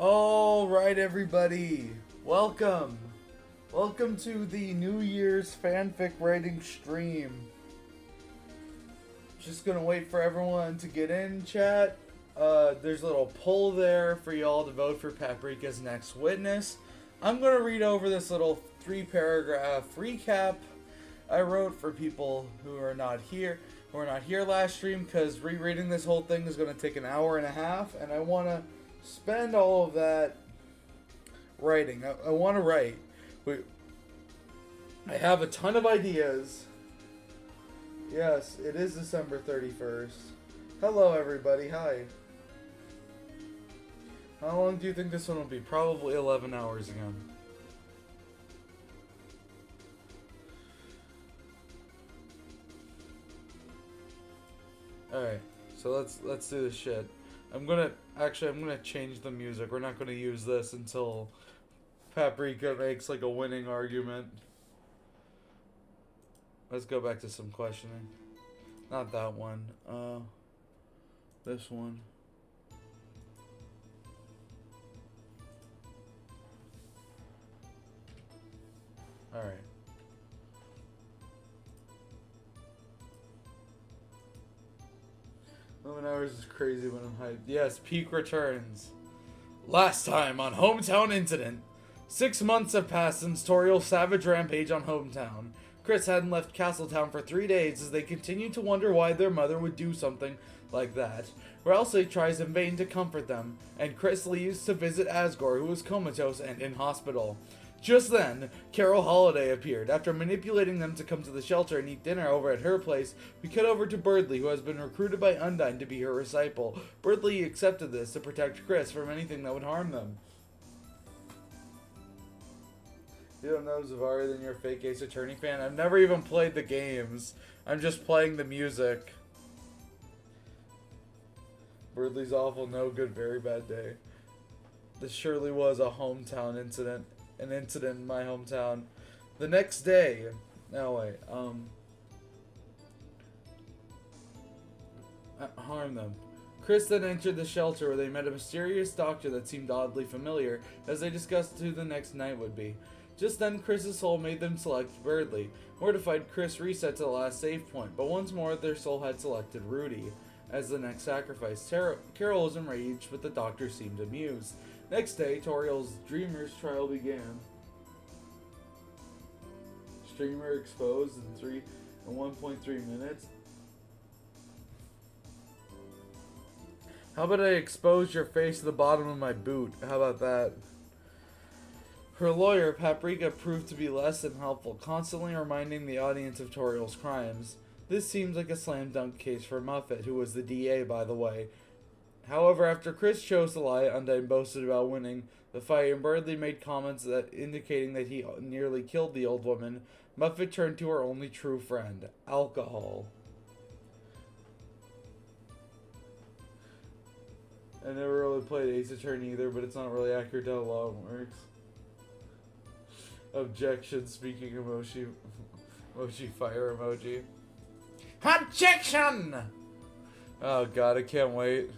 All right, everybody. Welcome. Welcome to the New Year's fanfic writing stream. Just gonna wait for everyone to get in chat. There's a little poll there for y'all to vote for Paprika's next witness. I'm gonna read over this little 3-paragraph recap I wrote for people who are not here last stream, because rereading this whole thing is gonna take an hour and a half, and I wanna spend all of that writing. I want to write. I have a ton of ideas. Yes, it is December 31st. Hello, everybody. Hi. How long do you think this one will be? Probably 11 hours again. Alright, so let's do this shit. I'm gonna change the music. We're not gonna use this until Paprika makes like a winning argument. Let's go back to some questioning. Not that one. This one. Alright. 11 hours is crazy when I'm hyped. Yes, Peak returns. Last time on Hometown Incident. 6 months have passed since Toriel's savage rampage on Hometown. Chris hadn't left Castletown for 3 days as they continue to wonder why their mother would do something like that. Ralsei tries in vain to comfort them, and Chris leaves to visit Asgore, who is comatose and in hospital. Just then, Carol Holiday appeared. After manipulating them to come to the shelter and eat dinner over at her place, we cut over to Birdley, who has been recruited by Undyne to be her disciple. Birdley accepted this to protect Chris from anything that would harm them. You don't know Zavari, then you're a fake Ace Attorney fan? I've never even played the games. I'm just playing the music. Birdley's awful, no good, very bad day. This surely was a hometown incident. An incident in my hometown. The next day... No, wait. Harm them. Chris then entered the shelter where they met a mysterious doctor that seemed oddly familiar, as they discussed who the next knight would be. Just then, Chris's soul made them select Birdley. Mortified, Chris reset to the last save point, but once more their soul had selected Rudy as the next sacrifice. Carol was enraged, but the doctor seemed amused. Next day, Toriel's Dreamer's trial began. Streamer exposed in 1.3 minutes. How about I expose your face to the bottom of my boot? How about that? Her lawyer, Paprika, proved to be less than helpful, constantly reminding the audience of Toriel's crimes. This seems like a slam dunk case for Muffet, who was the DA, by the way. However, after Chris chose to lie, Undyne boasted about winning the fight, and Birdley made comments that indicating that he nearly killed the old woman. Muffet turned to her only true friend, alcohol. I never really played Ace Attorney either, but it's not really accurate to how law works. Objection, speaking emoji. Emoji fire emoji. Objection! Oh god, I can't wait.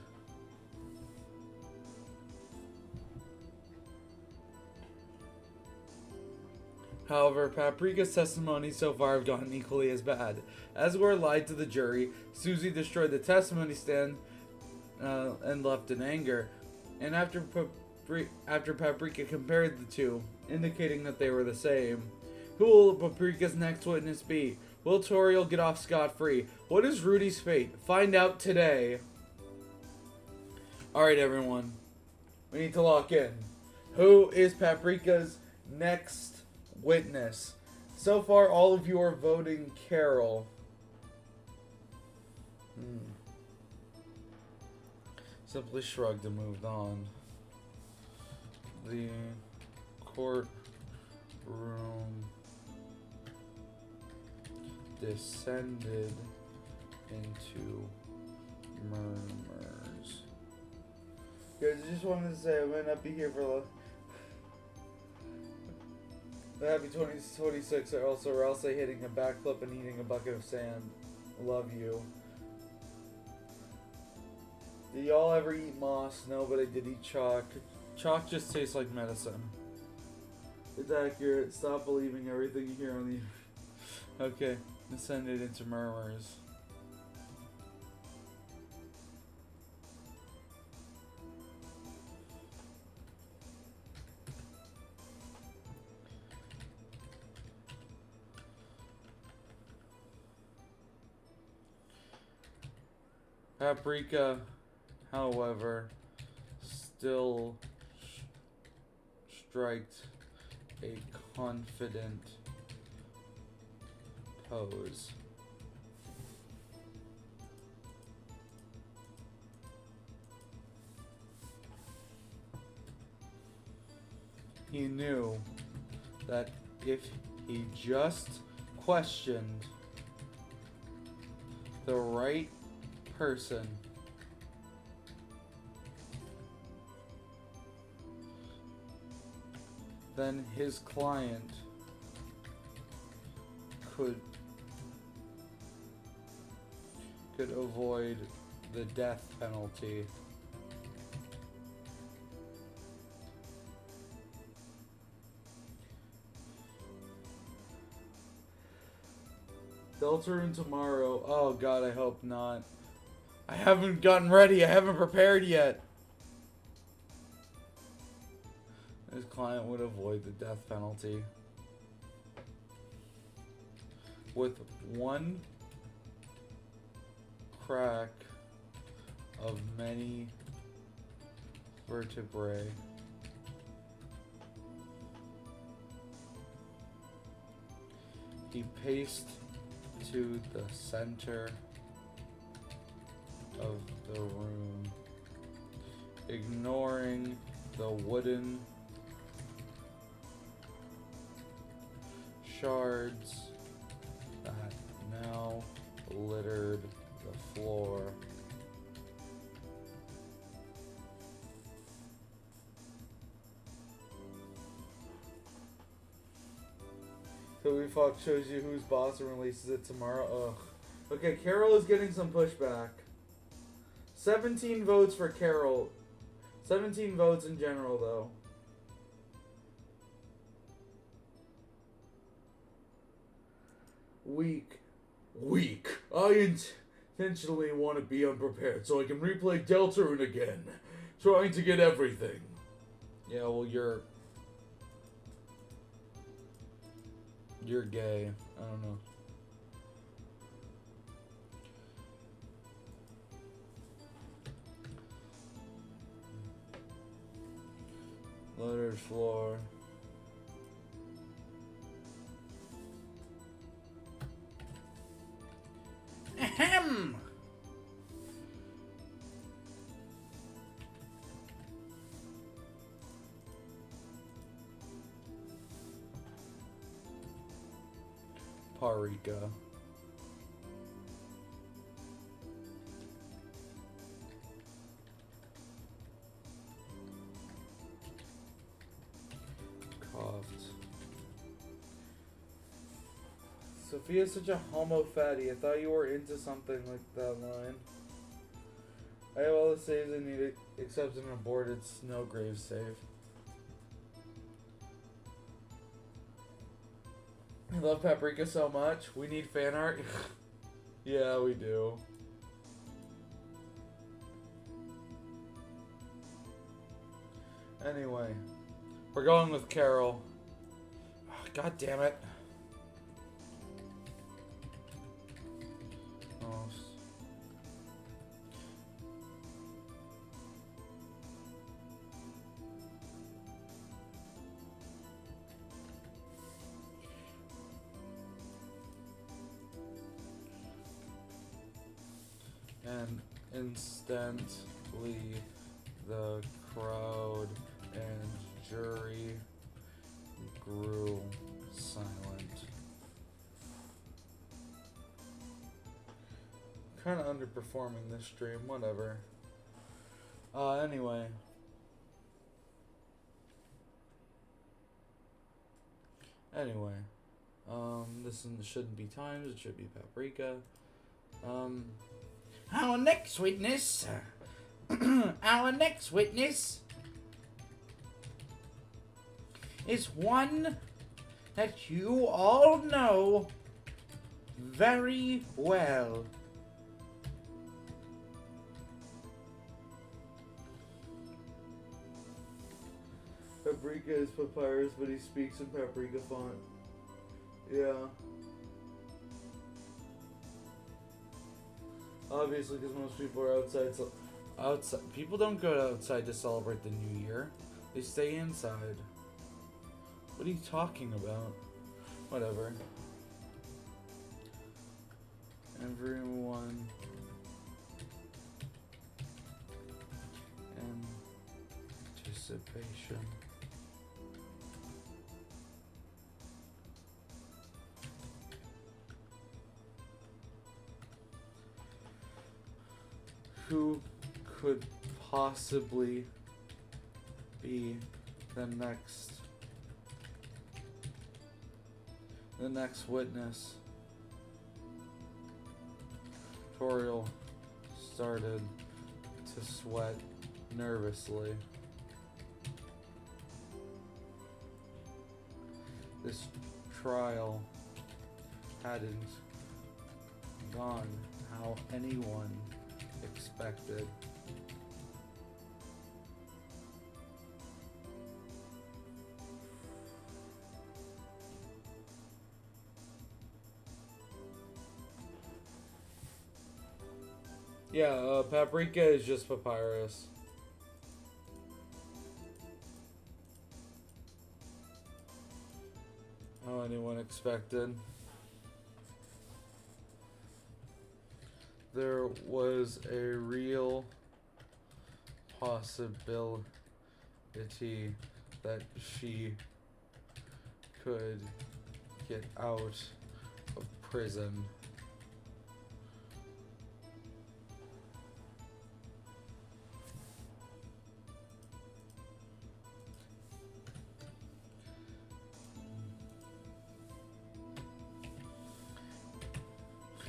However, Paprika's testimony so far have gone equally as bad. Asgore lied to the jury, Susie destroyed the testimony stand and left in anger, and after Paprika compared the two, indicating that they were the same. Who will Paprika's next witness be? Will Toriel get off scot-free? What is Rudy's fate? Find out today. Alright, everyone. We need to lock in. Who is Paprika's next witness? So far, all of you are voting Carol. Simply shrugged and moved on. The courtroom descended into murmurs. Guys, I just wanted to say I might not be here for the happy 2026 are also Ralsei hitting a backflip and eating a bucket of sand. Love you. Did y'all ever eat moss? No, but I did eat chalk. Chalk just tastes like medicine. It's accurate. Stop believing everything you hear on the... Okay. Descended into murmurs. Paprika, however, still striked a confident pose. He knew that if he just questioned the right person, then his client could avoid the death penalty. Deltarune tomorrow. Oh god, I hope not. I haven't gotten ready. I haven't prepared yet. His client would avoid the death penalty with one crack of many vertebrae. He paced to the center of the room, ignoring the wooden shards that now littered the floor. Toby Fox shows you who's boss and releases it tomorrow. Ugh. Okay, Carol is getting some pushback. 17 votes for Carol. 17 votes in general, though. Weak. I intentionally want to be unprepared so I can replay Deltarune again. Trying to get everything. Yeah, well, you're gay. I don't know. Littered floor. Ahem! Parika. Coughed. Sophia's such a homo fatty. I thought you were into something like that line. I have all the saves I need except an aborted snow grave save. I love Paprika so much. We need fan art. Yeah, we do. Anyway, we're going with Carol. God damn it. Oh. And instantly the crowd and jury grew silent. Kind of underperforming this stream, whatever. Anyway. This shouldn't be times, it should be Paprika. Our next witness. is one that you all know very well. Paprika is papyrus, but he speaks in paprika font. Yeah. Obviously, because most people are outside. So outside, people don't go outside to celebrate the new year. They stay inside. What are you talking about? Whatever. Everyone. Anticipation. Who could possibly be the next witness? Toriel started to sweat nervously. This trial hadn't gone how anyone expected. Yeah, paprika is just papyrus. How anyone expected. There was a real possibility that she could get out of prison.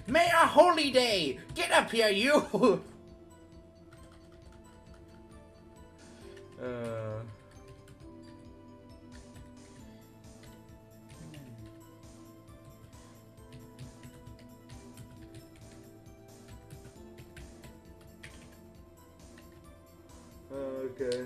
May a holy day! Get up here, you! Okay.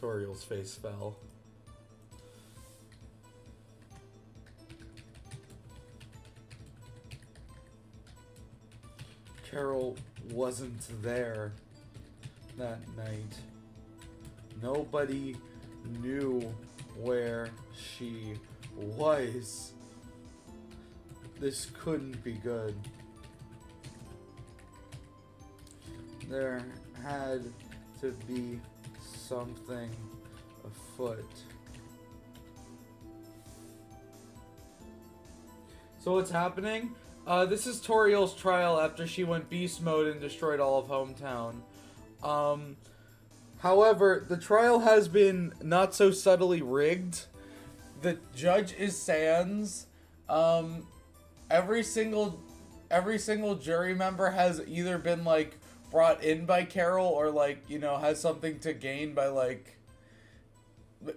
Toriel's face fell. Carol wasn't there that night. Nobody knew where she was. This couldn't be good. There had to be something afoot. So what's happening? This is Toriel's trial after she went beast mode and destroyed all of Hometown. However, the trial has been not so subtly rigged. The judge is Sans. Every single jury member has either been like brought in by Carol or like, you know, has something to gain by like,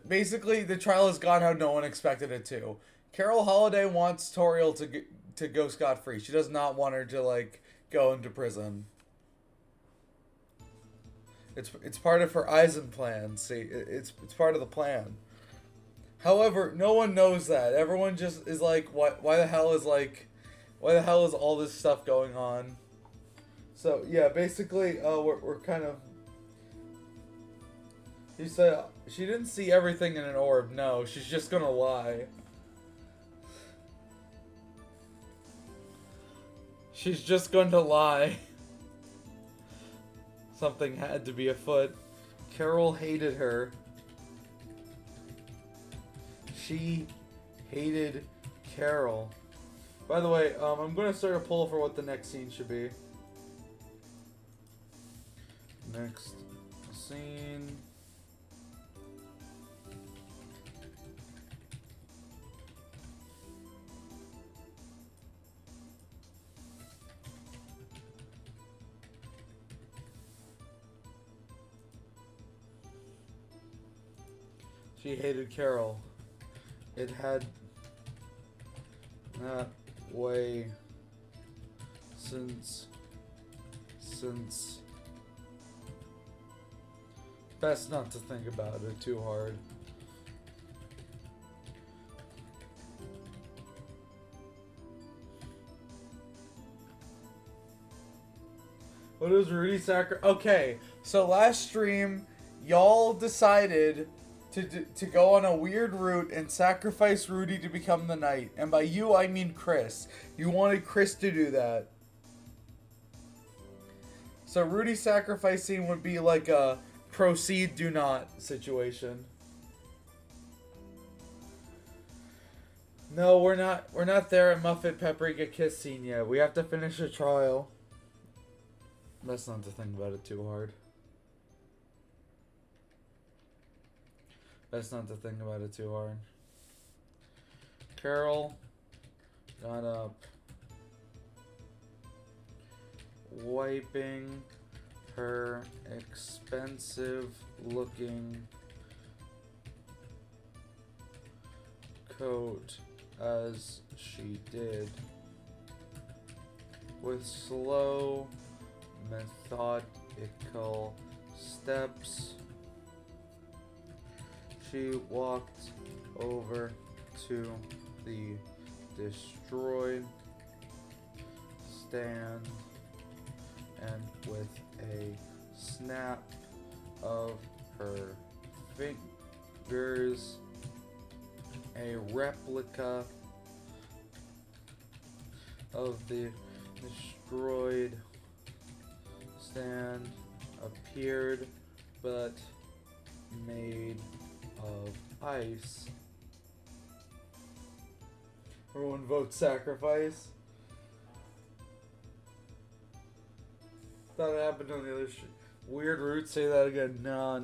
basically the trial has gone how no one expected it to. Carol Holiday wants Toriel to go scot-free. She does not want her to like go into prison. It's part of her Eisen plan. See, it's part of the plan. However, no one knows that. Everyone just is like, why the hell is all this stuff going on? So yeah, basically, we're kind of. He said she didn't see everything in an orb. No, she's just gonna lie. She's just going to lie. Something had to be afoot. Carol hated her. She hated Carol. By the way, I'm going to start a poll for what the next scene should be. Next scene. She hated Carol. It had that way since best not to think about it too hard. What is Rudy Okay, so last stream, y'all decided to go on a weird route and sacrifice Rudy to become the knight. And by you, I mean Chris. You wanted Chris to do that. So Rudy sacrificing would be like a proceed, do not situation. No, we're not there at Muffet Paprika Kiss scene yet. We have to finish the trial. That's not to think about it too hard. Best not to think about it too hard. Carol got up, wiping her expensive-looking coat as she did, with slow, methodical steps. She walked over to the destroyed stand and with a snap of her fingers, a replica of the destroyed stand appeared, but made of ice. Everyone votes sacrifice. Thought it happened on the other weird route. Say that again. No.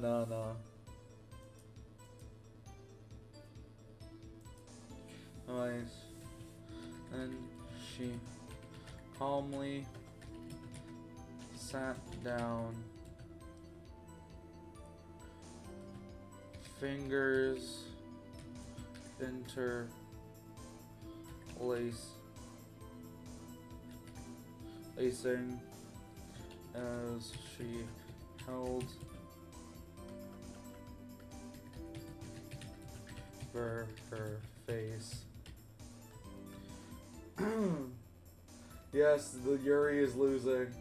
Nice. And she calmly sat down. Fingers interlacing as she held for her face. Yes, the Yuri is losing.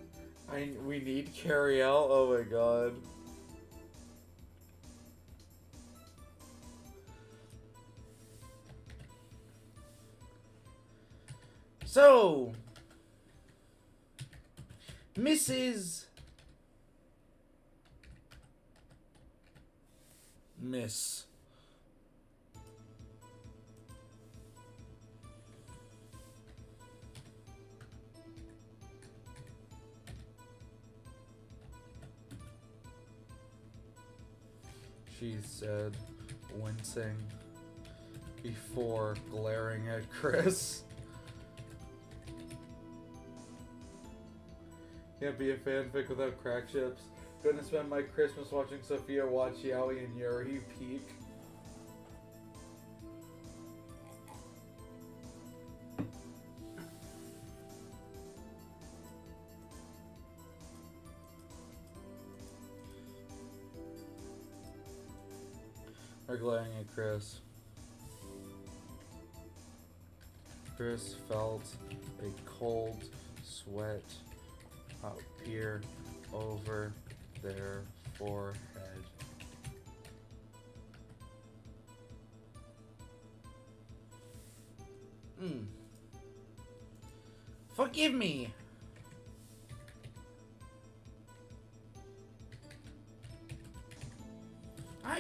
We need Cariel. Oh my god. So, Miss. She said, wincing before glaring at Chris. Can't be a fanfic without crack ships. Gonna spend my Christmas watching Sophia watch Yaoi and Yuri peak. Or glaring at Chris. Chris felt a cold sweat appear over their forehead. Forgive me. I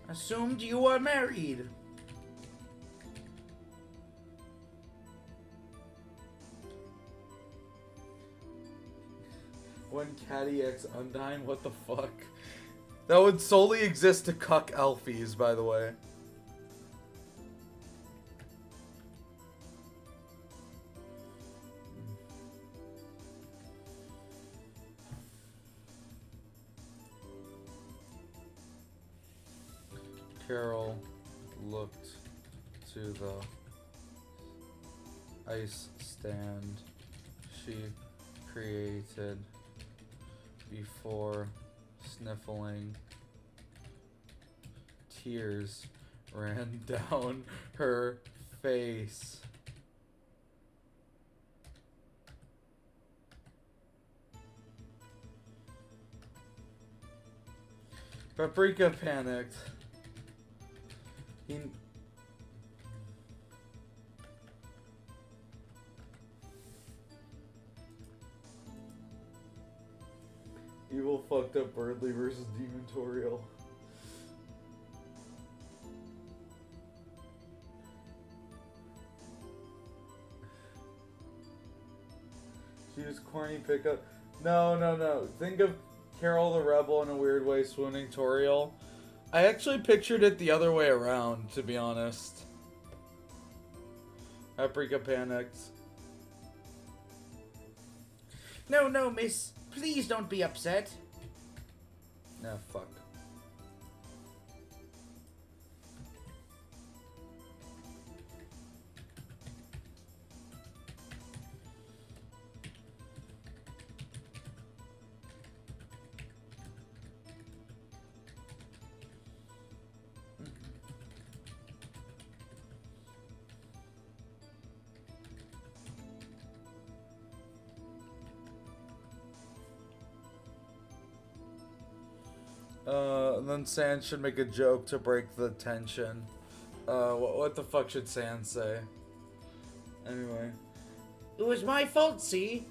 assumed you were married. When Caddy X Undyne, what the fuck? That would solely exist to cuck Elfies, by the way. Carol looked to the ice stand she created before sniffling. Tears ran down her face. Paprika panicked. Evil fucked up Birdly versus Demontorial. She was corny pickup. No. Think of Carol the Rebel in a weird way swooning Toriel. I actually pictured it the other way around, to be honest. Paprika panicked. No, miss. Please don't be upset. Nah, fuck. And then Sans should make a joke to break the tension. What the fuck should Sans say? Anyway. It was my fault, see?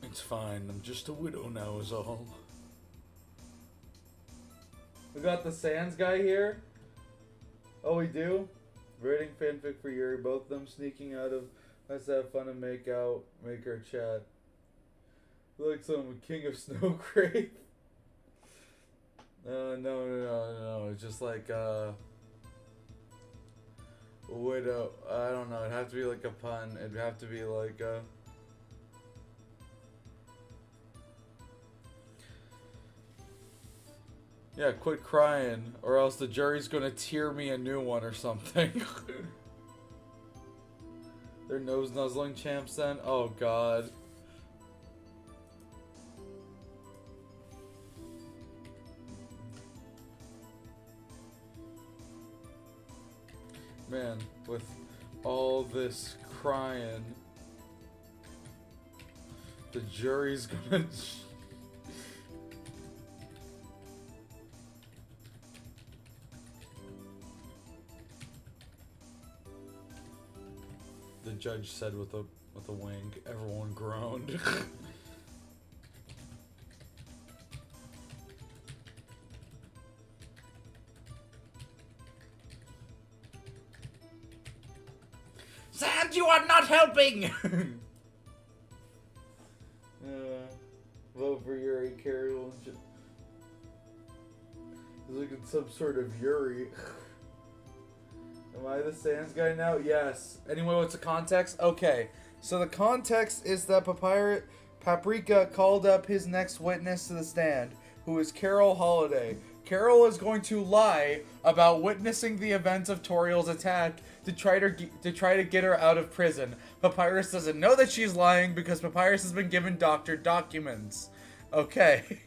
It's fine, I'm just a widow now is all. We got the Sans guy here. Oh, we do? Writing fanfic for Yuri, both of them sneaking out of Let's Have Fun and Make Out, make her chat. Like some King of Snow Crate. No. It's just like, widow. I don't know. It'd have to be like a pun. It'd have to be like, yeah, quit crying, or else the jury's gonna tear me a new one or something. They're nose nuzzling champs then? Oh god. Man, with all this crying, the jury's gonna... The judge said with a wink. Everyone groaned. Sans, you are not helping! Vote for Yuri Carol. He's looking some sort of Yuri. Am I the Sans guy now? Yes. Anyway, what's the context? Okay. So the context is that Paprika called up his next witness to the stand, who is Carol Holiday. Carol is going to lie about witnessing the events of Toriel's attack to try to get her out of prison. Papyrus doesn't know that she's lying because Papyrus has been given doctored documents. Okay.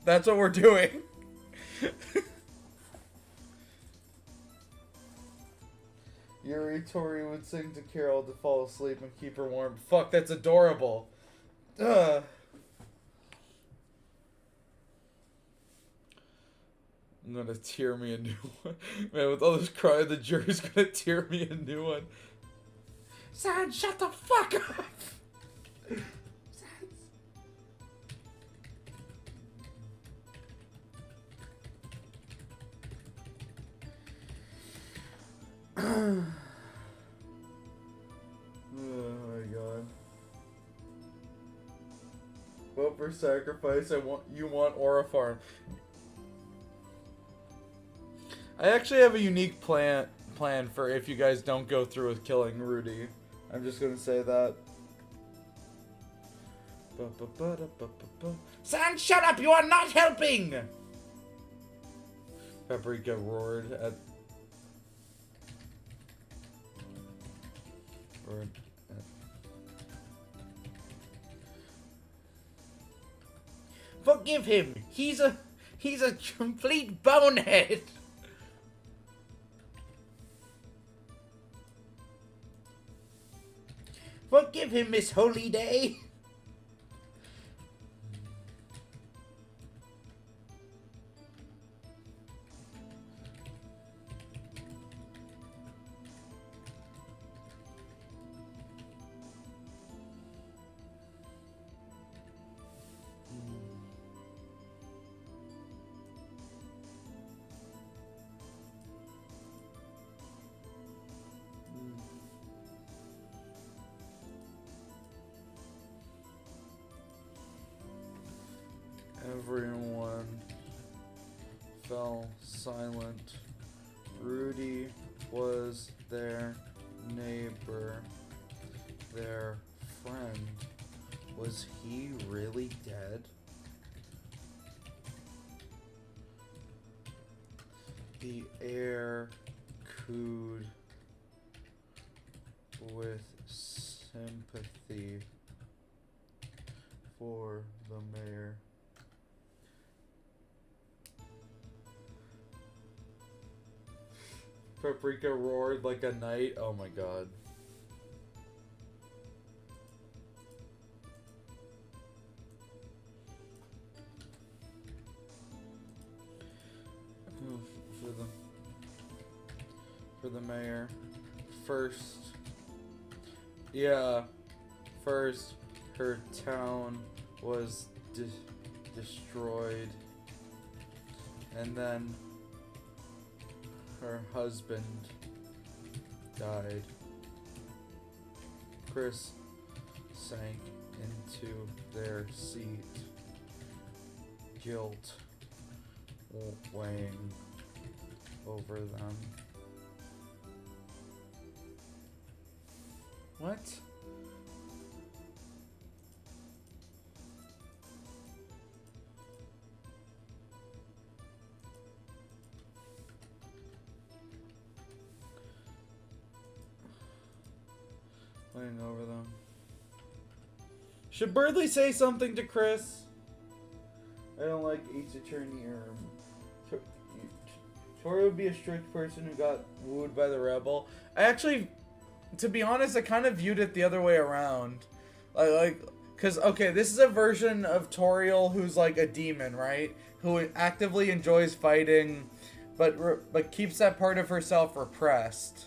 That's what we're doing. Yuri Tori would sing to Carol to fall asleep and keep her warm. Fuck, that's adorable. I'm gonna tear me a new one. Man, with all this crying, the jury's gonna tear me a new one. Sans, shut the fuck up! for sacrifice. You want Aura Farm. I actually have a unique plan for if you guys don't go through with killing Rudy. I'm just gonna say that. San, shut up! You are not helping! Paprika roared at... Forgive him! He's a complete bonehead! Forgive him, Miss Holyday! Everyone fell silent. Rudy was their neighbor, their friend. Was he really dead? The air cooed with sympathy for the mayor. Paprika roared like a knight. Oh my god. For the mayor. First, her town was destroyed, and then her husband died. Chris sank into their seat, guilt weighing over them. What? Weighing over them. Should Birdley say something to Chris? I don't like Ace Attorney Tori would be a strict person who got wooed by the rebel. I actually, to be honest, I kind of viewed it the other way around. Because, okay, this is a version of Toriel who's like a demon, right? Who actively enjoys fighting, but keeps that part of herself repressed.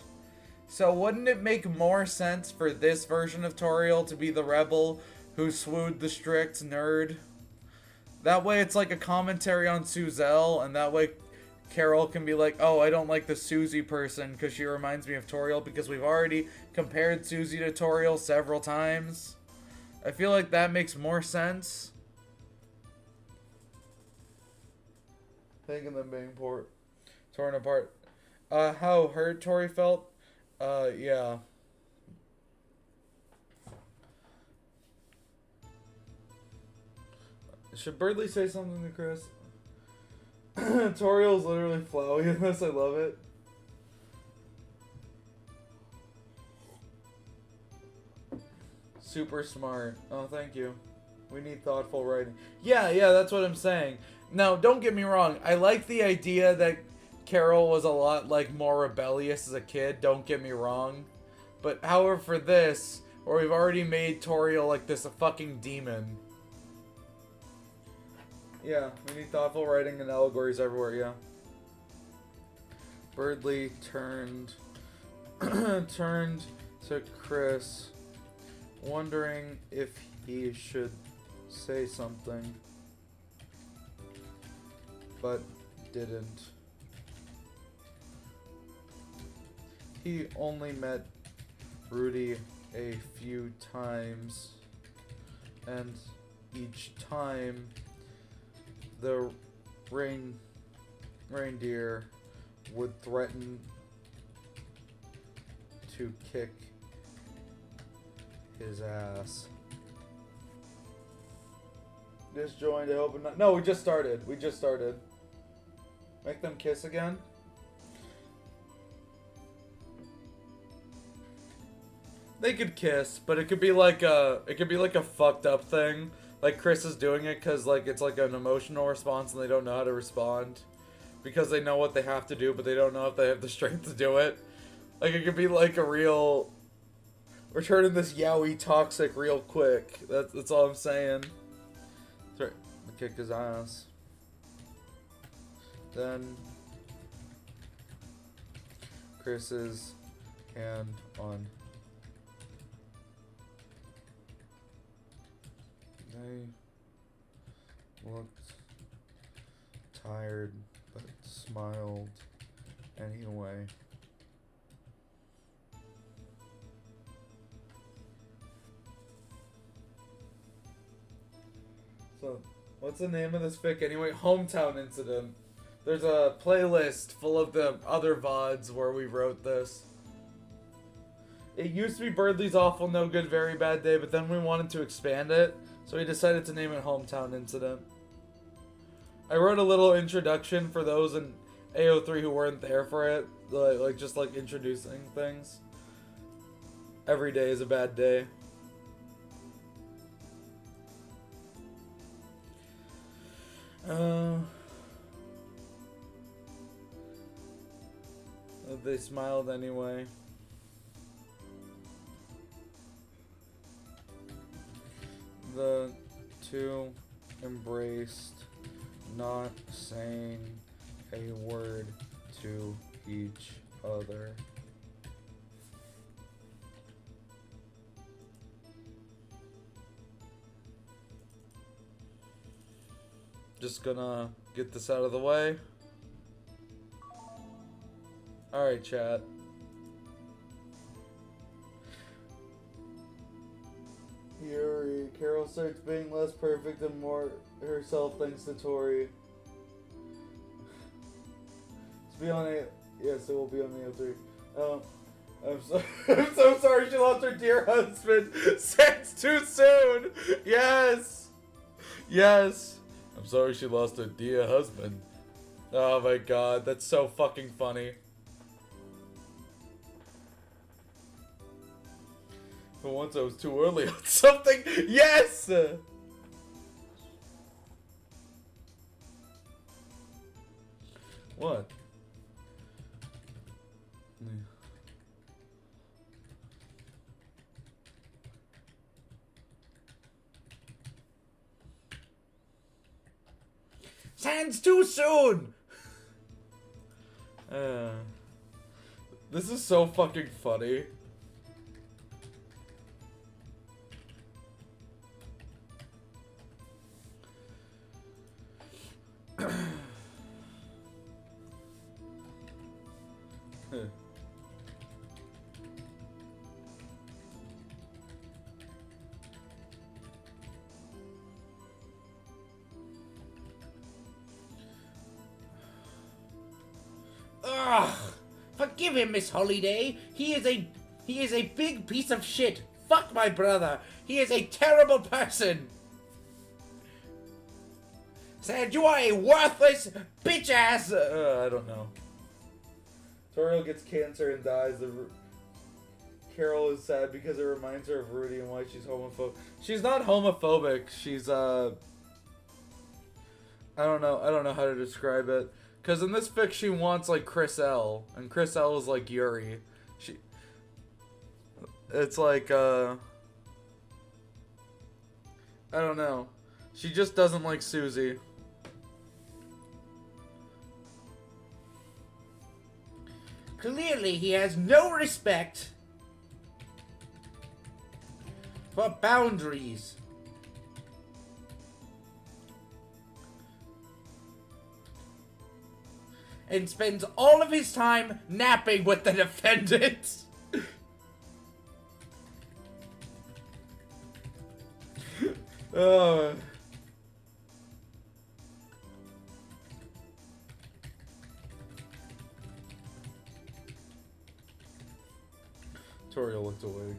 So wouldn't it make more sense for this version of Toriel to be the rebel who swooed the strict nerd? That way it's like a commentary on Suzel, and that way Carol can be like, oh, I don't like the Susie person because she reminds me of Toriel, because we've already compared Susie to Toriel several times. I feel like that makes more sense. Thinking them being torn apart. How hurt Tori felt? Yeah. Should Birdley say something to Chris? Toriel's literally flowy in this. I love it. Super smart. Oh, thank you. We need thoughtful writing. Yeah, that's what I'm saying. Now, don't get me wrong. I like the idea that Carol was a lot like more rebellious as a kid. Don't get me wrong. But however, for this, where we've already made Toriel like this a fucking demon. Yeah, we need thoughtful writing and allegories everywhere, yeah. Birdley turned to Chris, wondering if he should say something, but didn't. He only met Rudy a few times, and each time the reindeer would threaten to kick his ass. Just joined, I hope not. No, we just started. Make them kiss again? They could kiss, but it could be like a fucked up thing. Like Chris is doing it because like it's like an emotional response and they don't know how to respond. Because they know what they have to do, but they don't know if they have the strength to do it. Like it could be like a real... We're turning this yaoi toxic real quick. That's all I'm saying. Sorry, kick his ass. Then Chris's hand on. They looked tired, but smiled anyway. So, what's the name of this fic anyway? Hometown Incident. There's a playlist full of the other VODs where we wrote this. It used to be Birdley's Awful, No Good, Very Bad Day, but then we wanted to expand it, so we decided to name it Hometown Incident. I wrote a little introduction for those in AO3 who weren't there for it, like just like introducing things. Every day is a bad day. They smiled anyway. The two embraced, not saying a word to each other. Just gonna get this out of the way. Alright, chat. Yuri, Carol starts being less perfect and more herself thanks to Tori. It's be on A. Yes, it will be on AO3. I'm so sorry she lost her dear husband. Since too soon. Yes. Yes. I'm sorry she lost her dear husband. Oh my god, that's so fucking funny. For once I was too early on something. Yes! What? Sans too soon! This is so fucking funny. Ugh! Forgive him, Miss Holiday. He is a big piece of shit. Fuck my brother. He is a terrible person. Said you are a worthless bitch ass. I don't know. Toriel gets cancer and dies. Carol is sad because it reminds her of Rudy and why she's homophobic. She's not homophobic. She's I don't know how to describe it. Cause in this fic she wants like Chris L, and Chris L is like Yuri. It's like I don't know. She just doesn't like Susie. Clearly he has no respect for boundaries. And spends all of his time napping with the defendant. Oh. Toriel looked away.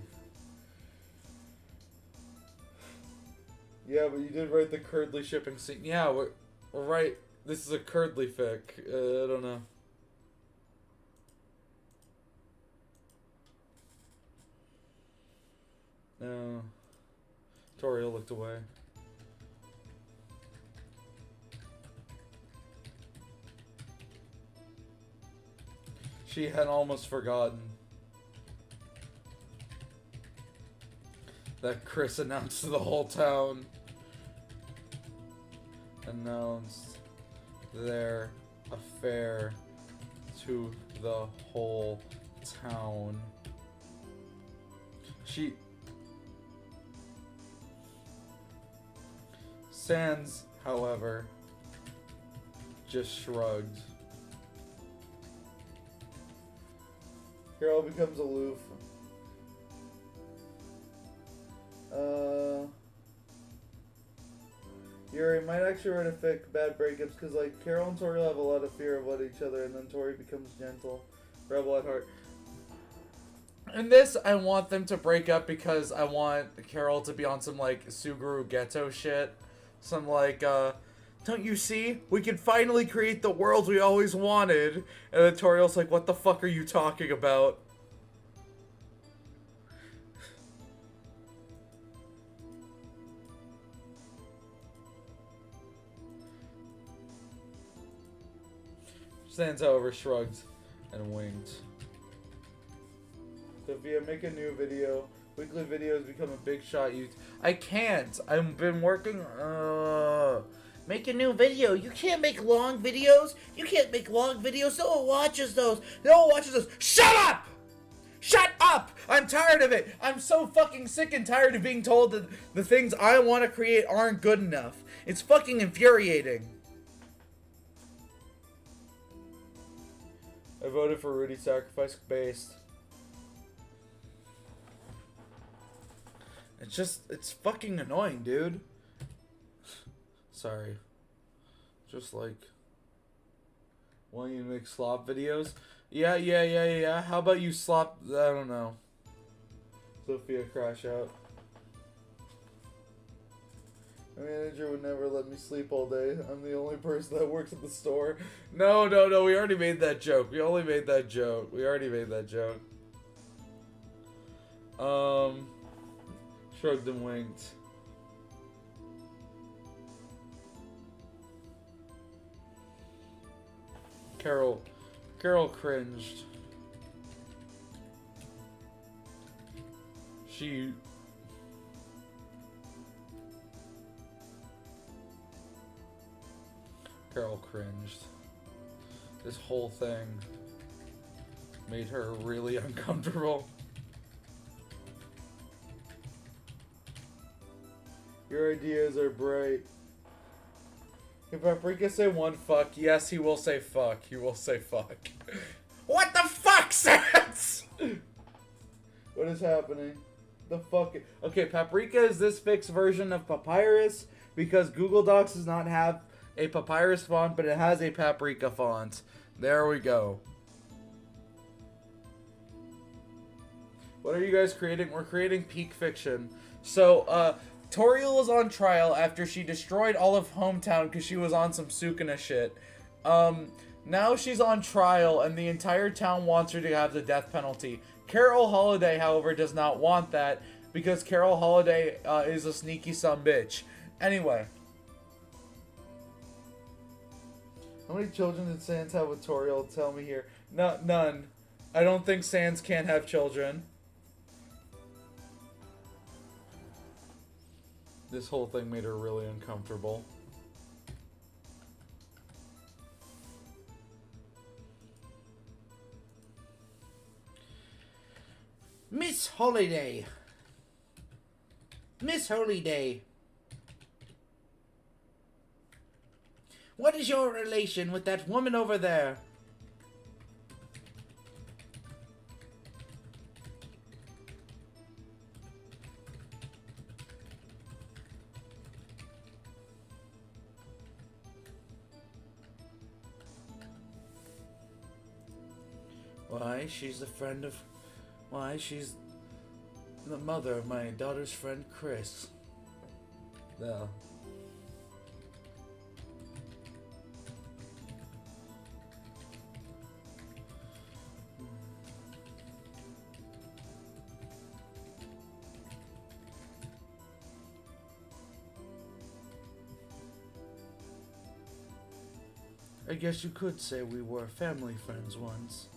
Yeah, but you did write the Curdly shipping scene. Yeah, we're right. This is a Curdly fic. I don't know. No. Toriel looked away. She had almost forgotten that Chris announced to the whole town. Announced their affair to the whole town. Sans, however, just shrugged. Carol becomes aloof. Yuri might actually write a fic, bad breakups, because like Carol and Tori have a lot of fear of each other, and then Tori becomes gentle, rebel at heart. In this, I want them to break up because I want Carol to be on some like Suguru Ghetto shit. Some like, don't you see? We can finally create the world we always wanted. And then Toriel's like, what the fuck are you talking about? Sans, however, shrugged and winked. Sophia, make a new video. Weekly videos become a big shot. I can't. I've been working. Make a new video. You can't make long videos. You can't make long videos. No one watches those. No one watches those. Shut up! Shut up! I'm tired of it. I'm so fucking sick and tired of being told that the things I want to create aren't good enough. It's fucking infuriating. I voted for Rudy Sacrifice based. It's fucking annoying, dude. Sorry. Just like, want you to make slop videos? Yeah. How about you slop, I don't know. Sophia, crash out. My manager would never let me sleep all day. I'm the only person that works at the store. No, we already made that joke. We already made that joke. Shrugged and winked. Carol cringed. Carol cringed. This whole thing made her really uncomfortable. Your ideas are bright. Can Paprika say one fuck? Yes, he will say fuck. He will say fuck. What the fuck, Sans? What is happening? The fuck? Okay, Paprika is this fixed version of Papyrus because Google Docs does not have a Papyrus font, but it has a Paprika font. There we go. What are you guys creating? We're creating peak fiction. So, Toriel is on trial after she destroyed all of Hometown because she was on some Sukuna shit. Now she's on trial and the entire town wants her to have the death penalty. Carol Holiday, however, does not want that because Carol Holiday is a sneaky sumbitch. Anyway. How many children did Sans have with Toriel? Tell me here. None. I don't think Sans can't have children. This whole thing made her really uncomfortable. Miss Holiday. Miss Holiday. What is your relation with that woman over there? Why? She's a friend of... Why? She's the mother of my daughter's friend, Chris. Yeah. I guess you could say we were family friends once.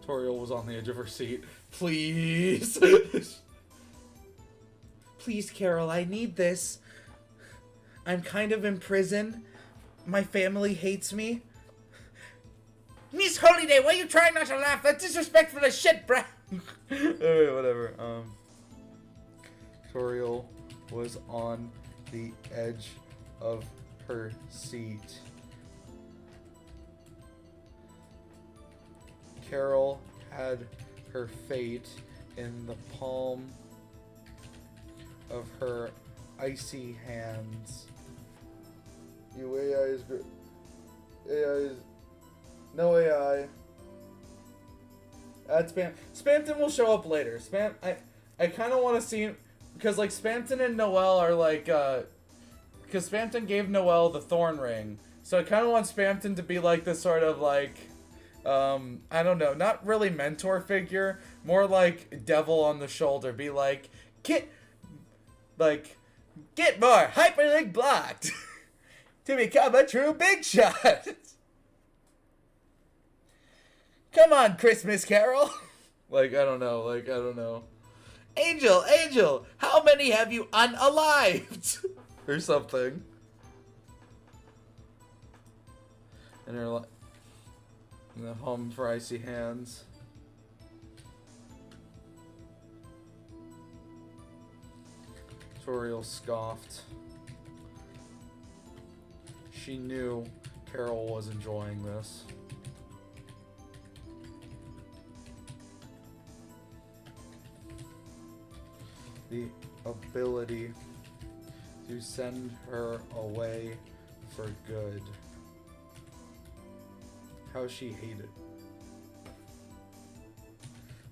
Toriel was on the edge of her seat. Please! Please, Carol, I need this. I'm kind of in prison. My family hates me. Miss Holiday, why are you trying not to laugh? That's disrespectful as shit, bruh. Alright, whatever. Toriel was on the edge of her seat. Carol had her fate in the palm of her icy hands. You AI is good. AI is... No AI. Add Spam. Spamton will show up later. I kind of want to see... Because, like, Spamton and Noelle are, like, because Spamton gave Noelle the thorn ring. So I kind of want Spamton to be, like, this sort of, like... I don't know, not really mentor figure, more like devil on the shoulder. Be like, get more hyperlink blocked to become a true big shot. Come on, Christmas Carol. I don't know. Angel, how many have you unalived? Or something. And they're like, and the hum for icy hands. Toriel scoffed. She knew Carol was enjoying this. The ability to send her away for good. How she hated.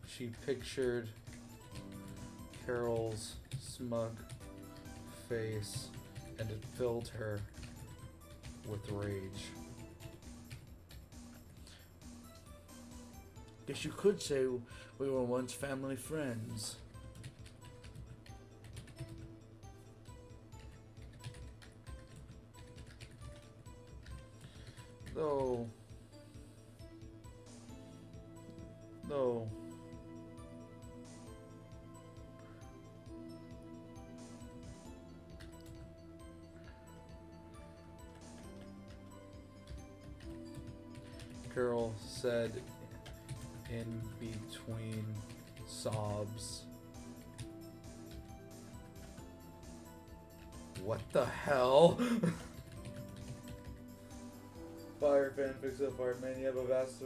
She pictured Carol's smug face, and it filled her with rage. Guess you could say we were once family friends. Though... No. Carol said in between sobs. What the hell? Fire fanfics so far, man. You have a vast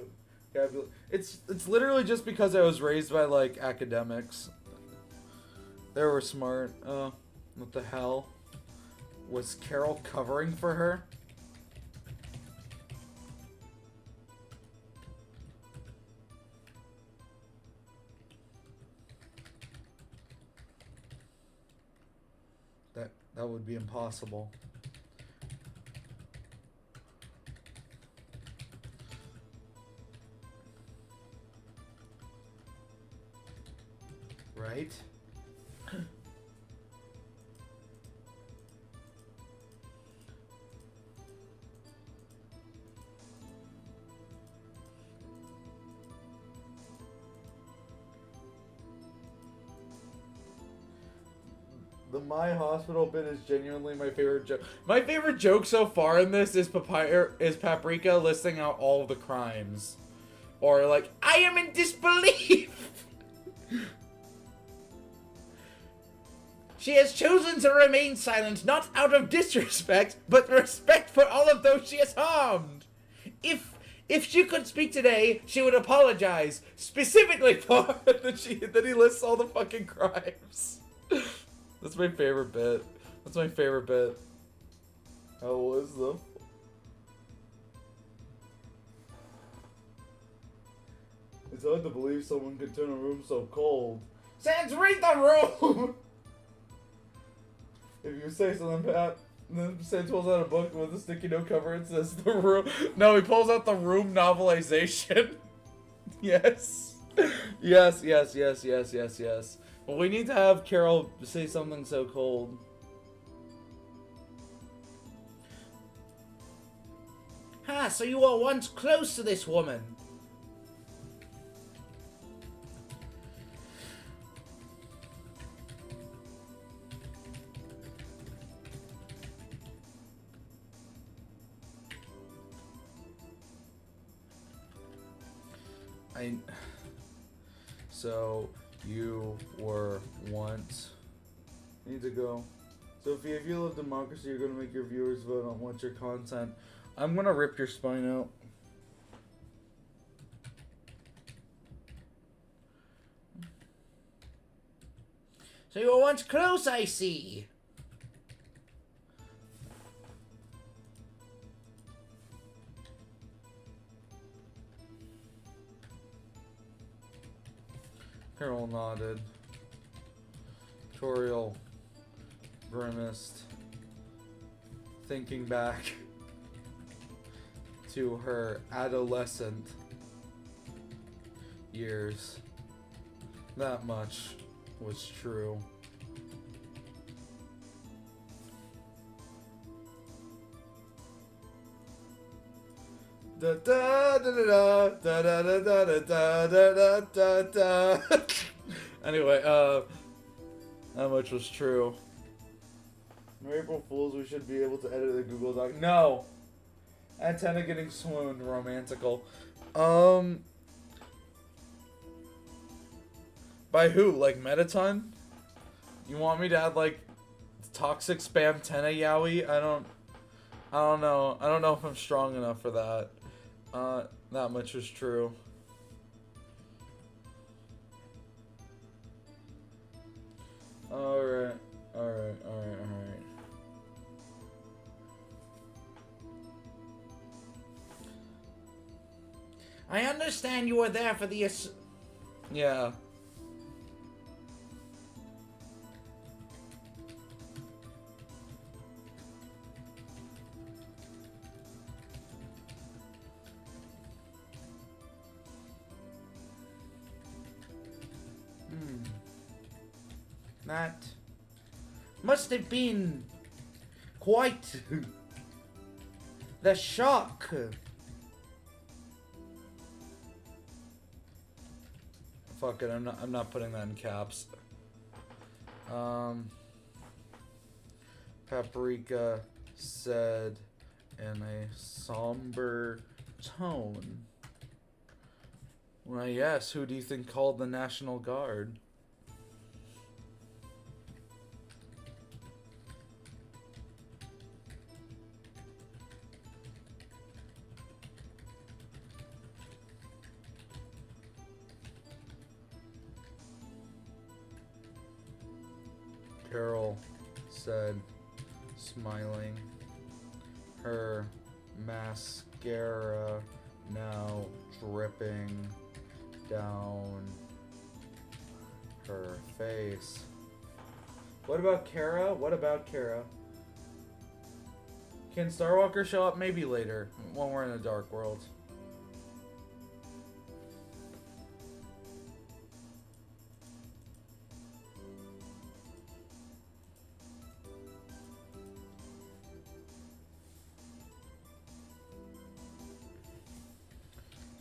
vocabulary. It's literally just because I was raised by like academics. They were smart. What the hell? Was Carol covering for her? That would be impossible. Right? The My Hospital bit is genuinely my favorite joke. My favorite joke so far in this is Paprika listing out all of the crimes. Or like, I am in disbelief! She has chosen to remain silent, not out of disrespect, but respect for all of those she has harmed. If she could speak today, she would apologize, specifically for that he lists all the fucking crimes. That's my favorite bit. That's my favorite bit. How was them? It's hard to believe someone could turn a room so cold. Sans, read the room! If you say something, Pat, then Sans pulls out a book with a sticky note cover and says the room. No, he pulls out the room novelization. Yes. Yes. Well, we need to have Carol say something so cold. Ha, so you were once close to this woman. So, you were once... I need to go. Sophie, if you love democracy, you're going to make your viewers vote on what's your content. I'm going to rip your spine out. So you were once close, I see. Carol nodded. Toriel grimaced, thinking back to her adolescent years. That much was true. Da da da da da da da da da da da da. Anyway, that much was true. No April Fools, we should be able to edit the Google Doc. No! Antenna getting swooned, romantical. By who? Like Metaton? You want me to add like toxic spam tenna yaoi? I don't know. I don't know if I'm strong enough for that. That much is true. Alright. I understand you were there for the Yeah. That must have been quite the shock. Fuck it, I'm not putting that in caps. Paprika said in a somber tone. Well, yes, who do you think called the National Guard? Carol said, smiling, her mascara now dripping down her face. What about Kara? Can Starwalker show up? Maybe later, when we're in a dark world.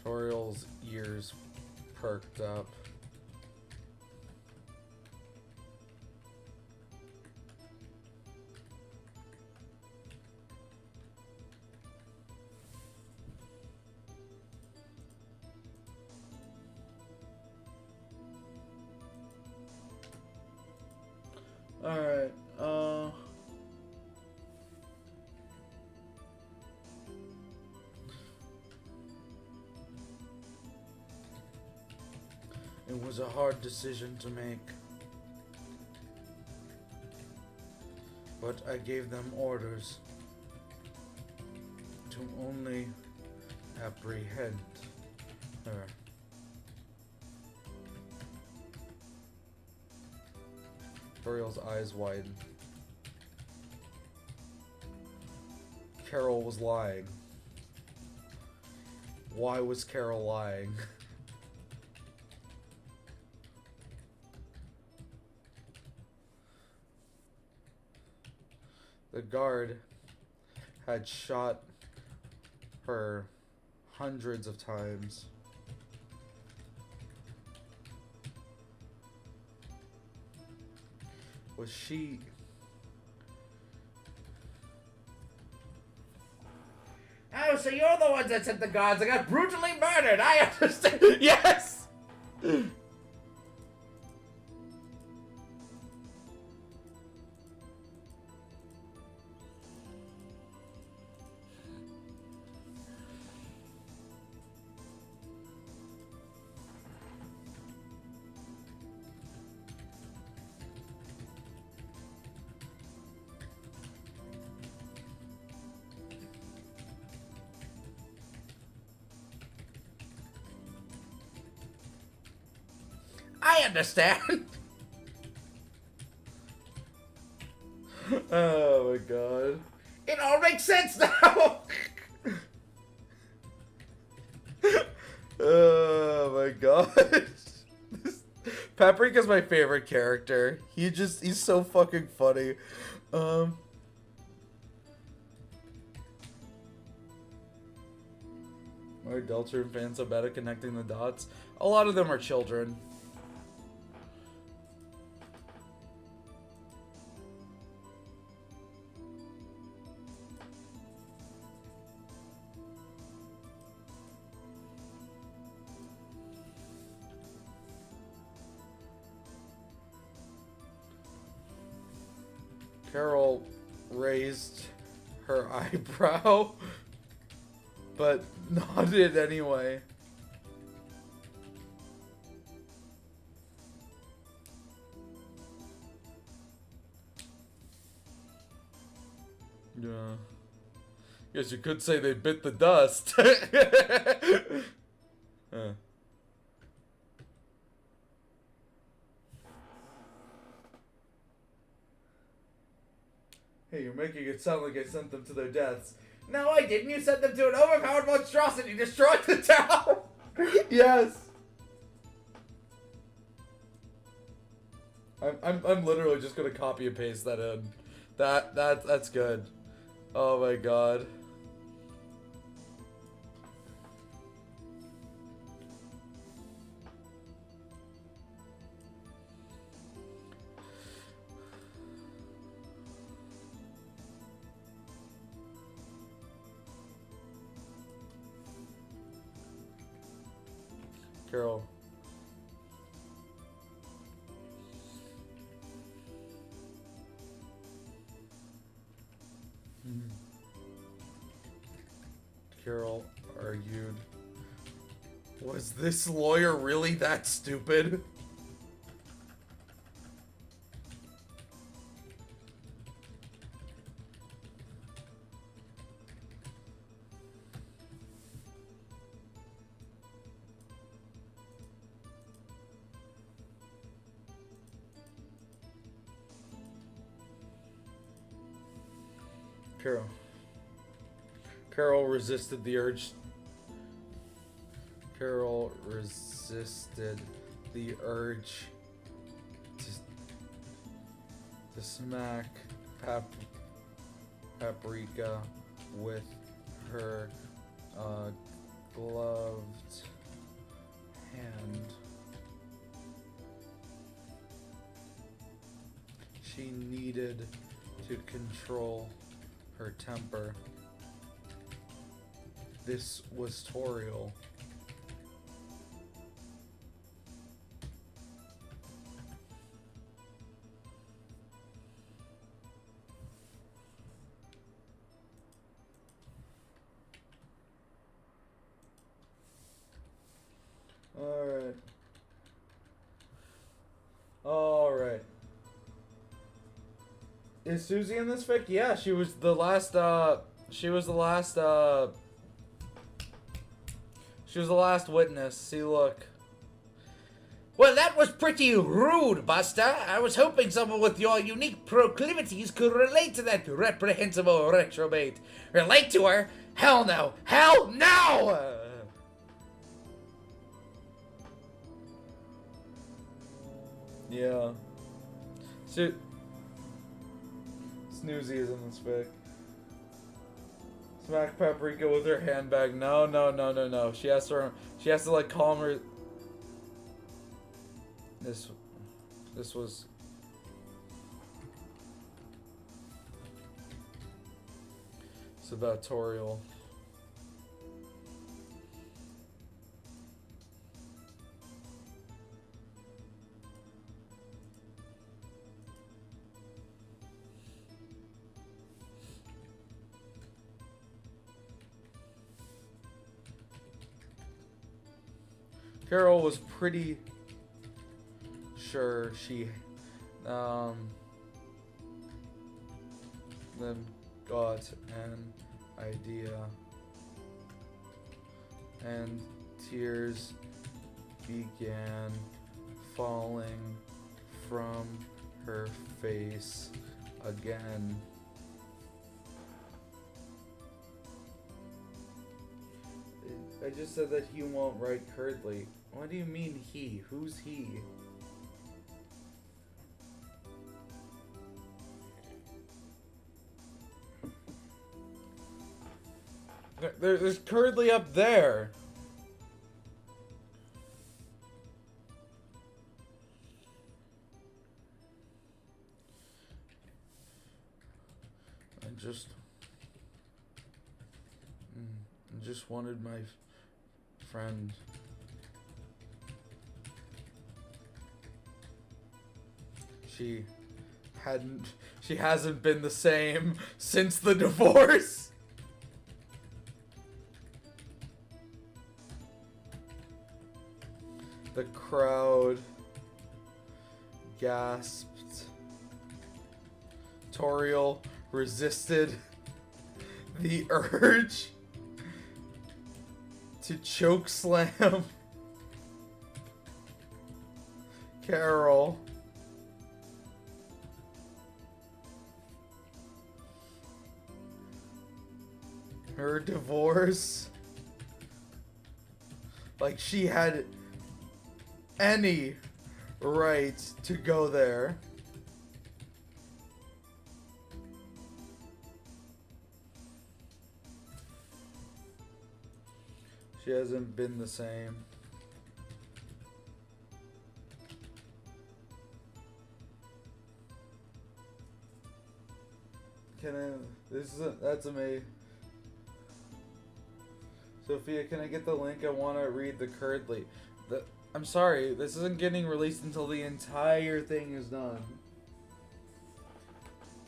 Toriel's ears perked up. Alright, it was a hard decision to make, but I gave them orders. to only apprehend her. Toriel's eyes widen. Carol was lying. Why was Carol lying? The guard had shot her hundreds of times. Was she... Oh, so you're the ones that sent the guards that got brutally murdered. I understand. Yes! I understand. Oh my god. It all makes sense now. Oh my god. Paprika's my favorite character. He's so fucking funny. Why are Deltarune fans so bad at connecting the dots? A lot of them are children. Carol raised her eyebrow, but nodded anyway. Yeah. Guess you could say they bit the dust. Hey, you're making it sound like I sent them to their deaths. No, I didn't. You sent them to an overpowered monstrosity. Destroyed the town. Yes. I'm literally just gonna copy and paste that in. That's good. Oh my god. Carol. Carol argued. Was this lawyer really that stupid? Carol resisted the urge. Carol resisted the urge to smack Paprika with her gloved hand. She needed to control her temper. This was Toriel. Alright. Is Susie in this fic? Yeah, she was the last She was the last, She was the last witness. See, look. Well, that was pretty rude, Buster. I was hoping someone with your unique proclivities could relate to that reprehensible retrobate. Relate to her? Hell no! Hell no! Yeah. Snoozy is in this fic. Smack Paprika with her handbag. No, no, no, no, no. She has to like calm her. This was. It's about Toriel. Carol was pretty sure she then got an idea, and tears began falling from her face again. I just said that he won't write curtly. What do you mean he? Who's he? There's curtly up there. I just wanted my friend. She hasn't been the same since the divorce. The crowd gasped. Toriel resisted the urge to chokeslam Carol. Her divorce, like she had any right to go there. She hasn't been the same. That's amazing. Sophia, can I get the link? I want to read the currently. I'm sorry, this isn't getting released until the entire thing is done.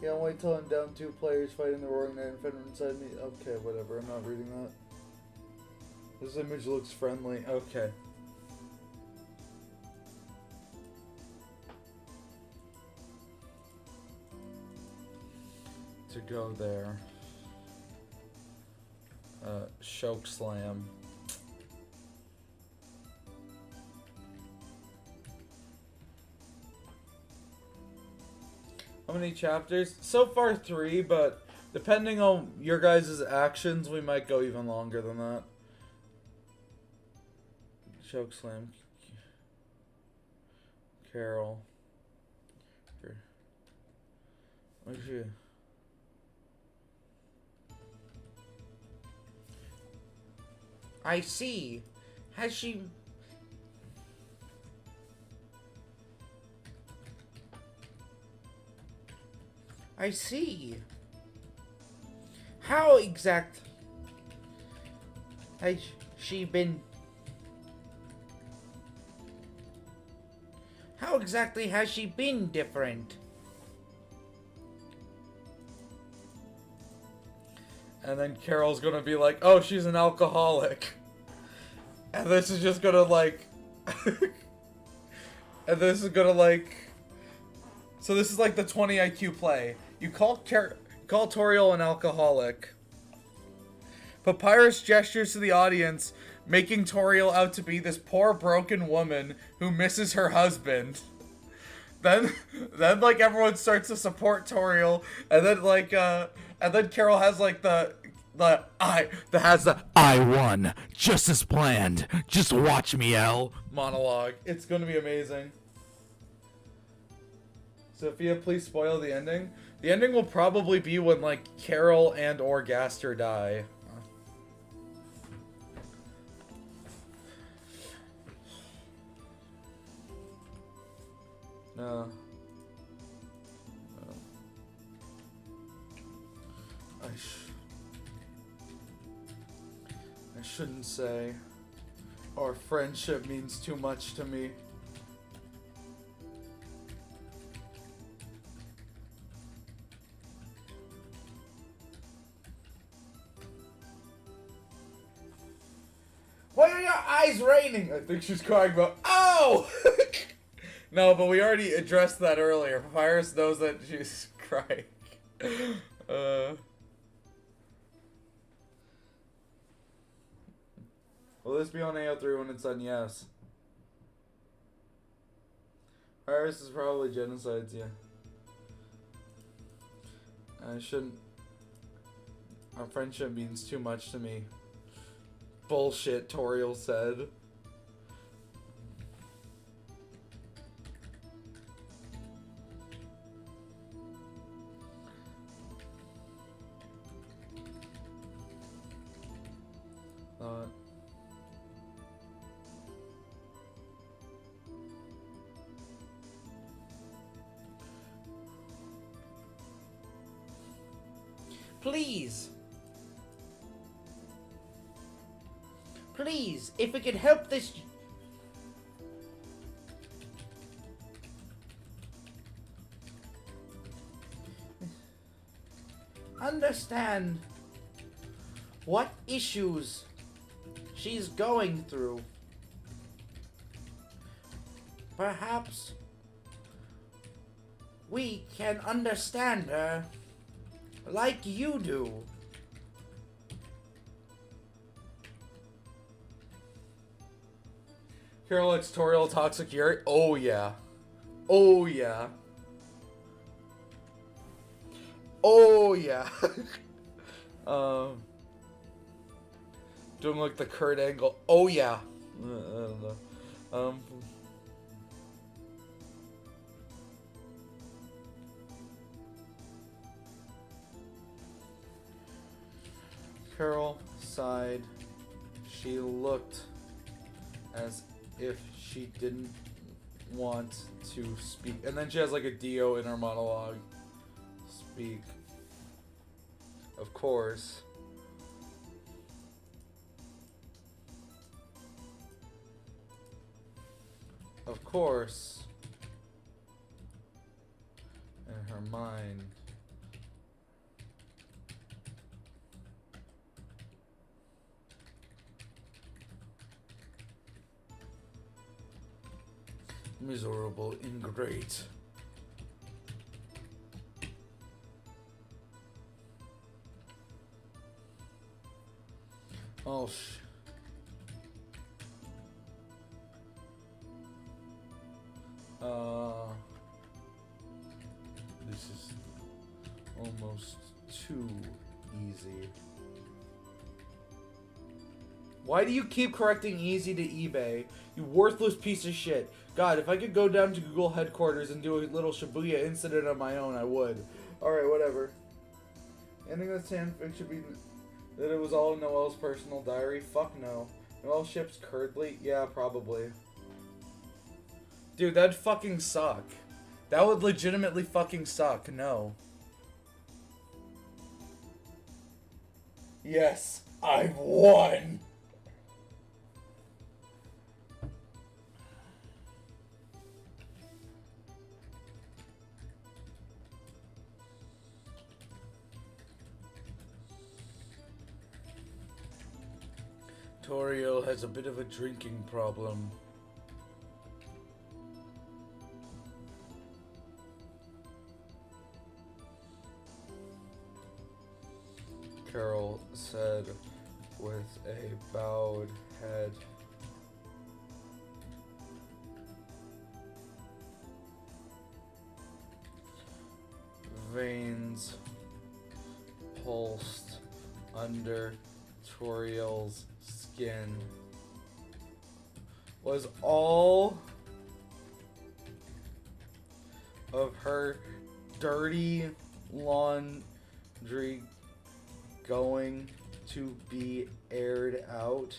Can't wait till I'm down 2 players fighting the roaring knight and Fenrir inside me. Okay, whatever, I'm not reading that. This image looks friendly. Okay. To go there. Choke slam. How many chapters? So far 3, but depending on your guys' actions, we might go even longer than that. Choke slam. Carol. Where's she? I see. Has she... I see. How exact... has she been... How exactly has she been different? And then Carol's gonna be like, oh, she's an alcoholic. And this is just gonna like... and this is gonna like... So this is like the 20 IQ play. You call Toriel an alcoholic. Papyrus gestures to the audience, making Toriel out to be this poor broken woman who misses her husband. Then like everyone starts to support Toriel, and then Carol has like the I won just as planned. Just watch me, Elle monologue. It's gonna be amazing. Sophia, please spoil the ending. The ending will probably be when like Carol and or Gaster die. No. I shouldn't say. Our friendship means too much to me. Why are your eyes raining? I think she's crying about. Oh! No, but we already addressed that earlier. Papyrus knows that she's crying. Will this be on AO3 when it's done? Yes. Papyrus is probably genocides, yeah. I shouldn't. Our friendship means too much to me. Bullshit, Toriel said. Please. Please, if we could help this... understand what issues she's going through. Perhaps we can understand her like you do. Carol likes Toriel toxic Yuri. Oh yeah. Oh yeah. Oh yeah. Doing like the Kurt Angle. Oh yeah. I don't know. Carol sighed. She looked as if she didn't want to speak. And then she has like a Dio in her monologue. Speak. Of course. Of course. In her mind. Miserable ingrate. Oh this is almost too easy. Why do you keep correcting easy to eBay? You worthless piece of shit. God, if I could go down to Google headquarters and do a little Shibuya incident on my own, I would. Alright, whatever. Ending this fanfic should be that it was all in Noelle's personal diary. Fuck no. Noelle ships Curdly? Yeah, probably. Dude, that'd fucking suck. That would legitimately fucking suck. No. Yes, I've won! Toriel has a bit of a drinking problem. Carol said, with a bowed head. Veins pulsed under Toriel's skin. Was all of her dirty laundry going to be aired out?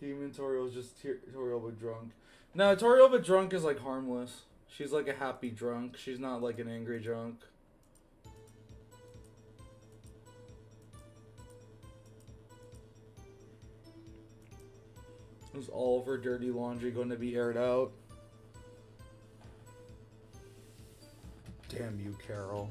Demon Toriel's just Toriel but drunk. No, Toriel but drunk is like harmless. She's like a happy drunk. She's not like an angry drunk. Is all of her dirty laundry going to be aired out? Damn you, Carol.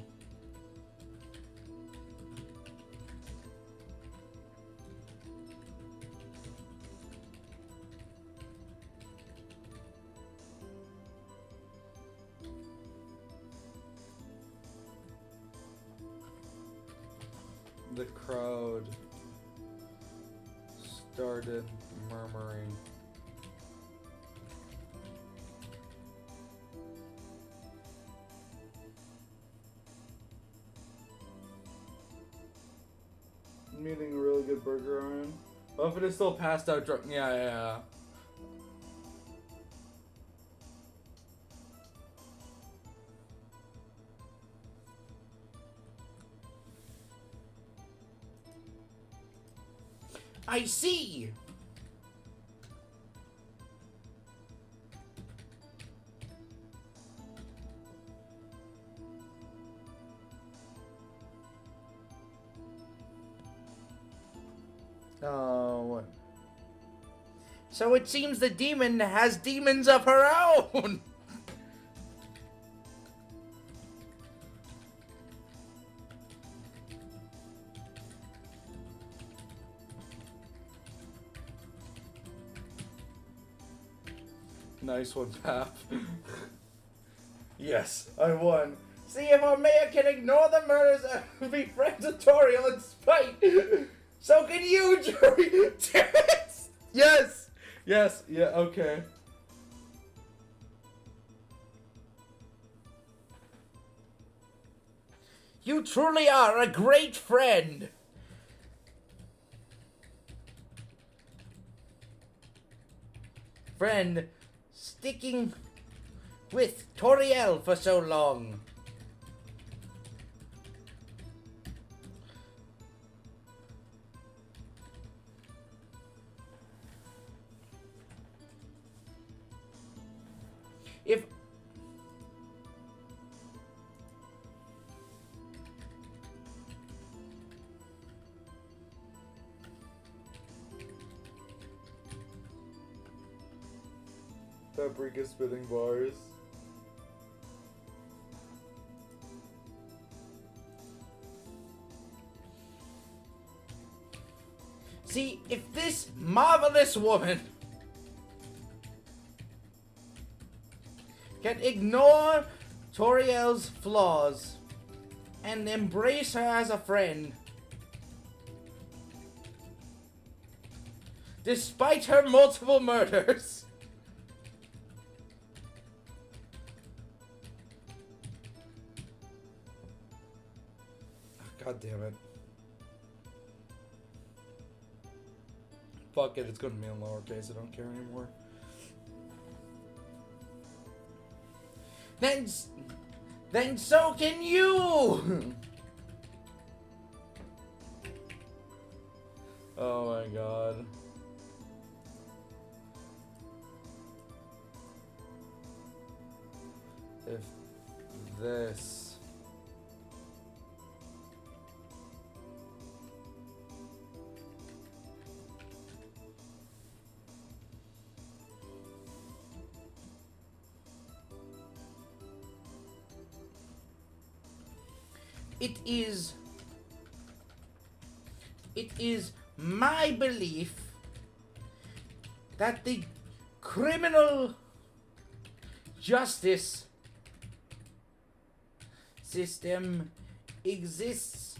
The crowd started murmuring. Meaning a really good burger on. Oh, if it is still passed out drunk. Yeah. I see! Oh, what? So it seems the demon has demons of her own! Nice one, Pap. Yes, I won. See if our mayor can ignore the murders and be friends with Toriel in spite. So can you, Joey. Yes! Yes, yeah, okay. You truly are a great friend. Friend, sticking with Toriel for so long. If Paprika spitting bars. see, if this marvelous woman can ignore Toriel's flaws and embrace her as a friend, despite her multiple murders, God damn it. Fuck it, it's gonna be in lowercase, I don't care anymore. then so can you. Oh my god. If this It is my belief that the criminal justice system exists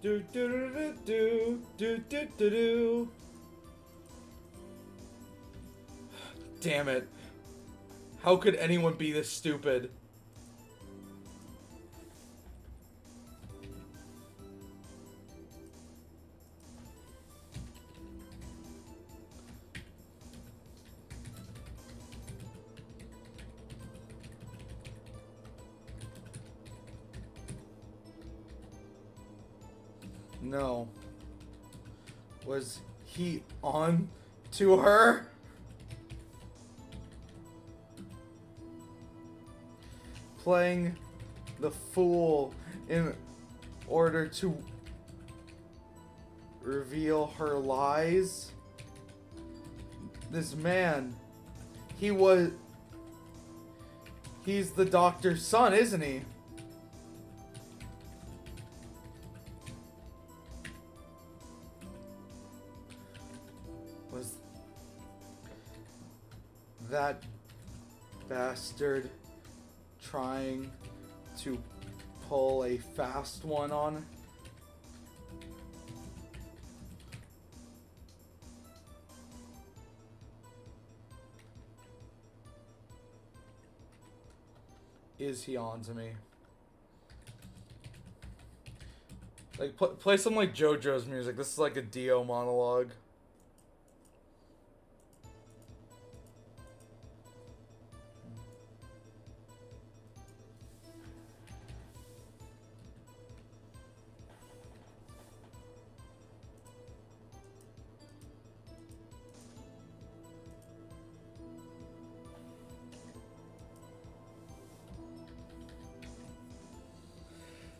Do do do do do do do do. Damn it. How could anyone be this stupid? No. Was he on to her? Playing the fool in order to reveal her lies? This man, he's the doctor's son, isn't he? Was that bastard trying to pull a fast one on? Is he on to me? Like, play some like JoJo's music. This is like a Dio monologue.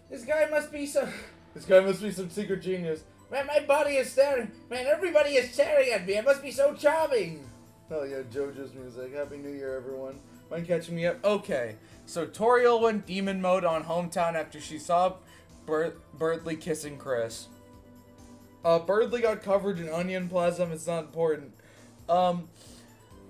This guy must be some secret genius. Man, my body is staring. Man, everybody is staring at me. I must be so charming. Oh yeah, JoJo's music. Happy New Year, everyone. Mind catching me up? Okay, so Toriel went demon mode on Hometown after she saw Birdley kissing Chris. Birdley got covered in onion plasm. It's not important.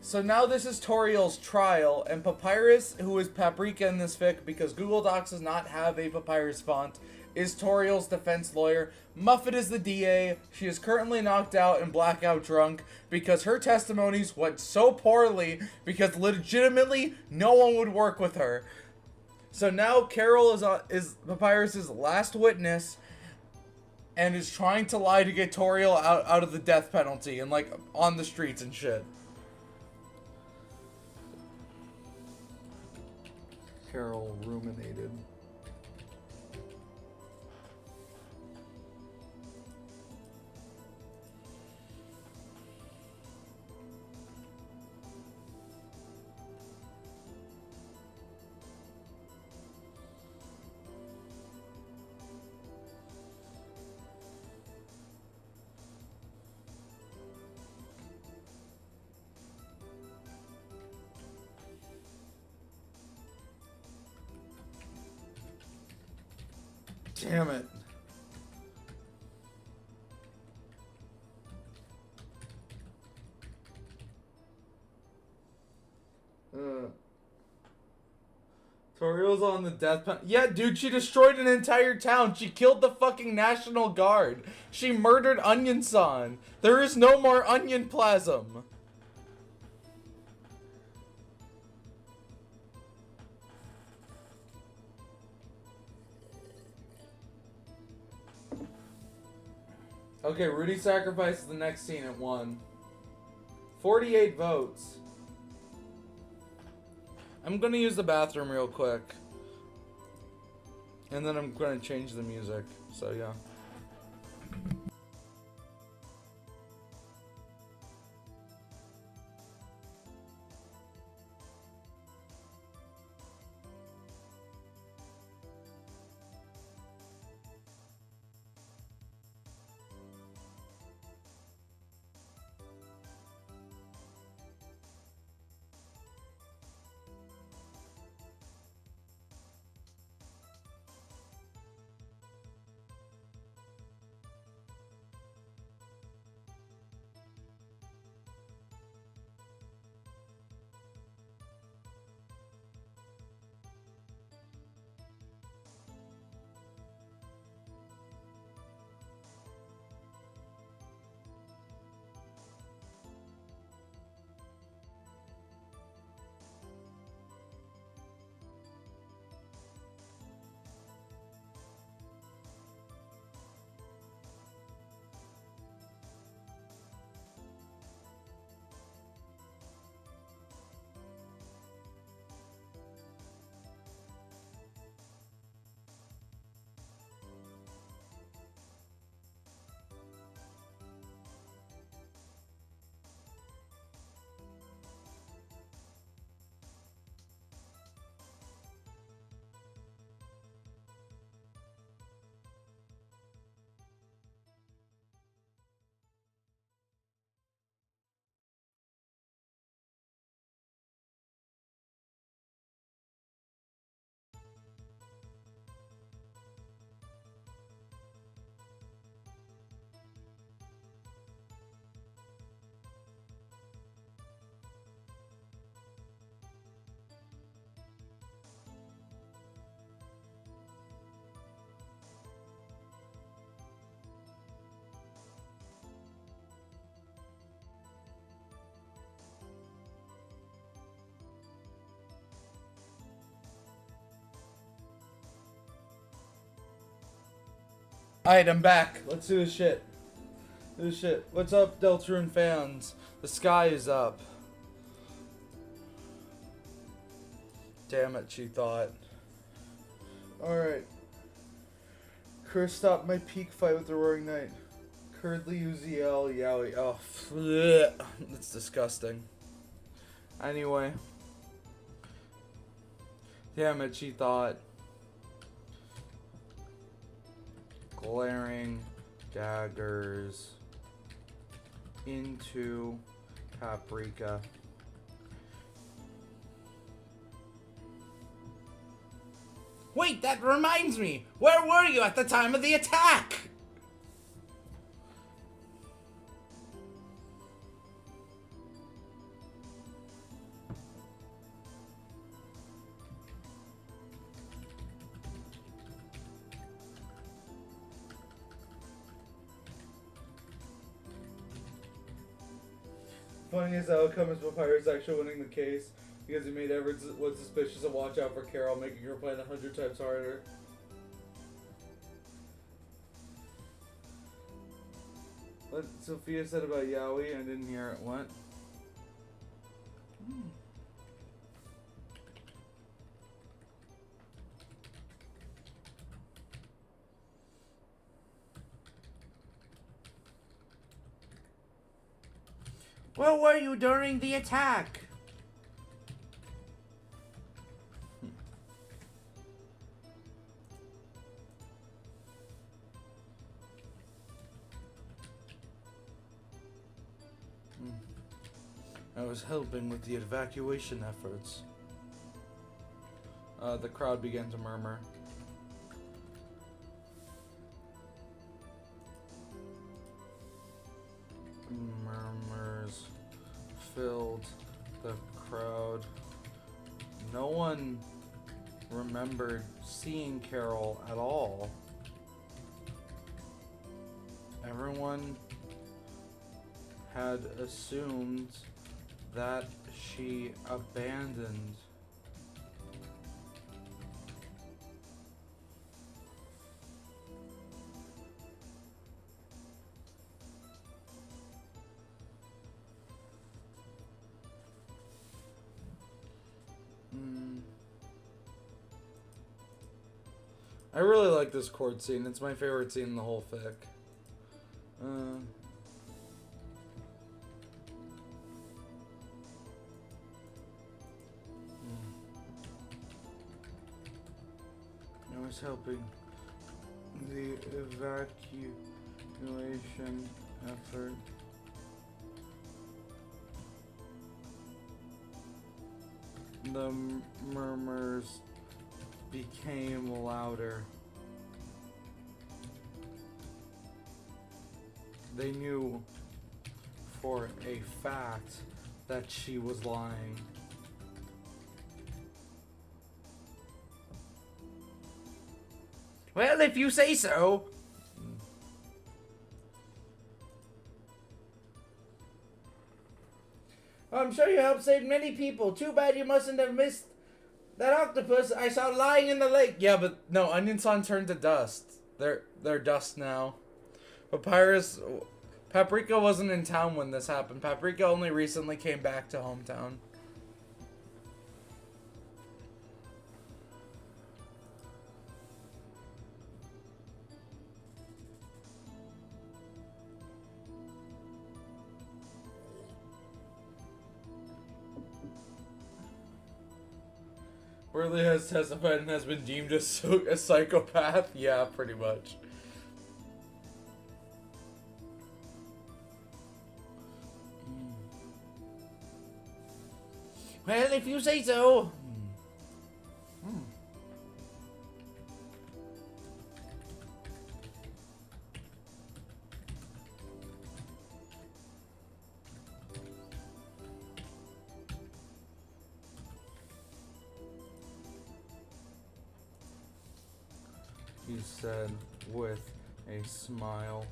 So now this is Toriel's trial, and Papyrus, who is Paprika in this fic because Google Docs does not have a Papyrus font, is Toriel's defense lawyer. Muffet is the DA. She is currently knocked out and blackout drunk because her testimonies went so poorly because legitimately no one would work with her. So now Carol is Papyrus's last witness and is trying to lie to get Toriel out of the death penalty and like on the streets and shit. Carol ruminated. Damn it. Toriel's on the death penalty. Yeah, dude, she destroyed an entire town. She killed the fucking National Guard. She murdered Onion San. There is no more onion plasm. Okay, Rudy sacrifices the next scene at 1. 48 votes. I'm gonna use the bathroom real quick. And then I'm gonna change the music. So, yeah. Alright, I'm back. Let's do this shit. What's up, Deltarune fans? The sky is up. Damn it, she thought. Alright. Chris stopped my peak fight with the Roaring Knight. Curdly Uziel Yowie. Oh, bleh. That's disgusting. Anyway. Damn it, she thought. Glaring daggers into paprika. Wait, that reminds me. Where were you at the time of the attack? Funniest outcome is Papyrus actually winning the case because he made everyone suspicious and watch out for Carol, making her plan 100 times harder. What Sophia said about Yowie, I didn't hear it. What? Where were you during the attack? I was helping with the evacuation efforts. The crowd began to murmur. Murmurs filled the crowd. No one remembered seeing Carol at all. Everyone had assumed that she abandoned. I really like this court scene. It's my favorite scene in the whole fic. I was helping the evacuation effort. The murmurs became louder. They knew for a fact that she was lying. Well, if you say so. I'm sure you helped save many people. Too bad you mustn't have missed that octopus I saw lying in the lake. Yeah, but no, Onion Sun turned to dust. They're dust now. Paprika wasn't in town when this happened. Paprika only recently came back to hometown. Worley has testified and has been deemed a psychopath. Yeah, pretty much. Well, if you say so. He said with a smile.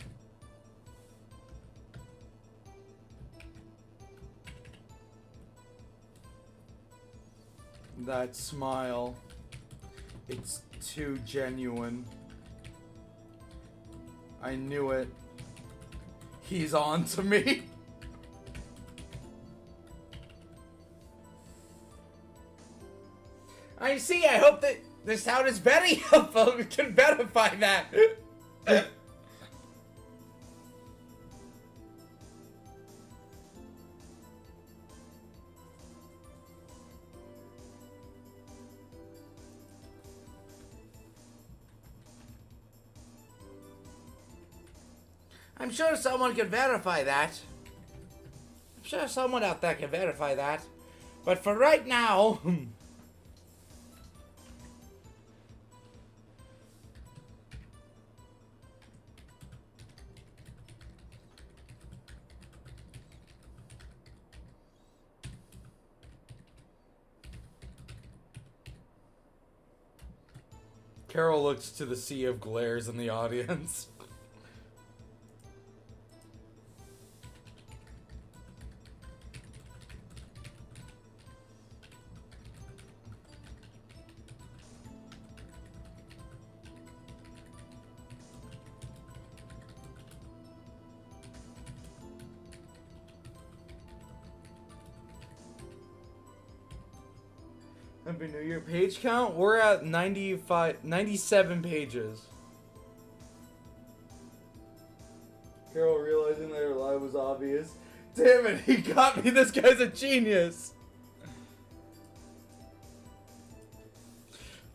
That smile, it's too genuine. I knew it. He's on to me. I see. I hope that this town is very helpful. We can verify that. I'm sure someone can verify that. I'm sure someone out there can verify that. But for right now... Carol looks to the sea of glares in the audience. Happy New Year. Page count? We're at 97 pages. Carol realizing that her lie was obvious. Damn it, he got me. This guy's a genius.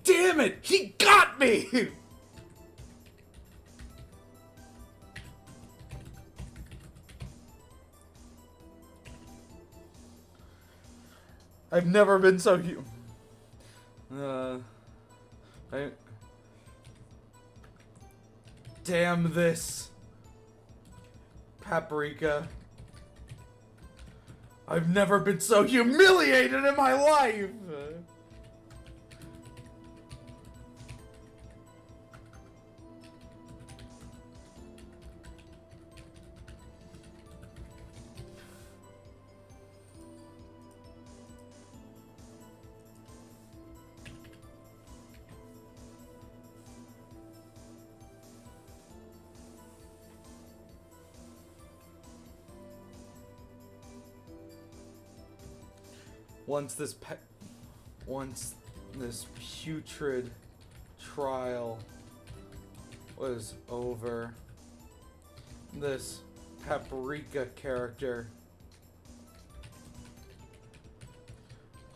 Damn it, he got me. I've never been so Damn this. Paprika. I've never been so humiliated in my life. Once this putrid trial was over, this Paprika character,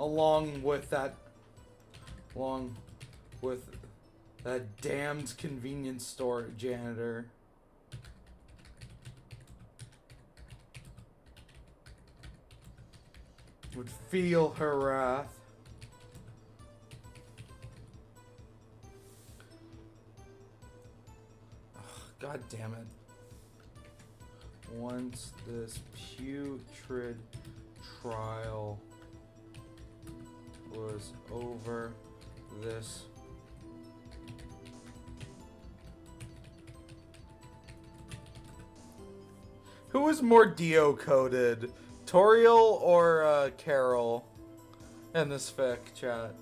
along with that damned convenience store janitor, would feel her wrath. Ugh, God damn it. Once this putrid trial was over, this who was more Dio-coded? Toriel or Carol in this fic chat?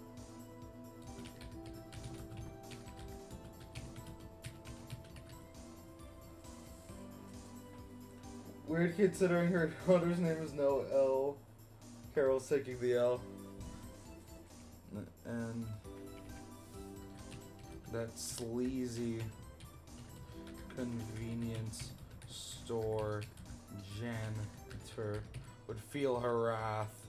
Weird considering her daughter's name is no L. Carol's taking the L. And that sleazy convenience store janitor would feel her wrath.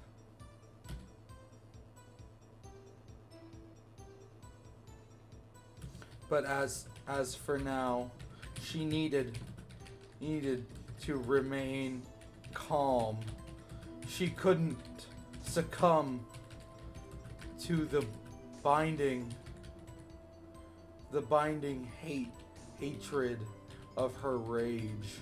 But as for now, she needed to remain calm. She couldn't succumb to the binding hatred of her rage.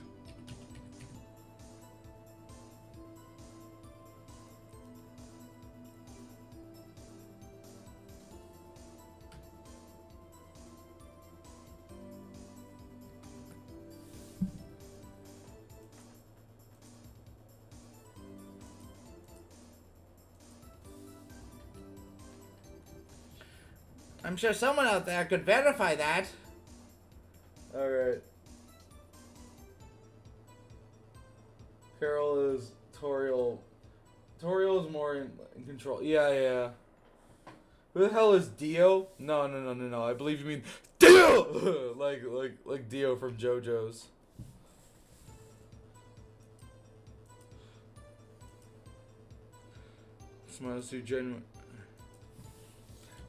I'm sure someone out there could verify that. Alright. Toriel. Toriel's more in control. Yeah. Who the hell is Dio? No. I believe you mean Dio! like Dio from JoJo's. Smiles too genuine.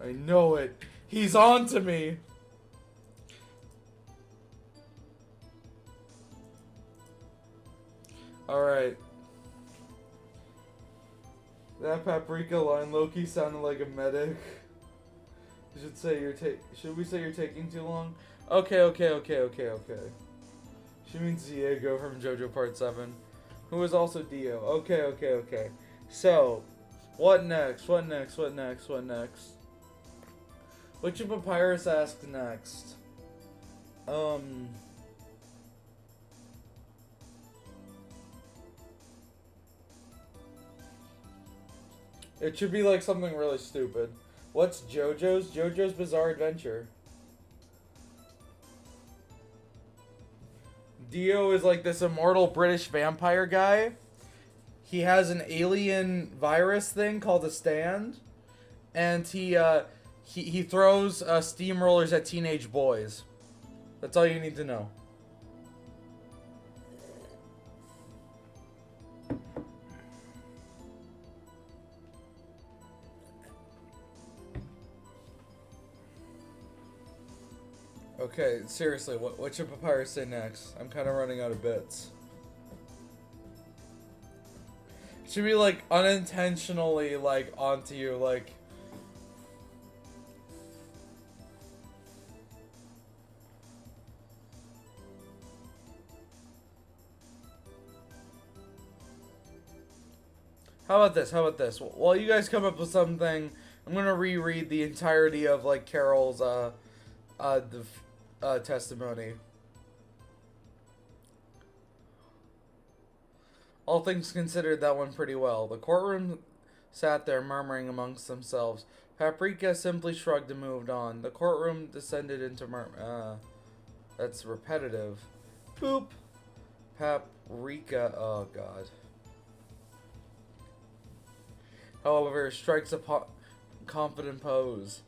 I know it. He's on to me. Alright. That paprika line Loki sounded like a medic. Should we say you're taking too long? Okay. She means Diego from JoJo Part 7. Who is also Dio. Okay. So, what next? What should Papyrus ask next? It should be like something really stupid. What's JoJo's? JoJo's Bizarre Adventure. Dio is like this immortal British vampire guy. He has an alien virus thing called a stand, and he throws steamrollers at teenage boys. That's all you need to know. Okay, seriously, what should Papyrus say next? I'm kind of running out of bits. It should be like unintentionally like onto you, like. How about this? While you guys come up with something, I'm gonna reread the entirety of like Carol's testimony. All things considered, that went pretty well. The courtroom sat there murmuring amongst themselves. Paprika simply shrugged and moved on. The courtroom descended into that's repetitive. Boop. Paprika. Oh, God. However, strikes a confident pose.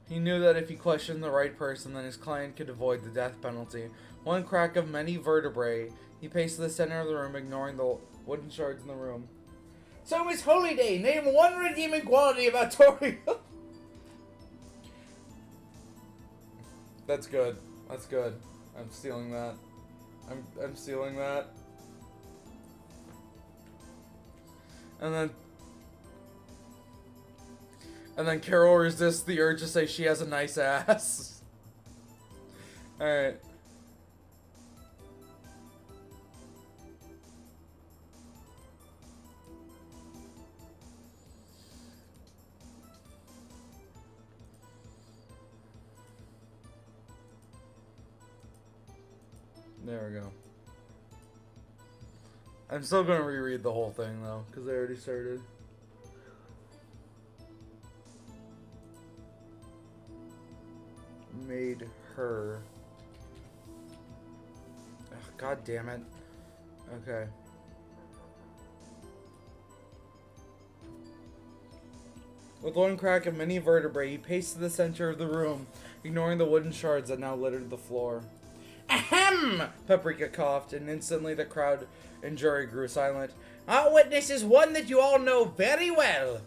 He knew that if he questioned the right person, then his client could avoid the death penalty. One crack of many vertebrae. He paced to the center of the room, ignoring the wooden shards in the room. So, Miss Holiday, name one redeeming quality about Toriel. That's good. I'm stealing that. I'm stealing that. And then Carol resists the urge to say she has a nice ass. Alright. There we go. I'm still going to reread the whole thing, though, because I already started. Made her. Ugh, God damn it. Okay. With one crack of many vertebrae, he paced to the center of the room, ignoring the wooden shards that now littered the floor. Ahem! Paprika coughed, and instantly the crowd and jury grew silent. Our witness is one that you all know very well.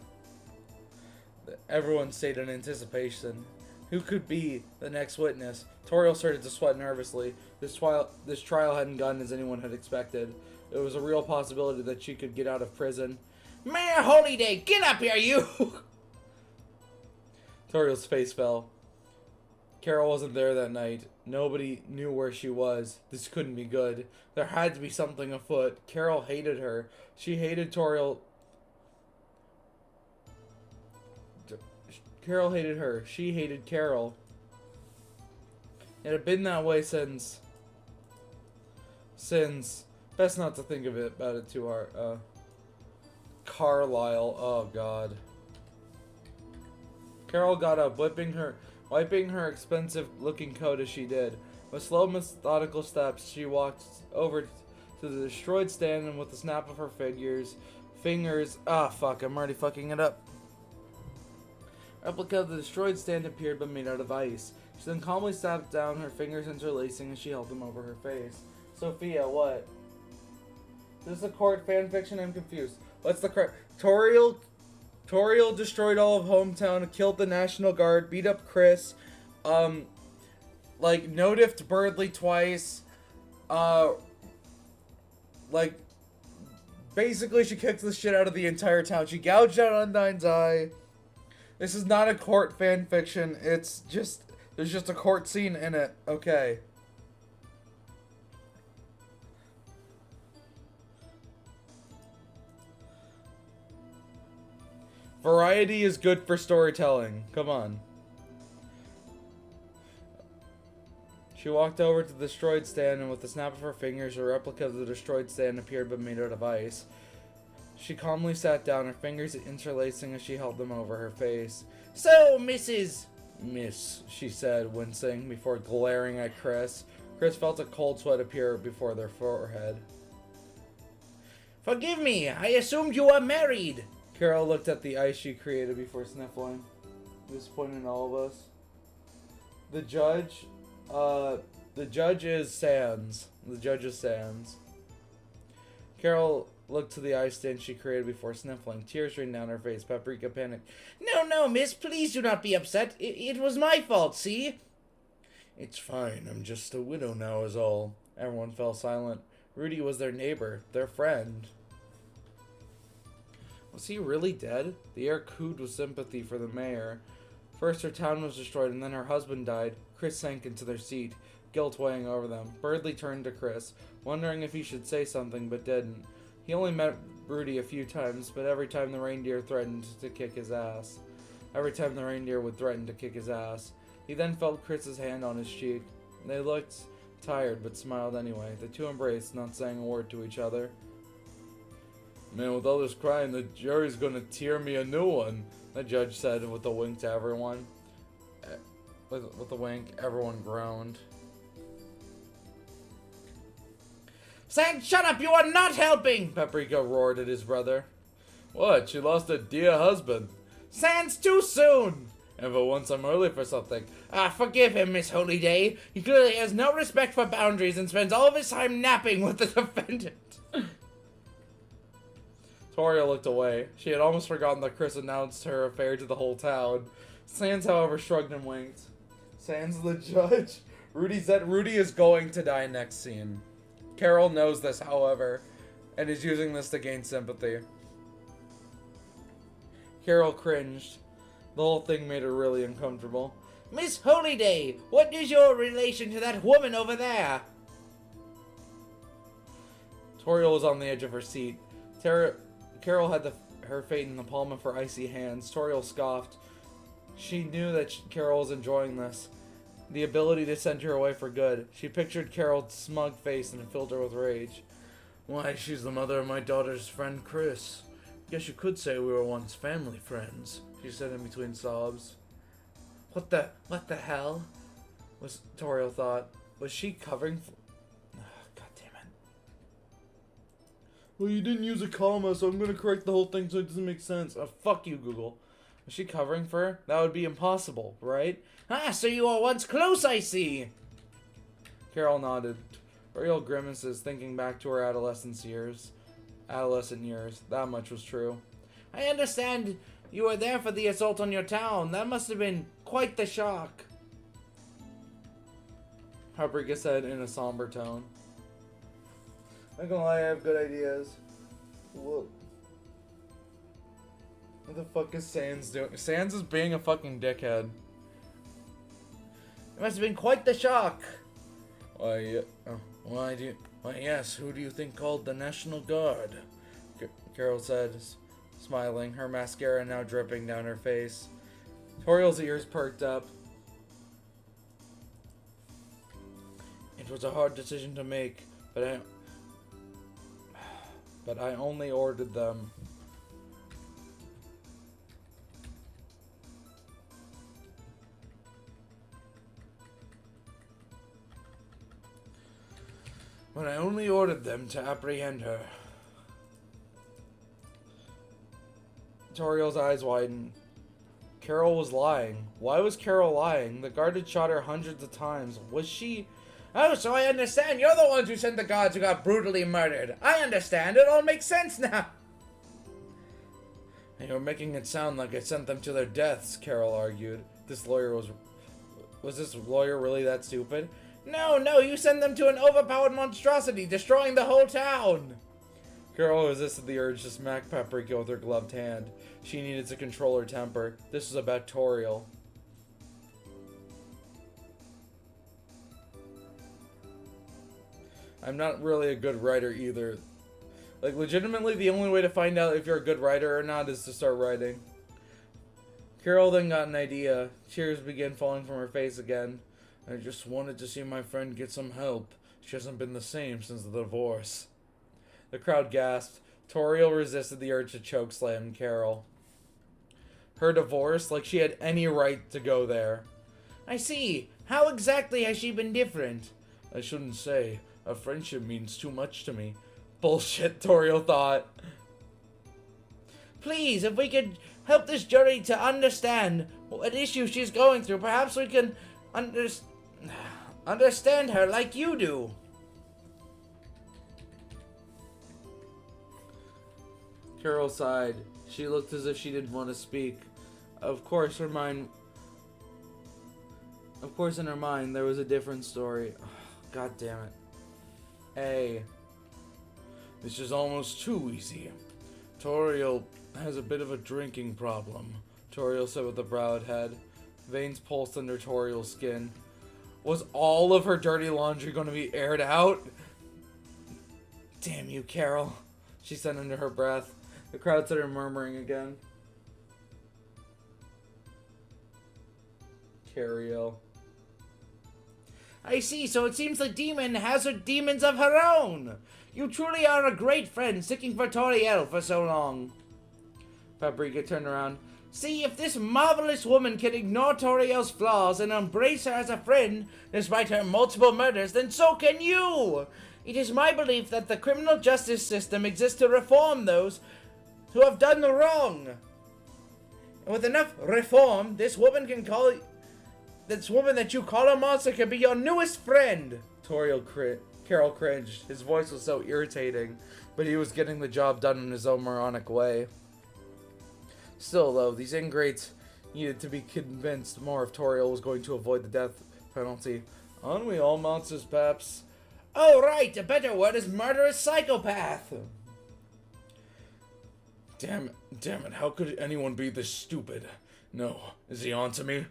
Everyone stayed in anticipation. Who could be the next witness? Toriel started to sweat nervously. This trial hadn't gone as anyone had expected. It was a real possibility that she could get out of prison. Mayor Holiday, get up here, you! Toriel's face fell. Carol wasn't there that night. Nobody knew where she was. This couldn't be good. There had to be something afoot. Carol hated her. She hated Toriel. Carol hated her. She hated Carol. It had been that way since... Best not to think about it too hard. Carlisle. Oh, God. Carol got up, wiping her expensive-looking coat as she did. With slow, methodical steps, she walked over to the destroyed stand, and with a snap of her fingers, I'm already fucking it up. A replica of the destroyed stand appeared, but made out of ice. She then calmly sat down, her fingers interlacing as she held them over her face. Sophia, what? This is a court fanfiction? I'm confused. What's the correct? Toriel destroyed all of hometown, killed the National Guard, beat up Chris, no-diffed Birdley twice, basically she kicked the shit out of the entire town. She gouged out Undyne's eye. This is not a court fanfiction, it's just, there's just a court scene in it, okay. Variety is good for storytelling. Come on. She walked over to the destroyed stand, and with a snap of her fingers, a replica of the destroyed stand appeared, but made out of ice. She calmly sat down, her fingers interlacing as she held them over her face. So, Miss, she said, wincing, before glaring at Chris. Chris felt a cold sweat appear before their forehead. Forgive me, I assumed you were married. Carol looked at the ice she created before sniffling, disappointing in all of us. The judge is Sans. Carol looked to the ice stand she created before sniffling, tears raining down her face. Paprika panicked. No, miss, please do not be upset. It was my fault, see? It's fine, I'm just a widow now is all. Everyone fell silent. Rudy was their neighbor, their friend. Was he really dead? The air cooed with sympathy for the mayor. First her town was destroyed, and then her husband died. Chris sank into their seat, guilt weighing over them. Birdley turned to Chris, wondering if he should say something, but didn't. He only met Rudy a few times, but every time the reindeer threatened to kick his ass. He then felt Chris's hand on his cheek. They looked tired, but smiled anyway. The two embraced, not saying a word to each other. Man, with all this crying, the jury's gonna tear me a new one, the judge said with a wink to everyone. With a wink, everyone groaned. Sans, shut up! You are not helping! Paprika roared at his brother. What? She lost a dear husband. Sans, too soon! And for once I'm early for something. Forgive him, Miss Holyday. He clearly has no respect for boundaries and spends all of his time napping with the defendant. Toriel looked away. She had almost forgotten that Chris announced her affair to the whole town. Sans, however, shrugged and winked. Sans the judge? Rudy said Rudy is going to die next scene. Carol knows this, however, and is using this to gain sympathy. Carol cringed. The whole thing made her really uncomfortable. Miss Holyday, what is your relation to that woman over there? Toriel was on the edge of her seat. Carol had her fate in the palm of her icy hands. Toriel scoffed. She knew that Carol was enjoying this. The ability to send her away for good. She pictured Carol's smug face and it filled her with rage. Why, she's the mother of my daughter's friend Chris. Guess you could say we were once family friends, she said in between sobs. What the hell? Toriel thought. Was she covering for... God damn it. Well, you didn't use a comma, so I'm gonna correct the whole thing so it doesn't make sense. Fuck you, Google. Was she covering for her? That would be impossible, right? So you were once close, I see! Carol nodded. Real grimaces, thinking back to her adolescent years. That much was true. I understand you were there for the assault on your town. That must have been quite the shock. Paprika said in a somber tone. I'm not gonna lie, I have good ideas. Whoa. What the fuck is Sans doing? Sans is being a fucking dickhead. It must have been quite the shock. Why, yes, who do you think called the National Guard? Carol said, smiling, her mascara now dripping down her face. Toriel's ears perked up. It was a hard decision to make, but I only ordered them. when I only ordered them to apprehend her. Toriel's eyes widened. Carol was lying. Why was Carol lying? The guard had shot her hundreds of times. Was she... Oh, so I understand. You're the ones who sent the guards who got brutally murdered. I understand. It all makes sense now. You're making it sound like I sent them to their deaths, Carol argued. This lawyer was... Was this lawyer really that stupid? No, you sent them to an overpowered monstrosity, destroying the whole town. Carol resisted the urge to smack Paprika with her gloved hand. She needed to control her temper. This was about Toriel. I'm not really a good writer either. Like, legitimately, the only way to find out if you're a good writer or not is to start writing. Carol then got an idea. Tears began falling from her face again. I just wanted to see my friend get some help. She hasn't been the same since the divorce. The crowd gasped. Toriel resisted the urge to chokeslam Carol. Her divorce? Like she had any right to go there. I see. How exactly has she been different? I shouldn't say. A friendship means too much to me. Bullshit, Toriel thought. Please, if we could help this jury to understand what issue she's going through, perhaps we can understand her like you do. Carol sighed. She looked as if she didn't want to speak. Of course, in her mind, there was a different story. Oh, God damn it. Hey. This is almost too easy. Toriel has a bit of a drinking problem, Toriel said with a bowed head. Veins pulsed under Toriel's skin. Was all of her dirty laundry going to be aired out? Damn you, Carol, she said under her breath. The crowd started murmuring again. Cariel. I see, so it seems the demon has her demons of her own. You truly are a great friend, sticking for Toriel for so long. Paprika turned around. See, if this marvelous woman can ignore Toriel's flaws and embrace her as a friend, despite her multiple murders, then so can you! It is my belief that the criminal justice system exists to reform those who have done the wrong. And with enough reform, this woman that you call a monster can be your newest friend. Carol cringed. His voice was so irritating, but he was getting the job done in his own moronic way. Still, though, these ingrates needed to be convinced more if Toriel was going to avoid the death penalty. Aren't we all monsters, Paps? Oh, right! A better word is murderous psychopath! Damn it, how could anyone be this stupid? No, is he on to me?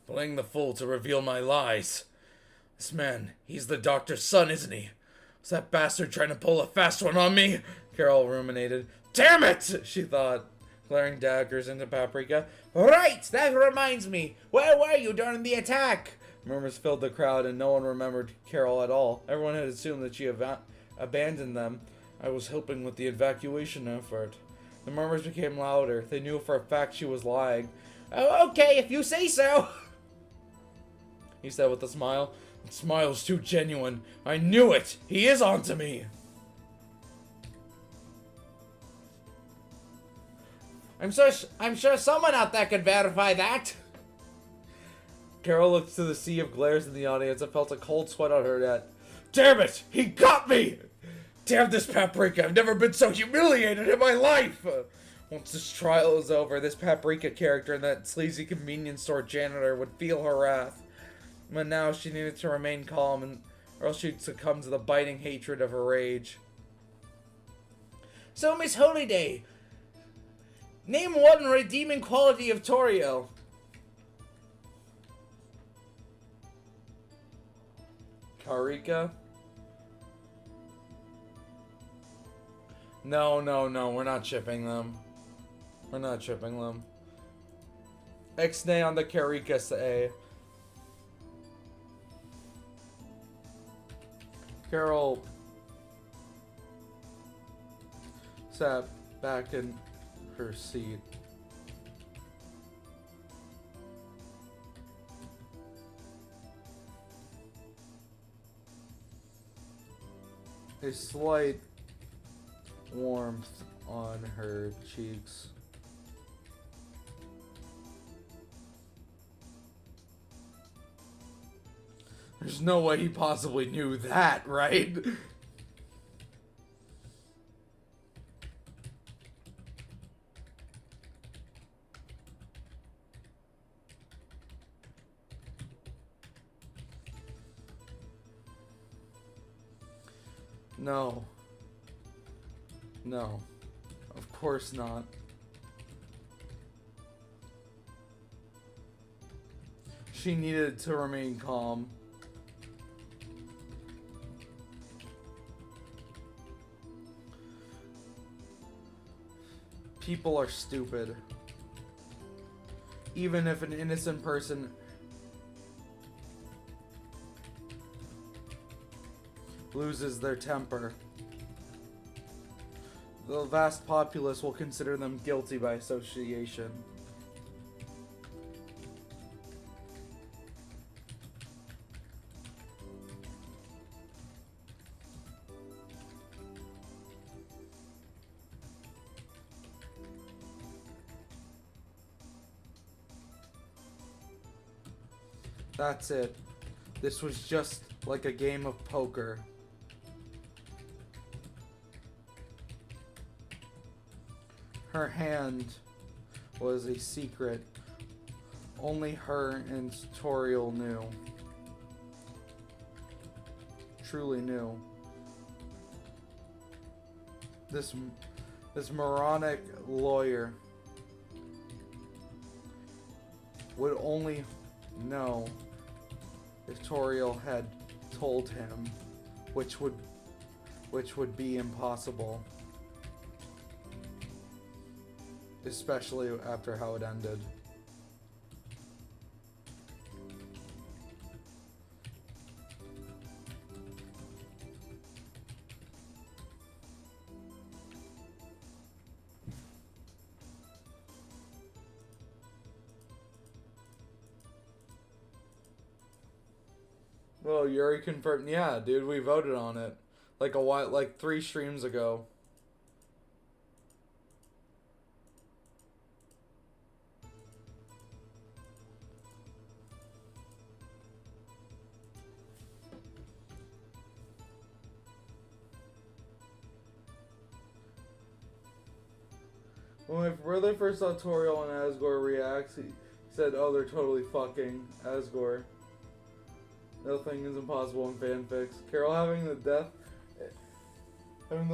Playing the fool to reveal my lies. This man, he's the doctor's son, isn't he? Was that bastard trying to pull a fast one on me? Carol ruminated. Damn it, she thought, glaring daggers into Paprika. Right, that reminds me. Where were you during the attack? Murmurs filled the crowd and no one remembered Carol at all. Everyone had assumed that she abandoned them. I was helping with the evacuation effort. The murmurs became louder. They knew for a fact she was lying. Oh, okay, if you say so. He said with a smile. The smile's too genuine. I knew it! He is onto me! I'm sure someone out there could verify that. Carol looked to the sea of glares in the audience and felt a cold sweat on her neck. Damn it! He got me! Damn this Paprika! I've never been so humiliated in my life! Once this trial is over, this Paprika character and that sleazy convenience store janitor would feel her wrath. But now she needed to remain calm, or else she'd succumb to the biting hatred of her rage. So, Miss Holyday, name one redeeming quality of Toriel. Karika? No, we're not shipping them. We're not shipping them. Ixnay on the Karika say. Carol sat back in her seat. a slight warmth on her cheeks. There's no way he possibly knew that, right? No. No. Of course not. She needed to remain calm. People are stupid. Even if an innocent person loses their temper, the vast populace will consider them guilty by association. That's it. This was just like a game of poker. Her hand was a secret. Only her and Toriel knew. Truly knew. This moronic lawyer would only know if Toriel had told him, which would be impossible. Especially after how it ended. Well, Yuri confirmed. Yeah, dude, we voted on it like 3 streams ago. When my brother first saw Toriel and Asgore reacts, he said, "Oh, they're totally fucking Asgore. Nothing is impossible in fanfics." Carol having the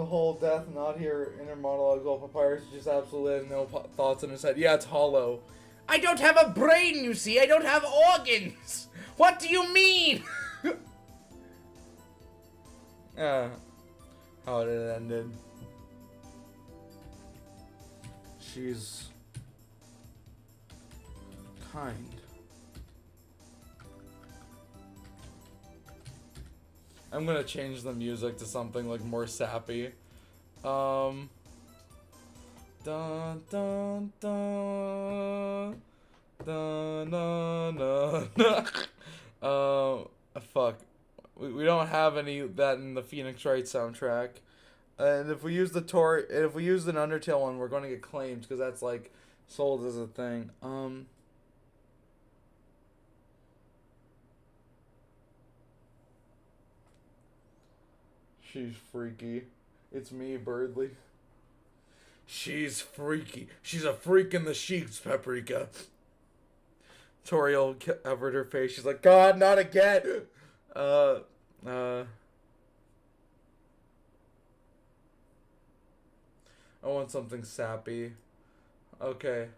whole death not hear inner monologues while Papyrus just absolutely has no thoughts in his head. Yeah, it's hollow. I don't have a brain, you see. I don't have organs. What do you mean? How it had ended. She's kind. I'm gonna change the music to something like more sappy. Dun dun dun dun dun dun. Fuck. We don't have any of that in the Phoenix Wright soundtrack. And if we use the if we use an Undertale one, we're gonna get claimed because that's like sold as a thing. She's freaky. It's me, Birdly. She's freaky. She's a freak in the sheets, Paprika. Toriel covered her face. She's like, God, not again. I want something sappy. Okay.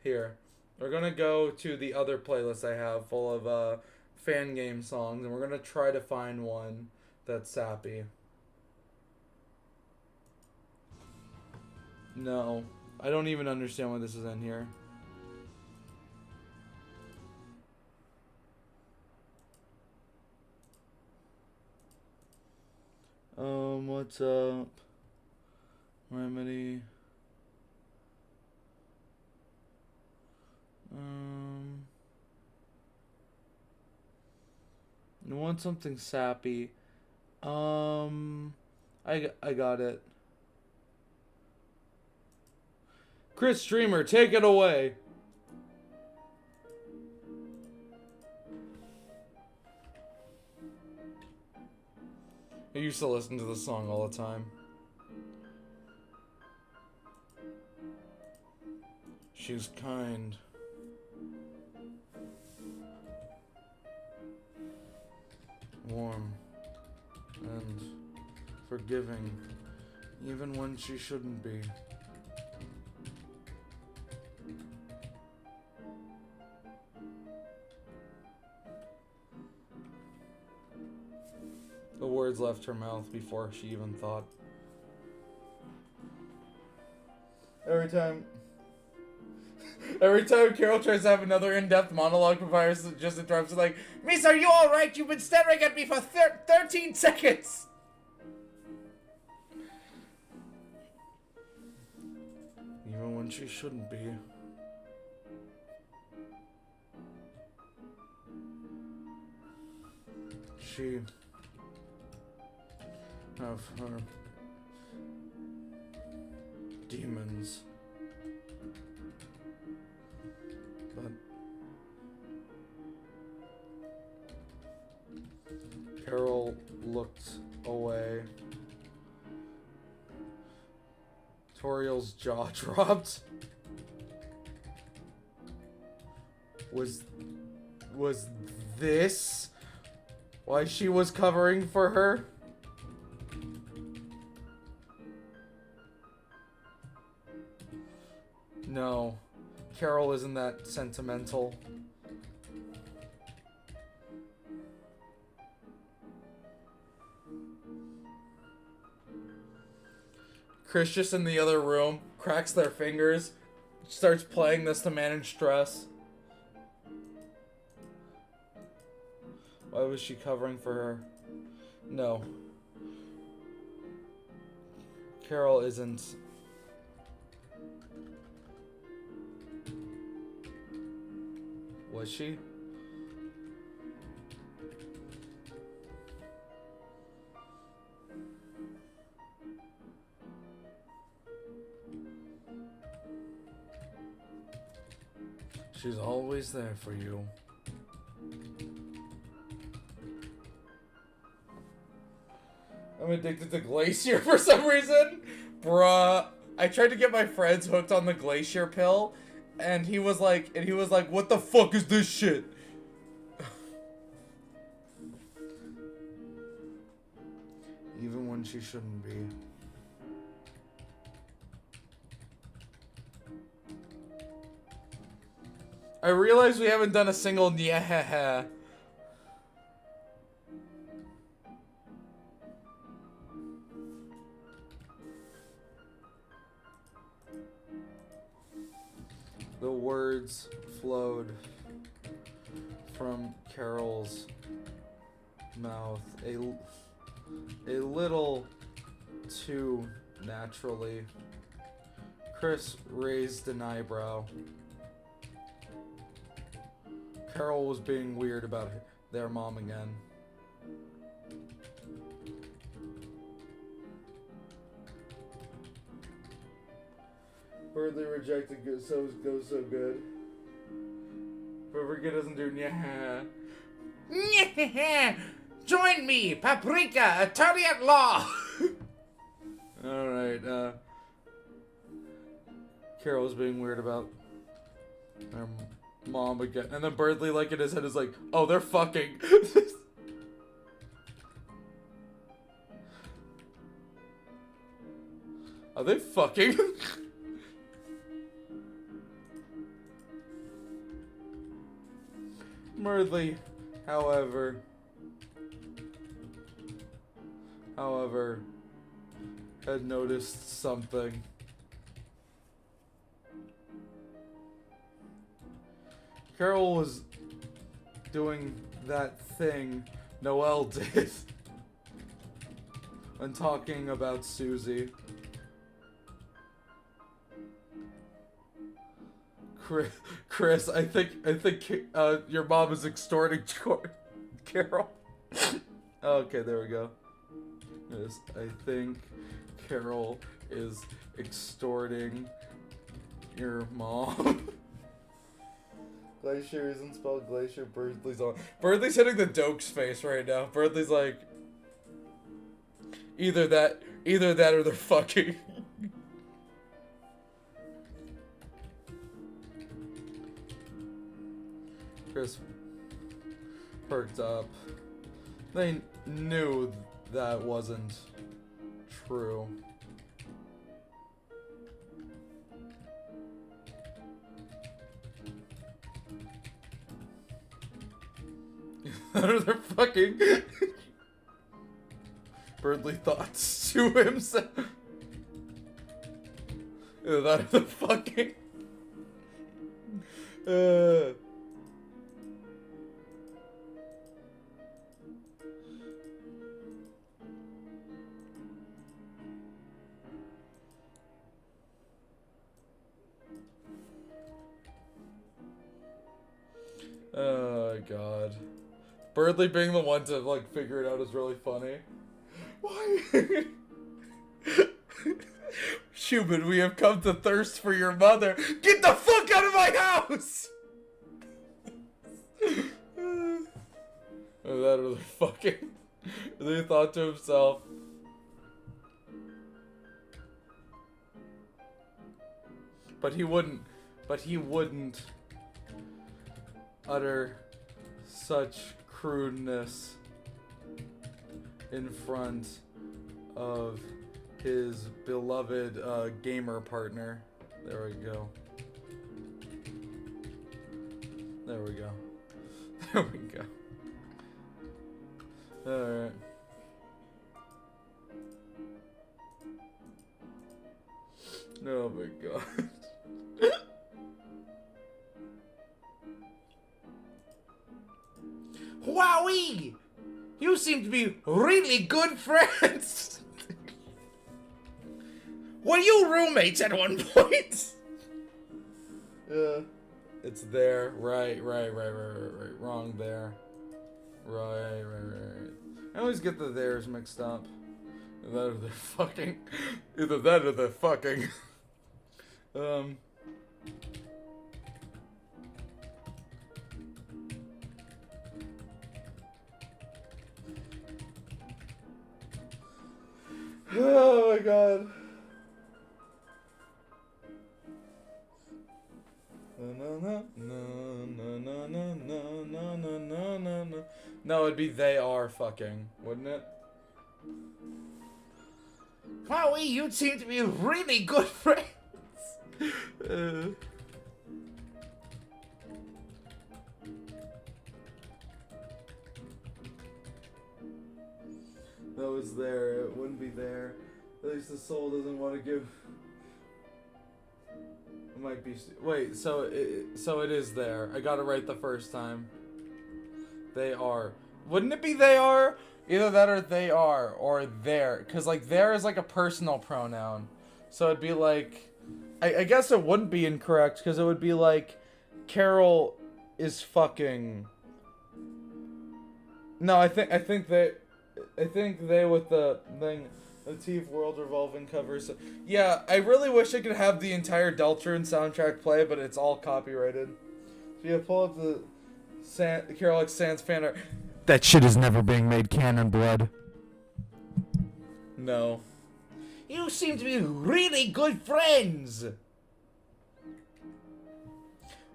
Here. We're gonna go to the other playlist I have full of fan game songs, and we're gonna try to find one that's sappy. No. I don't even understand why this is in here. What's up? Remedy. You want something sappy? I got it. Chris Streamer, take it away. I used to listen to this song all the time. She's kind. Warm. And forgiving. Even when she shouldn't be. The words left her mouth before she even thought. Every time Carol tries to have another in-depth monologue, Papyrus just interrupts, like, Miss, are you alright? You've been staring at me for 13 seconds! Even when she shouldn't be. She have her demons. But Carol looked away. Toriel's jaw dropped. Was this why she was covering for her? No, Carol isn't that sentimental. Chris, just in the other room, cracks their fingers, starts playing this to manage stress. Why was she covering for her? No. Carol isn't. Was she? She's always there for you. I'm addicted to Glacier for some reason. Bruh. I tried to get my friends hooked on the Glacier pill, and he was like, what the fuck is this shit? Even when she shouldn't be. I realize we haven't done a single yeah. The words flowed from Carol's mouth a little too naturally. Chris raised an eyebrow. Carol was being weird about their mom again. Birdly rejected goes so good. Paprika doesn't do yeah. Join me, Paprika, attorney at law. Alright, Carol's being weird about her mom again. And then Birdly, like in his head, is like, oh, they're fucking. Are they fucking? Birdly, however, had noticed something. Carol was doing that thing Noelle did when talking about Susie. Chris, I think your mom is extorting Carol. Okay, there we go. Yes, I think Carol is extorting your mom. Glacier isn't spelled Glacier. Birdley's on. Birdley's hitting the Dokes face right now. Birdley's like, either that or they're fucking. Chris perked up. They knew that wasn't true. They're fucking. Birdley thoughts to himself. Either that or they're fucking. Oh god. Birdley being the one to like figure it out is really funny. Why? Human, we have come to thirst for your mother. Get the fuck out of my house! Oh, that really fucking. He thought to himself. But he wouldn't utter such crudeness in front of his beloved gamer partner. There we go. There we go. There we go. Alright. Oh my god. Wowee! You seem to be really good friends. Were you roommates at one point? Yeah. It's there. Right. Wrong there. Right. I always get the theirs mixed up. Either that or they're fucking. Either that or they're fucking. Oh my god. No, it'd be they are fucking, wouldn't it? Wowie, you seem to be really good friends. That was there. It wouldn't be there. At least the soul doesn't want to give. It might be. Wait. So it is there. I got it right the first time. They are. Wouldn't it be they are? Either that or they are or there. Cause like there is like a personal pronoun. So it'd be like. I guess it wouldn't be incorrect because it would be like, Carol is fucking. No, I think they with the thing, the Teeth World Revolving covers. Yeah, I really wish I could have the entire Deltarune soundtrack play, but it's all copyrighted. So yeah, pull up the Carol X Sans fan art. That shit is never being made canon, blood. No. You seem to be really good friends.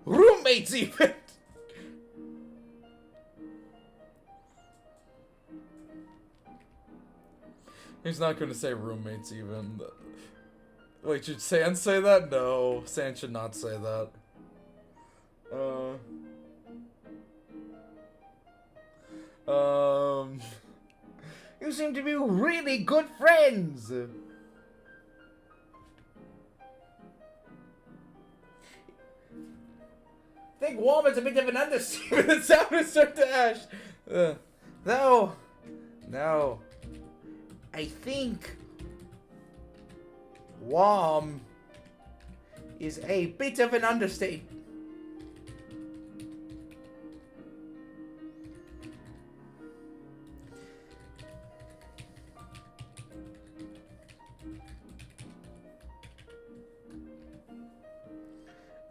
Roommates even. He's not going to say roommates even. Wait, should Sans say that? No, Sans should not say that. You seem to be really good friends. I think warm is a bit of an understatement. The sound is turned to ash. No. I think warm is a bit of an understatement.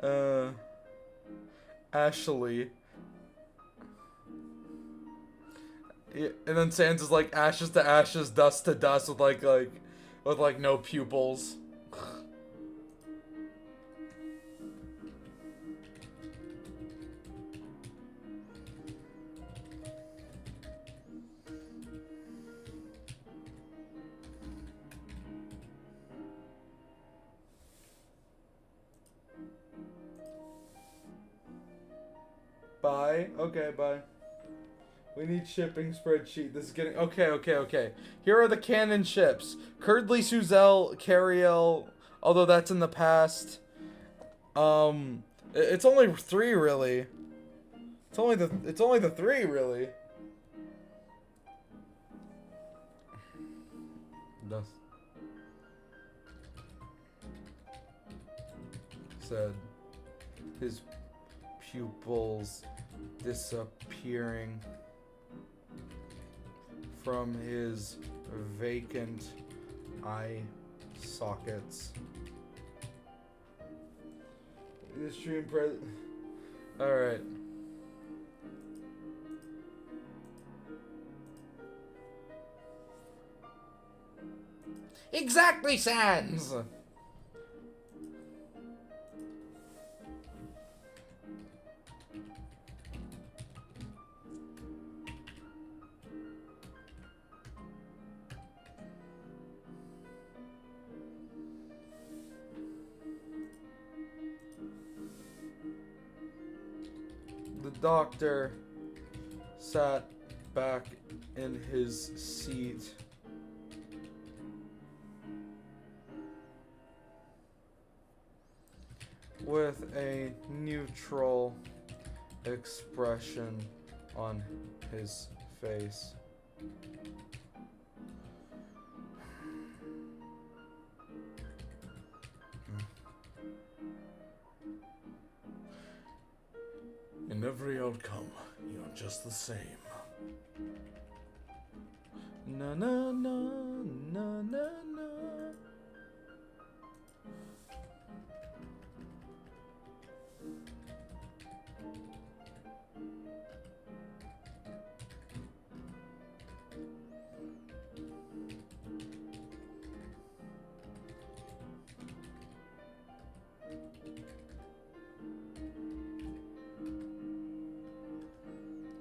Uh, Ashley. Yeah, and then Sans is like ashes to ashes, dust to dust with like no pupils. Bye. Okay, bye. We need shipping spreadsheet. This is getting... Okay. Here are the canon ships. Curdley, Suzel, Cariel, although that's in the past. It's only 3, really. It's only the 3, really. Das. Said his pupils disappearing from his vacant eye sockets. The stream Alright. Exactly, Sans! The doctor sat back in his seat. With a neutral expression on his face. In every outcome, you're just the same. Na na na na na na.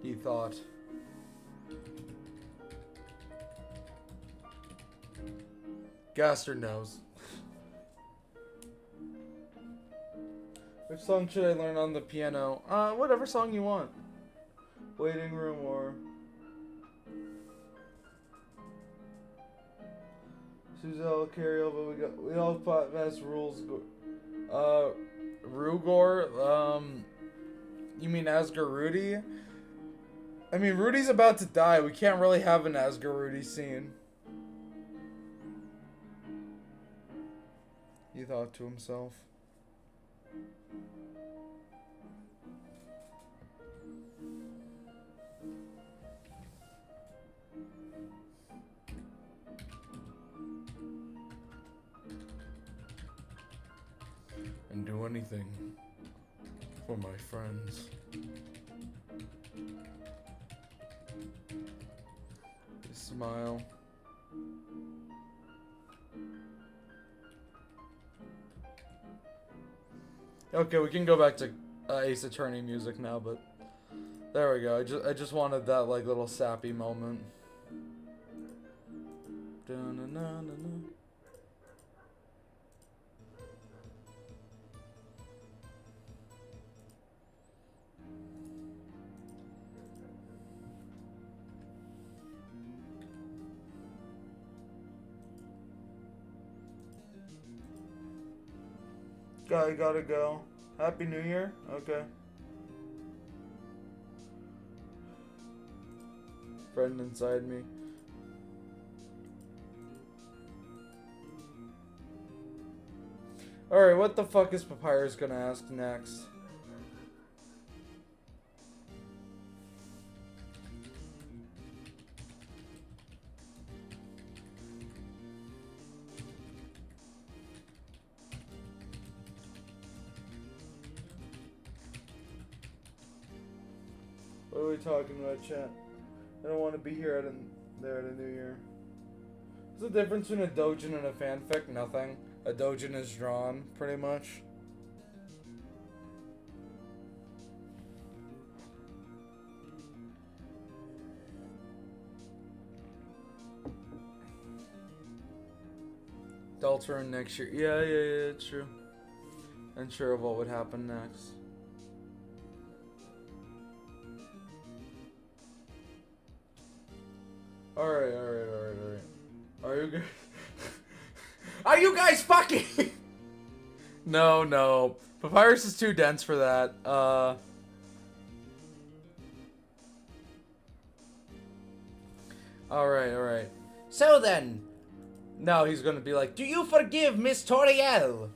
He thought. Gaster knows. Which song should I learn on the piano? Whatever song you want. Waiting Room or... Suzel, Cariel, but we all past rules. Rugor, you mean Asgar Rudy? I mean, Rudy's about to die. We can't really have an Asgar Rudy scene. He thought to himself. And do anything for my friends. Smile. Okay, we can go back to Ace Attorney music now, but there we go. I just wanted that like little sappy moment. Da-na-na-na-na. I gotta go. Happy New Year? Okay. Friend inside me. Alright, what the fuck is Papyrus gonna ask next? What are we talking about, chat? I don't want to be here there at a New Year. What's the difference between a doujin and a fanfic? Nothing. A doujin is drawn, pretty much. Deltarune next year. Yeah, it's true. Unsure of what would happen next. Alright. Are you guys... Are you guys fucking... No. Papyrus is too dense for that. Alright. So then, Now he's gonna be like, do you forgive Miss Toriel?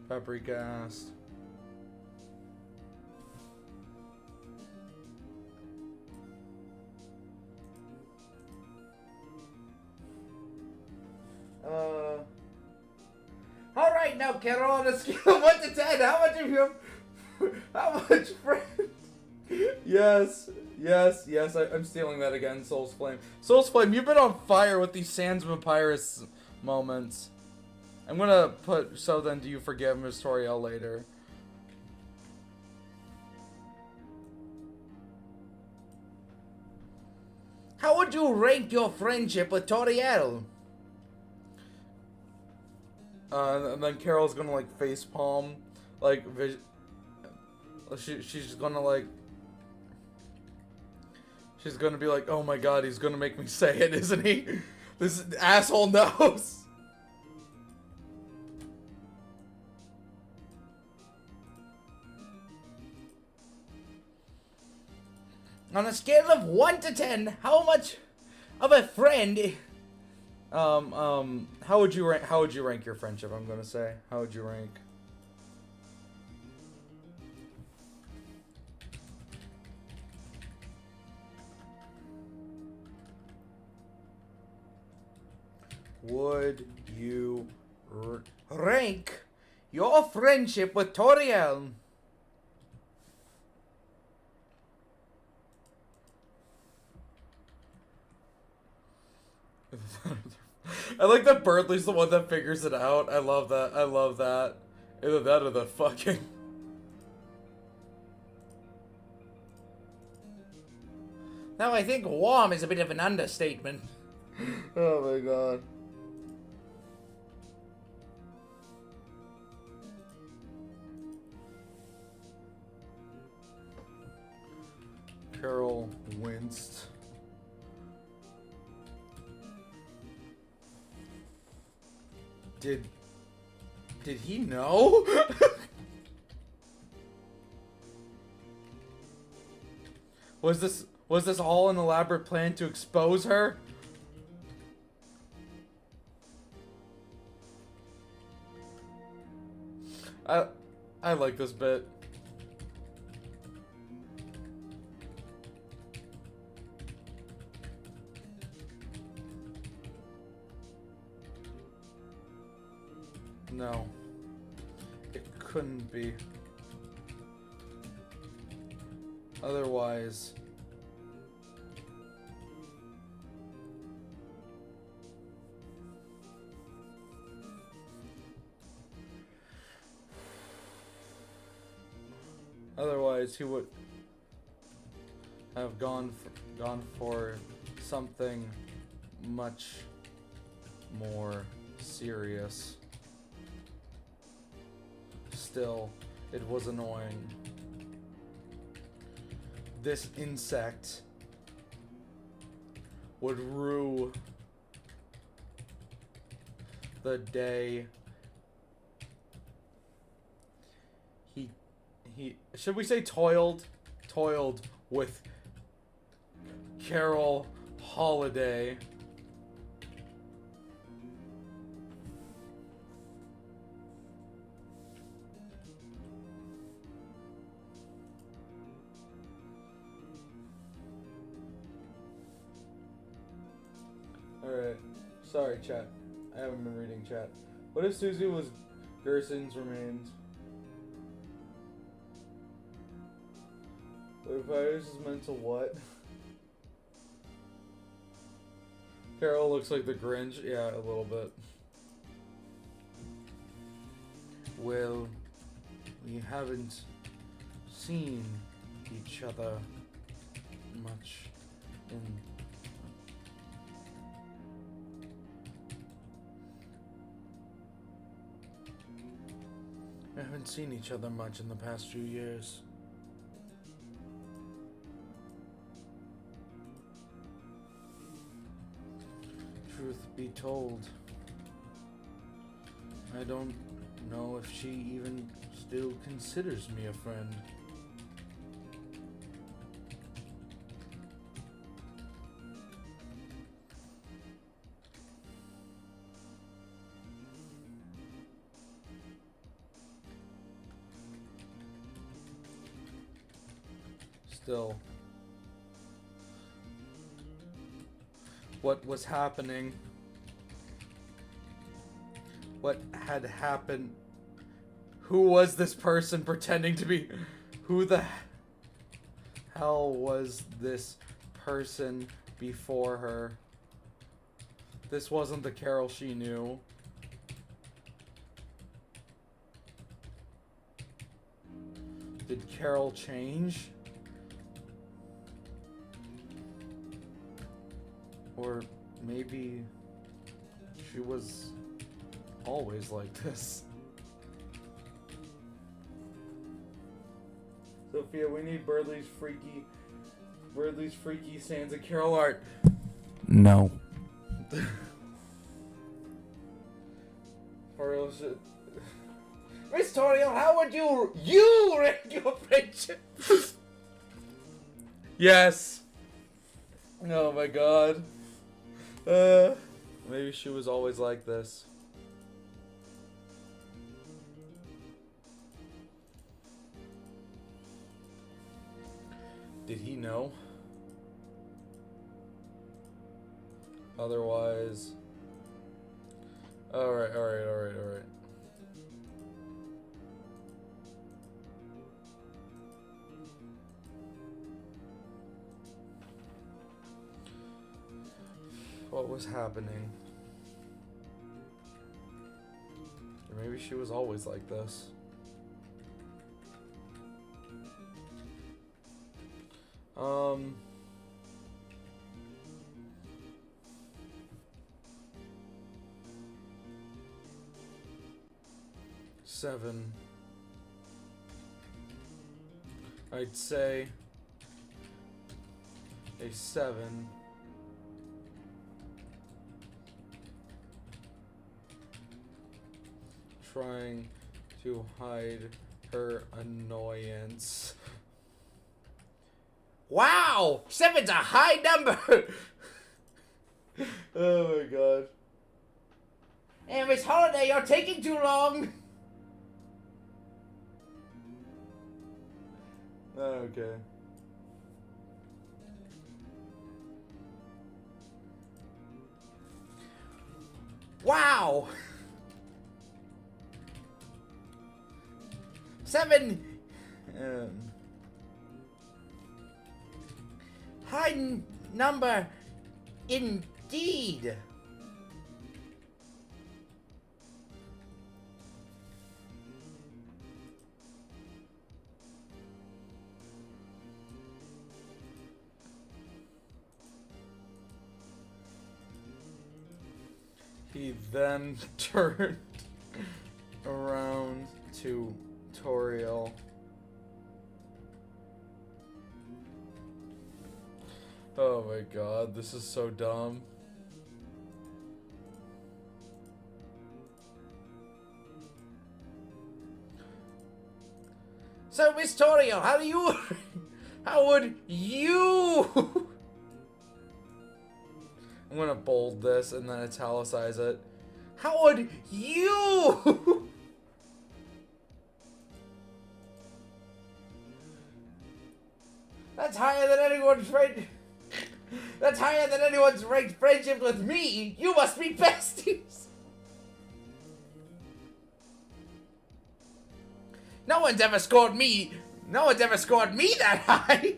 Paprika asked. Alright now, Carol, on a scale of 1 to 10, how much of your... How much friend... Yes, I'm stealing that again, Soul's Flame. Soul's Flame, you've been on fire with these Sans Papyrus moments. I'm gonna put, so then do you forgive Miss Toriel later? How would you rank your friendship with Toriel? And then Carol's gonna like facepalm, like she's gonna like, she's gonna be like, oh my god, he's gonna make me say it, isn't he? This asshole knows. On a scale of 1 to 10, how much of a friend... How would you rank your friendship, I'm gonna say? How would you rank? Would you rank your friendship with Toriel? I like that Birdley's the one that figures it out. I love that. Either that or the fucking... Now I think warm is a bit of an understatement. Oh my god. Carol winced. Did he know? Was this all an elaborate plan to expose her? I like this bit. No. It couldn't be. Otherwise... Otherwise, he would have gone for something much more serious. Still, it was annoying. This insect would rue the day he should we say toiled with Carol Holiday. Alright. Sorry, chat. I haven't been reading chat. What if Susie was Gerson's remains? What if Iris is meant to what? Carol looks like the Grinch. Yeah, a little bit. Well, we haven't seen each other much in... We haven't seen each other much in the past few years. Truth be told, I don't know if she even still considers me a friend. Still, what was happening? What had happened? Who was this person pretending to be? Who the hell was this person before her? This wasn't the Carol she knew. Did Carol change? Or maybe she was always like this. Sophia, we need Birdley's freaky Sands of Carol art. No. Toriel should... Miss Toriel, how would you rate your friendship? Yes. Oh my god. Maybe she was always like this. Did he know? Otherwise... Alright. What was happening? Or maybe she was always like this. Seven. I'd say a 7. Trying to hide her annoyance. Wow! 7's a high number! Oh my god. Hey, Miss Holiday, you're taking too long! Okay. Wow! 7. High number indeed. He then turned around to Toriel. Oh my god, this is so dumb. So, Miss Toriel, how would you gonna bold this and then italicize it. How would you? That's higher than anyone's friend. That's higher than anyone's ranked friendship with me. You must be besties. No one's ever scored me. No one's ever scored me that high.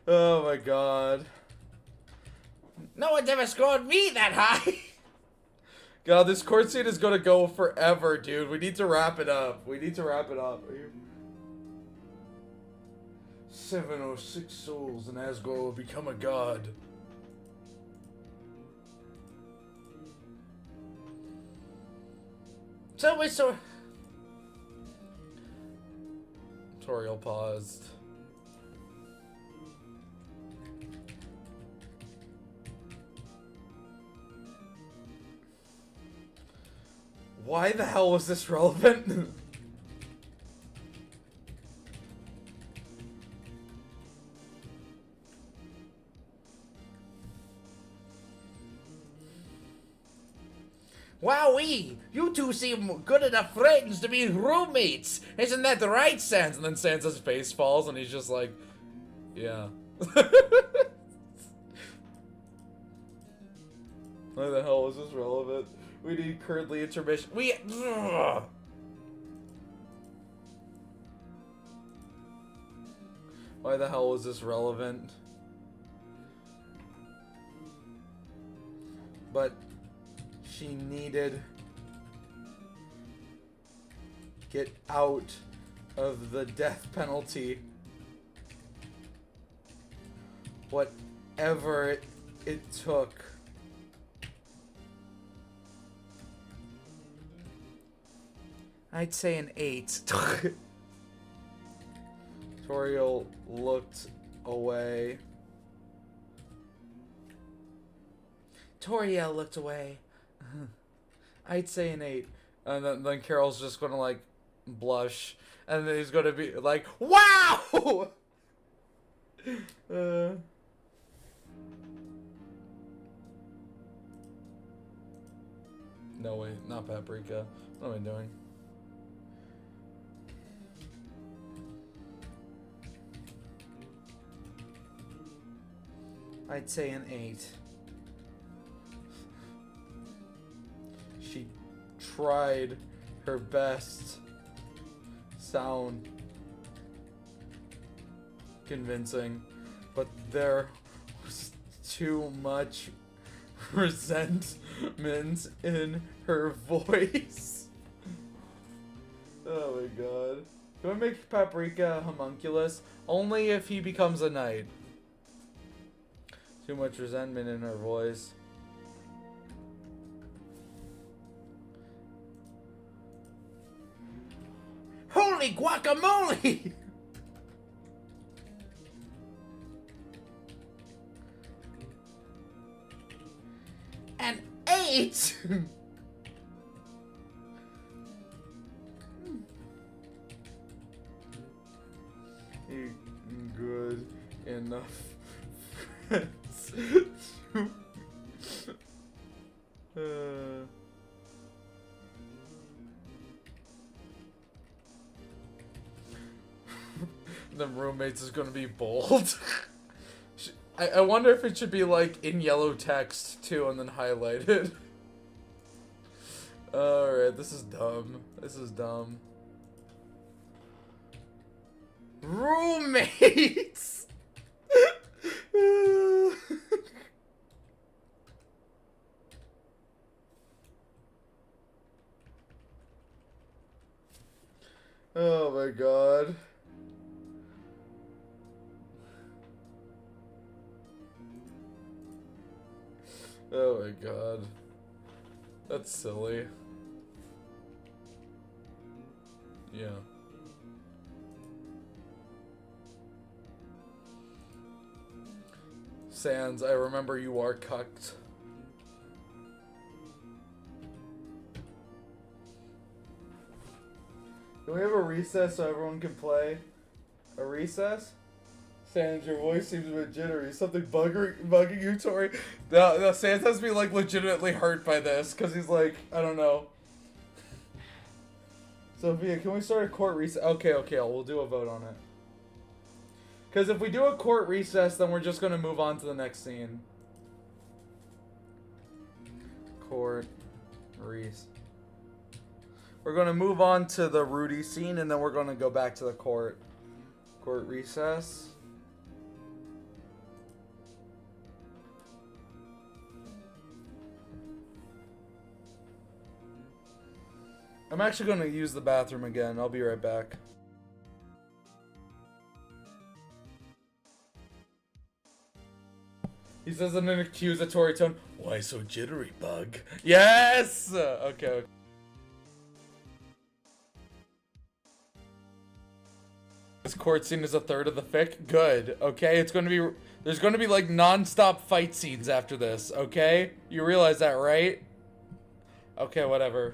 Oh my god. No one's ever scored me that high. God, this court scene is gonna go forever, dude. We need to wrap it up. We need to wrap it up. 706 souls and Asgore will become a god. So Toriel paused. Why the hell was this relevant? Wowee! You two seem good enough friends to be roommates! Isn't that the right, Sans? And then Sansa's face falls and he's just like, yeah. Why the hell is this relevant? We need currently intermission. Ugh. Why the hell was this relevant? But she needed get out of the death penalty. Whatever it took. I'd say an 8. Toriel looked away. Toriel looked away. I'd say an 8. And then Carol's just gonna like blush. And then he's gonna be like, wow! No way, not Paprika. What am I doing? I'd say an 8. She tried her best. Sound convincing, but there was too much resentment in her voice. Oh my god. Can we make Paprika a homunculus? Only if he becomes a knight. Too much resentment in her voice. Holy guacamole! An 8! Good enough friends. The roommates is gonna be bold. I wonder if it should be like in yellow text too and then highlighted. Alright, this is dumb. This is dumb. Roommates! Oh my god. Oh my god. That's silly. Yeah. Sans, I remember you are cucked. Can we have a recess so everyone can play? A recess? Sans, your voice seems a bit jittery. Something bugging you, Tori? No, Sans has to be like legitimately hurt by this because he's like, I don't know. Sophia, can we start a court recess? Okay, we'll do a vote on it. Because if we do a court recess, then we're just going to move on to the next scene. Court recess. We're going to move on to the Rudy scene, and then we're going to go back to the court. Court recess. I'm actually going to use the bathroom again. I'll be right back. He says in an accusatory tone, "Why so jittery, bug?" Yes! Okay. This court scene is a third of the fic. Good. Okay, it's going to be... There's going to be, like, non-stop fight scenes after this, okay? You realize that, right? Okay, whatever.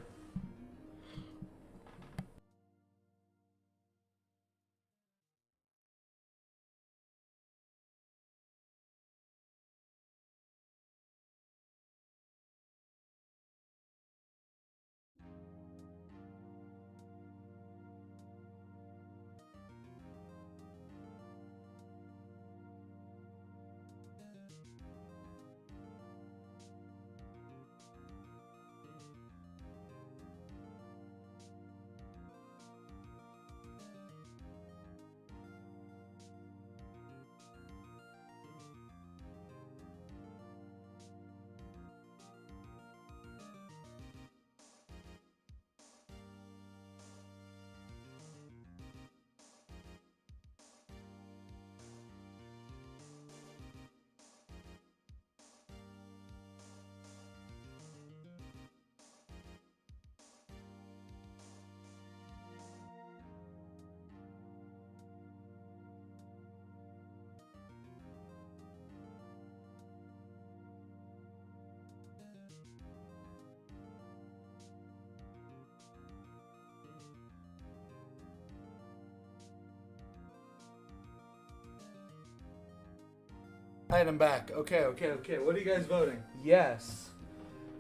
Alright, I'm back. Okay. What are you guys voting? Yes.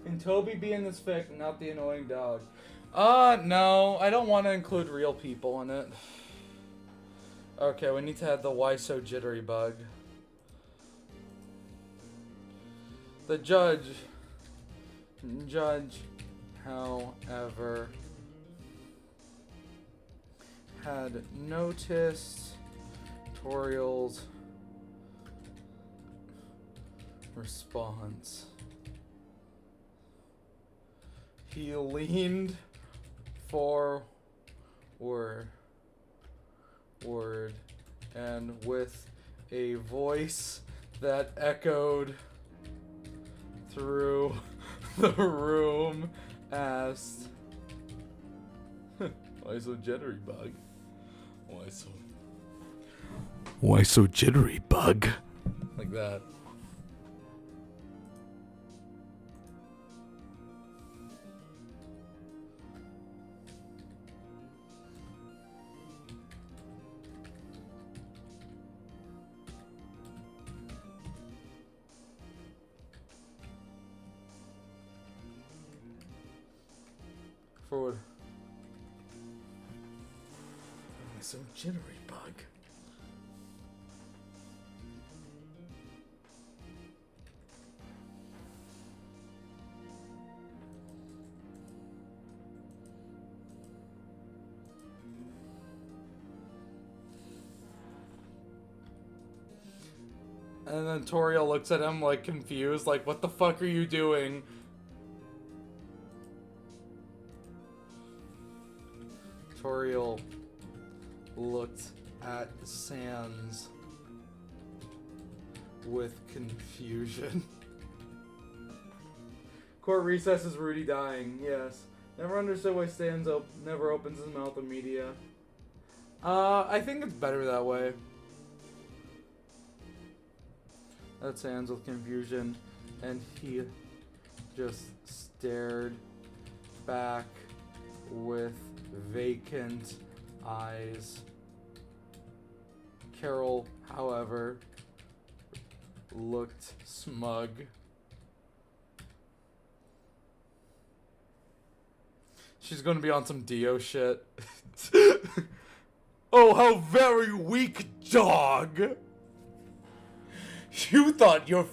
Can Toby be in this fic, not the annoying dog? No. I don't want to include real people in it. Okay, we need to add the why so jittery bug. The judge, however, had noticed Toriel's response. He leaned forward and with a voice that echoed through the room asked, "Why so jittery, bug? Why so jittery, bug?" Like that. Forward. Why so jittery, bug? And then Toriel looks at him like confused, like, what the fuck are you doing? Toriel looked at Sans with confusion. Court recess is Rudy dying, yes. Never understood why Sans never opens his mouth in media. I think it's better that way. That Sans with confusion, and he just stared back with vacant eyes. Carol, however, looked smug. She's gonna be on some Dio shit. Oh, how very weak, dog! You thought you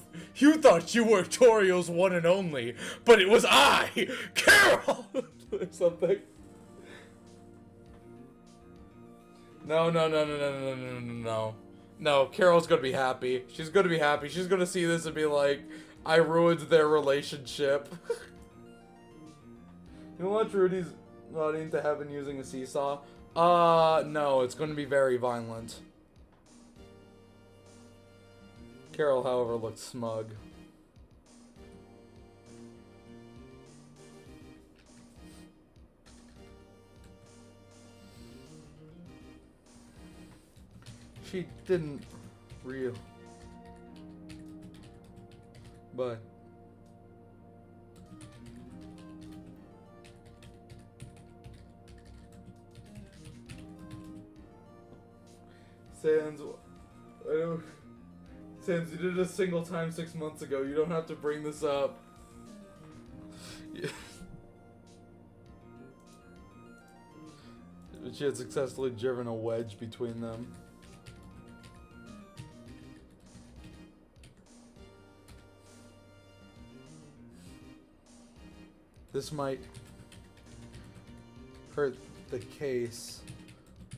were Torio's one and only, but it was I, Carol, or something. No. No, Carol's gonna be happy. She's gonna be happy. She's gonna see this and be like, I ruined their relationship. You want Rudy's not into heaven using a seesaw? No, it's gonna be very violent. Carol, however, looked smug. She didn't real. But Sans, Sans, you did it a single time 6 months ago. You don't have to bring this up. She had successfully driven a wedge between them. This might hurt the case,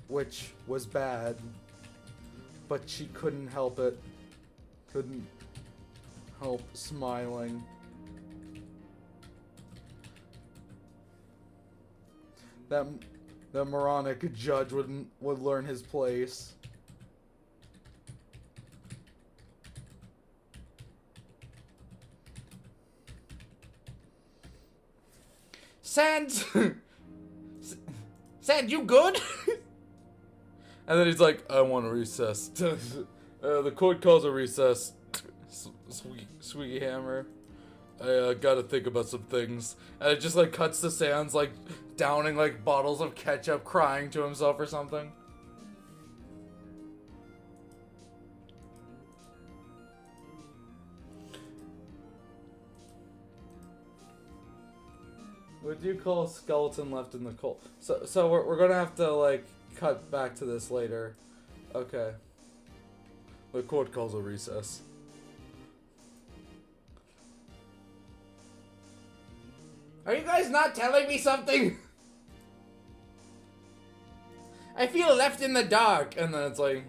which was bad, but she couldn't help it. Couldn't help smiling. That moronic judge would learn his place. Sans! Sans, you good? And then he's like, I want a recess. The court calls a recess. Sweetie Hammer. I gotta think about some things. And it just like cuts to Sans like downing like bottles of ketchup, crying to himself or something. What do you call a skeleton left in the cold? So we're gonna have to like cut back to this later. Okay. The court calls a recess. Are you guys not telling me something? I feel left in the dark. And then it's like...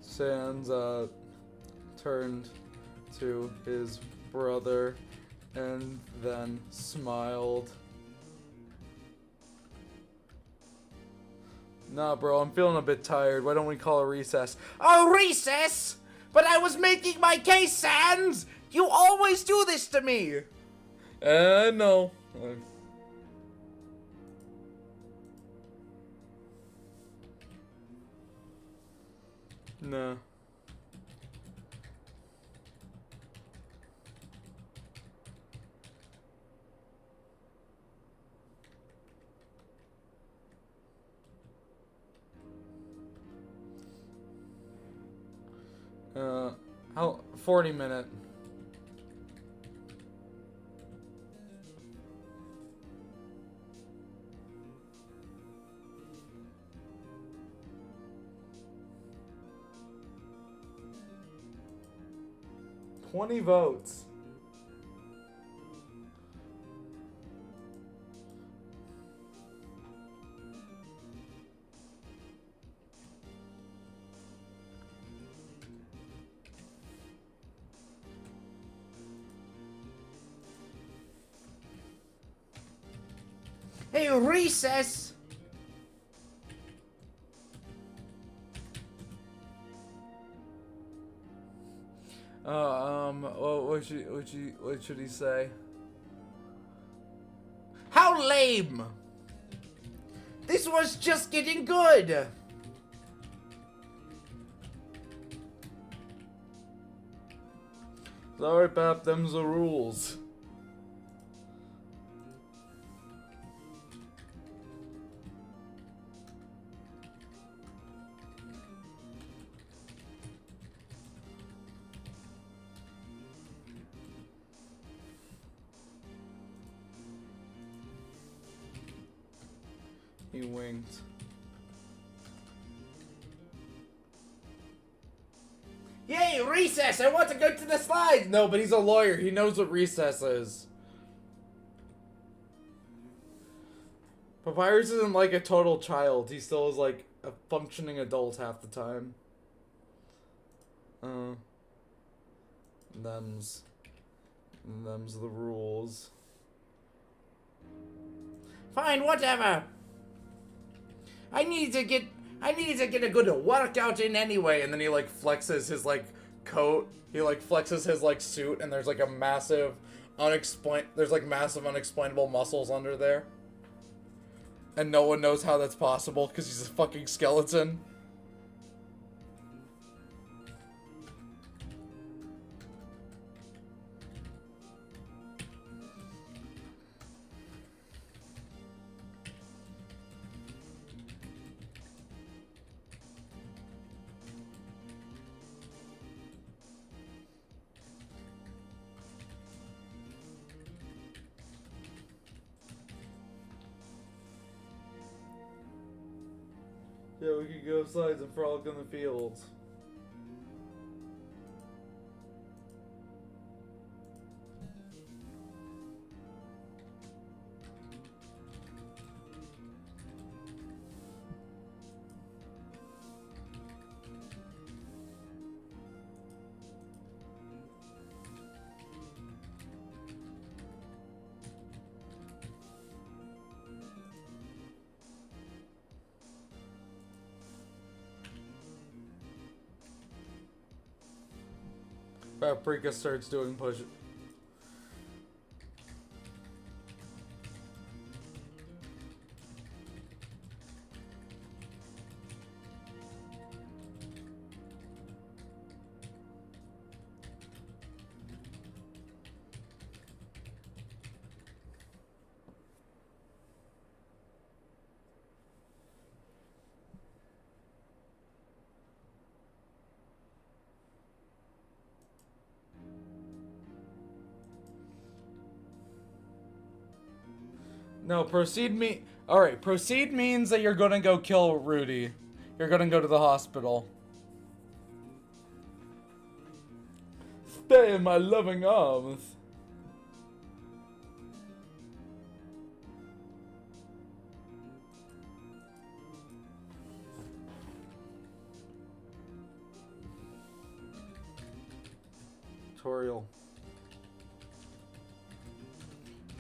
Sans turned to his brother and then smiled. Nah, bro, I'm feeling a bit tired. Why don't we call a recess? Oh, recess? But I was making my case, Sans! You always do this to me! No. No. How 40 minute. $20 votes. Hey, recess! What should he say? How lame! This was just getting good! Sorry, Pap, them's the rules. He winked. Yay, recess! I want to go to the slides! No, but he's a lawyer. He knows what recess is. Papyrus isn't like a total child. He still is like a functioning adult half the time. Them's the rules. Fine, whatever. I needed to get a good workout in anyway. And then he like flexes his like coat. He like flexes his like suit, and there's like a massive unexplainable muscles under there. And no one knows how that's possible because he's a fucking skeleton. Yeah, we could go outside and frolic in the fields. Paprika starts doing push. No, Alright, proceed means that you're gonna go kill Rudy. You're gonna go to the hospital. Stay in my loving arms. Tutorial.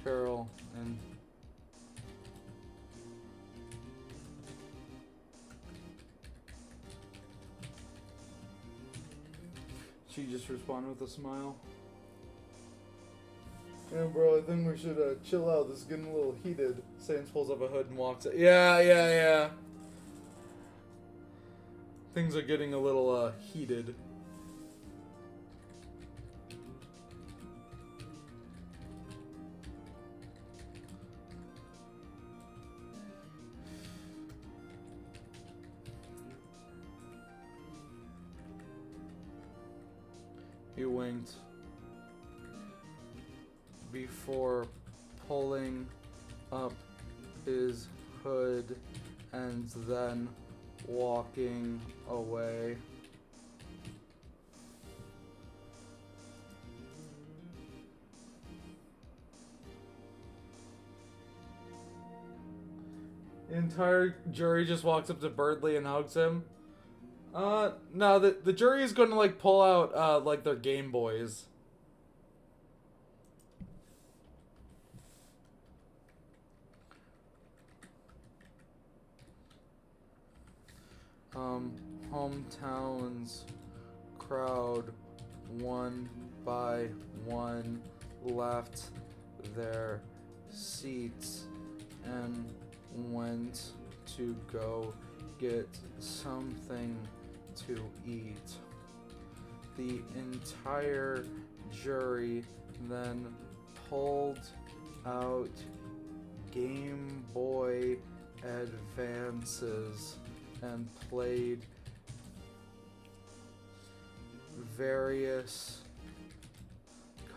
Carol and she just responded with a smile. Yeah, bro, I think we should chill out. This is getting a little heated. Sans pulls up a hood and walks out. Yeah. Things are getting a little heated. He winked before pulling up his hood and then walking away. The entire jury just walks up to Birdley and hugs him. No, the jury is going to, like, pull out, like, their Game Boys. Hometowns crowd one by one left their seats and went to go get something to eat. The entire jury then pulled out Game Boy Advances and played various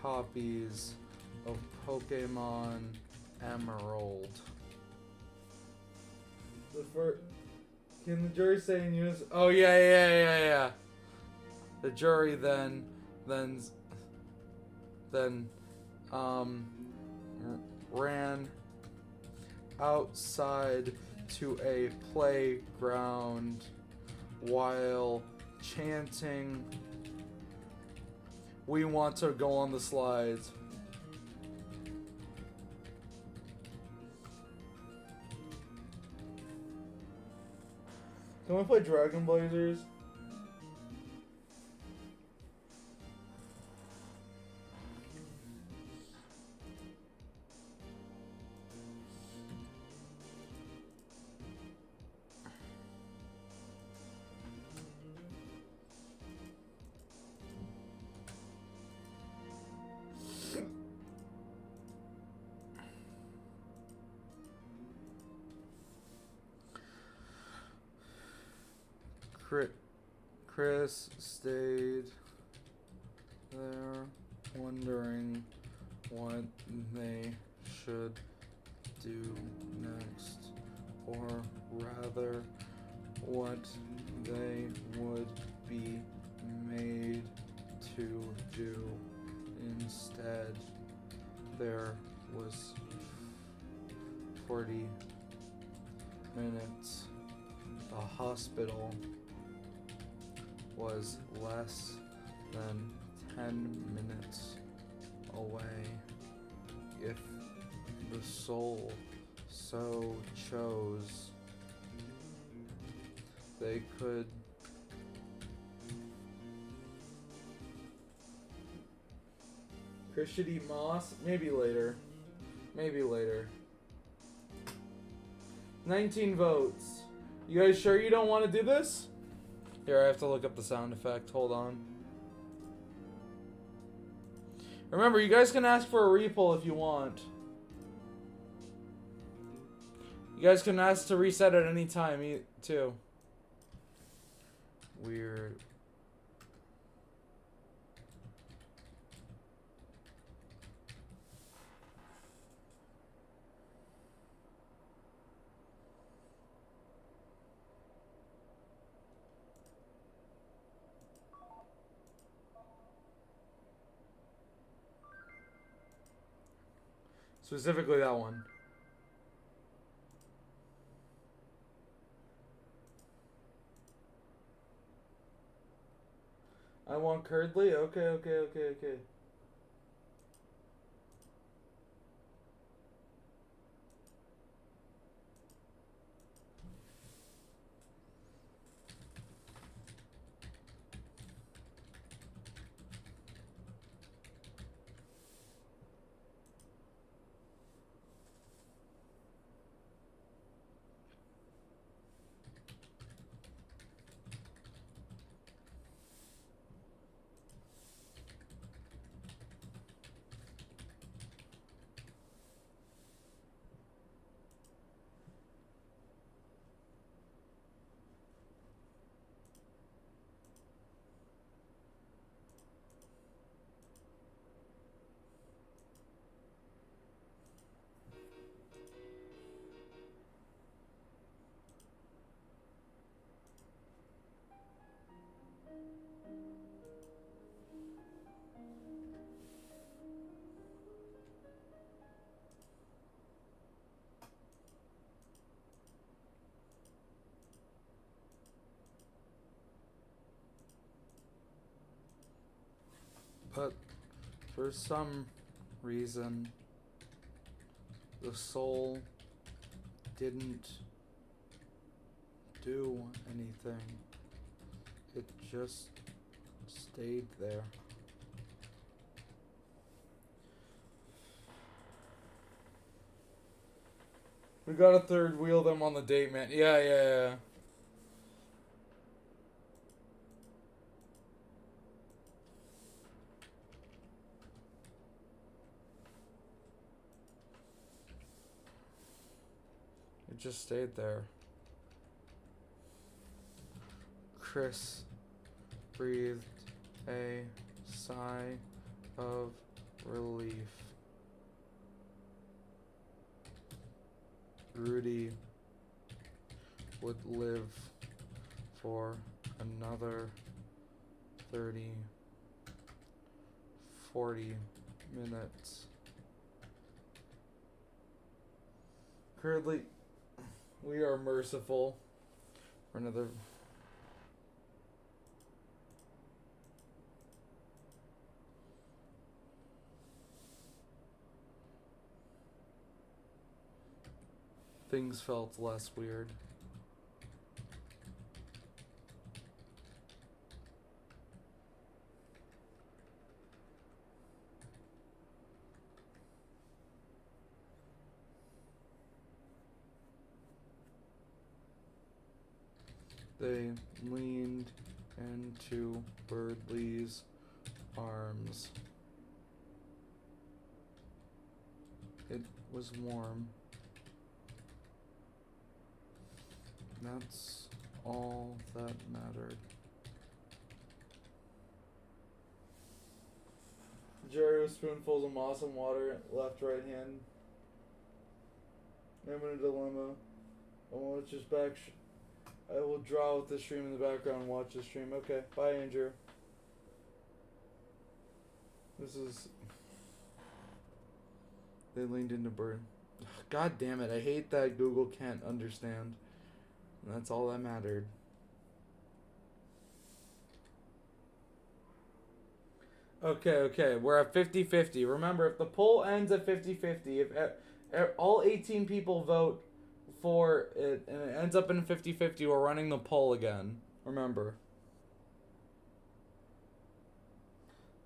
copies of Pokemon Emerald. Can the jury say in unison? Oh yeah. The jury then ran outside to a playground while chanting, "We want to go on the slides." Can we play Dragon Blazers? Chris stayed there wondering what they should do next, or rather what they would be made to do instead. There was 40 minutes. The hospital was less than 10 minutes away. If the soul so chose, they could Chris should eat moss? Maybe later. 19 votes. You guys sure you don't want to do this? Here, I have to look up the sound effect. Hold on. Remember, you guys can ask for a repull if you want. You guys can ask to reset at any time, too. Weird. Specifically that one. I want Curdly? Okay. But for some reason, the soul didn't do anything. It just stayed there. We gotta third wheel them on the date, man. Yeah. It just stayed there. Chris breathed a sigh of relief. Rudy would live for another 30, 40 minutes. Currently, we are merciful for another. Things felt less weird. They leaned into Birdley's arms. It was warm. That's all that mattered. Jerry with spoonfuls of moss and water, left, right hand. I'm in a dilemma. I want to just back. I will draw with the stream in the background and watch the stream. Okay, bye, Andrew. This is. They leaned into Bird. God damn it! I hate that Google can't understand. And that's all that mattered. Okay. We're at 50-50. Remember, if the poll ends at 50-50, if all 18 people vote for it and it ends up in 50-50, we're running the poll again. Remember.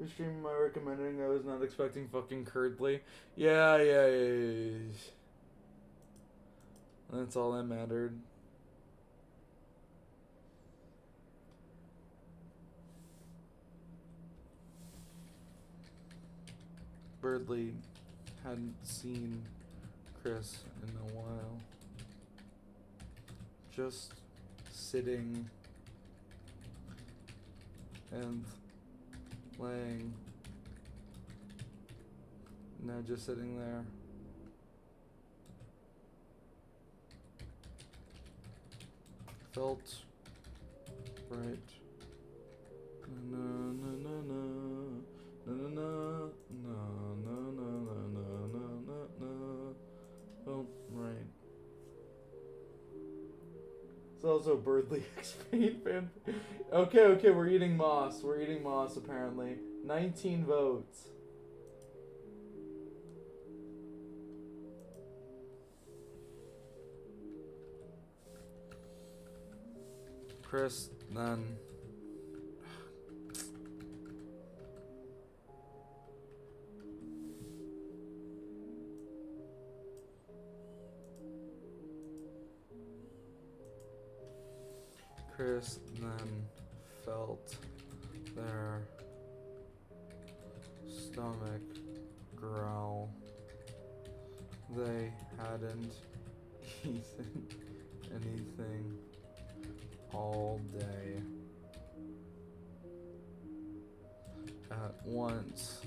The stream am I recommending? I was not expecting fucking Curdley. Yeah. That's all that mattered. Birdley hadn't seen Chris in a while. Just sitting and laying. No, just sitting there. Felt right. Felt right. It's also Birdley XP fan. Okay, we're eating moss. We're eating moss apparently. 19 votes. Chris, none. Chris then felt their stomach growl. They hadn't eaten anything all day. At once,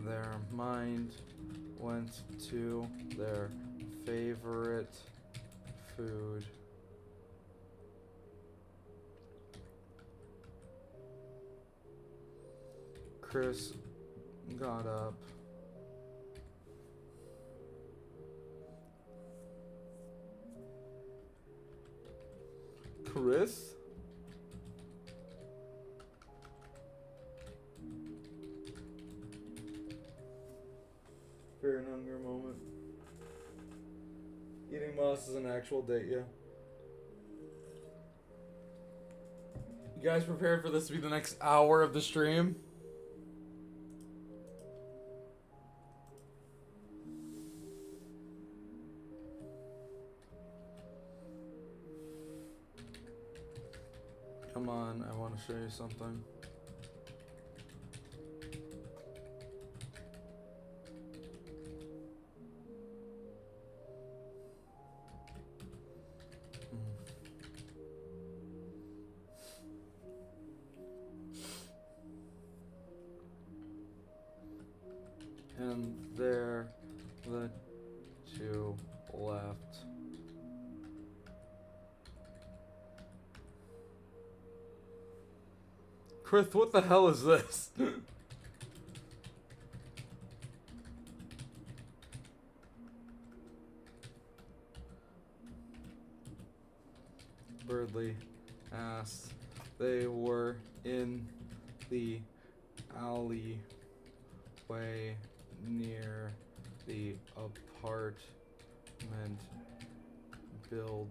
their mind went to their favorite food. Chris got up. Chris? Fear and hunger moment. Eating moss is an actual date, yeah. You guys prepared for this to be the next hour of the stream? Come on, I want to show you something. And there the two left. Chris, what the hell is this? Birdley asked. They were in the alleyway near the apartment buildings.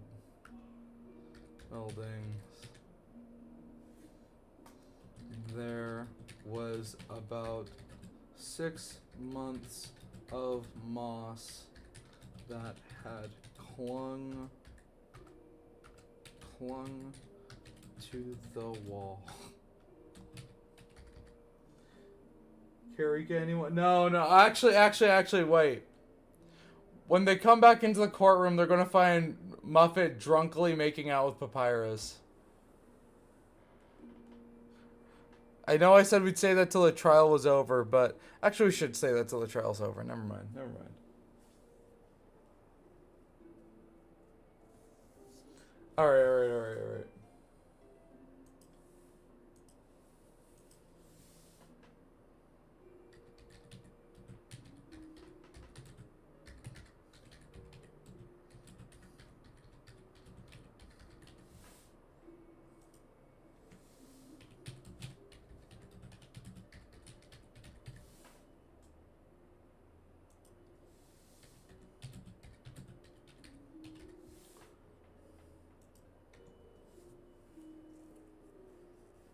There was about 6 months of moss that had clung to the wall. Carrie, anyone? No, actually, wait. When they come back into the courtroom, they're gonna find Muffet drunkenly making out with Papyrus. I know I said we'd say that till the trial was over, but actually we should say that till the trial's over. Never mind. Alright.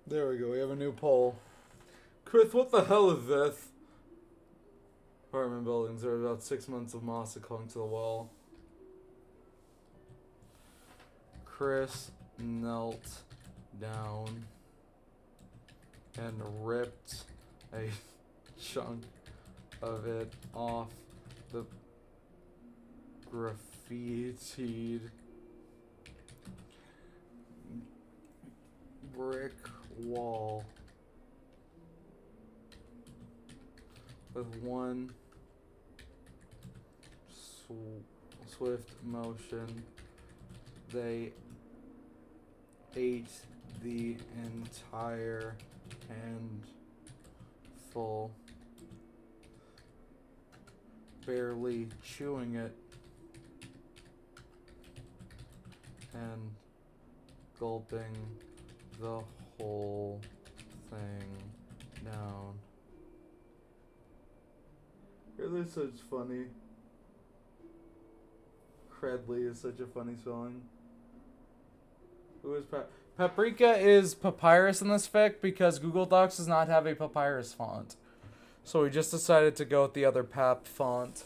There we go, we have a new poll. Chris, what the hell is this? Apartment buildings, there are about 6 months of moss that clung to the wall. Chris knelt down and ripped a chunk of it off the graffitied brick wall with one swift motion. They ate the entire handful, barely chewing it and gulping the whole thing down. Really such funny. Credley is such a funny spelling. Who is Paprika is Papyrus in this fic because Google Docs does not have a Papyrus font. So we just decided to go with the other Pap font.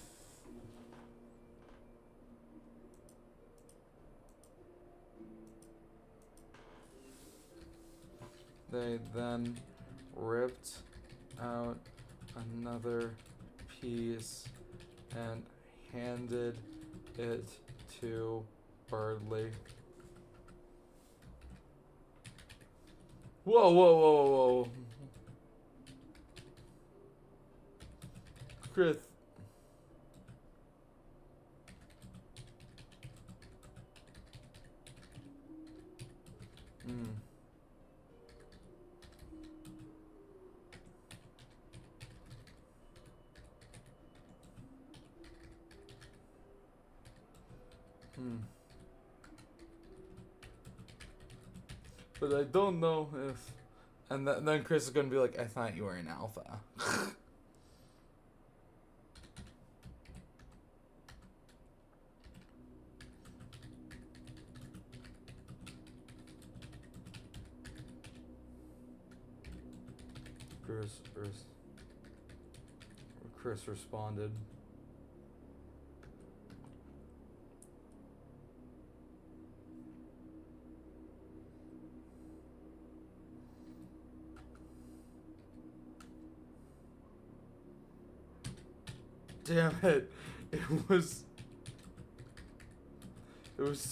They then ripped out another piece and handed it to Birdley. Whoa. Chris. But I don't know if... And then Chris is going to be like, I thought you were an alpha. Chris responded. Damn it. It was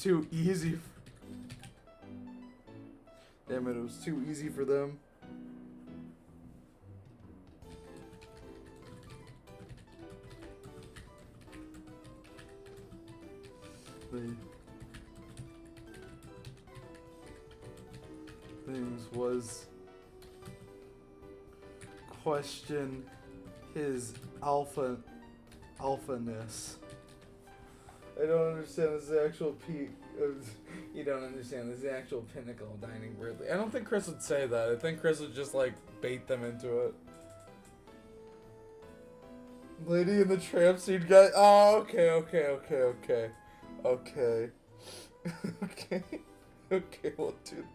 too easy. Damn it, it was too easy for them. Things was question his alphaness. I don't understand. This is the actual peak. You don't understand. This is the actual pinnacle of dining weirdly. I don't think Chris would say that. I think Chris would just like bait them into it. Lady in the tramp suit guy. Oh, okay. Okay. Well, dude,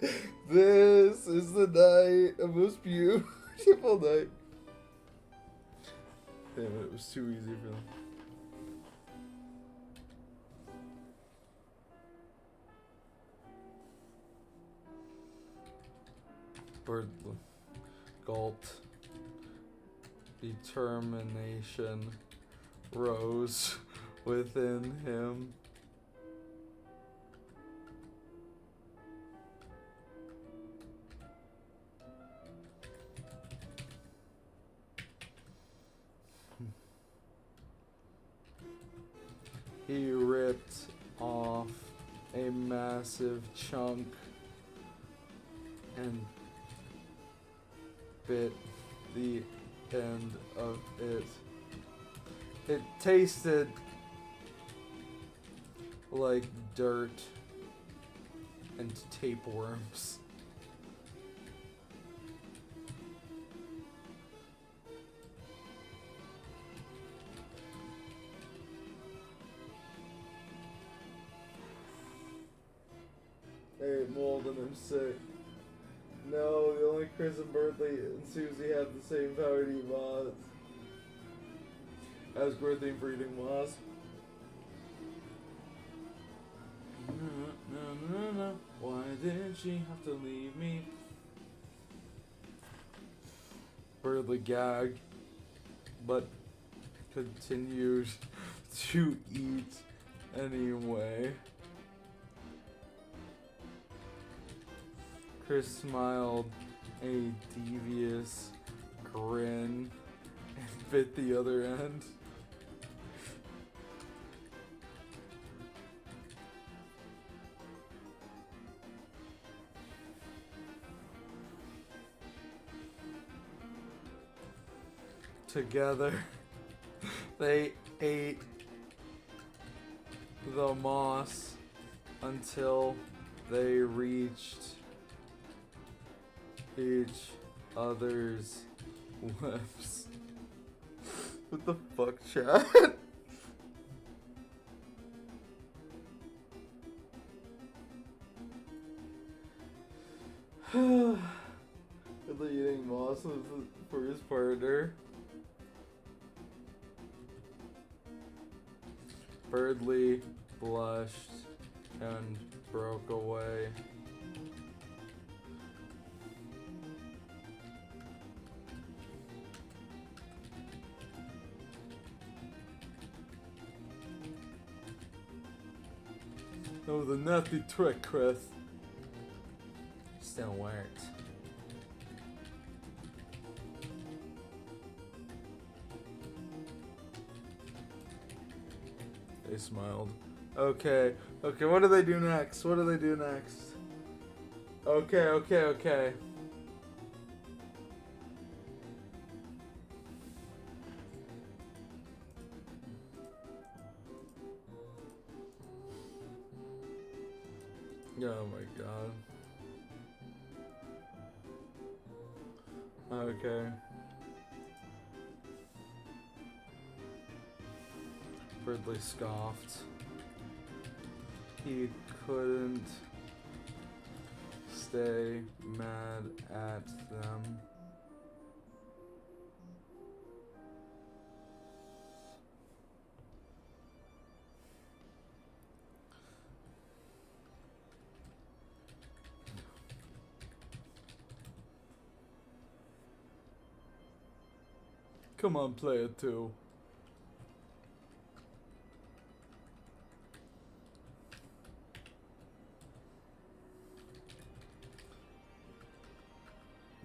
this is the night, a most beautiful night. Damn it was too easy for them. Bird gulped. Determination rose within him. He ripped off a massive chunk and bit the end of it. It tasted like dirt and tapeworms. Hey, mold and I'm sick. No, the only Chris and Bertley and Susie have the same power to eat moths. As birthday for eating moths. No. Why did she have to leave me? Bertley gagged, but continued to eat anyway. Chris smiled a devious grin and bit the other end. Together, they ate the moss until they reached each other's lips. What the fuck, chat? Really eating moss for his partner. Birdly blushed and broke away. That was a nasty trick, Chris. Still worked. They smiled. Okay, what do they do next? Okay. Oh my god. Okay. Ridley scoffed. He couldn't stay mad at them. Come on, play it too.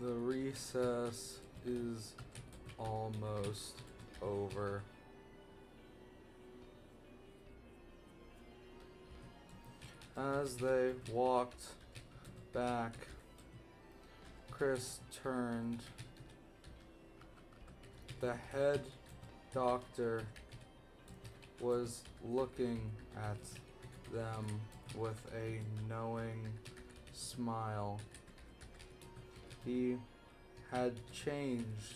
The recess is almost over. As they walked back, Chris turned. The head doctor was looking at them with a knowing smile. He had changed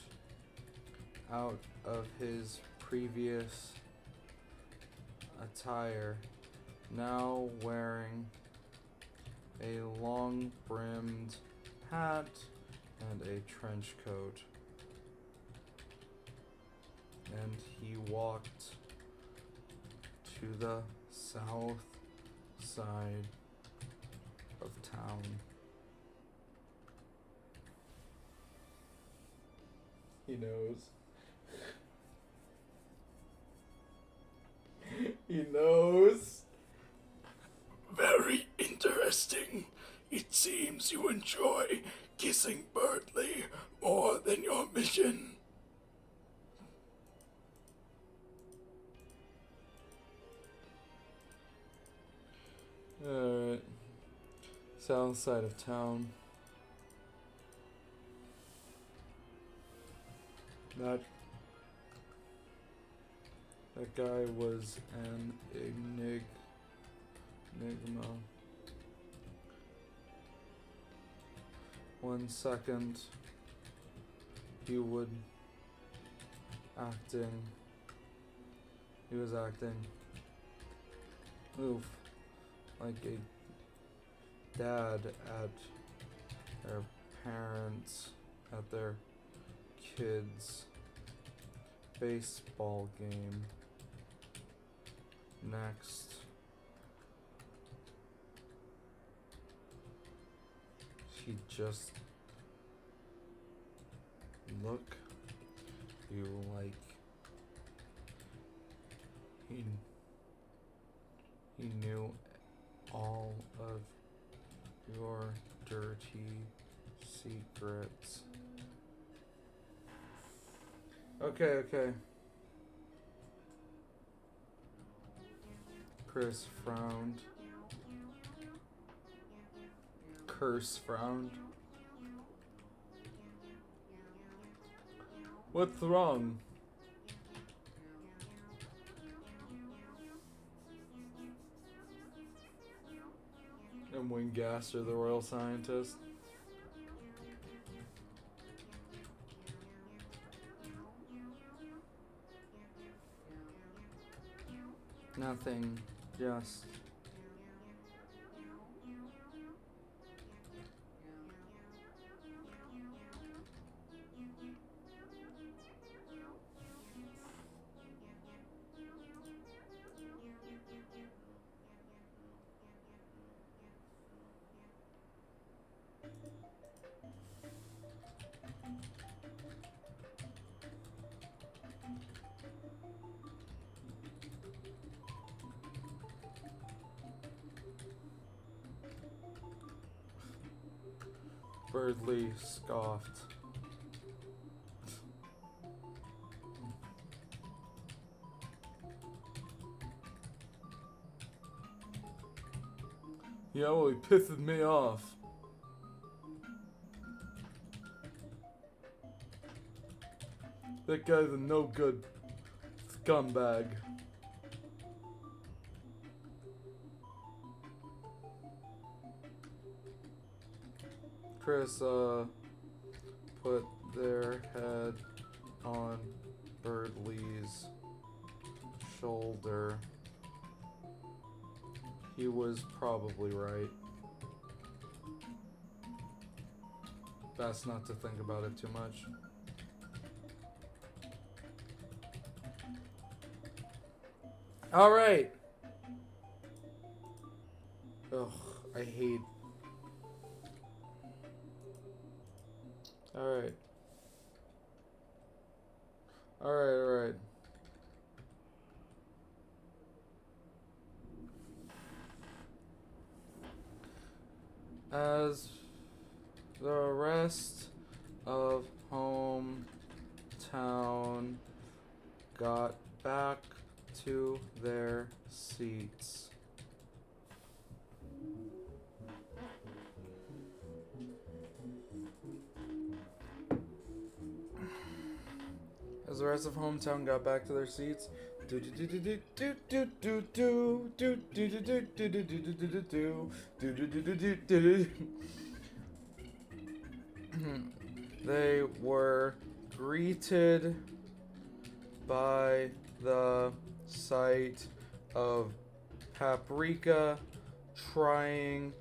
out of his previous attire, now wearing a long-brimmed hat and a trench coat. And he walked to the south side of town. He knows. He knows. Very interesting. It seems you enjoy kissing Birdley more than your mission. Alright. South side of town. That guy was an enigma. 1 second he was acting like a dad at their parents at their kids' baseball game. Next, she just look you like he knew all of your dirty secrets. Okay. Chris frowned. Curse frowned. What's wrong? And Wingaster, the royal scientist. Nothing, just Birdley scoffed. Yeah, well, he pisses me off. That guy's a no good scumbag. Chris put their head on Birdley's shoulder. He was probably right. Best not to think about it too much. All right. Ugh, I hate. All right. As the rest of hometown got back to their seats. As the rest of hometown got back to their seats, they were greeted by the sight of Paprika trying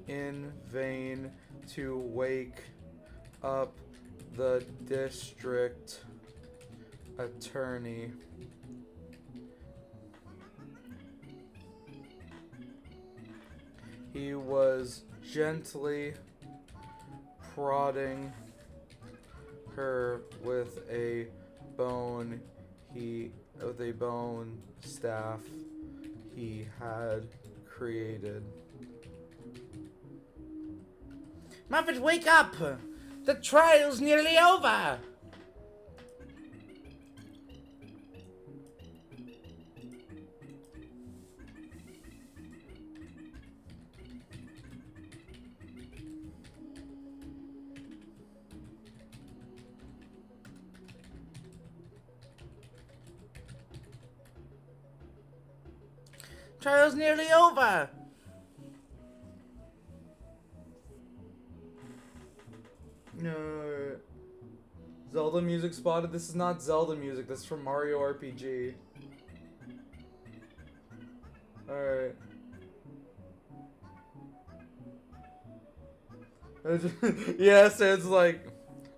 in vain to wake up the district attorney. He was gently prodding her with a bone staff he had created. Muffet, wake up! The trial's nearly over! Trial's nearly over! No. Zelda music spotted. This is not Zelda music. This is from Mario RPG. Alright. Yeah, Sans like,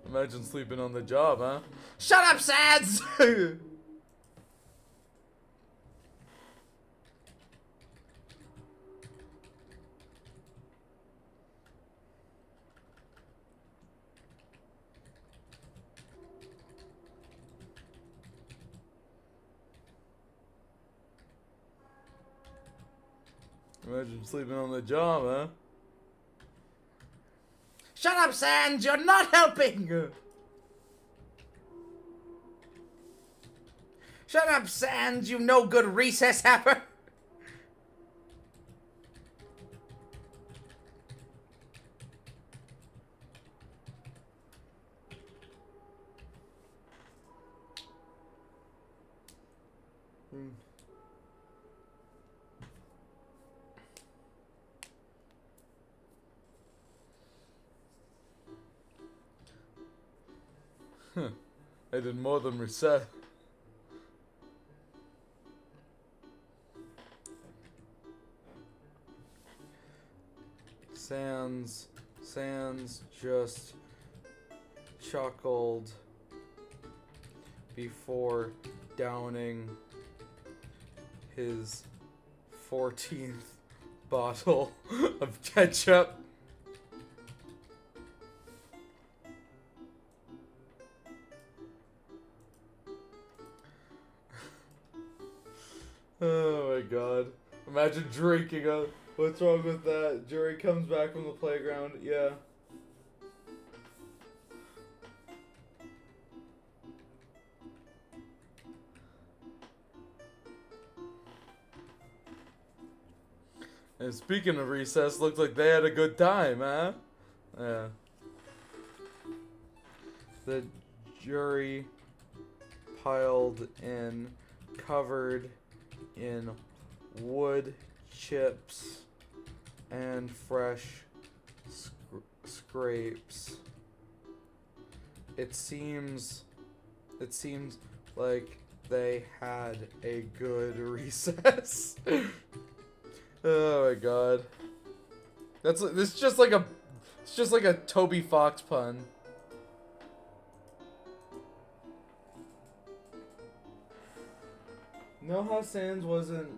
imagine sleeping on the job, huh? Shut up, Sans! Imagine sleeping on the job, huh? Shut up, Sans! You're not helping! Shut up, Sans, you no good recess happer! I did more than reset. Sans just chuckled before downing his 14th bottle of ketchup. Oh my god. Imagine drinking a... What's wrong with that? Jury comes back from the playground. Yeah. And speaking of recess, looks like they had a good time, huh? Yeah. The jury piled in, covered in wood chips and fresh scrapes. It seems like they had a good recess. Oh my god. This is just like a Toby Fox pun. Know how Sans wasn't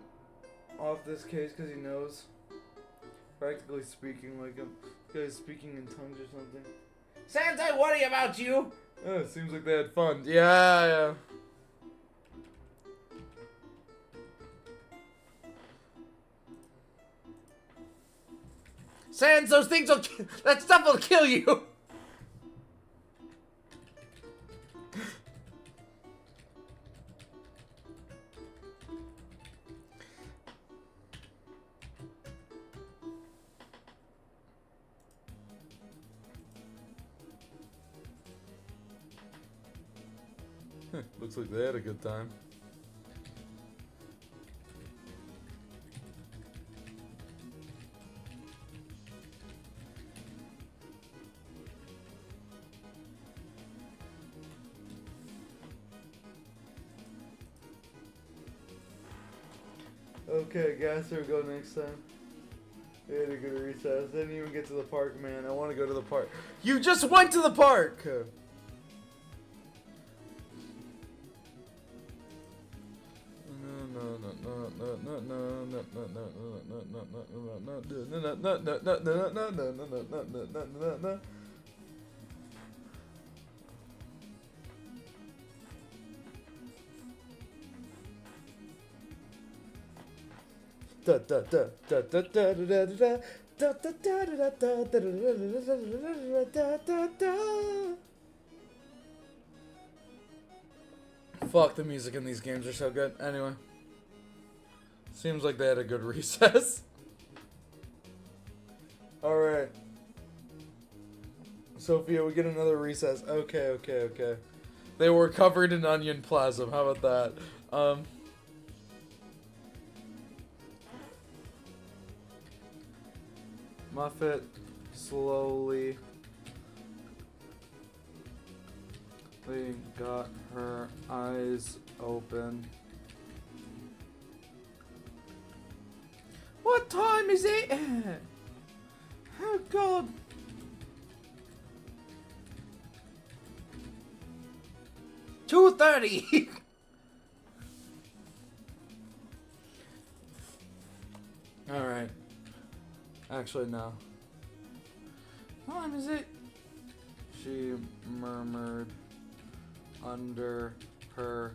off this case because he knows? Practically speaking, like him. This guy's speaking in tongues or something. Sans, I worry about you! Oh, it seems like they had fun. Yeah. Sans, those things that stuff will kill you! Looks like they had a good time. Okay, guess where we go next time. We had a good recess. Didn't even get to the park, man. I want to go to the park. You just went to the park! Fuck, the music in these games are so good. Anyway. Seems like they had a good recess. Alright. Sophia, we get another recess. Okay. They were covered in onion plasm. How about that? Muffet slowly got her eyes open. What time is it? Oh God. $2:30. All right. Actually, no. What time is it? She murmured under her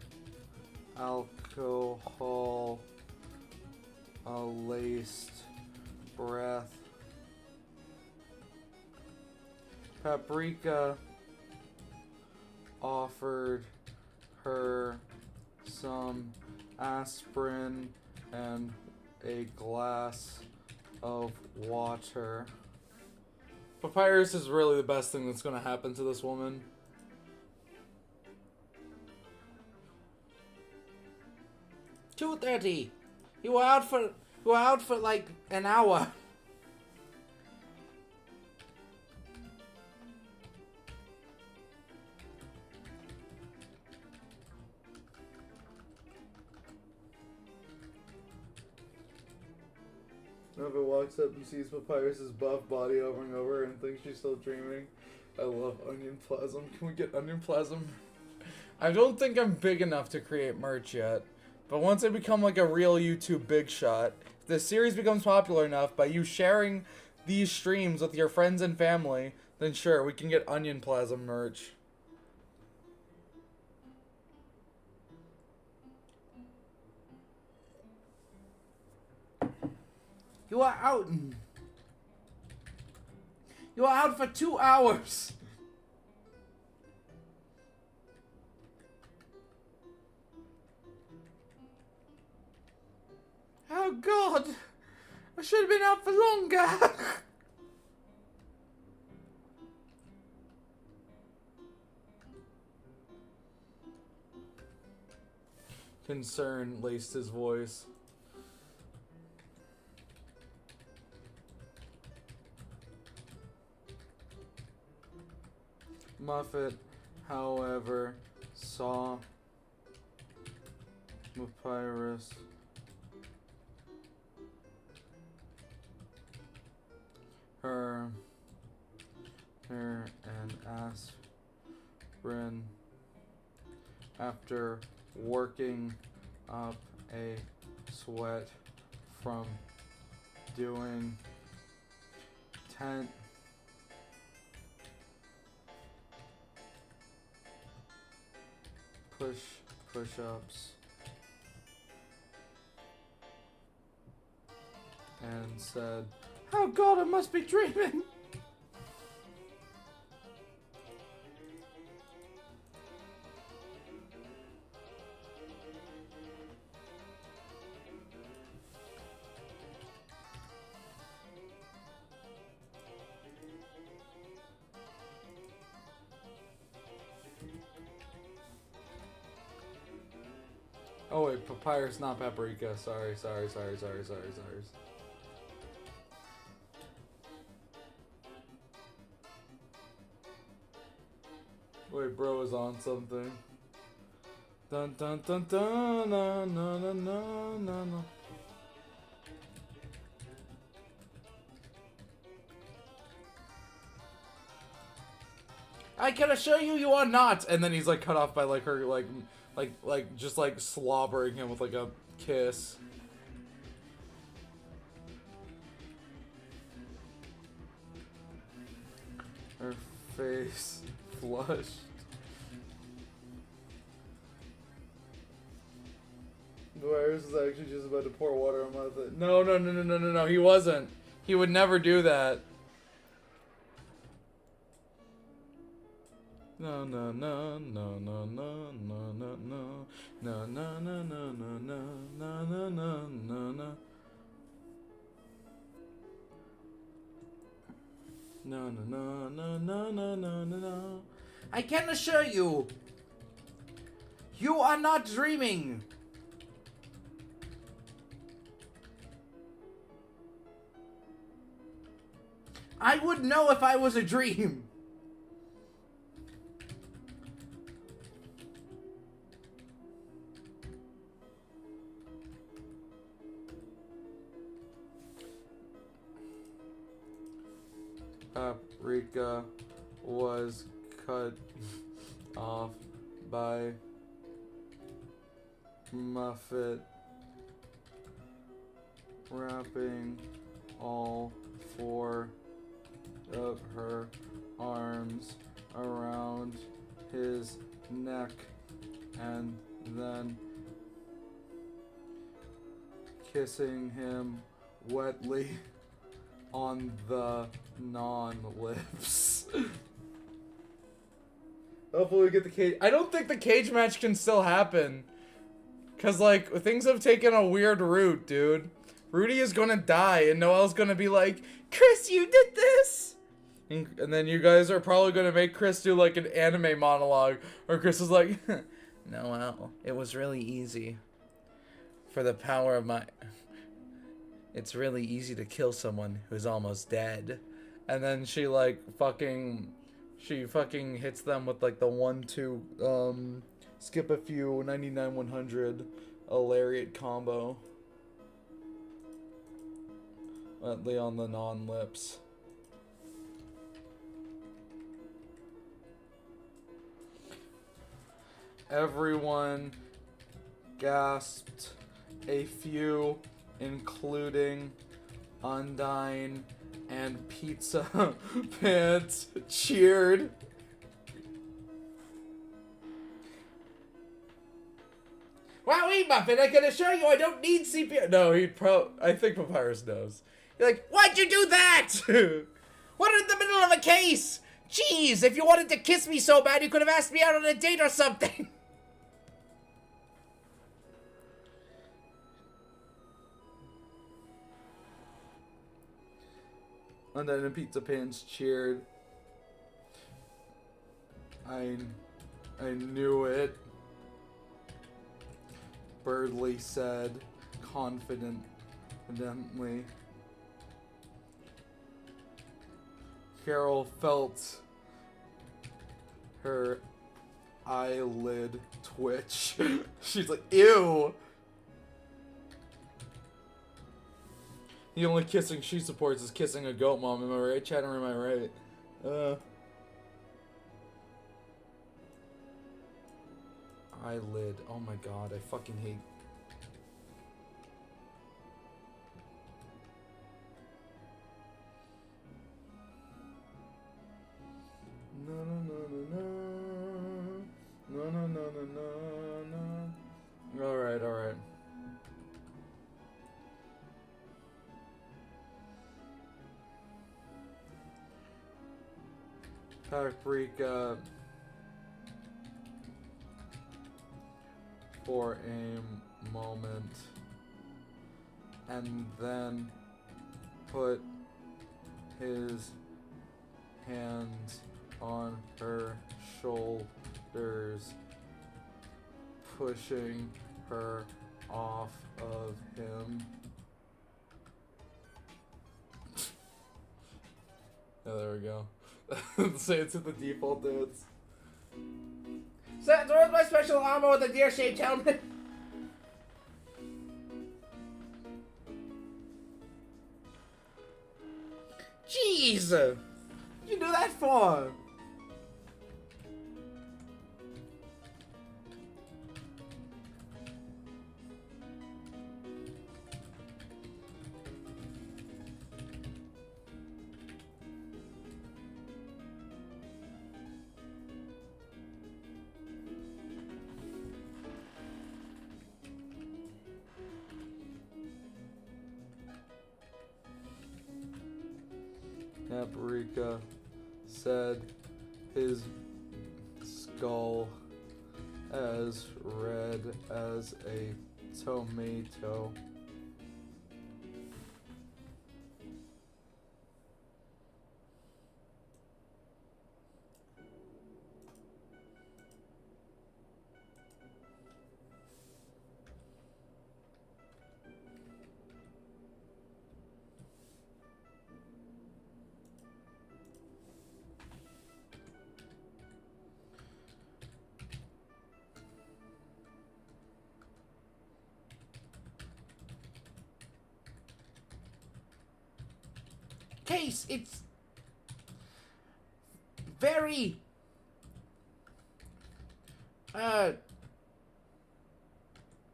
alcohol laced breath. Paprika offered her some aspirin and a glass of water. Papyrus is really the best thing that's going to happen to this woman. $2:30. You were out for like an hour. Nova walks up and sees Papyrus's buff body hovering over her and thinks she's still dreaming. I love onion plasm. Can we get onion plasm? I don't think I'm big enough to create merch yet. But once I become like a real YouTube big shot, if the series becomes popular enough by you sharing these streams with your friends and family, then sure, we can get onion plasm merch. You are out. You are out for 2 hours. Oh God, I should have been out for longer. Concern laced his voice. Muffet, however, saw Papyrus her and aspirin after working up a sweat from doing 10 push-ups and said, "Oh God, I must be dreaming." Oh wait, papyrus, not paprika. Sorry. Wait, bro is on something. Dun dun dun dun na na na na na na. I can assure you, you are not. And then he's like cut off by like her like just like slobbering him with like a kiss. Her face flushed. Darius is actually just about to pour water on my thing. No. He wasn't. He would never do that. No. I can assure you, you are not dreaming. I would know if I was a dream. Paprika was cut off by Muffet, wrapping all four of her arms around his neck and then kissing him wetly on the non-lips. Hopefully we get the cage. I don't think the cage match can still happen. Cause like, things have taken a weird route, dude. Rudy is gonna die and Noelle's gonna be like, Chris, you did this! And then you guys are probably gonna make Chris do like an anime monologue. Or Chris is like, Noelle, it was really easy. For the power of my... It's really easy to kill someone who's almost dead. and then she like fucking hits them with like the 1-2 skip a few 99-100 a lariat combo on the non-lips. Everyone gasped, a few, including Undyne and Pizza Pants, cheered. Wowee, Muffin, I can assure you I don't need CPR. No, I think Papyrus knows. You're like, why'd you do that? What in the middle of a case? Jeez, if you wanted to kiss me so bad, you could have asked me out on a date or something. And then the Pizza Pants cheered. I knew it. Birdley said, confidently. Carol felt her eyelid twitch. She's like, ew! The only kissing she supports is kissing a goat mom, am I right, chat, or am I right? Eyelid, oh my god, I fucking hate... No. Alright. Paprika for a moment and then put his hands on her shoulders, pushing her off of him. Oh, there we go. Say it's at the default dance. Sans, where's my special armor with the deer-shaped helmet? Jeez! What'd you do that for? Paprika said his skull as red as a tomato. Case, it's very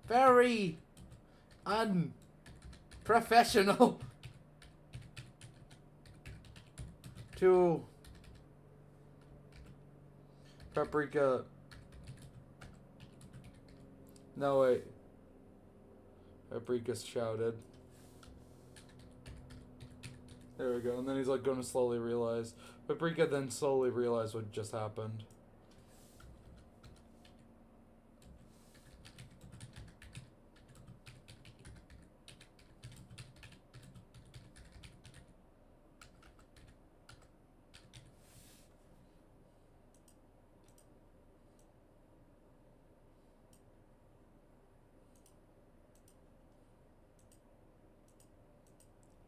very unprofessional to Paprika. No, wait. Paprika shouted. There we go. And then he's like going to slowly realize. Paprika then slowly realized what just happened.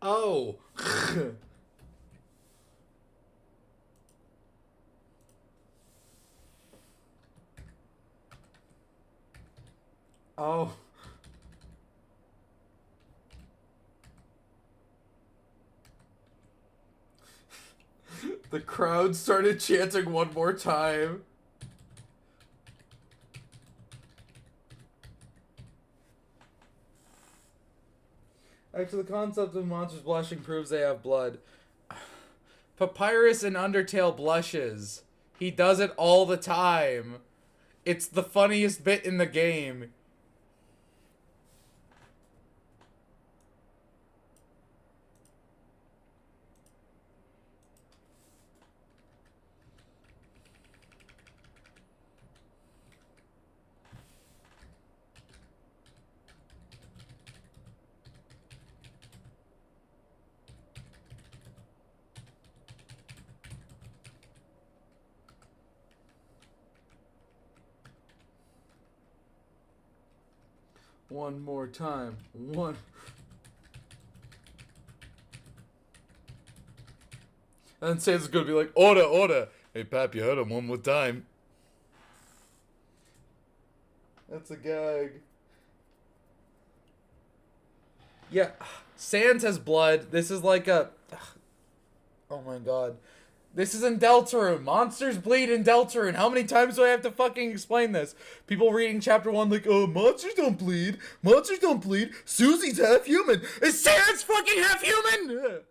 Oh. Oh. The crowd started chanting one more time. Actually, the concept of monsters blushing proves they have blood. Papyrus in Undertale blushes. He does it all the time. It's the funniest bit in the game. One more time. One. And then Sam's gonna be like, order, order. Hey, Pap, you heard him one more time. That's a gag. Yeah, Sans has blood. This is like a... Oh my god. This is in Deltarune. Monsters bleed in Deltarune. How many times do I have to fucking explain this? People reading chapter 1 like, oh, monsters don't bleed. Monsters don't bleed. Susie's half human. Is Sans fucking half human?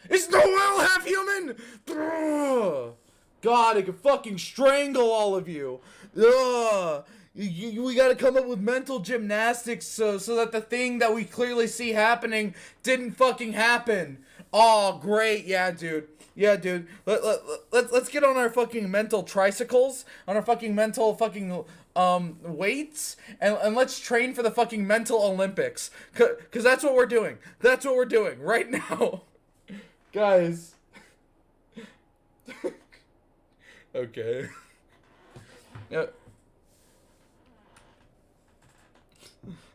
Is Noelle half human? God, I could fucking strangle all of you. We gotta come up with mental gymnastics so that the thing that we clearly see happening didn't fucking happen. Oh, great. Yeah, dude. Yeah, dude. Let's get on our fucking mental tricycles, on our fucking mental fucking weights, and let's train for the fucking mental Olympics. Cause that's what we're doing. That's what we're doing right now. Guys. Okay. Yeah.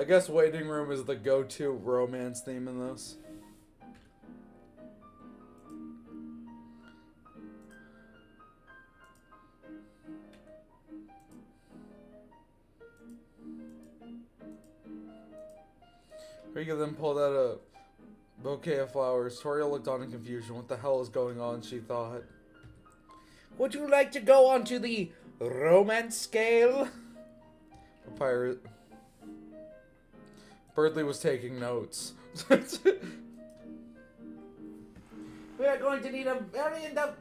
I guess waiting room is the go-to romance theme in this. Rika then pulled out a bouquet of flowers. Toriel looked on in confusion. What the hell is going on, she thought. Would you like to go on to the romance scale? The pirate. Birdley was taking notes. We are going to need a very in-depth...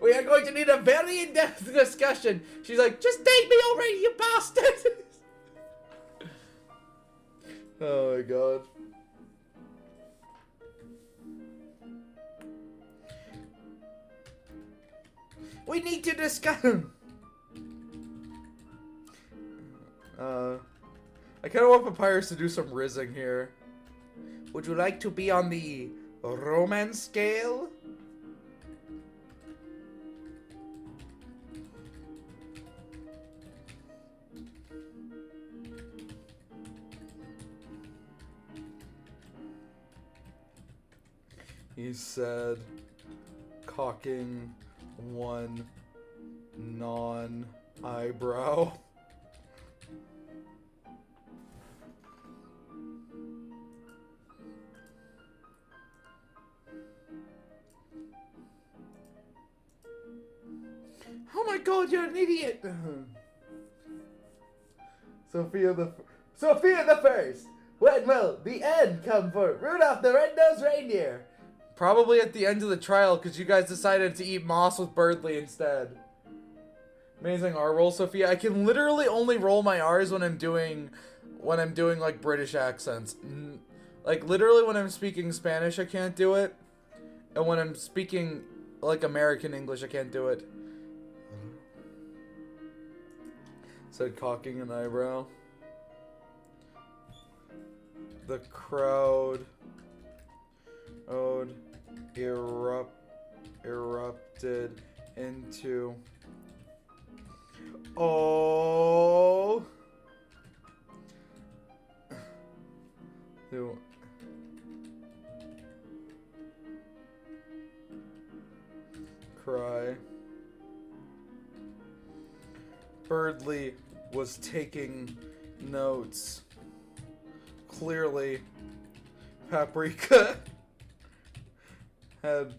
we are going to need a very in-depth discussion. She's like, just date me already, you bastard! Oh my god. We need to discuss... I kind of want Papyrus to do some rizzing here. Would you like to be on the romance scale? He said, cocking one non-eyebrow. Oh my god, you're an idiot! Sophia the First. When will the end come for Rudolph the Red-Nosed Reindeer? Probably at the end of the trial, because you guys decided to eat moss with Birdley instead. Amazing R roll, Sophia. I can literally only roll my R's when I'm doing like British accents. Like literally when I'm speaking Spanish, I can't do it, and when I'm speaking like American English, I can't do it. Said cocking an eyebrow. The crowd erupted into cry. Birdley was taking notes. Clearly, Paprika had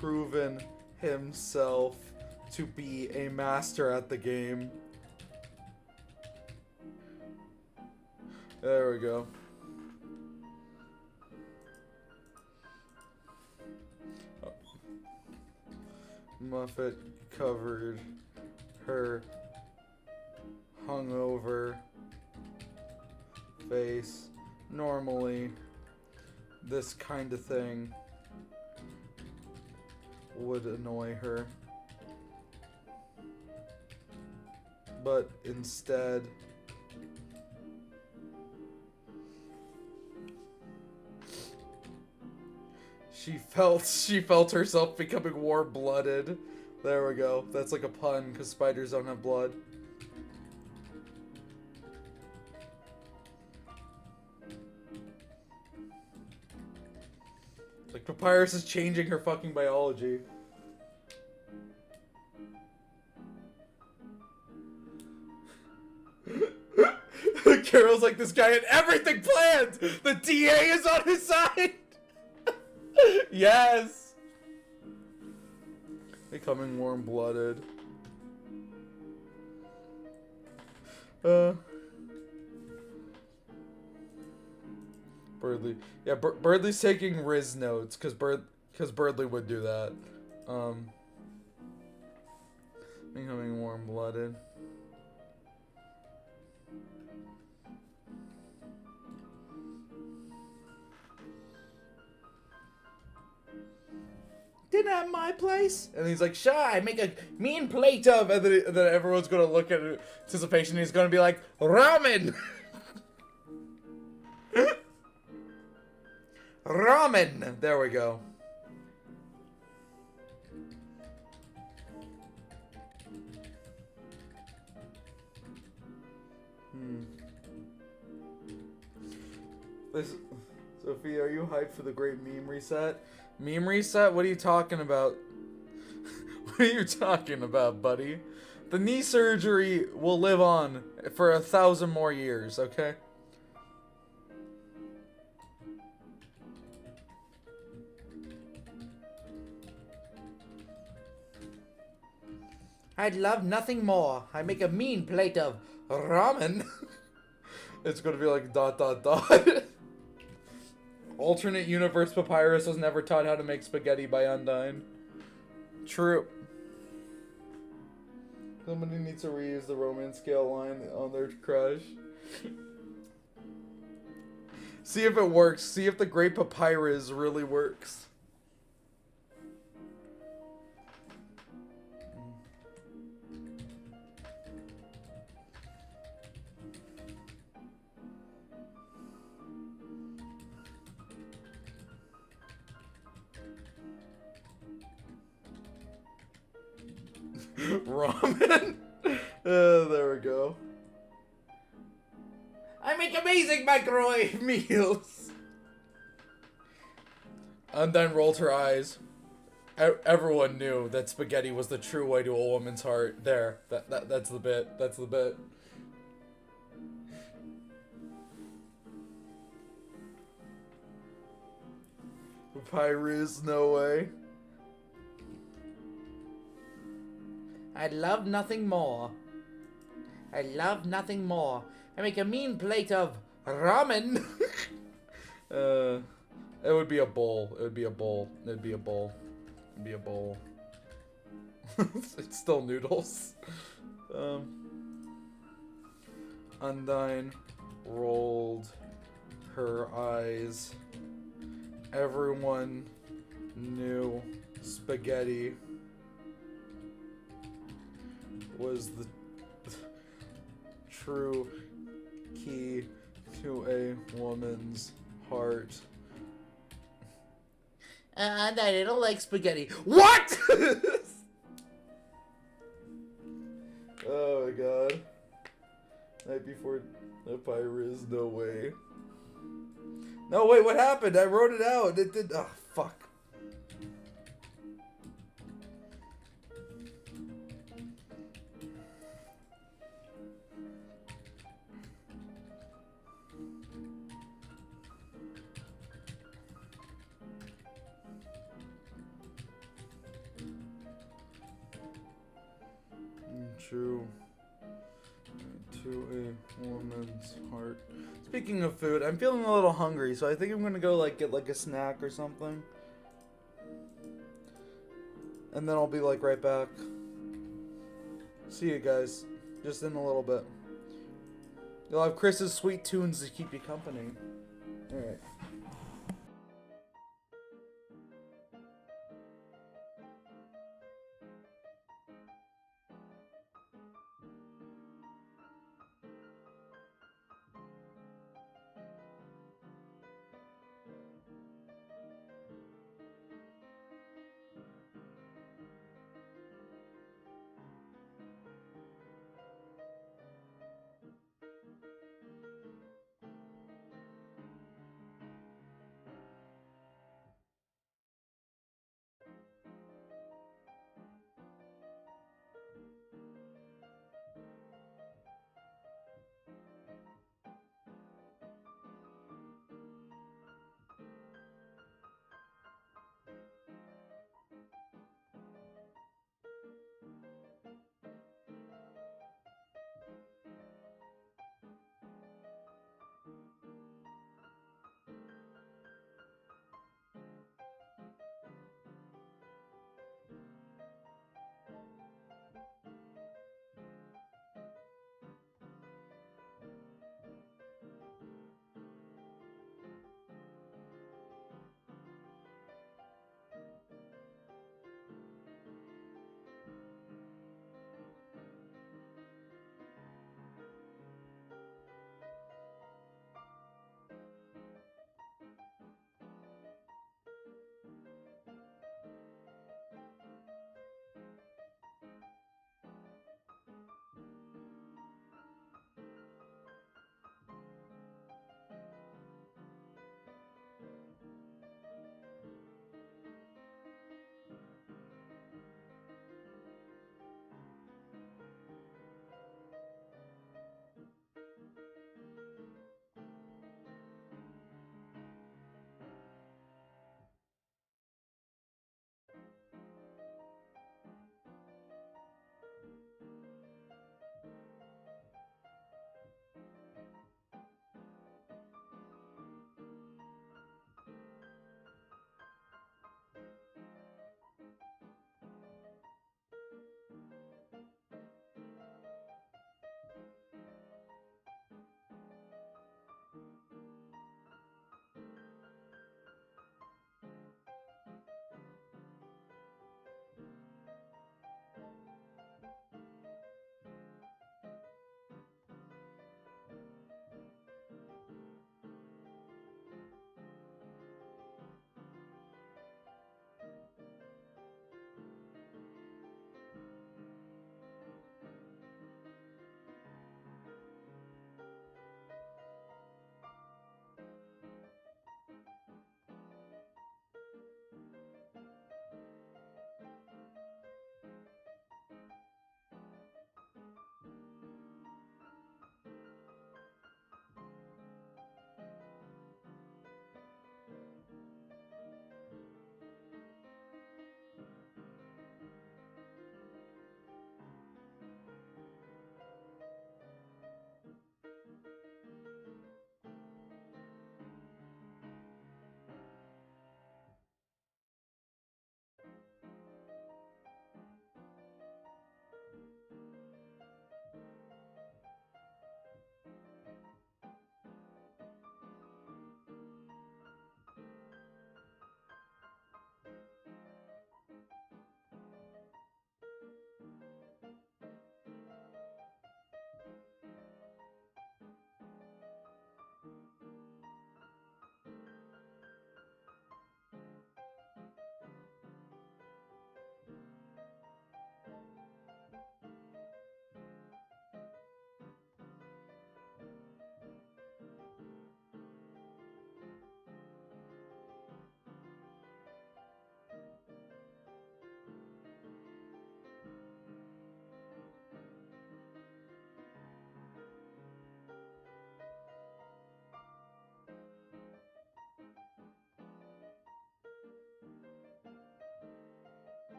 proven himself to be a master at the game. There we go. Oh. Muffet covered her hungover face. Normally, this kind of thing would annoy her. But instead, she felt herself becoming warm-blooded. There we go. That's like a pun, because spiders don't have blood. Like, Papyrus is changing her fucking biology. Carol's like, this guy had everything planned! The DA is on his side! Yes! Becoming warm-blooded. Birdley. Yeah, Birdley's taking Riz notes, because Birdley would do that. Becoming warm-blooded. Dinner at my place? And he's like, shy, make a mean plate of, and then everyone's gonna look at anticipation, and he's gonna be like, ramen! Ramen! There we go. Sophie, are you hyped for the great meme reset? Meme reset? What are you talking about? What are you talking about, buddy? The knee surgery will live on for 1,000 more years, okay? I'd love nothing more. I make a mean plate of ramen. It's gonna be like ... Alternate universe Papyrus was never taught how to make spaghetti by Undyne. True. Somebody needs to reuse the romance scale line on their crush. See if it works. See if the Great Papyrus really works. Ramen? There we go. I make amazing microwave meals. Undyne rolled her eyes. Everyone knew that spaghetti was the true way to a woman's heart. There. That's the bit. That's the bit. Papyrus, no way. I love nothing more. I love nothing more. I make a mean plate of ramen. It would be a bowl. It would be a bowl. It'd be a bowl. It'd be a bowl. It's still noodles. Undyne rolled her eyes. Everyone knew spaghetti was the true key to a woman's heart. And I don't like spaghetti. What? Oh my god. Night before Papyrus, no way. No, wait, what happened? I wrote it out. It did. Oh, fuck. True to a woman's heart. Speaking of food, I'm feeling a little hungry, so I think I'm gonna go like get like a snack or something, and then I'll be like right back. See you guys, just in a little bit. You'll have Chris's sweet tunes to keep you company. All right.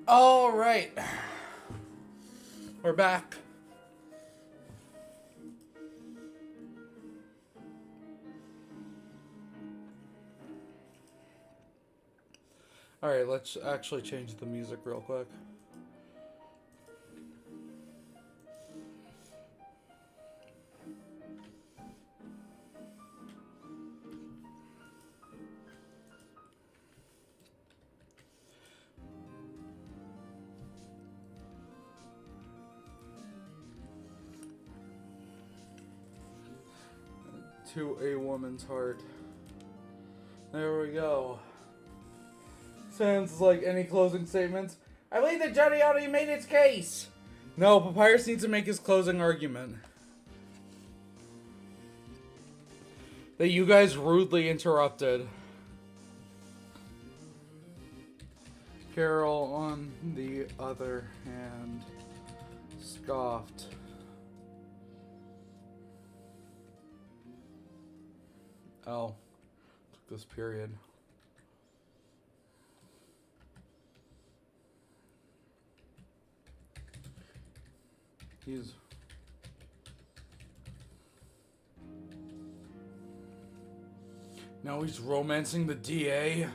All right. We're back. All right, let's actually change the music real quick. To a Woman's Heart. There we go. Sounds like any closing statements. I believe that Johnny already made its case. No, Papyrus needs to make his closing argument. That you guys rudely interrupted. Carol, on the other hand, scoffed. Oh, took this period. Now he's romancing the DA.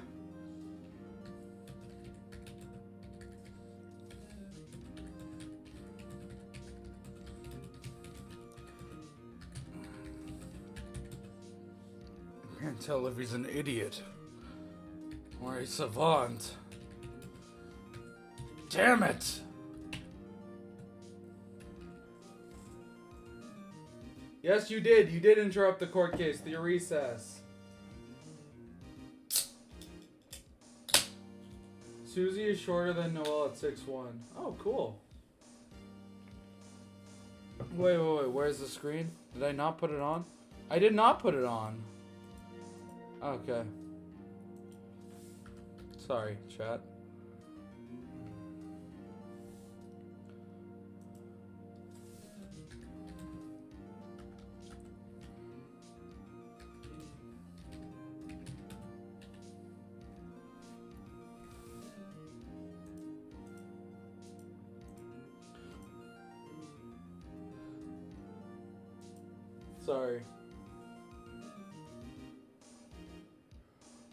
Can't tell if he's an idiot or a savant. Damn it! Yes, you did. You did interrupt the court case. The recess. Susie is shorter than Noelle at 6'1". Oh, cool. Wait. Where's the screen? Did I not put it on? I did not put it on. Okay. Sorry, chat. Sorry.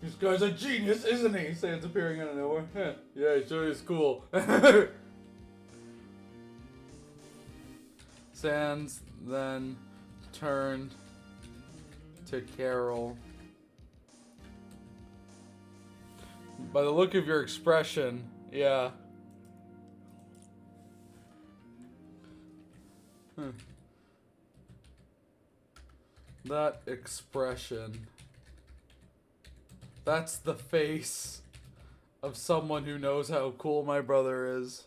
This guy's a genius, isn't he? Sans appearing out of nowhere. Yeah, he sure is cool. Sans then turned to Carol. By the look of your expression, yeah. That expression. That's the face of someone who knows how cool my brother is.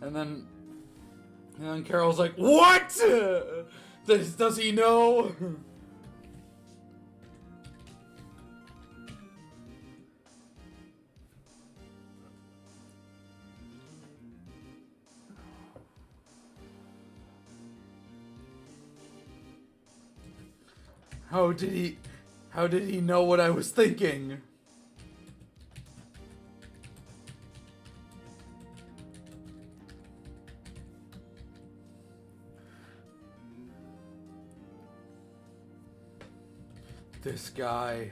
And then Carol's like, "What? Does he know?" How did he know what I was thinking? This guy.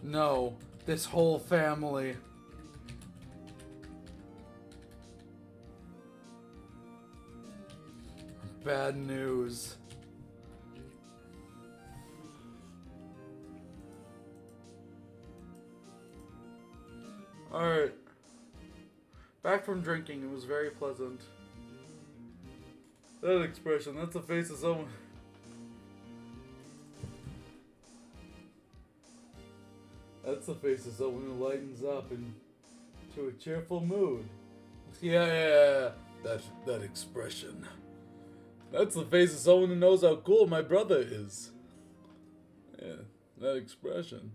No, this whole family. Bad news. Alright. Back from drinking, it was very pleasant. That expression, that's the face of someone. That's the face of someone who lightens up into a cheerful mood. Yeah. That expression. That's the face of someone who knows how cool my brother is. Yeah, That expression.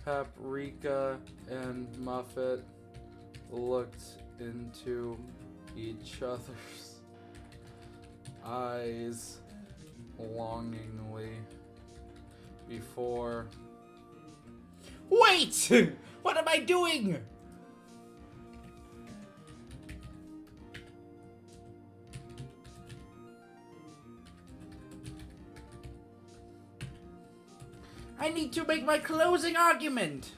Paprika and Muffet looked into each other's eyes longingly before. Wait! What am I doing? I need to make my closing argument.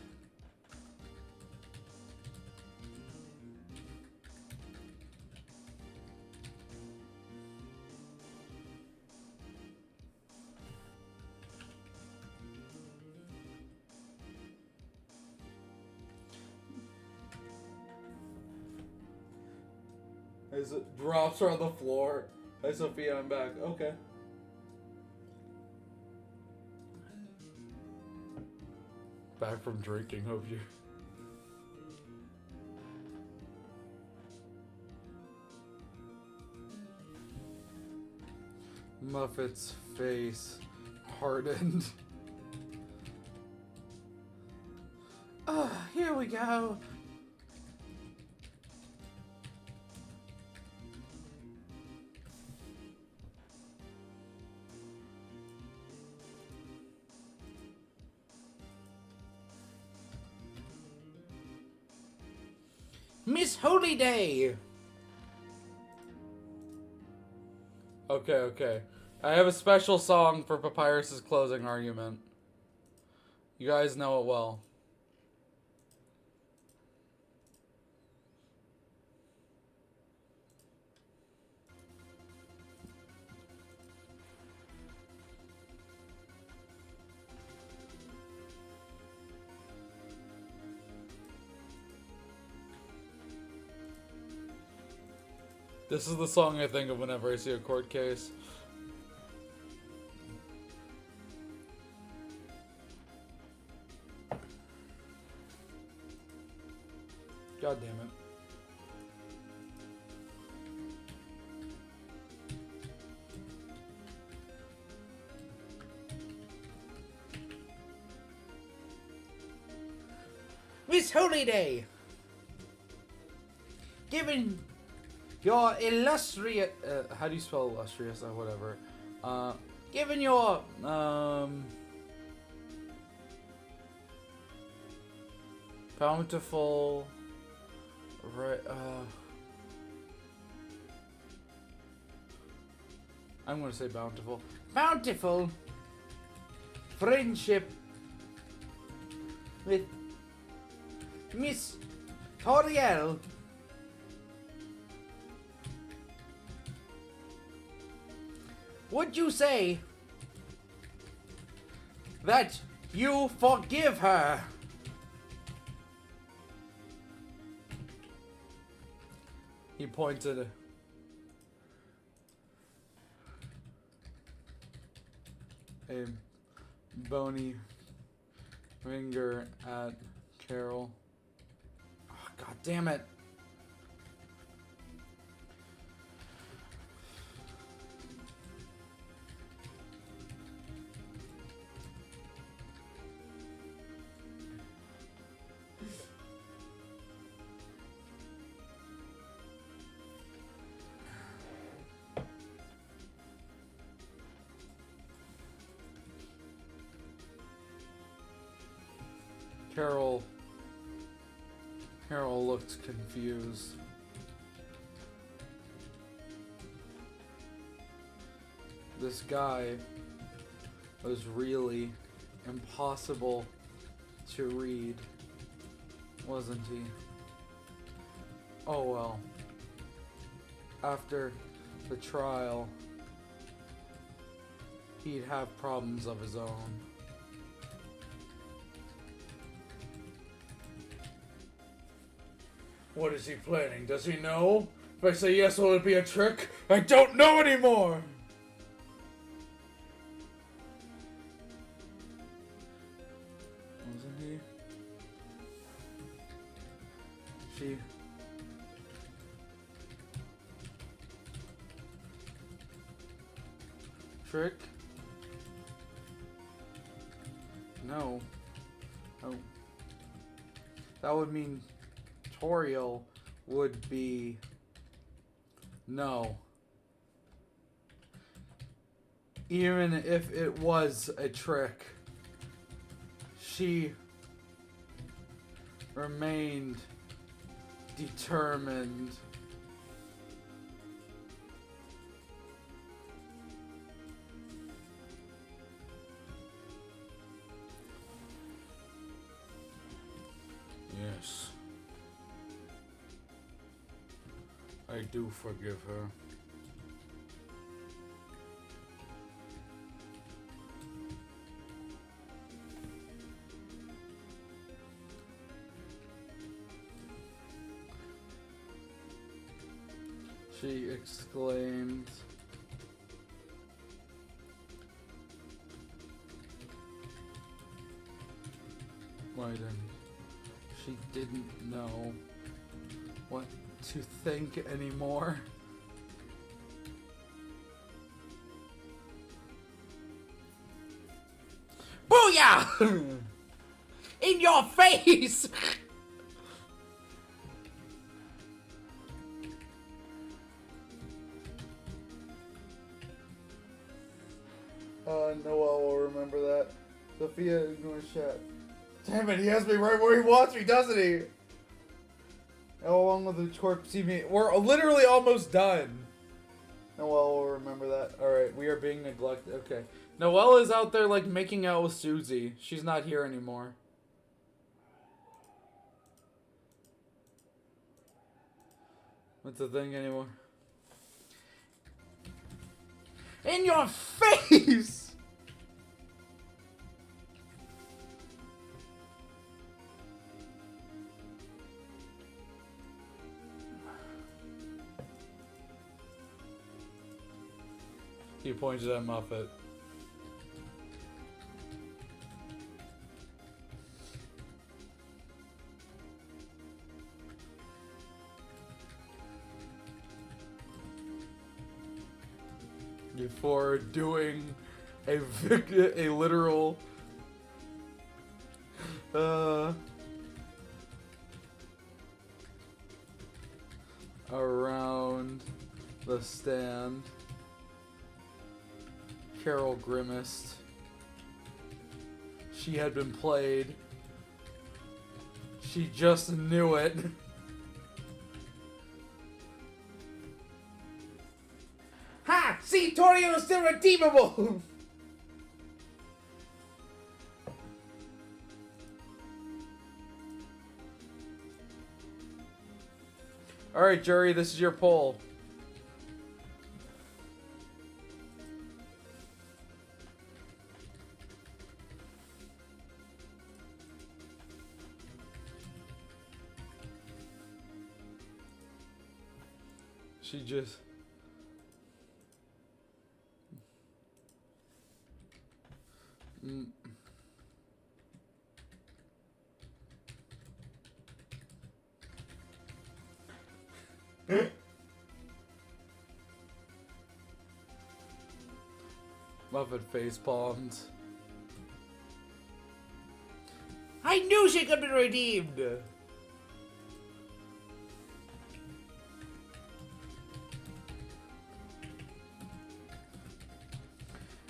As it drops her on the floor. Hi, Sophia, I'm back. Okay. Back from drinking, hope you. Muffet's face hardened. Oh, here we go. Miss Holiday! Okay. I have a special song for Papyrus's closing argument. You guys know it well. This is the song I think of whenever I see a court case. God damn it. Miss Holiday! Given your illustrious... how do you spell illustrious? Whatever. Given your... Bountiful... Right, I'm gonna say bountiful. bountiful friendship with Miss Toriel. Would you say that you forgive her? He pointed a bony finger at Carol. Oh, God damn it. Carol looked confused. This guy was really impossible to read, wasn't he? Oh well. After the trial, he'd have problems of his own. What is he planning? Does he know? If I say yes, will it be a trick? I don't know anymore! Wasn't he? She... Trick? No. Oh. That would mean Toriel would be... No. Even if it was a trick, she remained determined. Yes. I do forgive her. She exclaimed. Why then? She didn't know what to think anymore. Booyah! In your face! Noel will remember that. Sophia ignores chat. Damn it, he has me right where he wants me, doesn't he? Along with the corpse, we're literally almost done. Noel will remember that. Alright, we are being neglected. Okay. Noelle is out there, like, making out with Susie. She's not here anymore. What's the thing anymore? In your face! He points at Muffet. Before doing a literal around the stand. Carol grimaced. She had been played. She just knew it. Ha! See, Toriel is still redeemable! Alright, jury, this is your poll. She just... Muffet face palmed. I knew she could be redeemed!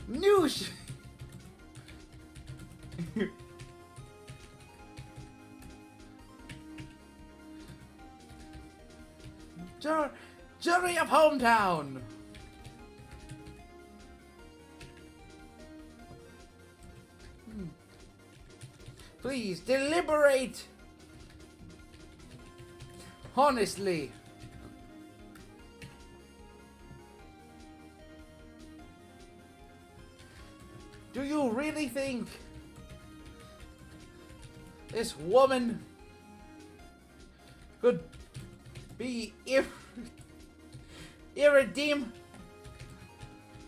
Knew she... Jury of Hometown! Please, deliberate! Honestly. Do you really think this woman could be irredeemed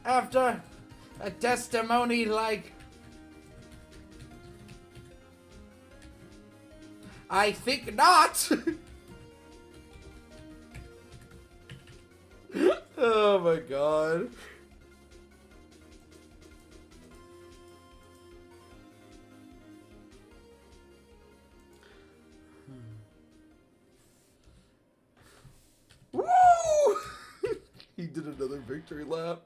after a testimony like... I think not! Oh my god. Woo! He did another victory lap.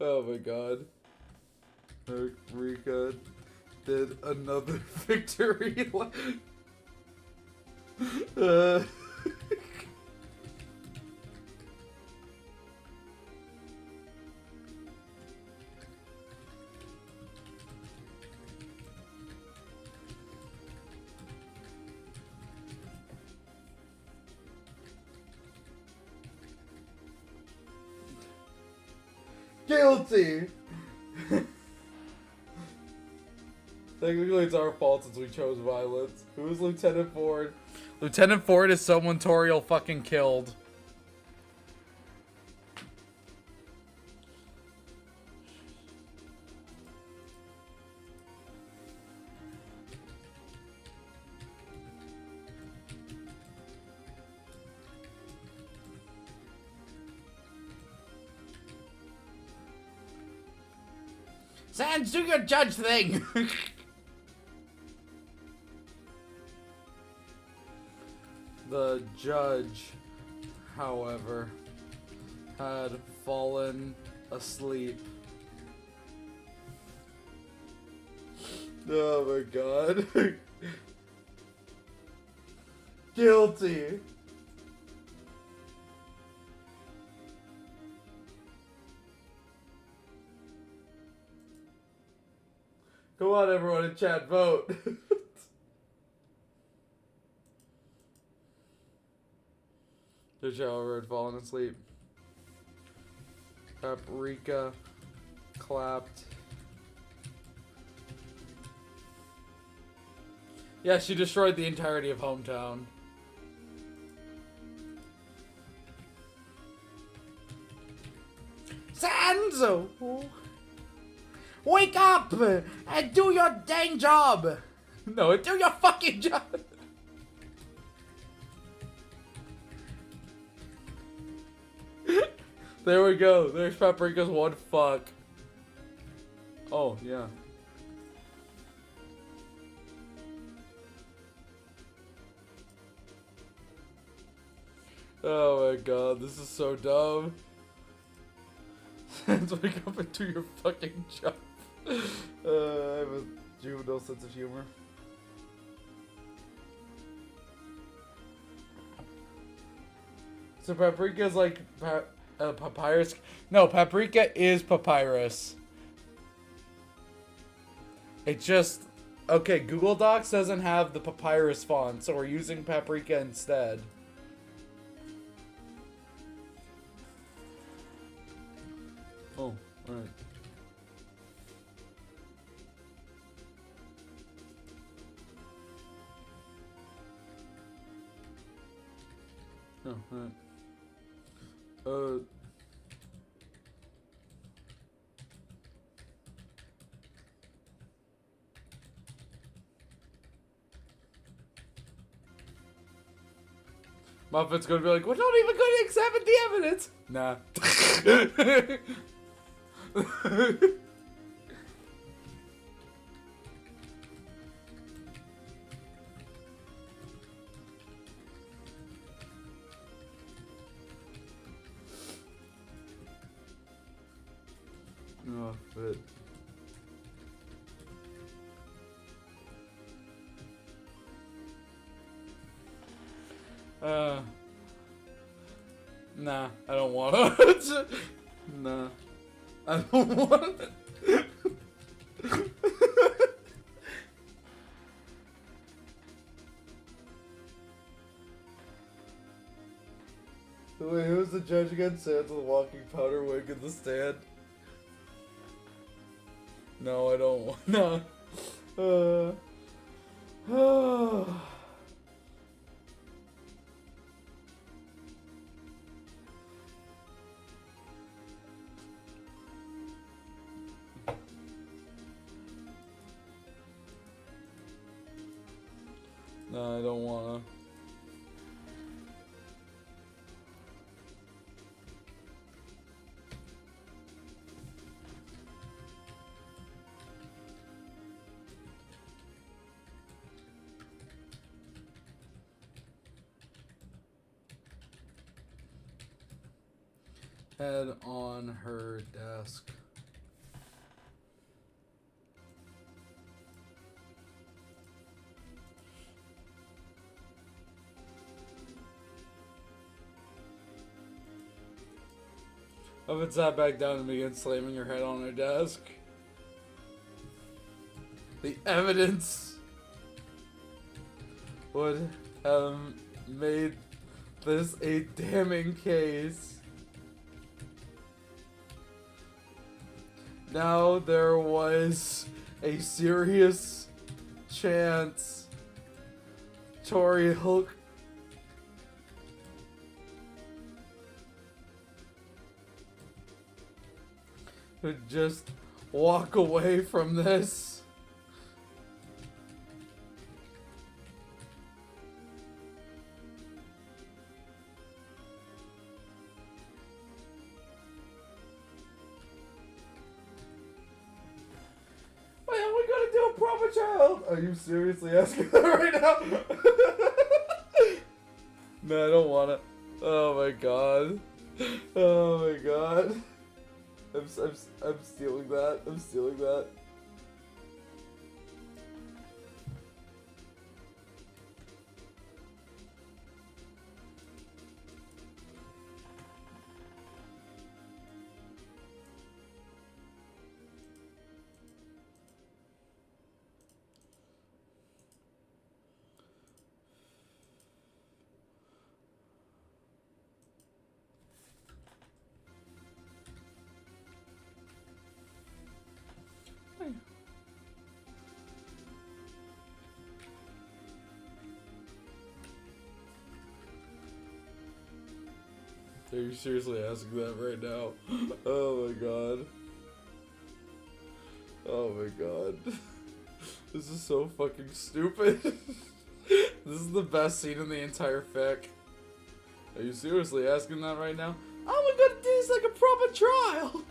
Oh my god. Rika did another victory lap. Guilty! Technically, it's our fault since we chose violence. Who is Lieutenant Ford? Lieutenant Ford is someone Toriel fucking killed. Sans, do your judge thing! The judge, however, had fallen asleep. Oh my god. Guilty. Come on, everyone in chat, vote. Judge, however, had fallen asleep. Paprika clapped. Yeah, she destroyed the entirety of Hometown. Sans! Wake up and do your dang job! No, Do your fucking job! there we go. There's Paprika's one fuck. Oh, yeah. Oh my god, this is so dumb. Let's wake up and do your fucking job. I have a juvenile sense of humor. So Paprika's like papyrus. No, Paprika is papyrus. It just okay. Google Docs doesn't have the papyrus font, so we're using Paprika instead. Oh, alright. Oh, alright. Muffet's gonna be like, we're not even gonna examine the evidence! Nah. Muffet. Nah, I don't want to. Nah, I don't want it. Wait, who's the judge again? Sans with walking powder wig in the stand? No, I don't want. No. No, I don't wanna. head on her desk. Oven sat back down and began slamming her head on her desk. The evidence would have made this a damning case. Now there was a serious chance Toriel could just walk away from this. Wait, are we gonna do a proper child? Are you seriously asking that right now? No, I don't want it. Oh my god. Oh my god. I'm stealing that. I'm stealing that. Are you seriously asking that right now? Oh my god. Oh my god. This is so fucking stupid. This is the best scene in the entire fic. Are you seriously asking that right now? Oh my god, this is like a proper trial.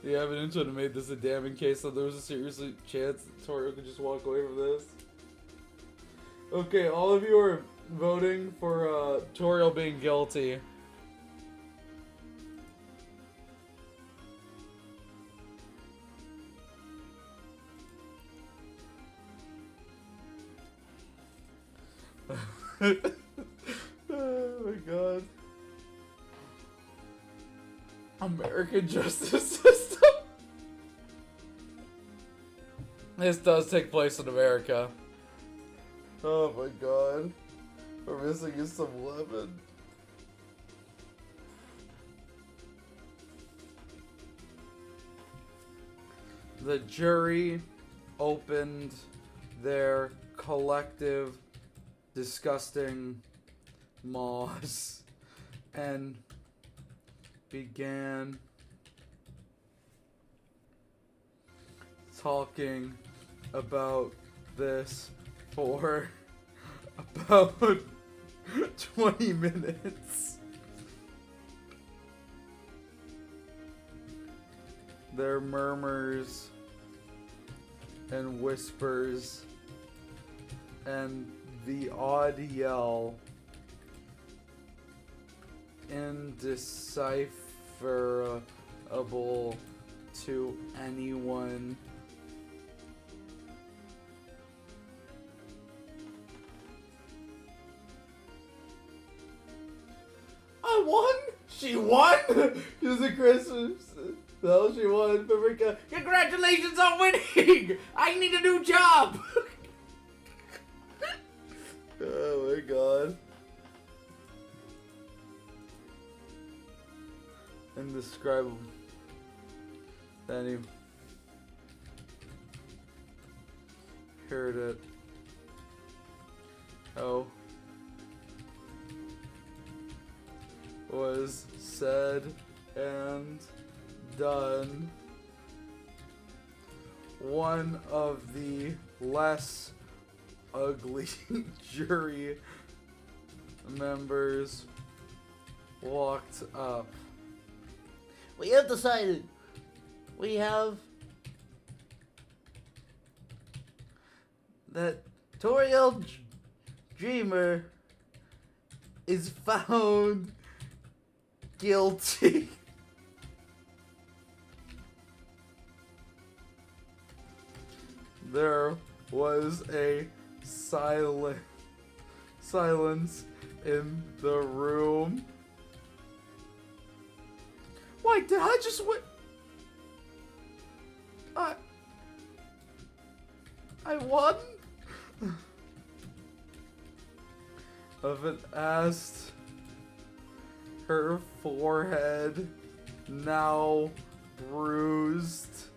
The evidence would have made this a damning case that there was a serious chance that Toriel could just walk away from this. Okay, all of you are voting for Toriel being guilty. Oh my god. American justice system. This does take place in America. Oh my god. We're missing is some lemon. The jury opened their collective disgusting maws and began talking about this for about 20 minutes. Their murmurs and whispers and the odd yell, indecipherable to anyone. I won? She won? She was a Christmas. No, she won. Paprika. Congratulations on winning! I need a new job! Oh my god. Indescribable. Then he heard it. Oh. Was said and done. One of the less ugly jury members walked up. We have decided. We have that Toriel Dreamer is found guilty. There was a silence in the room. Wait, did I just win? I won? Evan asked, her forehead now bruised.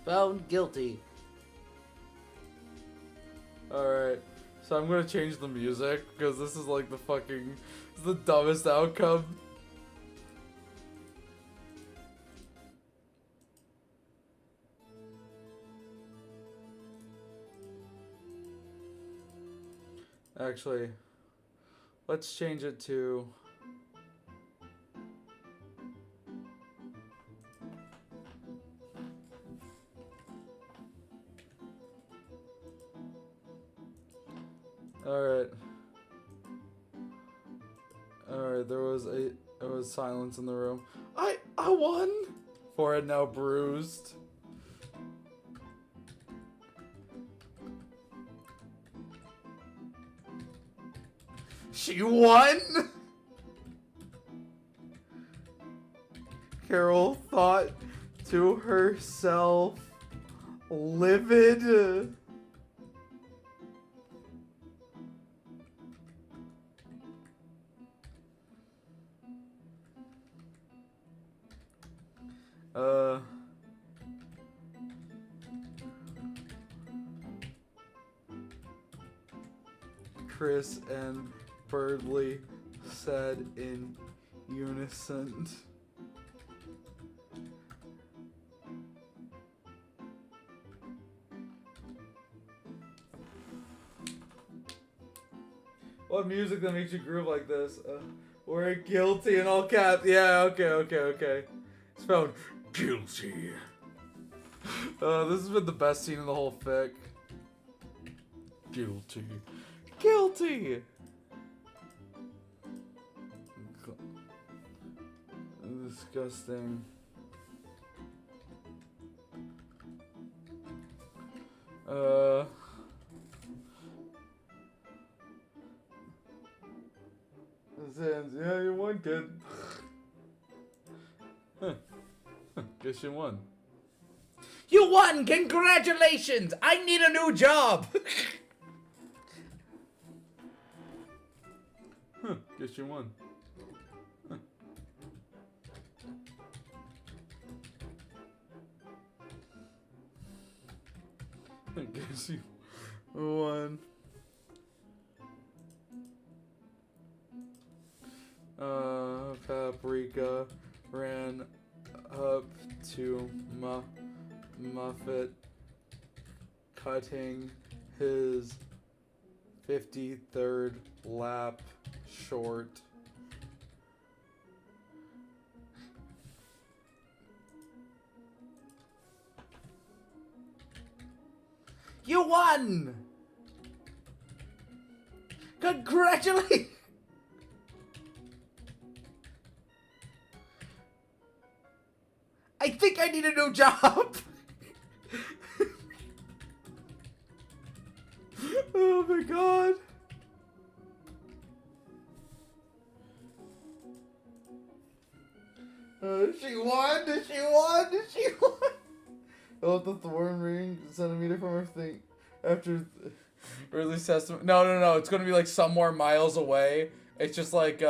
Found guilty. Alright, so I'm gonna change the music because this is like the dumbest outcome. Actually, let's change it to... Alright, there was silence in the room. I won! Forehead now bruised. She won? Carol thought to herself, livid. Chris and Birdley said in unison. What music that makes you groove like this? We're guilty in all caps. Yeah, okay. It's found guilty. This has been the best scene in the whole fic. Guilty. Guilty! Disgusting. Yeah, you won, kid. Guess you won. You won! Congratulations! I need a new job! Guess you won. Guess you won. Paprika ran up to Muffet, cutting his 53rd lap short. You won! Congratulations! I think I need a new job! Oh my god. She won! She won! She won! I left the thorn ring centimeter from her thing after release testament. No. It's gonna be like somewhere miles away. It's just like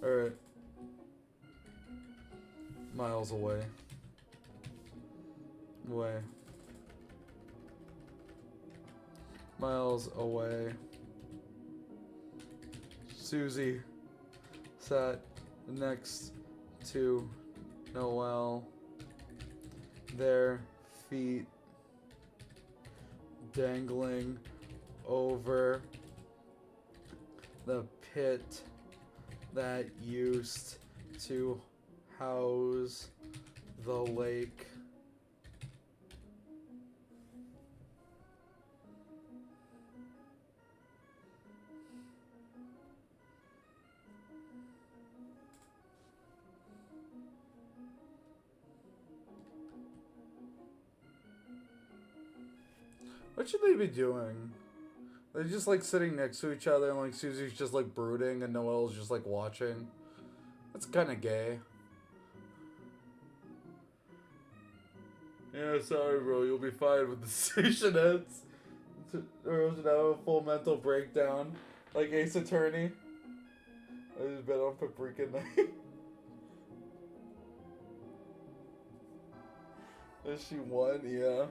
Alright. Miles away. Miles away. Susie sat next to Noelle. Their feet dangling over the pit that used to house the lake. What should they be doing? They're just like sitting next to each other and like Susie's just like brooding and Noelle's just like watching. That's kind of gay. Yeah, sorry bro, you'll be fine with the station ends. Or else you'd have a full mental breakdown. Like Ace Attorney. I just bet on Paprika Night. Is she won? Yeah.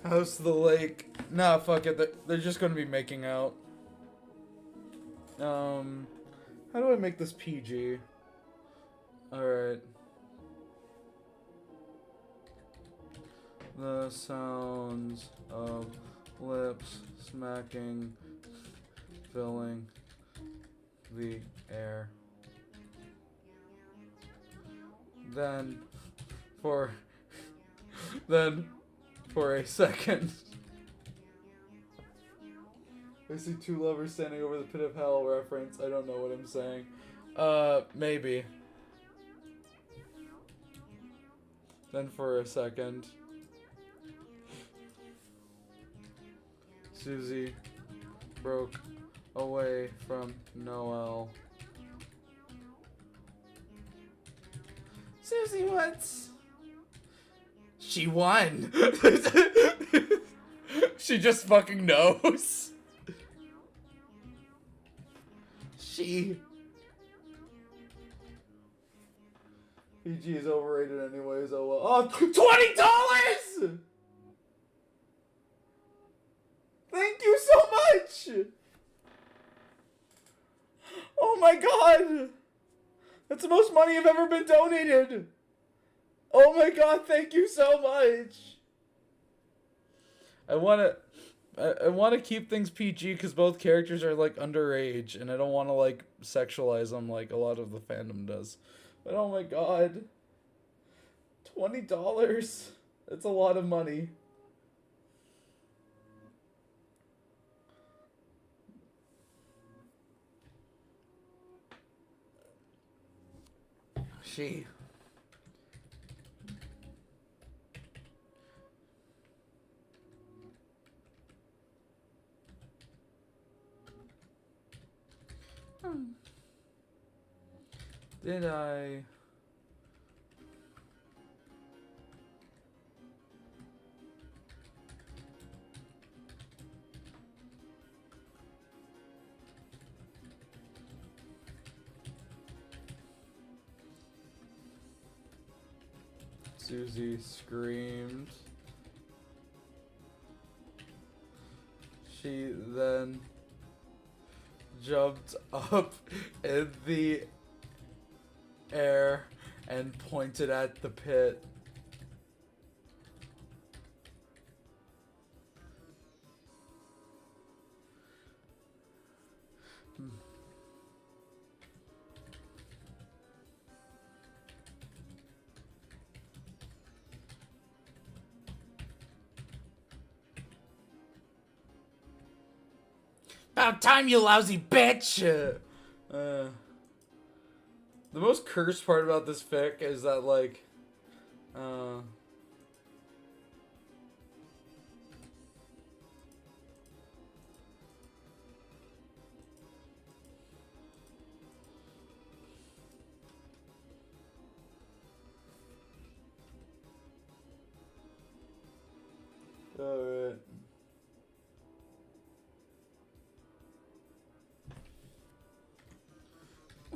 House to the lake. Nah, fuck it. They're just gonna be making out. How do I make this PG? Alright. The sounds of lips smacking, filling the air. Then, for a second, I see two lovers standing over the pit of hell reference. I don't know what I'm saying. Maybe. Then for a second, Susie broke away from Noelle. Susie wants. She won. She just fucking knows. PG is overrated anyways. Oh well. Oh, $20! Thank you so much. Oh my god. That's the most money I've ever been donated. Oh my god, thank you so much. I want to keep things PG because both characters are like underage and I don't want to like sexualize them like a lot of the fandom does. But oh my god. $20. That's a lot of money. She. Did I? Susie screamed. She then jumped up in the air and pointed at the pit. About time, you lousy bitch! The most cursed part about this fic is that, like, alright.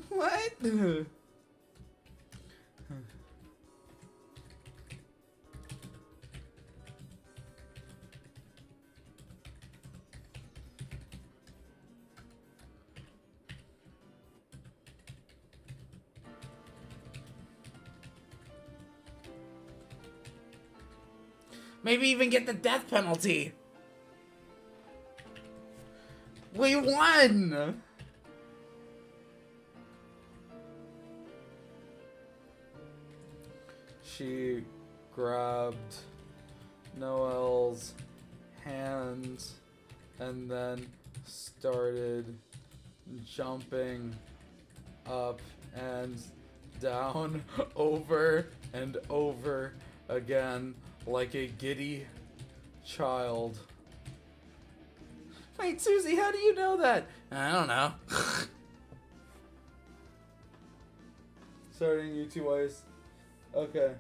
What? Maybe even get the death penalty. We won! She grabbed Noel's hands and then started jumping up and down over and over again like a giddy child. Wait, Susie, how do you know that? I don't know. Starting you two ways. Okay.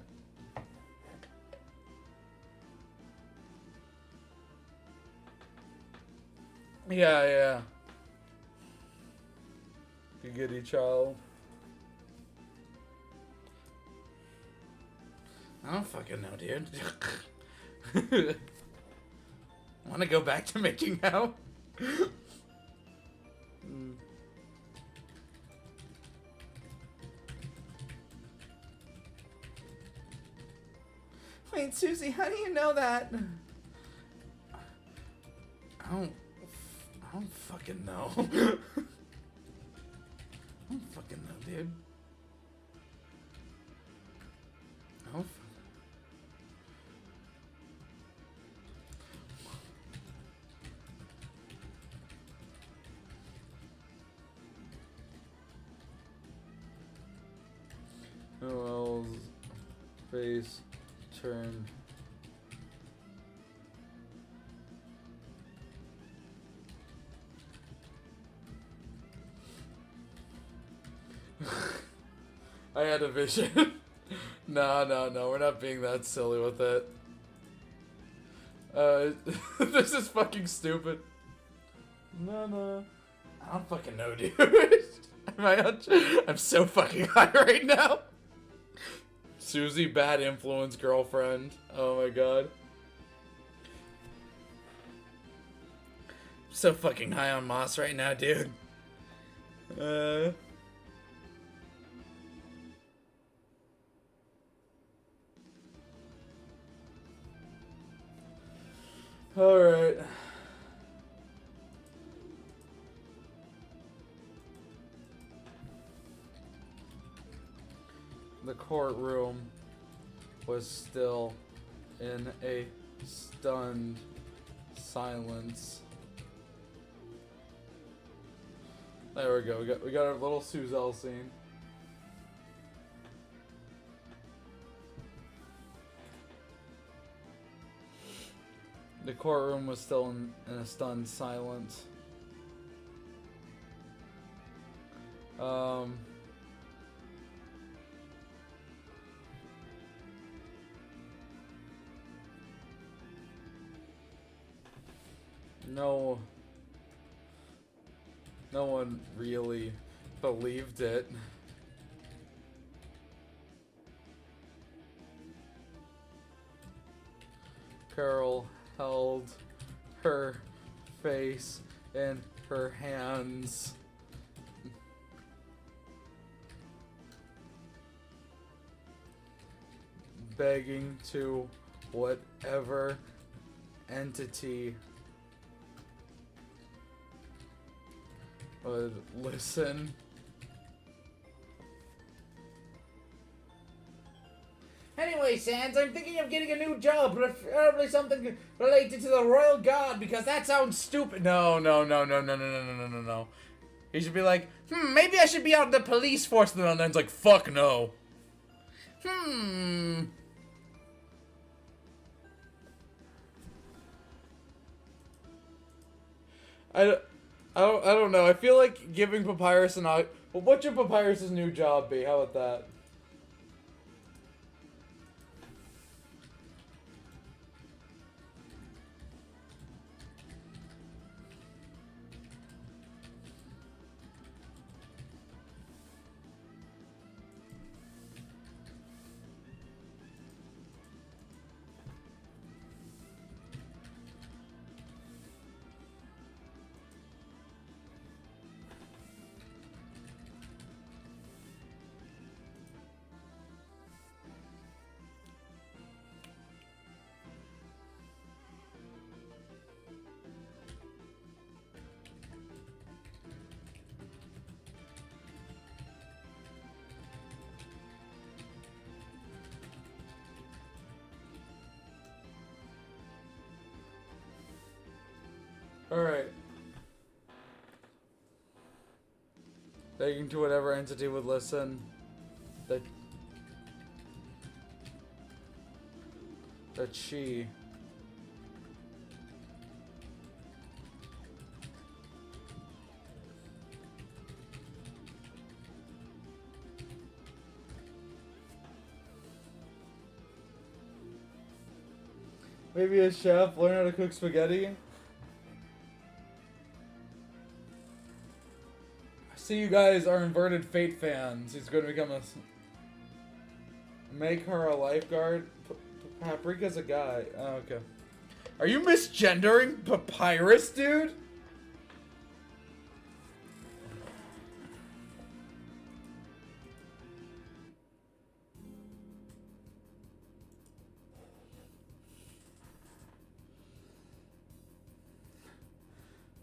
Yeah. You giddy child. I don't fucking know, dude. Want to go back to making out? Wait, Susie, how do you know that? I don't fucking know. I don't fucking know, dude. I don't Noel's face turned. I had a vision. No, we're not being that silly with it. This is fucking stupid. No. I don't fucking know, dude. I'm so fucking high right now. Susie, bad influence girlfriend. Oh my god. I'm so fucking high on moss right now, dude. Alright. The courtroom was still in a stunned silence. There we go. We got our little Suzelle scene. The courtroom was still in a stunned silence. No one really believed it. Carol held her face in her hands. Begging to whatever entity would listen. Anyway, Sans, I'm thinking of getting a new job, preferably something related to the Royal Guard, because that sounds stupid. No. He should be like, maybe I should be on the police force, and then it's like, fuck no. I don't know. I feel like giving Papyrus an... Well, what should Papyrus's new job be? How about that? Alright. Begging to whatever entity would listen. That she. Maybe a chef, learn how to cook spaghetti. I see you guys are inverted fate fans. He's going to become a... Make her a lifeguard. Paprika's a guy. Oh, okay. Are you misgendering Papyrus, dude?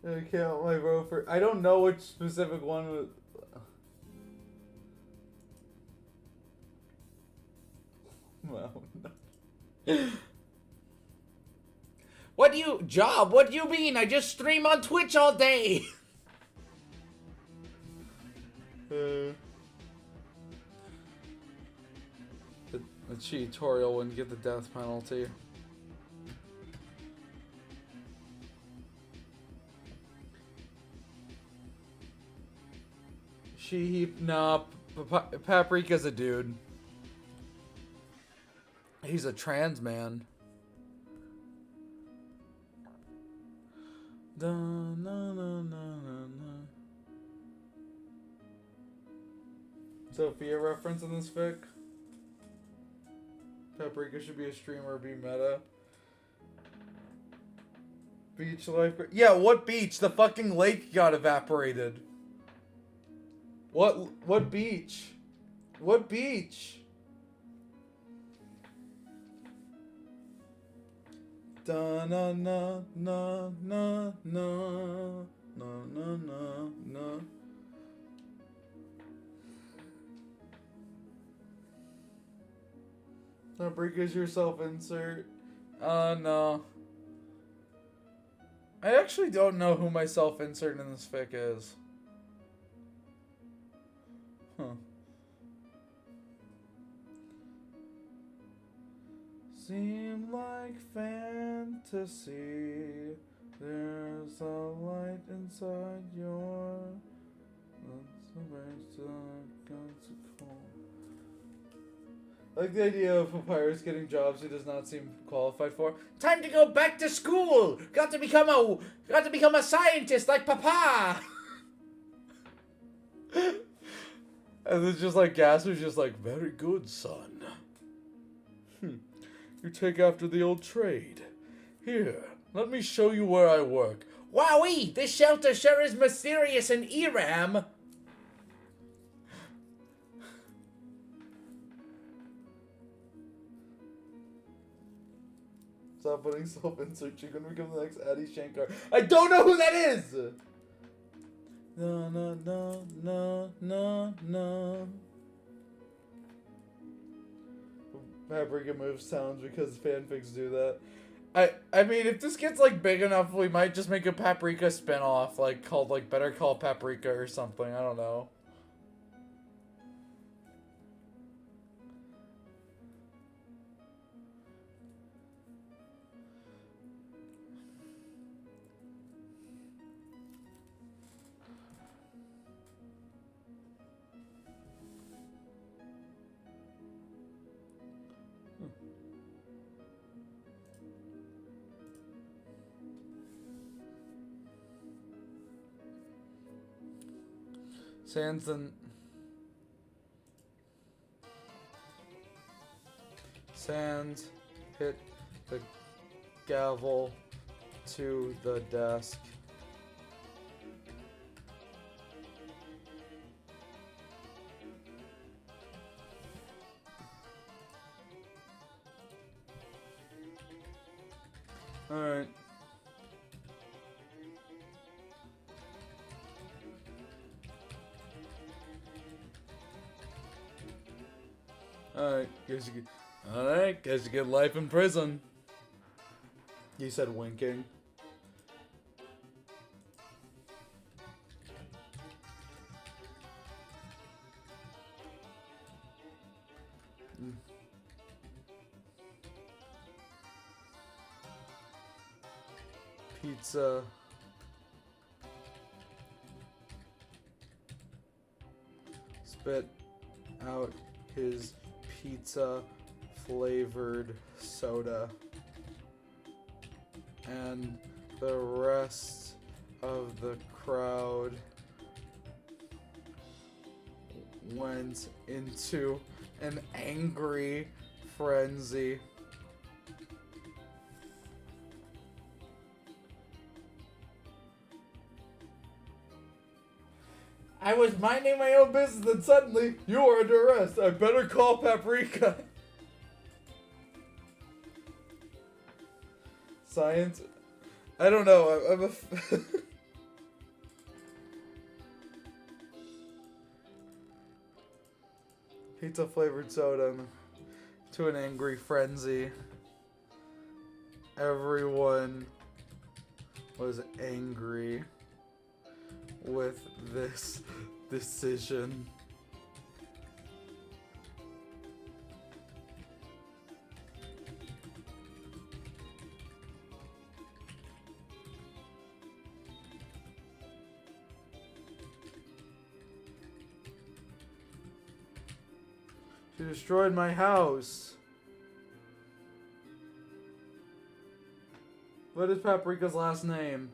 I can't my vote for. I don't know which specific one was. Well, no. What do you mean? I just stream on Twitch all day. The tutorial wouldn't get the death penalty. Nah, Paprika's a dude. He's a trans man. Da, na, na, na, na, na. Sophia reference in this fic. Paprika should be a streamer, be meta. Beach life. Yeah, what beach? The fucking lake got evaporated. What beach? What beach? Da na na na na na na na na na. Paprika's your self-insert. No. I actually don't know who my self-insert in this fic is. Huh. Seem like fantasy. There's a light inside your. I like the idea of Papyrus getting jobs he does not seem qualified for. Time to go back to school. Got to become a scientist like Papa. And it's just like Gasper's just like, very good, son. You take after the old trade. Here, let me show you where I work. Wowee, this shelter sure is mysterious and Eram. Stop putting self-insert. You're gonna become the next Adi Shankar. I don't know who that is! No, no, no, no, no, no. Paprika moves sounds because fanfics do that. I mean, if this gets like big enough, we might just make a Paprika spinoff, like called like Better Call Paprika or something. I don't know. Sans hit the gavel to the desk. Alright. Alright, guess you get life in prison. You said winking. Pizza. Spit out his pizza flavored soda. And the rest of the crowd went into an angry frenzy. I was minding my own business and suddenly you are under arrest. I better call Paprika. Science? I don't know. I'm a... Pizza flavored soda to an angry frenzy. Everyone was angry with this decision. She destroyed my house. What is Paprika's last name?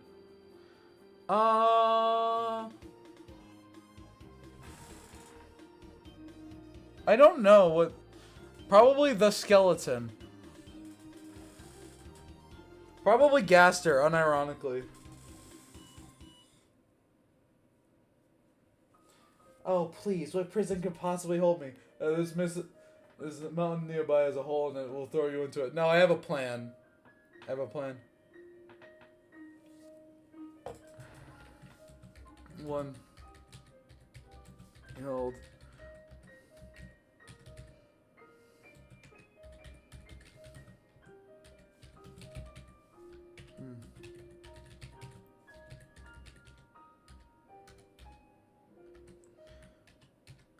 I don't know what. Probably the skeleton. Probably Gaster, unironically. Oh, please, what prison could possibly hold me? This mountain nearby has a hole and it will throw you into it. No, I have a plan. I have a plan. One. Hold.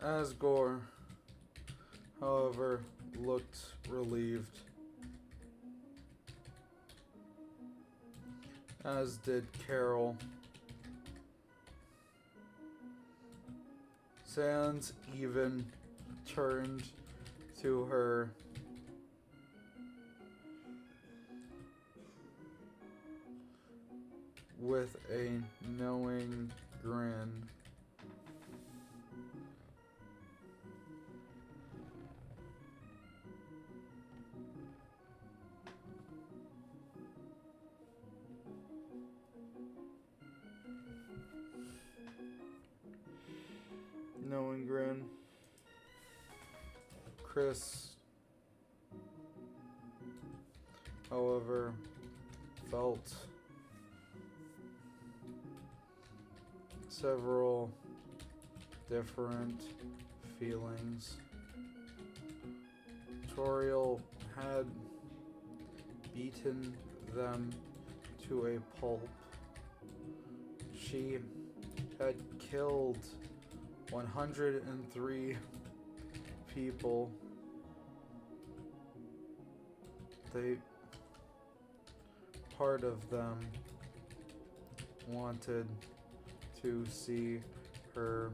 Asgore, however, looked relieved, as did Carol. Sans even turned to her with a knowing grin. Knowing grin. Chris, however, felt several different feelings. Toriel had beaten them to a pulp. She had killed 103 people. Part of them wanted to see her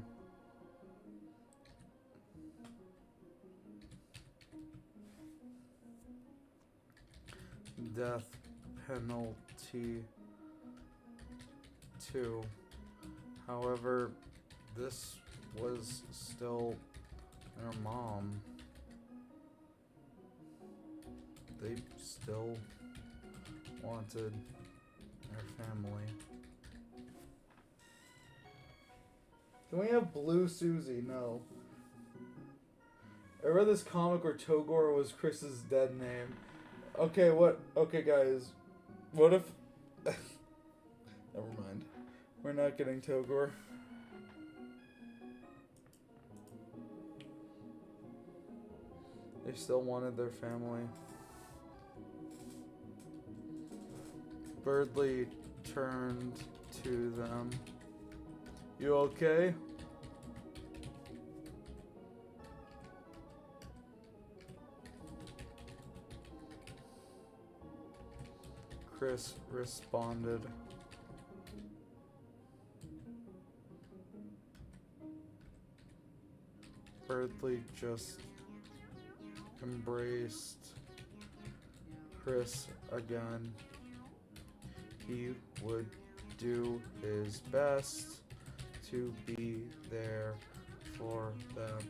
death penalty too. However, this was still their mom. They still wanted their family. Can we have Blue Susie? No. I read this comic where Togor was Chris's dead name. Okay, what? Okay, guys. What if... Never mind. We're not getting Togor. They still wanted their family. Birdley turned to them. You okay? Chris responded. Berdley just embraced Chris again. He would do his best to be there for them.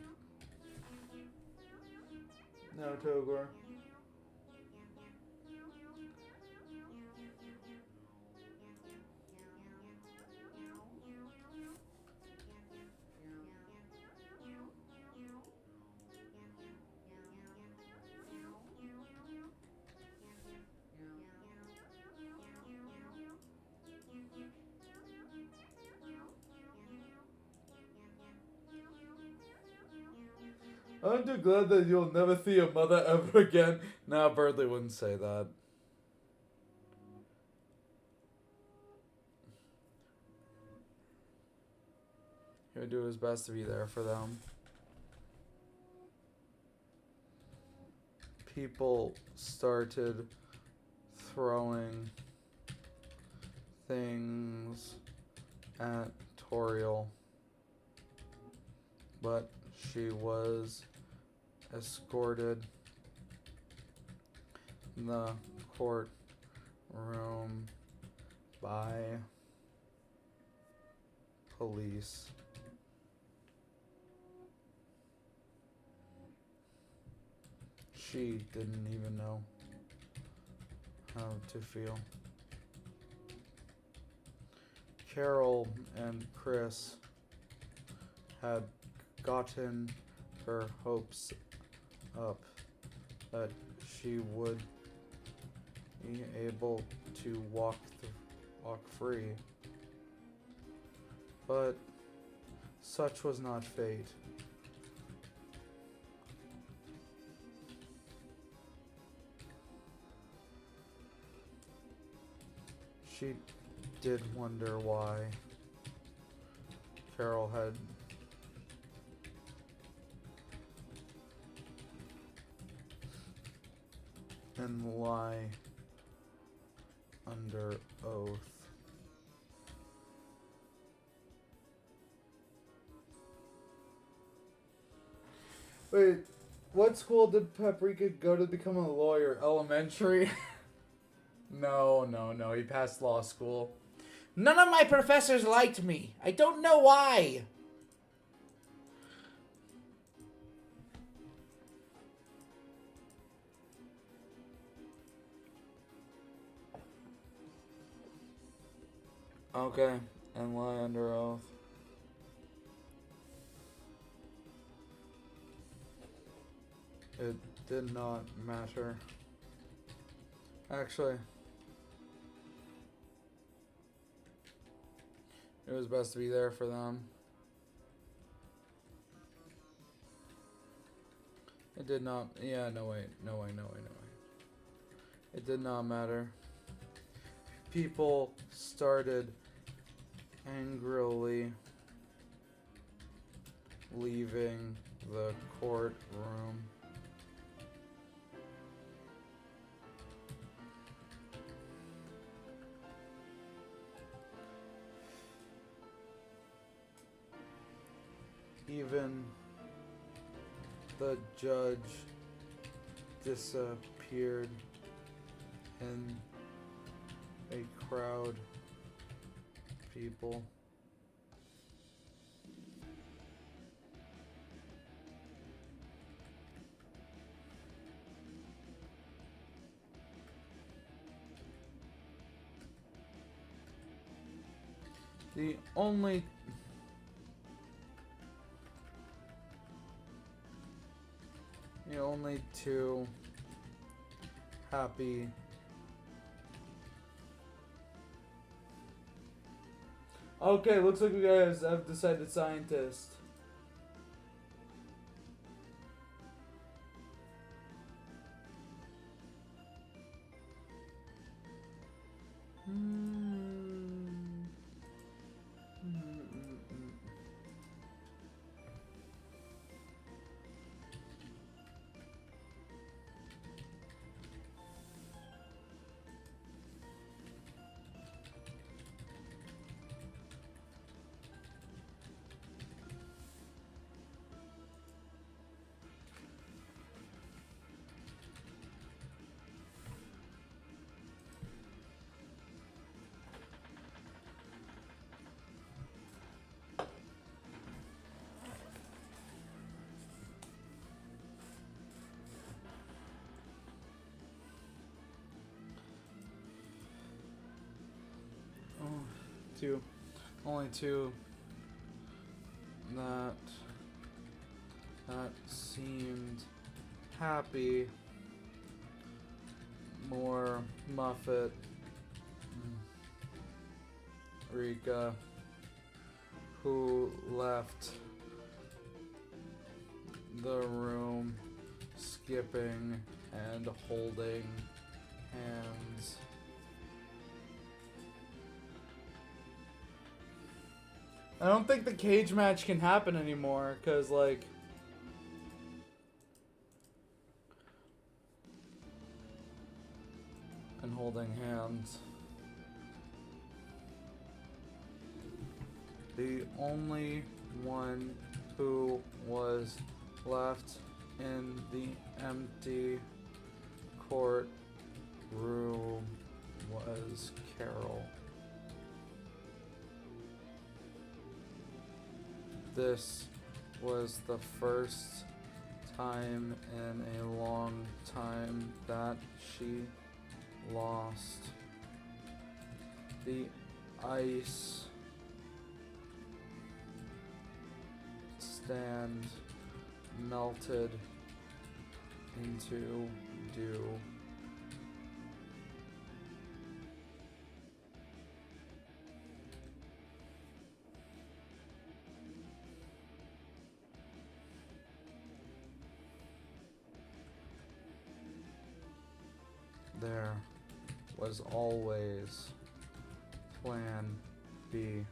No, Togor. Aren't you glad that you'll never see your mother ever again? Nah, Berdley wouldn't say that. He would do his best to be there for them. People started throwing things at Toriel, but she was escorted in the courtroom by police. She didn't even know how to feel. Carol and Chris had gotten her hopes up that she would be able to walk free, but such was not fate. She did wonder why Carol had and lie under oath. Wait, what school did Paprika go to become a lawyer? Elementary? No. He passed law school. None of my professors liked me. I don't know why. Okay, and lie under oath. It did not matter. Actually, it was best to be there for them. It did not, no way. It did not matter. People started angrily leaving the courtroom. Even the judge disappeared in a crowd of people. The only two happy Okay, looks like we guys have decided scientist. only two that seemed happy. More Muffet, Rika, who left the room skipping and holding hands. I don't think the cage match can happen anymore, because, like, and holding hands. The only one who was left in the empty courtroom was Carol. This was the first time in a long time that she lost. The ice stand melted into dew. There was always Plan B.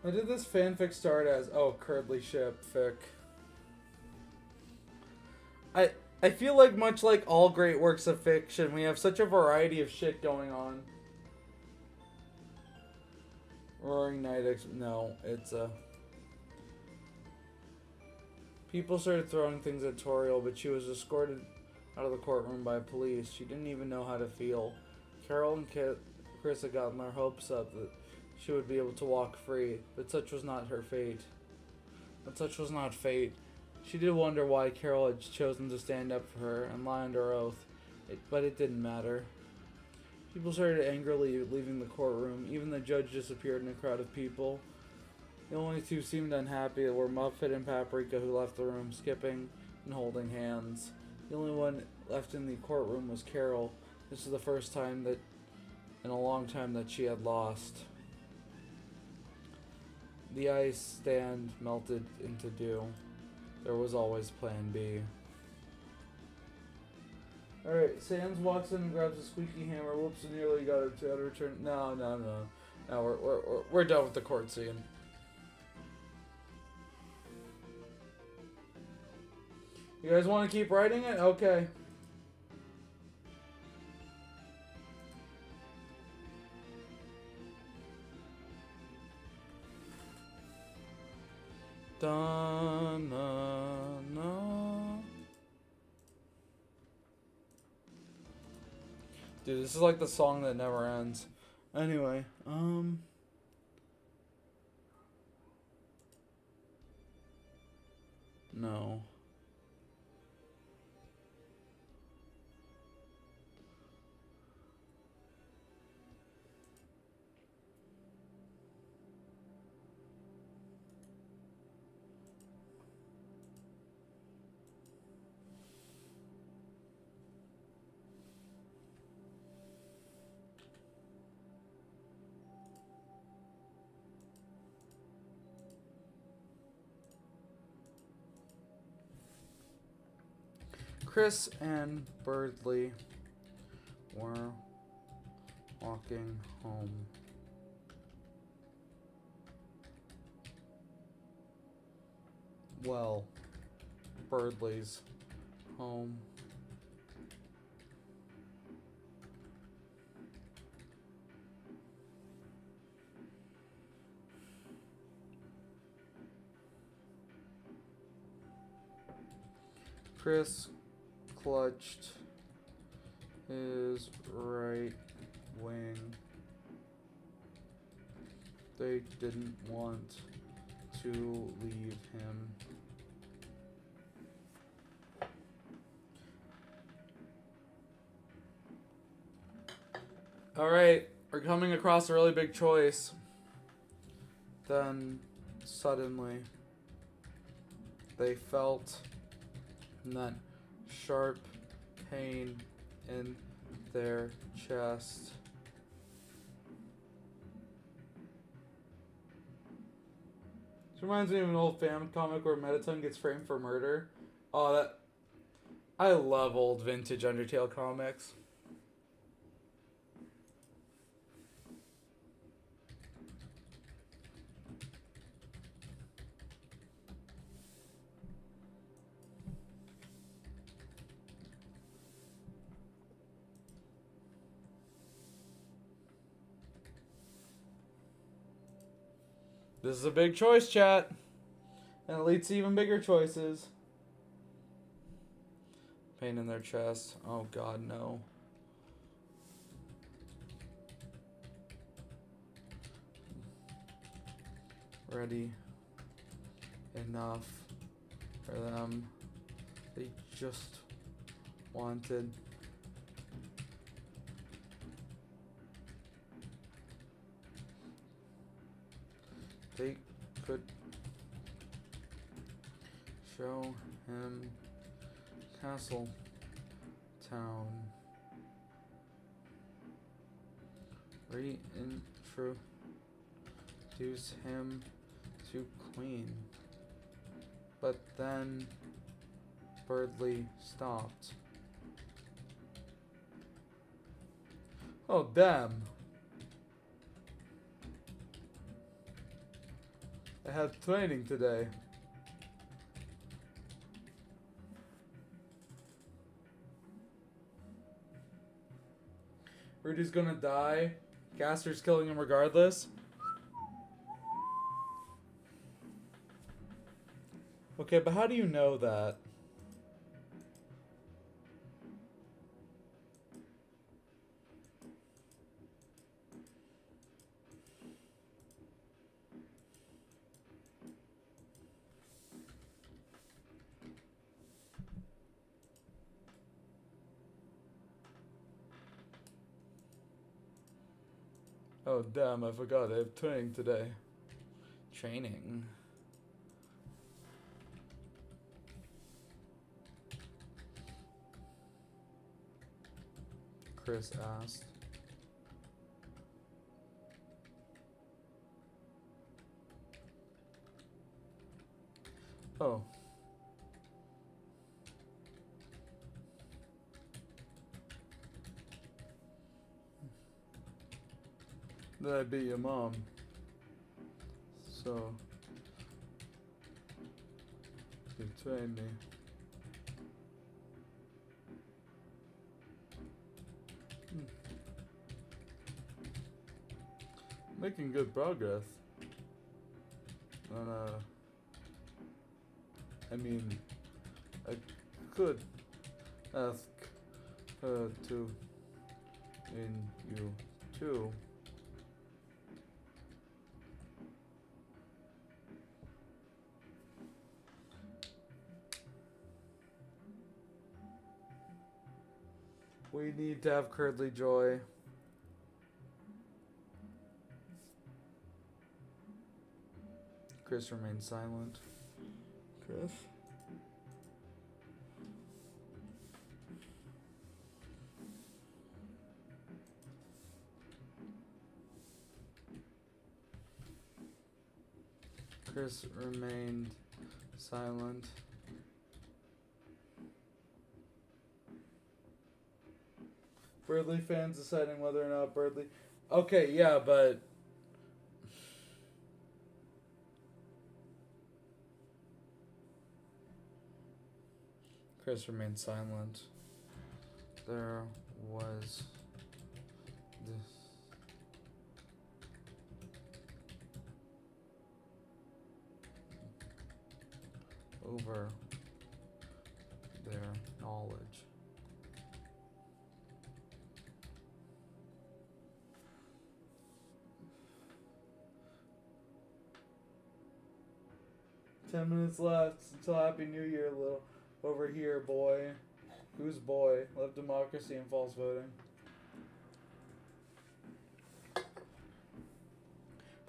How did this fanfic start as, oh, curdly ship fic? I feel like, much like all great works of fiction, we have such a variety of shit going on. Roaring Night no, it's people started throwing things at Toriel, but she was escorted out of the courtroom by police. She didn't even know how to feel. Carol and Chris had gotten their hopes up that she would be able to walk free, but such was not her fate. But such was not fate. She did wonder why Carol had chosen to stand up for her and lie under oath, but it didn't matter. People started angrily leaving the courtroom. Even the judge disappeared in a crowd of people. The only two seemed unhappy were Muffet and Paprika, who left the room skipping and holding hands. The only one left in the courtroom was Carol. This was the first time that, in a long time, that she had lost. The ice stand melted into dew. There was always Plan B. Alright, Sans walks in and grabs a squeaky hammer. Whoops, and nearly got her to return. No, we're done with the court scene. You guys want to keep writing it? Okay. Dude, this is like the song that never ends. Anyway, no. Chris and Birdley were walking home. Well, Birdley's home. Chris clutched his right wing. They didn't want to leave him. Alright, we're coming across a really big choice. Then, suddenly, they felt that sharp pain in their chest. This reminds me of an old fan comic where Mettaton gets framed for murder. Oh, that... I love old vintage Undertale comics. This is a big choice, chat. And it leads to even bigger choices. Pain in their chest. Oh god, no. Ready enough for them. They just wanted they could show him Castle Town. Reintroduce him to Queen. But then Birdley stopped. Oh, damn. I had training today. Rudy's gonna die. Gaster's killing him regardless. Okay, but how do you know that? Oh damn, I forgot I have training today. Training. Chris asked. Oh. That'd be your mom. So you trained me. Making good progress. And I mean, I could ask her to in you too. We need to have Curdly Joy. Chris remains silent. Chris? Chris remained silent. Birdley fans deciding whether or not Birdley... Okay, yeah, but... Chris remained silent. There was this... over their knowledge. "10 minutes left until Happy New Year, little over here, boy." Who's boy? Love democracy and false voting.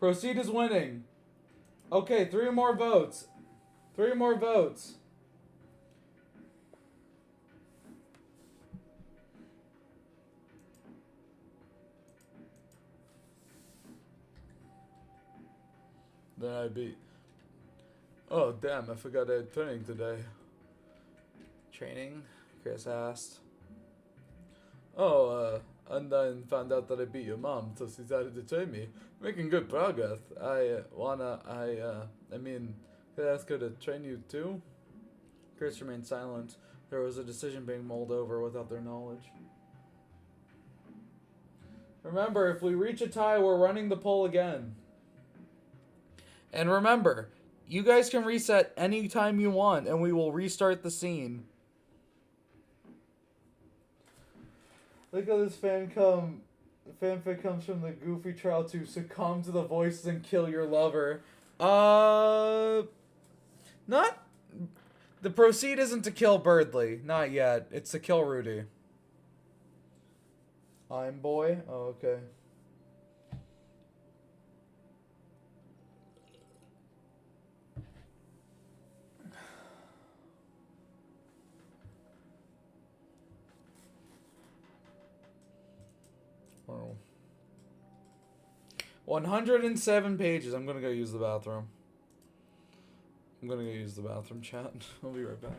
Proceed is winning. Okay, 3 more votes. 3 more votes. Then I beat. Oh, damn, I forgot I had training today. Training? Chris asked. Oh, and then found out that I beat your mom, so she decided to train me. Making good progress. I mean, could I ask her to train you too? Chris remained silent. There was a decision being mulled over without their knowledge. Remember, if we reach a tie, we're running the poll again. And remember, you guys can reset anytime you want, and we will restart the scene. Look at this fanfic comes from the goofy trial to succumb to the voices and kill your lover. Not... The proceed isn't to kill Birdley. Not yet. It's to kill Rudy. I'm boy? Oh, okay. Oh. 107 pages. I'm gonna go use the bathroom. I'm gonna go use the bathroom, chat. I'll be right back.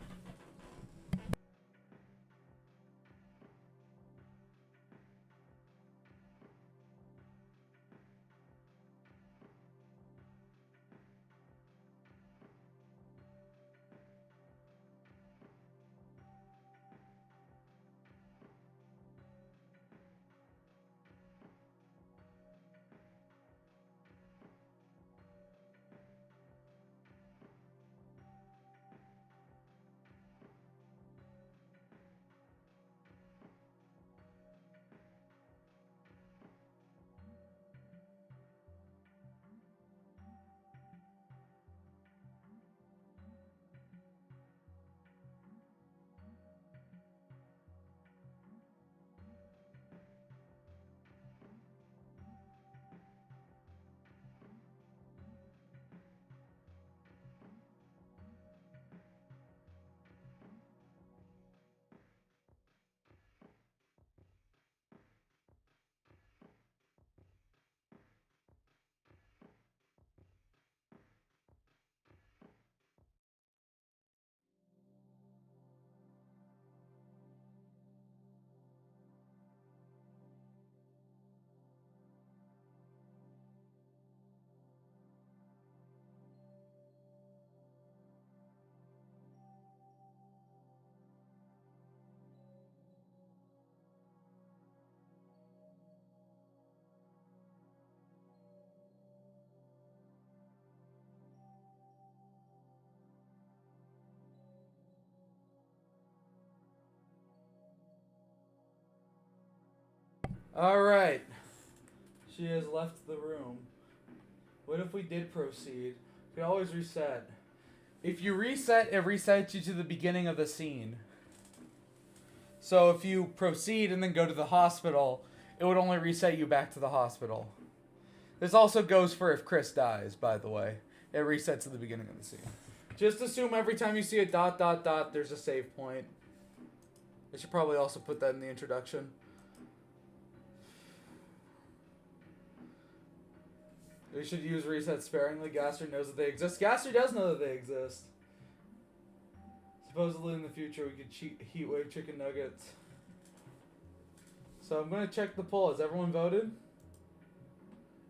Alright. She has left the room. What if we did proceed? We could always reset. If you reset, it resets you to the beginning of the scene. So if you proceed and then go to the hospital, it would only reset you back to the hospital. This also goes for if Chris dies, by the way. It resets to the beginning of the scene. Just assume every time you see a ... there's a save point. I should probably also put that in the introduction. We should use reset sparingly. Gaster knows that they exist. Gaster does know that they exist. Supposedly in the future we could cheat heatwave chicken nuggets. So I'm going to check the poll. Has everyone voted?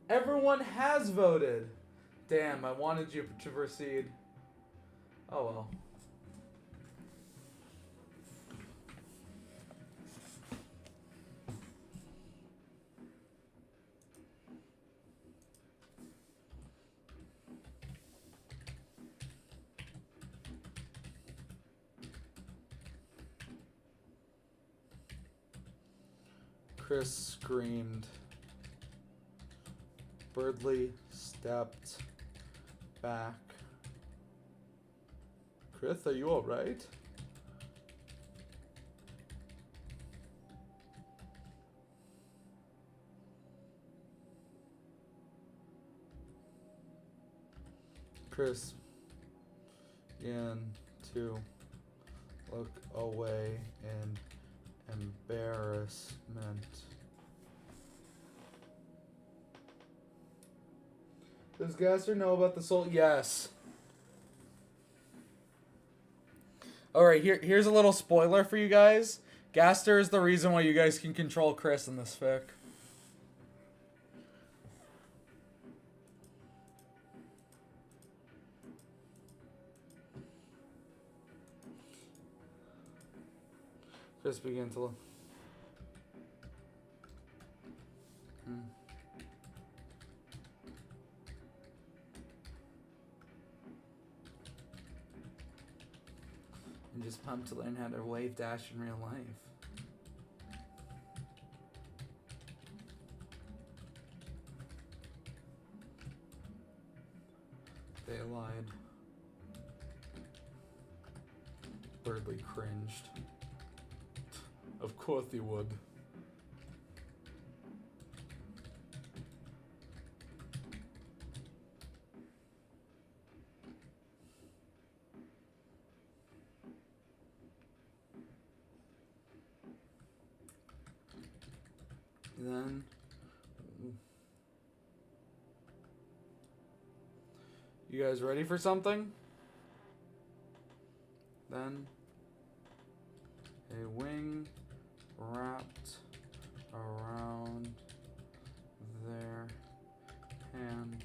Everyone has voted! Damn, I wanted you to proceed. Oh well. Chris screamed. Birdley stepped back. Chris, are you alright? Chris began to look away in embarrassment. Does Gaster know about the soul? Yes. Alright, here's a little spoiler for you guys. Gaster is the reason why you guys can control Chris in this fic. Chris began to look. And just pumped to learn how to wave dash in real life. They lied. Birdly cringed. Of course he would. Then you guys ready for something? Then a wing wrapped around their hand.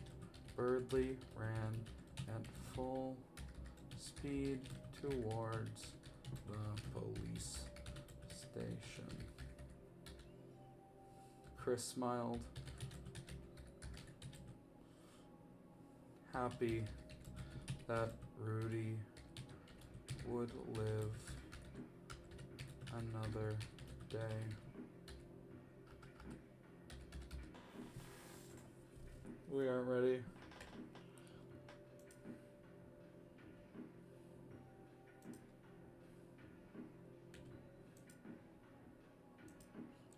Birdly ran at full speed towards the police station. Chris smiled, happy that Rudy would live another day. We aren't ready.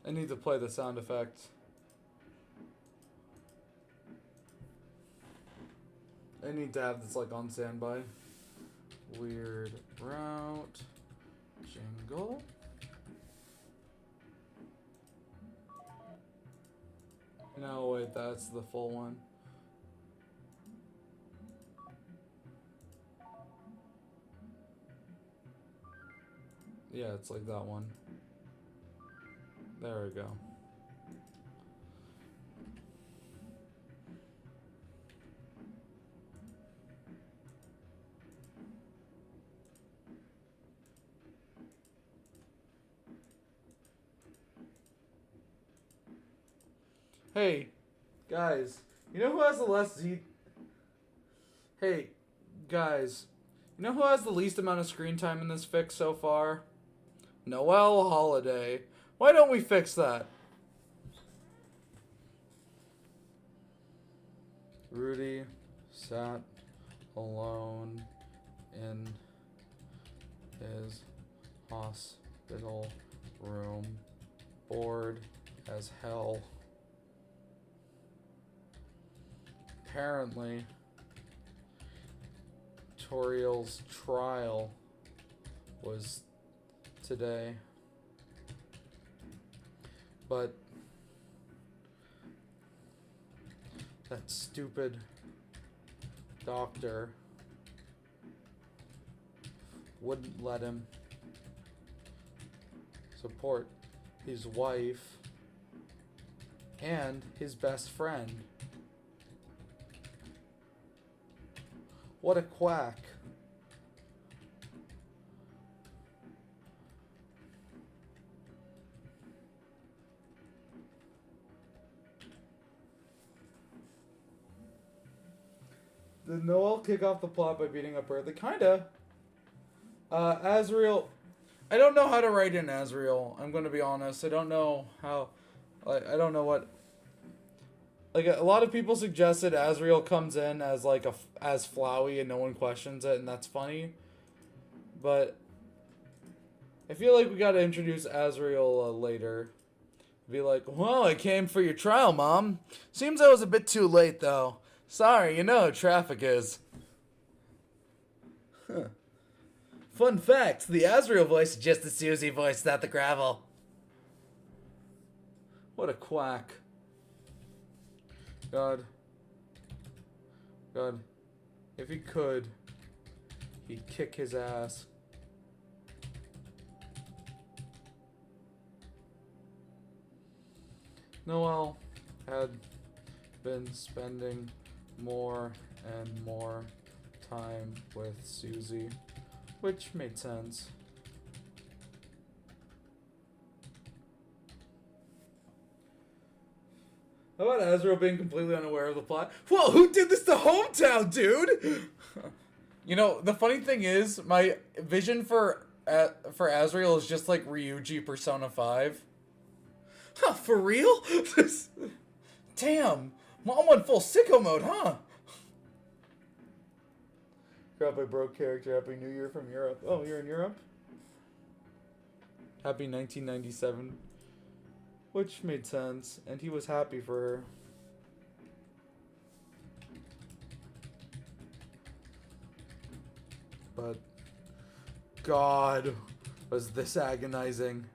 I need to play the sound effect. I need to have this like on standby. Weird route. Jingle. No, wait, that's the full one. Yeah, it's like that one. There we go. Hey, guys, you know who has the less Hey, guys, you know who has the least amount of screen time in this fic so far? Noelle Holiday. Why don't we fix that? Rudy sat alone in his hospital room, bored as hell. Apparently, Toriel's trial was today. But that stupid doctor wouldn't let him support his wife and his best friend. What a quack. Did Noel kick off the plot by beating up Bertha? Kinda. Azriel. I don't know how to write in Azriel. I'm going to be honest. I don't know how. I don't know what. Like, a lot of people suggested Azriel comes in as, like, as Flowey and no one questions it, and that's funny. But I feel like we gotta introduce Azriel later. Be like, well, I came for your trial, Mom. Seems I was a bit too late, though. Sorry, you know how traffic is. Fun fact, the Azrael voice is just the Susie voice, not the gravel. What a quack. God. God. If he could, he'd kick his ass. Noel had been spending more and more time with Susie, which made sense. How about Azrael being completely unaware of the plot? Whoa, who did this to Hometown, dude? You know, the funny thing is, my vision for Azrael is just like Ryuji Persona 5. Huh, for real? Damn, Mom went full sicko mode, huh? Crap, I broke character. Happy New Year from Europe. Oh, you're in Europe? Happy 1997. Which made sense, and he was happy for her. But, God, was this agonizing.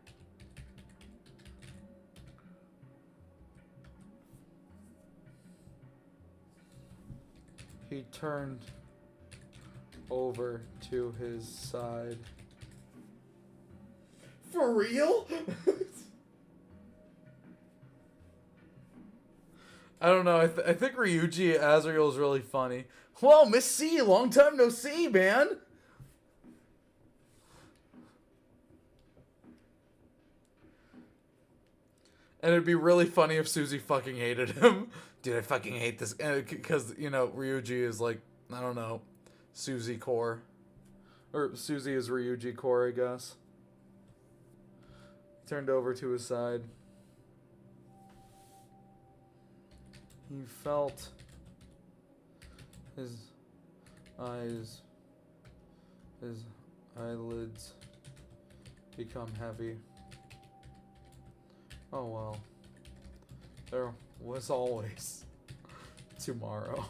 He turned over to his side. For real? I don't know. I think Ryuji Azrael is really funny. Well, Miss C, long time no see, man. And it'd be really funny if Susie fucking hated him. Dude, I fucking hate this. Because, you know, Ryuji is like, I don't know, Susie core. Or Susie is Ryuji core, I guess. He turned over to his side. He felt his eyes, his eyelids become heavy. Oh well. There was always tomorrow.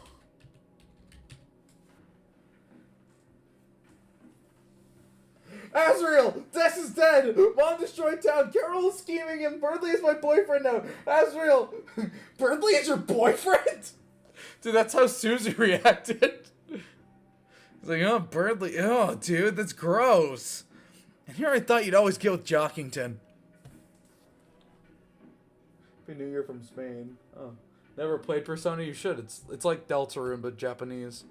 Azrael! Des is dead! Mom destroyed town! Carol is scheming and Berdley is my boyfriend now! Azrael! Berdley is your boyfriend?! Dude, that's how Susie reacted. He's like, oh, Berdley. Oh, dude, that's gross. And here I thought you'd always get with Jockington. Happy New Year from Spain. Oh. Never played Persona? You should. It's like Deltarune, but Japanese.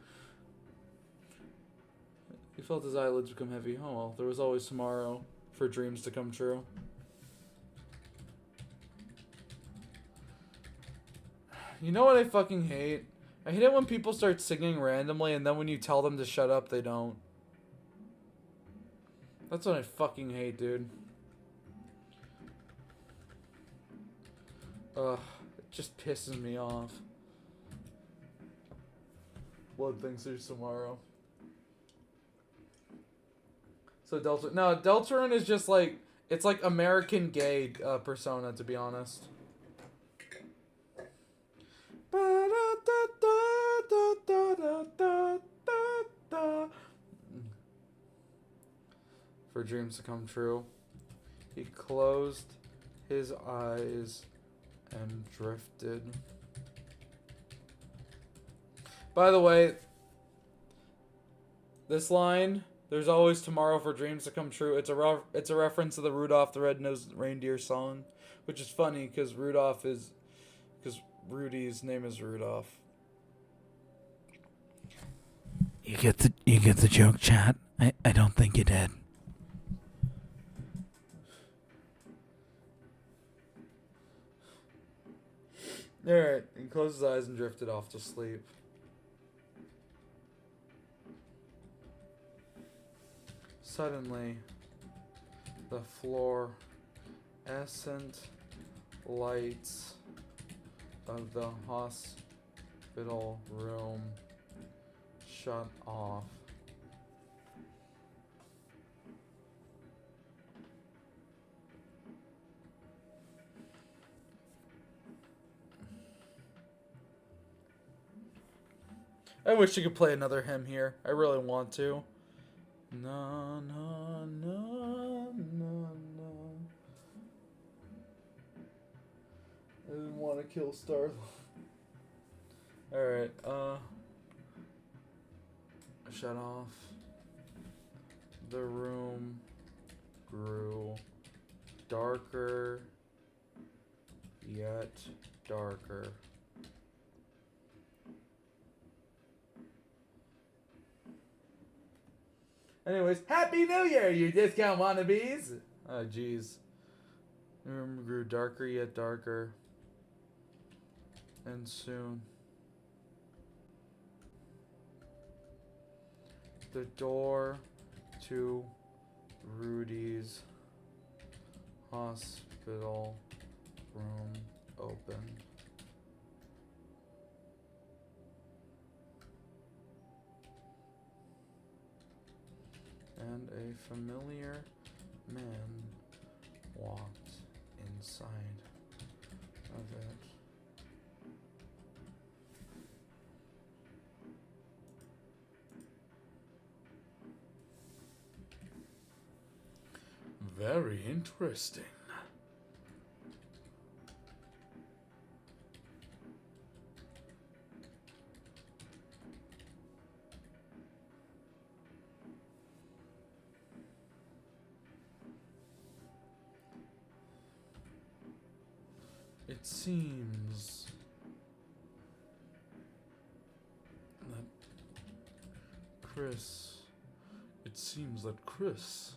He felt his eyelids become heavy. Oh well, there was always tomorrow for dreams to come true. You know what I fucking hate? I hate it when people start singing randomly and then when you tell them to shut up, they don't. That's what I fucking hate, dude. Ugh, it just pisses me off. Blood thinks there's tomorrow. So Deltarune is just like, it's like American gay Persona, to be honest. For dreams to come true. He closed his eyes and drifted. By the way, this line, there's always tomorrow for dreams to come true. It's a reference to the Rudolph the Red-Nosed Reindeer song, which is funny because Rudy's name is Rudolph. You get the joke, chat? I don't think you did. Alright, he closed his eyes and drifted off to sleep. Suddenly, the fluorescent lights of the hospital room shut off. I wish you could play another hymn here. I really want to. Na na na na na. I didn't want to kill Star. Alright, shut off. The room grew darker, yet darker. Anyways, Happy New Year, you discount wannabes! Oh, jeez. The room grew darker, yet darker. And soon, the door to Rudy's hospital room opened. And a familiar man walked inside of it. Very interesting. It seems that Chris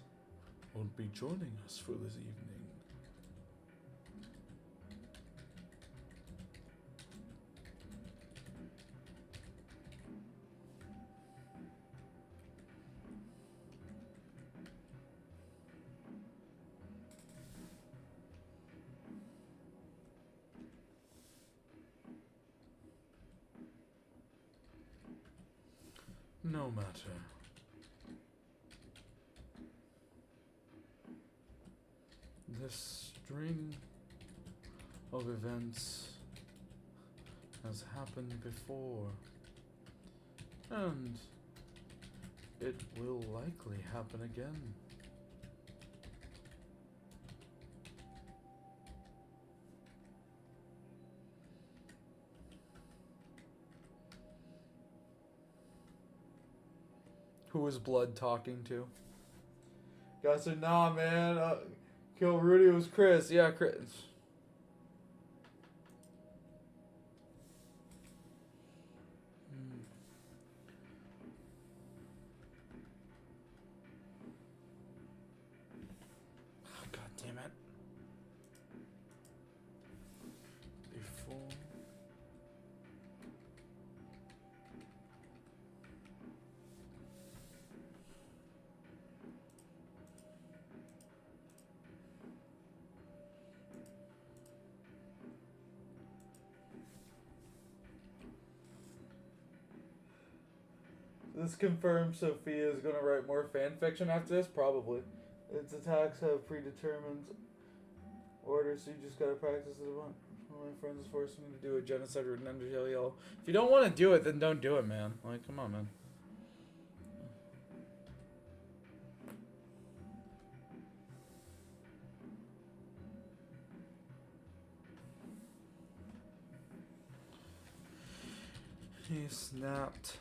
won't be joining us for this evening. No matter. This string of events has happened before, and it will likely happen again. Who is Blood talking to? Guys said, nah, man. Kill Rudy was Chris. Yeah, Chris. Oh, God damn it. Before. This confirms Sophia is going to write more fan fiction after this? Probably. Its attacks have predetermined orders, so you just gotta practice it a bunch. One of my friends is forcing me to do a genocide written under yellow. If you don't want to do it, then don't do it, man. Like, come on, man. He snapped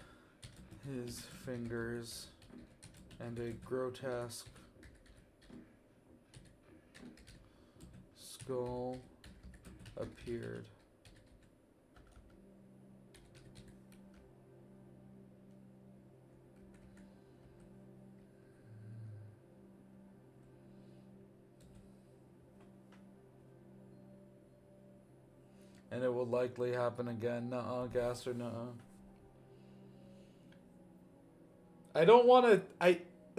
his fingers, and a grotesque skull appeared. And it will likely happen again. Nuh-uh, Gaster, nuh-uh. I don't want to...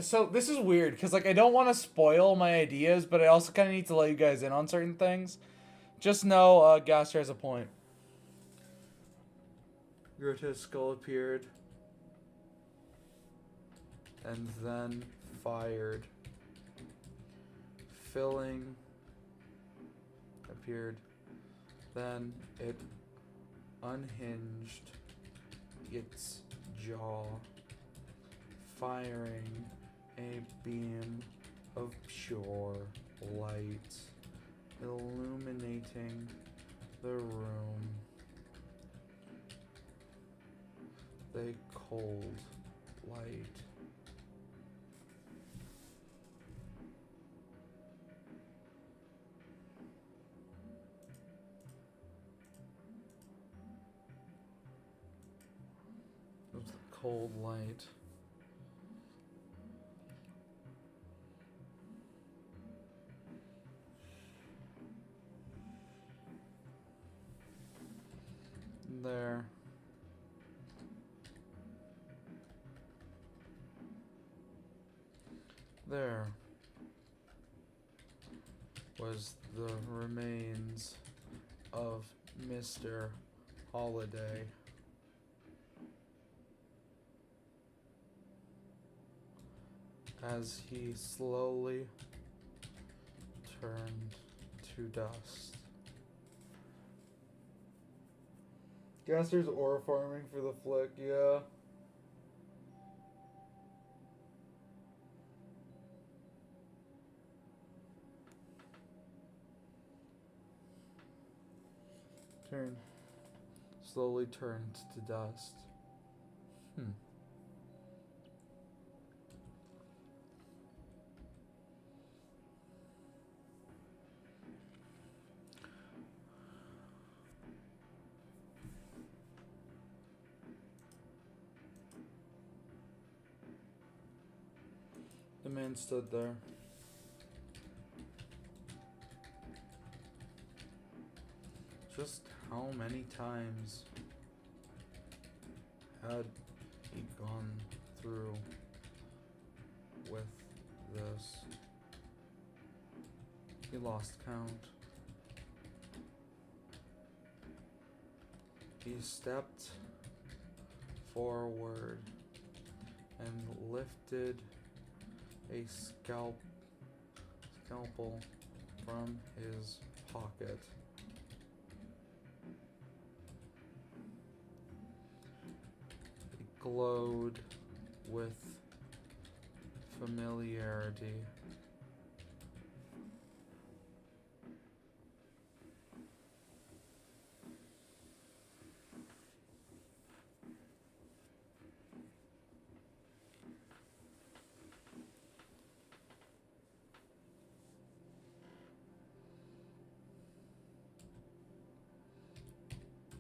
So, this is weird, because, like, I don't want to spoil my ideas, but I also kind of need to let you guys in on certain things. Just know, Gaster has a point. Grotesque skull appeared. And then fired. Filling appeared. Then it unhinged its jaw, firing a beam of pure light illuminating the room. A cold light. It was the cold light. There. There was the remains of Mr. Holiday. As he slowly turned to dust. Guess there's ore farming for the flick, yeah. Slowly turned to dust. The man stood there. Just how many times had he gone through with this? He lost count. He stepped forward and lifted a scalpel from his pocket. It glowed with familiarity.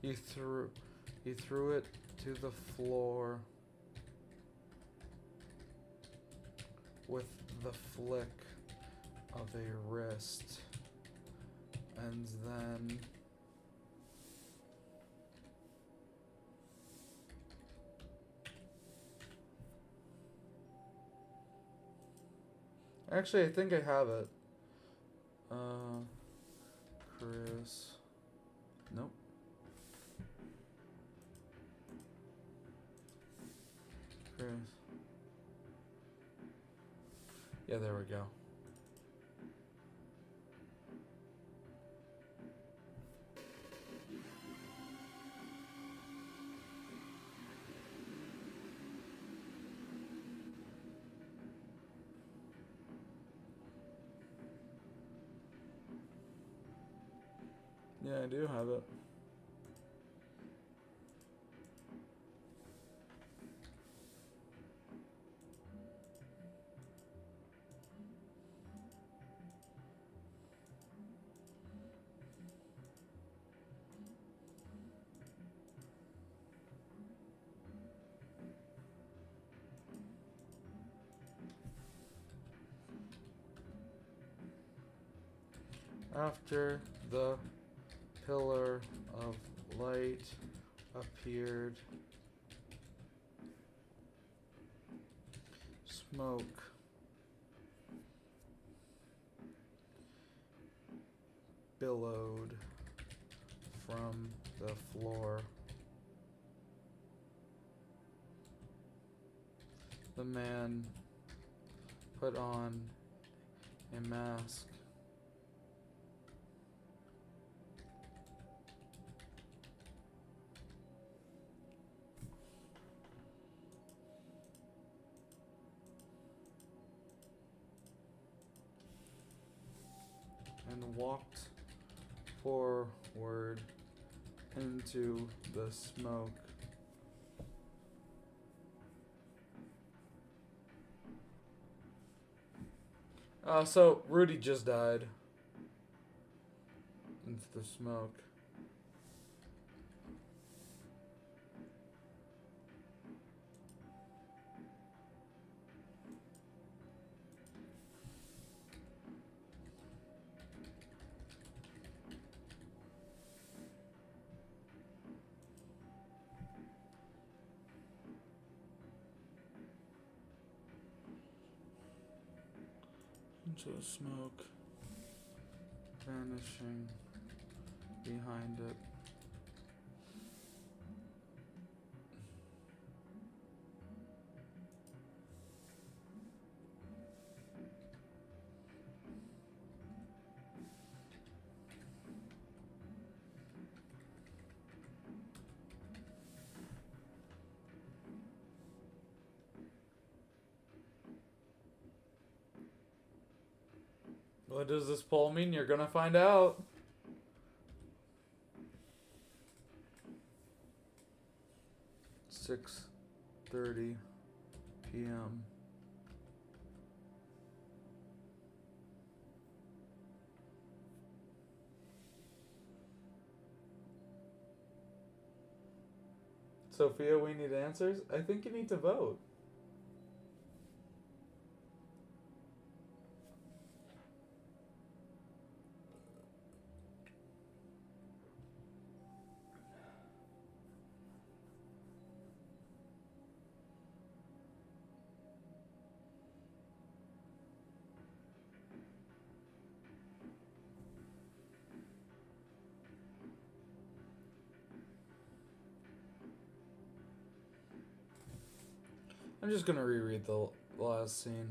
He threw it to the floor with the flick of a wrist, and then actually, I think I have it. Chris. Nope. Chris. Yeah, there we go. Yeah, I do have it. After the pillar of light appeared, smoke billowed from the floor. The man put on a mask. walked forward into the smoke. So Rudy just died. Into the smoke. Into the smoke. Vanishing behind it. What does this poll mean? You're gonna find out. "6:30 p.m. Sophia, we need answers. I think you need to vote. I'm just gonna reread the last scene.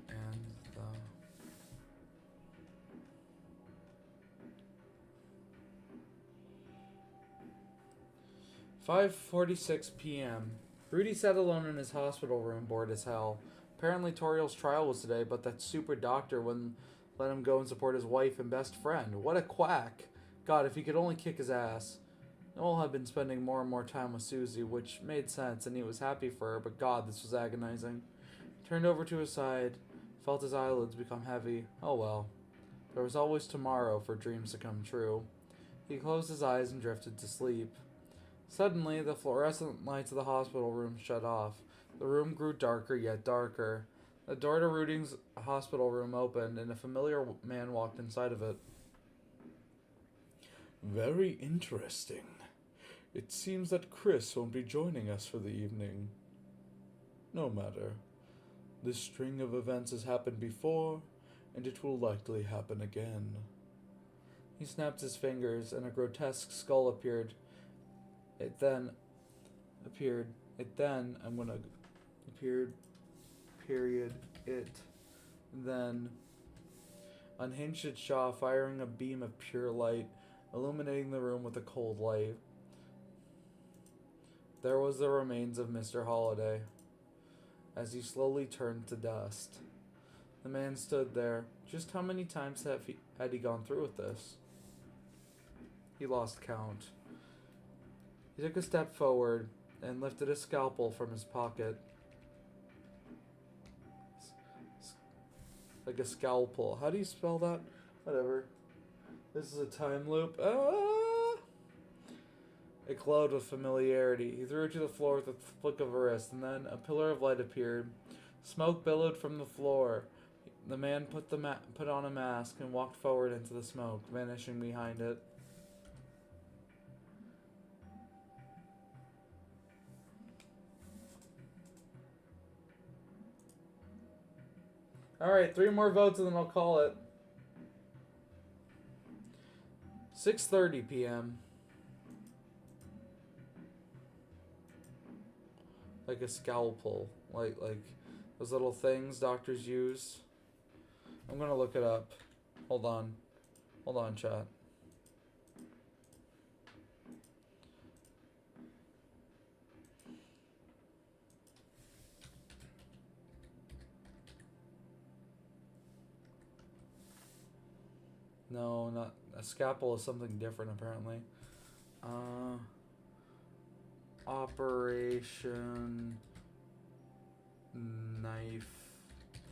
And the 5:46 p.m. Rudy sat alone in his hospital room, bored as hell. Apparently Toriel's trial was today, but that super doctor wouldn't let him go and support his wife and best friend. What a quack! God, if he could only kick his ass. Noel had been spending more and more time with Susie, which made sense, and he was happy for her, but God, this was agonizing. He turned over to his side, felt his eyelids become heavy. Oh well. There was always tomorrow for dreams to come true. He closed his eyes and drifted to sleep. Suddenly, the fluorescent lights of the hospital room shut off. The room grew darker yet darker. The door to Rudy's hospital room opened, and a familiar man walked inside of it. Very interesting. It seems that Chris won't be joining us for the evening. No matter. This string of events has happened before, and it will likely happen again. He snapped his fingers, and a grotesque skull appeared. Period. It then unhinged its jaw, firing a beam of pure light, illuminating the room with a cold light. There was the remains of Mr. Holliday, as he slowly turned to dust. The man stood there. Just how many times had he gone through with this? He lost count. He took a step forward and lifted a scalpel from his pocket. Like a scalpel. How do you spell that? Whatever. This is a time loop. It glowed with familiarity. He threw it to the floor with a flick of a wrist, and then a pillar of light appeared. Smoke billowed from the floor. The man put on a mask and walked forward into the smoke, vanishing behind it. Alright, 3 more votes and then I'll call it. 6:30 p.m. Like a scalpel. Like those little things doctors use. I'm gonna look it up. Hold on, chat. No, not a scalpel is something different apparently. Operation knife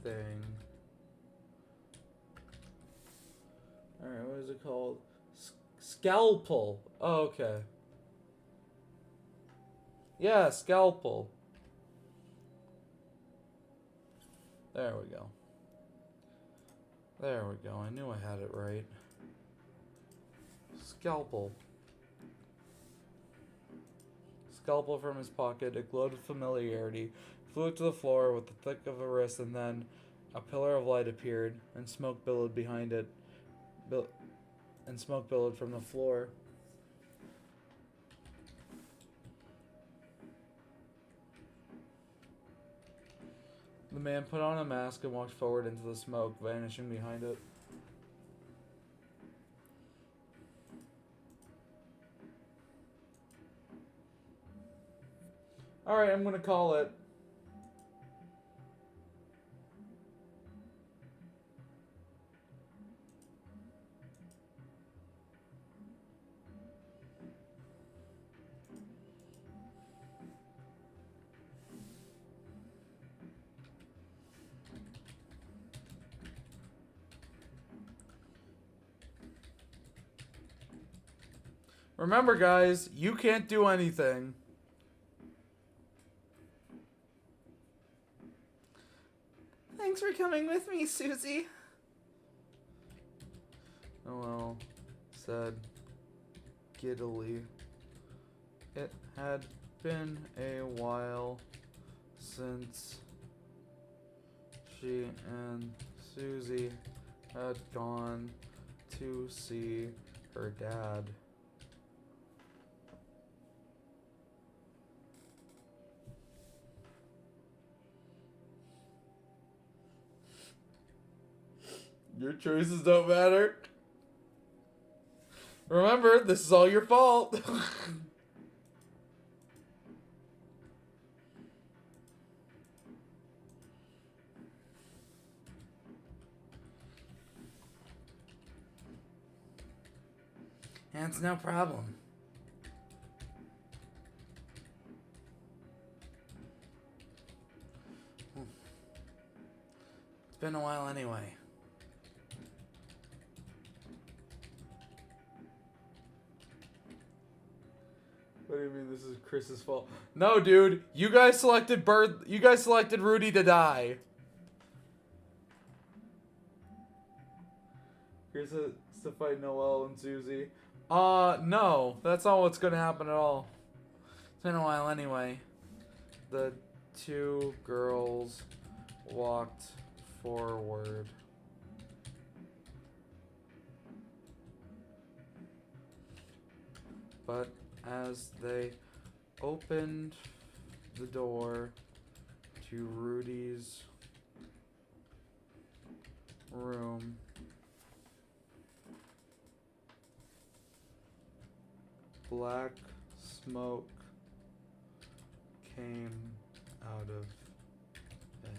thing. Alright, what is it called? Scalpel. Oh, okay. Yeah, scalpel. There we go. There we go. I knew I had it right. Scalpel. Scalpel from his pocket. It glowed with familiarity. Flew to the floor with the flick of a wrist, and then a pillar of light appeared, and smoke billowed behind it. And smoke billowed from the floor. The man put on a mask and walked forward into the smoke, vanishing behind it. Alright, I'm gonna call it. Remember, guys, you can't do anything. Thanks for coming with me, Susie. Noel said giddily. It had been a while since she and Susie had gone to see her dad. Your choices don't matter. Remember, this is all your fault. That's no problem. It's been a while anyway. What do you mean this is Chris's fault? No, dude. You guys selected Rudy to die. Chris has to fight Noel and Susie. No. That's not what's gonna happen at all. It's been a while anyway. The two girls walked forward. But as they opened the door to Rudy's room, black smoke came out of it.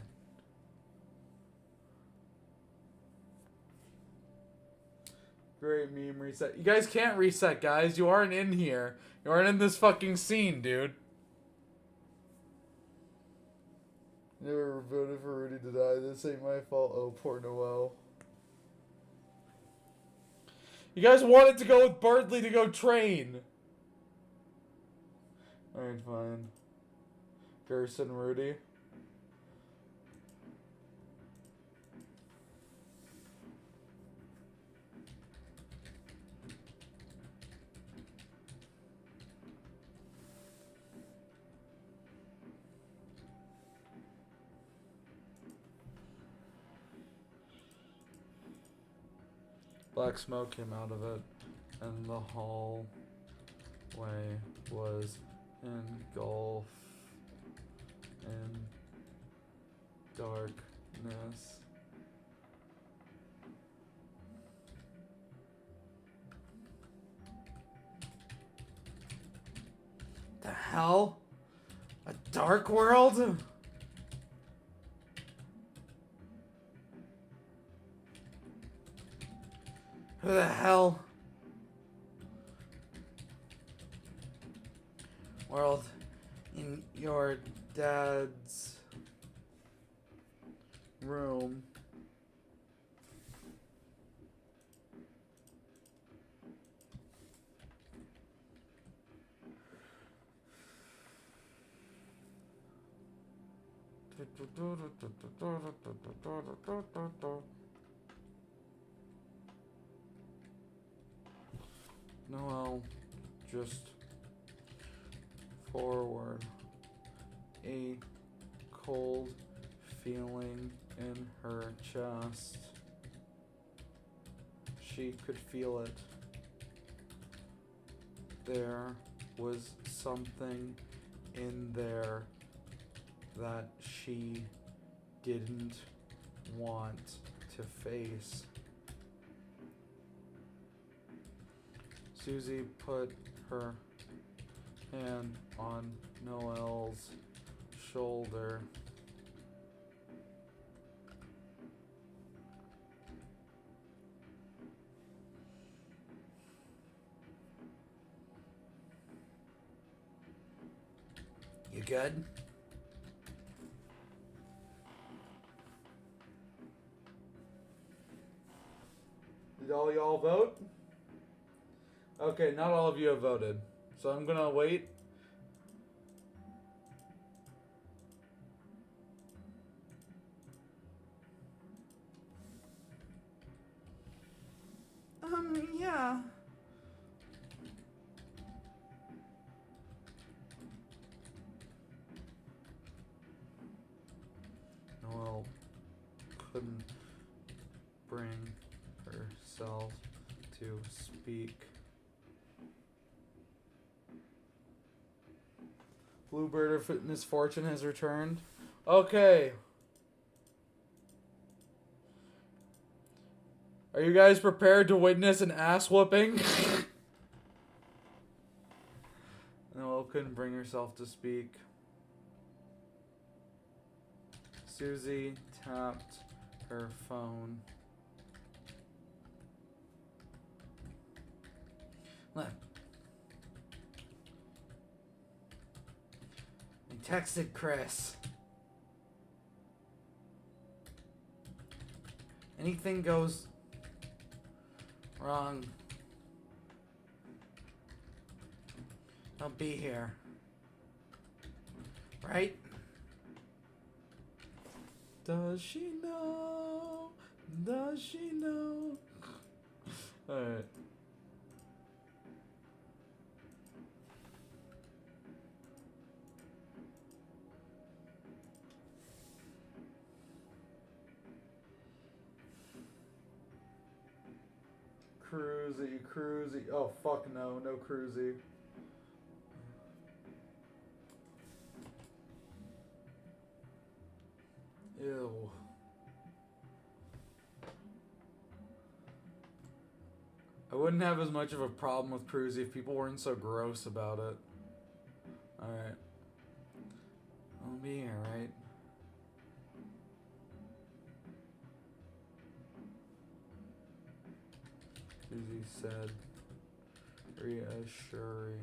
Great meme reset. You guys can't reset, guys. You aren't in here. You aren't in this fucking scene, dude. Never voted for Rudy to die. This ain't my fault. Oh, poor Noel. You guys wanted to go with Birdley to go train. Alright, fine. Gerson, Rudy. Black smoke came out of it, and the hallway was engulfed in darkness. The hell? A dark world? Who the hell? World in your dad's room. Noel just forward a cold feeling in her chest. She could feel it. There was something in there that she didn't want to face. Susie put her hand on Noel's shoulder. You good? Did all y'all vote? Okay, not all of you have voted. So I'm gonna wait. Yeah. Noelle couldn't bring herself to speak. Bluebird of Misfortune has returned. Okay. Are you guys prepared to witness an ass whooping? Noelle couldn't bring herself to speak. Susie tapped her phone. Look. I texted Chris. Anything goes wrong, I'll be here. Right? Does she know? Does she know? Alright. Cruisy. Oh, fuck no. No cruisy. Ew. I wouldn't have as much of a problem with cruisy if people weren't so gross about it. Alright. I'll be here, right? Susie said reassuringly.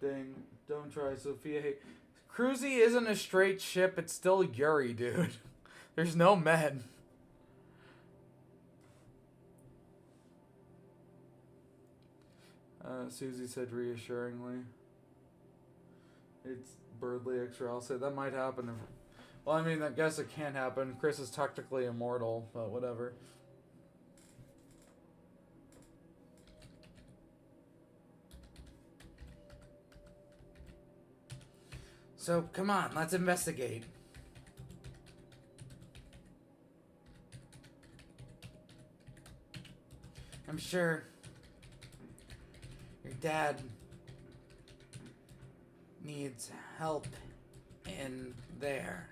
Dang, don't try, Sophia. Hey, Cruzy isn't a straight ship, it's still Yuri, dude. There's no men. Susie said reassuringly. It's Birdly extra. I'll say that might happen if... Well, I mean, I guess it can happen. Chris is technically immortal, but whatever. So, come on, let's investigate. I'm sure your dad needs help in there.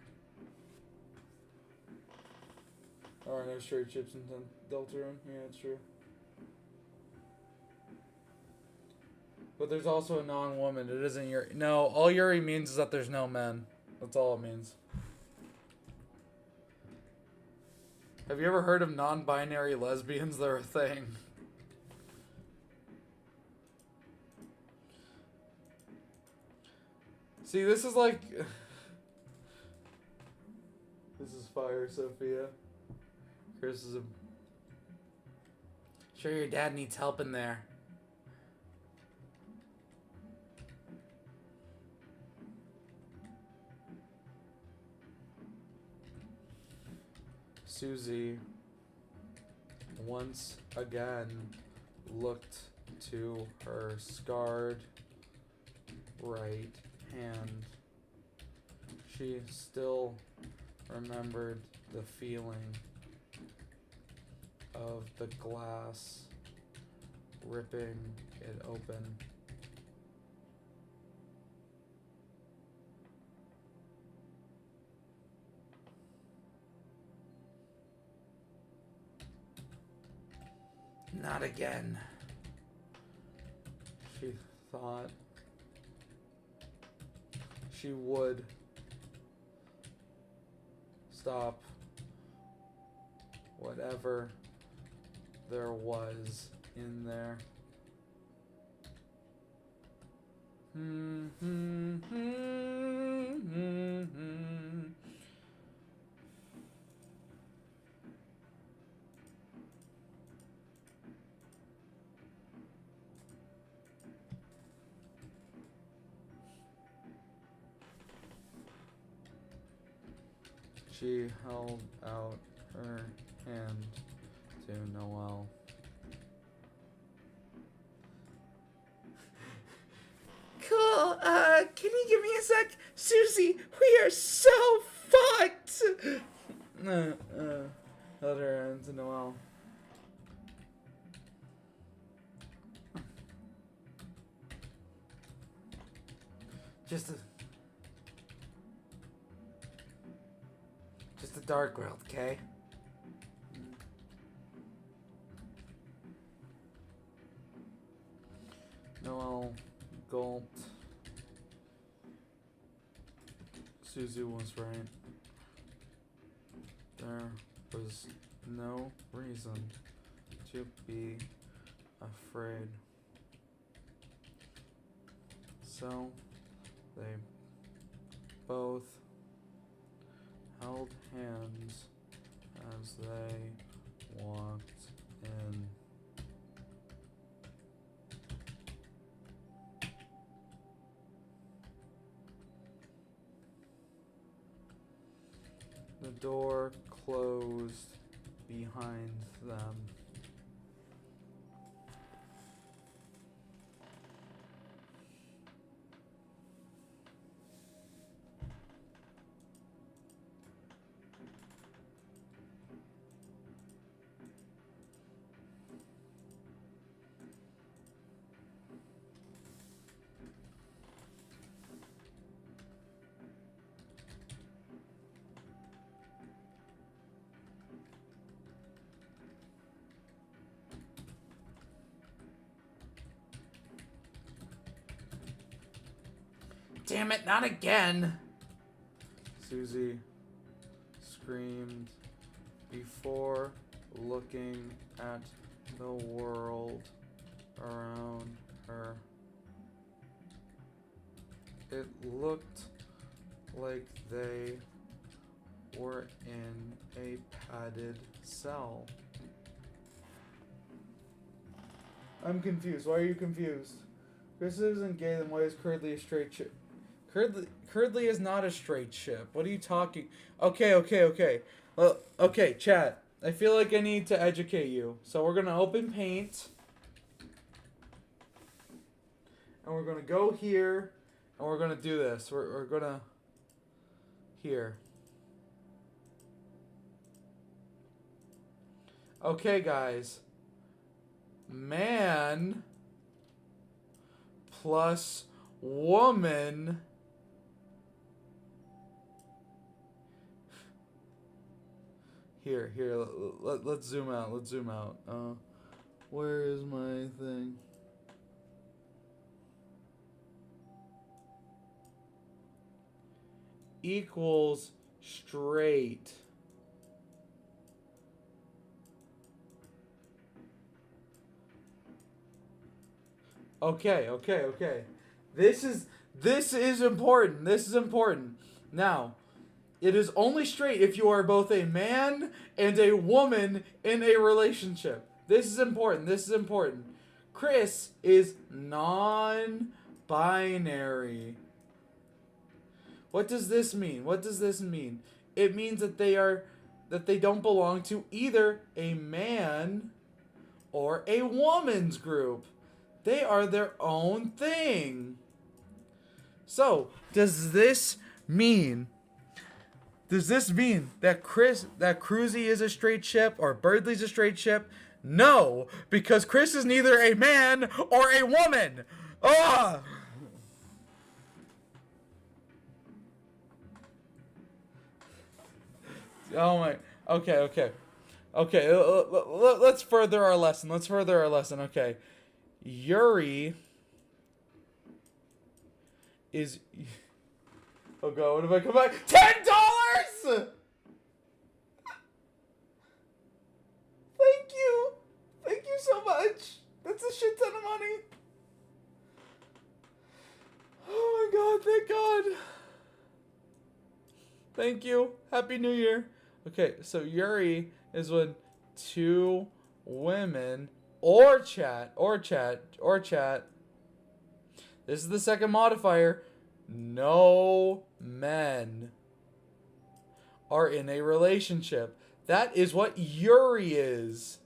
Oh, no straight chips in Deltarune? Yeah, it's true. But there's also a non-woman. It isn't Yuri. No, all Yuri means is that there's no men. That's all it means. Have you ever heard of non-binary lesbians? They're a thing. See, this is like... This is fire, Sophia. Chris is a... Sure, your dad needs help in there. Susie once again looked to her scarred right hand. She still remembered the feeling of the glass ripping it open. Not again, she thought. She would stop whatever there was in there. She held out her hand to Noelle. Cool, can you give me a sec? Susie, we are so fucked! Held her hand to Noelle. Just a dark world, okay? Noelle gulped. Susie was right. There was no reason to be afraid. So they both held hands as they walked in. The door closed behind them. Damn it, not again! Susie screamed before looking at the world around her. It looked like they were in a padded cell. I'm confused. Why are you confused? Chris isn't gay, then why is Curdley a straight ship? Curdley is not a straight ship. What are you talking? Okay. Well, okay, chat. I feel like I need to educate you. So we're going to open Paint. And we're going to go here. And we're going to do this. We're going to... Here. Okay, guys. Man plus woman here let's zoom out. Where is my thing? Equals straight Okay. This is important. This is important. Now, it is only straight if you are both a man and a woman in a relationship. This is important. This is important. Chris is non-binary. What does this mean? What does this mean? It means that they don't belong to either a man or a woman's group. They are their own thing. So, does this mean that Cruzy is a straight ship or Birdley's a straight ship? No, because Chris is neither a man or a woman. Ah! Oh my. Okay. Let's further our lesson. Okay. Yuri is. Oh god, what if I come back? $10! Thank you so much. That's a shit ton of money. Oh my god, thank God. Thank you. Happy New Year. Okay, so Yuri is when two women or chat. This is the second modifier. No men are in a relationship. That is what Yuri is.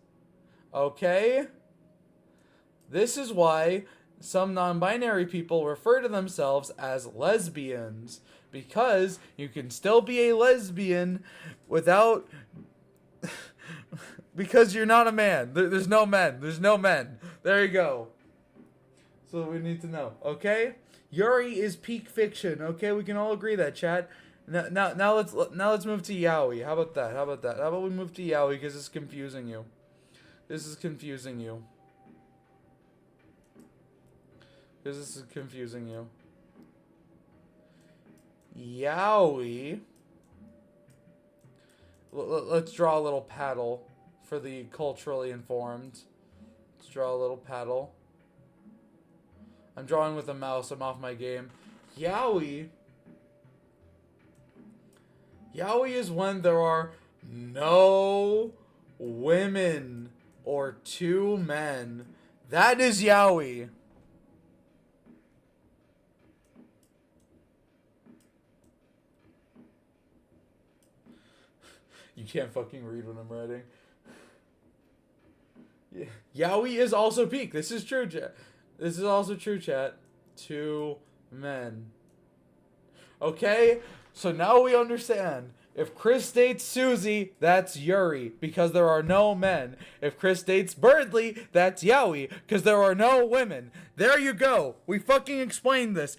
Okay? This is why some non-binary people refer to themselves as lesbians. Because you can still be a lesbian without... because you're not a man. There's no men. There you go. So we need to know. Okay? Yuri is peak fiction. Okay? We can all agree that, chat. Now let's move to yaoi. How about that? How about we move to yaoi because it's confusing you. This is confusing you. Yaoi. Let's draw a little paddle for the culturally informed. Let's draw a little paddle. I'm drawing with a mouse. I'm off my game. Yaoi is when there are no women or two men. That is yaoi. You can't fucking read when I'm writing. Yeah. Yaoi is also peak. This is true, chat. This is also true, chat. Two men. Okay? So now we understand. If Chris dates Susie, that's Yuri, because there are no men. If Chris dates Birdley, that's yaoi, because there are no women. There you go. We fucking explained this.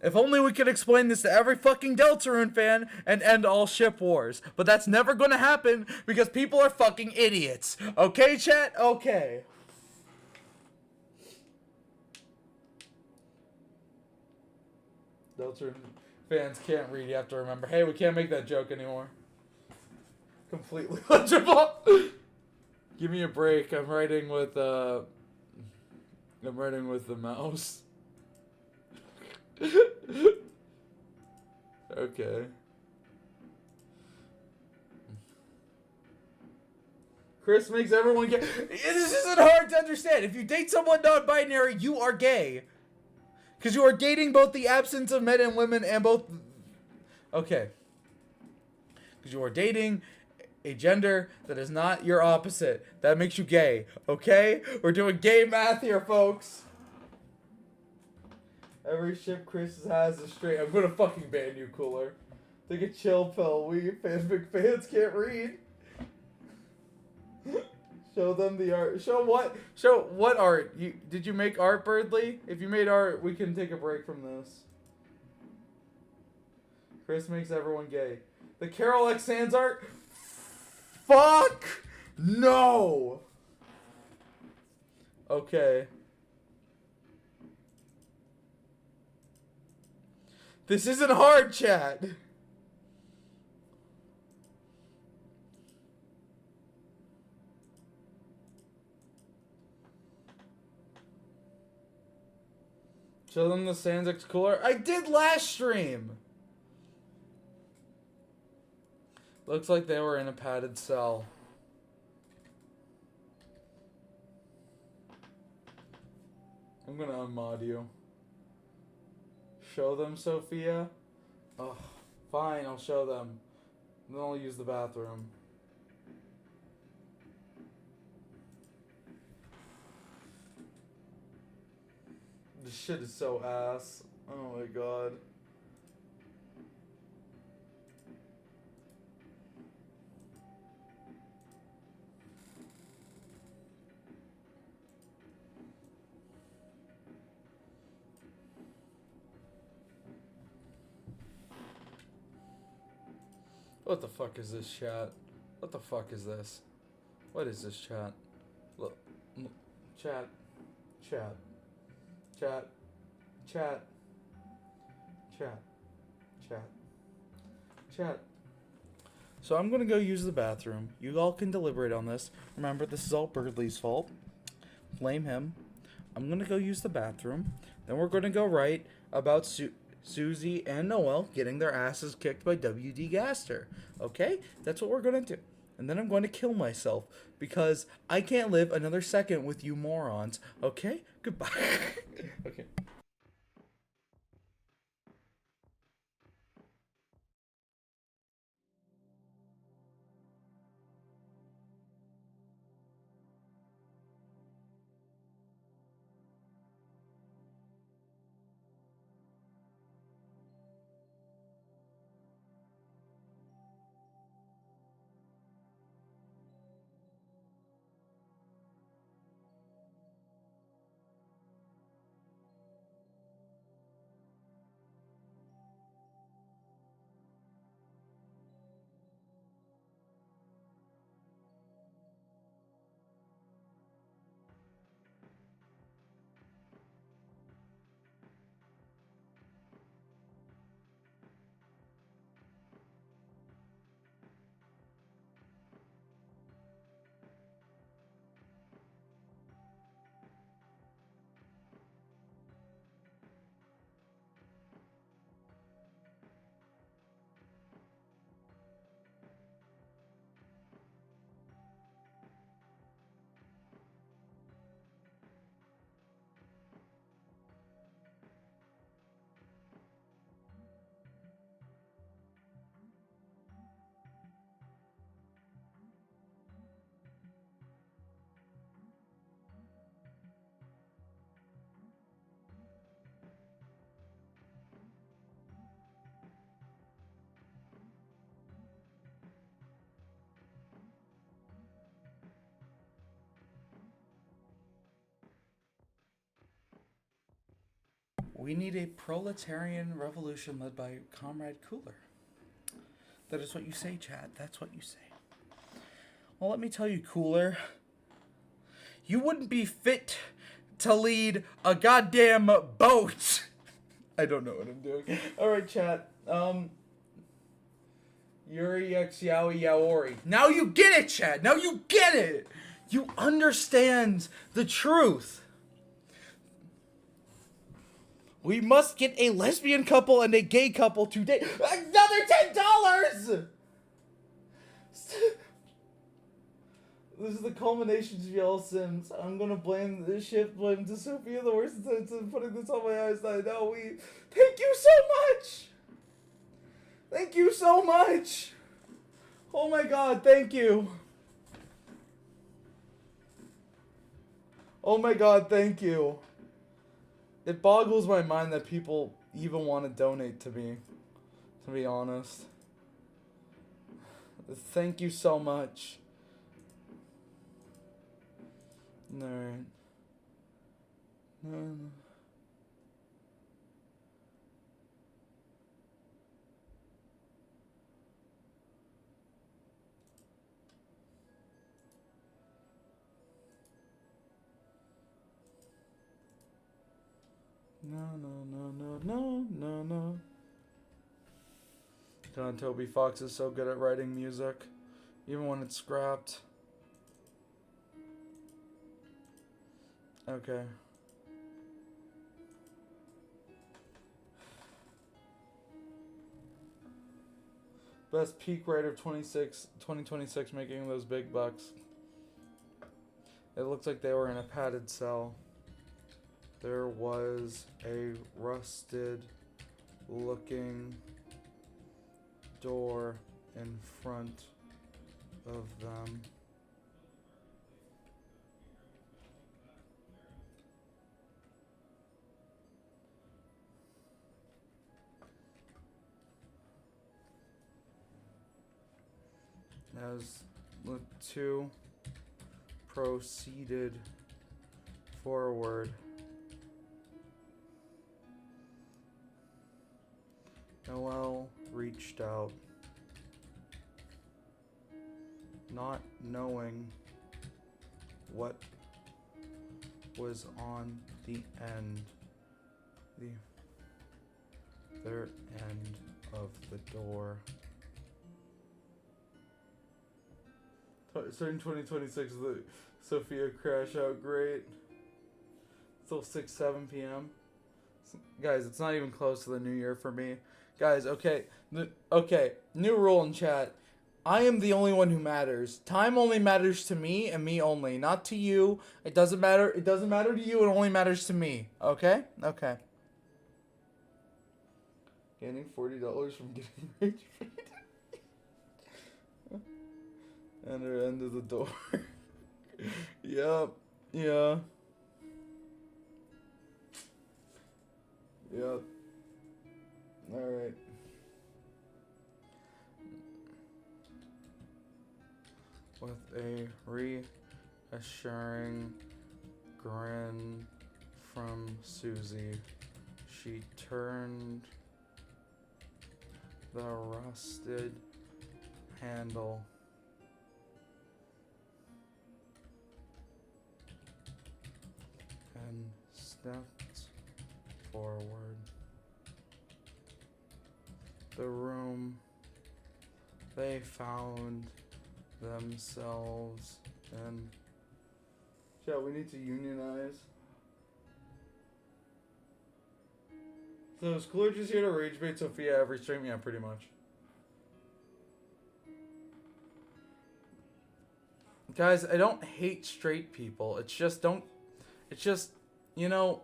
If only we could explain this to every fucking Deltarune fan and end all ship wars. But that's never gonna happen because people are fucking idiots. Okay, chat? Okay. Deltarune fans can't read. You have to remember. Hey, we can't make that joke anymore. Completely legible. Give me a break. I'm writing with the mouse. Okay. Chris makes everyone gay. This isn't hard to understand. If you date someone non-binary, you are gay. Because you are dating both the absence of men and women and both... Okay. Because you are dating a gender that is not your opposite. That makes you gay. Okay? We're doing gay math here, folks. Every ship Chris has is straight. I'm gonna fucking ban you, Cooler. Take a chill pill. We fanfic fans can't read. Show them the art. Show what art? Did you make art, Birdley? If you made art, we can take a break from this. Chris makes everyone gay. The Carol X Sands art? Fuck! No! Okay. This isn't hard, chat. Show them the Sandix cooler. I did last stream. Looks like they were in a padded cell. I'm gonna unmod you. Show them, Sophia. Oh, fine, I'll show them. Then I'll use the bathroom. This shit is so ass. Oh my god. What the fuck is this, chat? What the fuck is this? What is this, chat? Look, chat, chat, chat, chat, chat, chat, chat. So I'm gonna go use the bathroom. You all can deliberate on this. Remember, this is all Birdley's fault. Blame him. I'm gonna go use the bathroom. Then we're gonna go write about Susie and Noel getting their asses kicked by W.D. Gaster. Okay? That's what we're gonna do. And then I'm going to kill myself because I can't live another second with you morons. Okay? Goodbye. Okay. We need a proletarian revolution led by Comrade Cooler. That is what you say, Chad. That's what you say. Well, let me tell you, Cooler. You wouldn't be fit to lead a goddamn boat. I don't know what I'm doing. Alright, chat. Yuri x Yaoi Yaori. Now you get it, Chad. Now you get it. You understand the truth. We must get a lesbian couple and a gay couple to date. Another $10! This is the culmination to Yellow Sims. I'm gonna blame this shit, blame to Sophia the worst sense of putting this on my eyes. I know thank you so much! Thank you so much! Oh my god, thank you! Oh my god, thank you. It boggles my mind that people even want to donate to me, to be honest. Thank you so much. Alright. No. God, Toby Fox is so good at writing music, even when it's scrapped. Okay. Best peak writer 2026 making those big bucks. It looks like they were in a padded cell. There was a rusted looking door in front of them. As the two proceeded forward, Noel reached out, not knowing what was on the their end of the door. Starting 2026, the Sophia crash out great. Till 7 p.m. Guys, it's not even close to the new year for me. Guys, okay, new rule in chat. I am the only one who matters. Time only matters to me and me only, not to you. It doesn't matter. It doesn't matter to you. It only matters to me. Okay? Okay. Gaining $40 from getting rage bait. And her end of the door. Yep. Yeah. Yep. Alright. With a reassuring grin from Susie, she turned the rusted handle and stepped forward. The room they found themselves in. Yeah, we need to unionize. So is Cooler just here to rage bait Sophia every stream? Yeah, pretty much. Guys, I don't hate straight people. It's just, you know,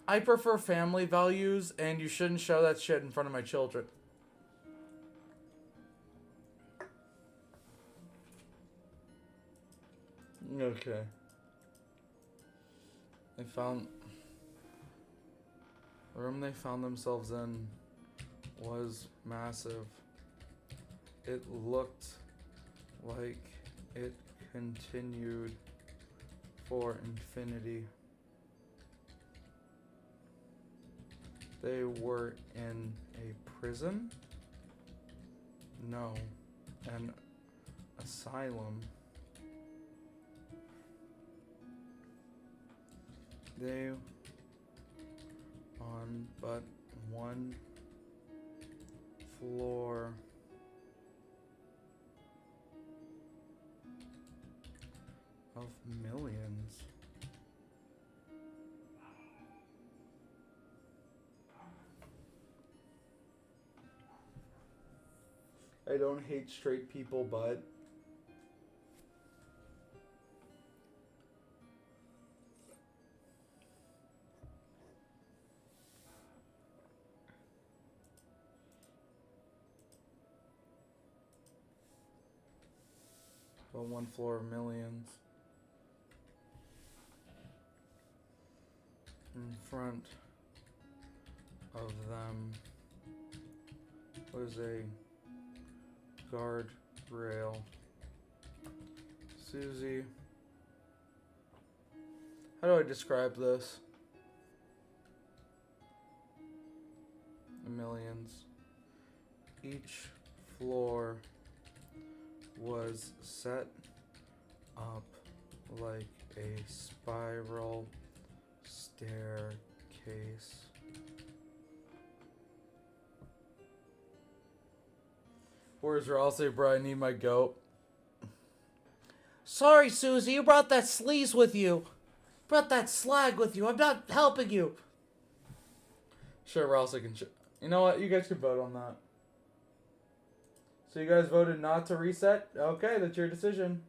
I prefer family values, and you shouldn't show that shit in front of my children. Okay. The room they found themselves in was massive. It looked like it continued for infinity. They were in a prison? No, an asylum. They on but one floor of millions. I don't hate straight people, but one floor of millions. In front of them was a guardrail. Susie, how do I describe this? Millions. Each floor was set up like a spiral staircase. Where's Ralsei, bro? I need my goat. Sorry, Susie, you brought that sleaze with you. Brought that slag with you. I'm not helping you. Sure, Ralsei can. You know what? You guys can vote on that. So you guys voted not to reset? Okay, that's your decision.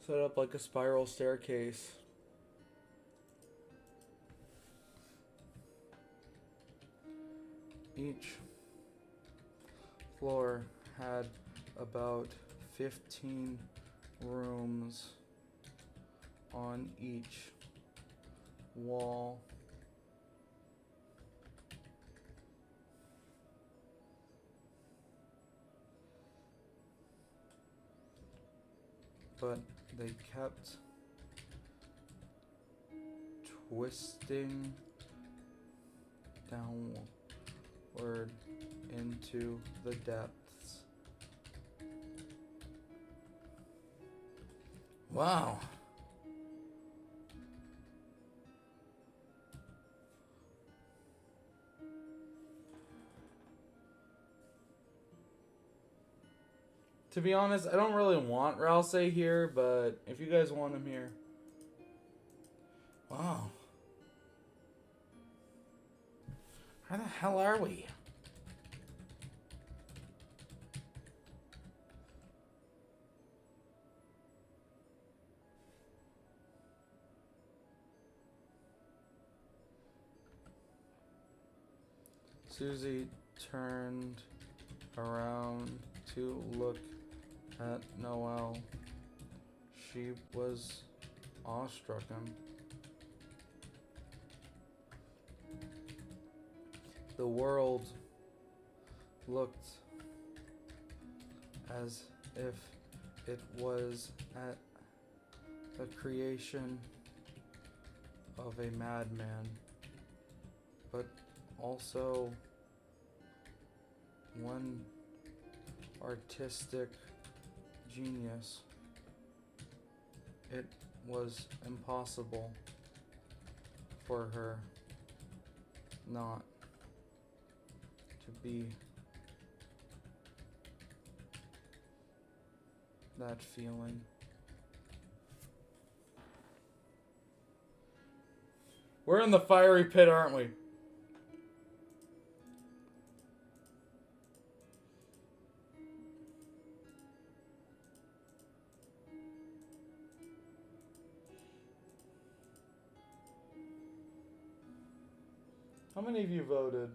Set up like a spiral staircase. Each floor had about 15 rooms on each wall. But they kept twisting downward into the depths. Wow. To be honest, I don't really want Ralsei here, but if you guys want him here. Wow. Where the hell are we? Susie turned around to look at Noelle. She was awestruck. The world looked as if it was at the creation of a madman, but also one artistic genius. It was impossible for her not to be that feeling. We're in the fiery pit, aren't we? How many of you voted?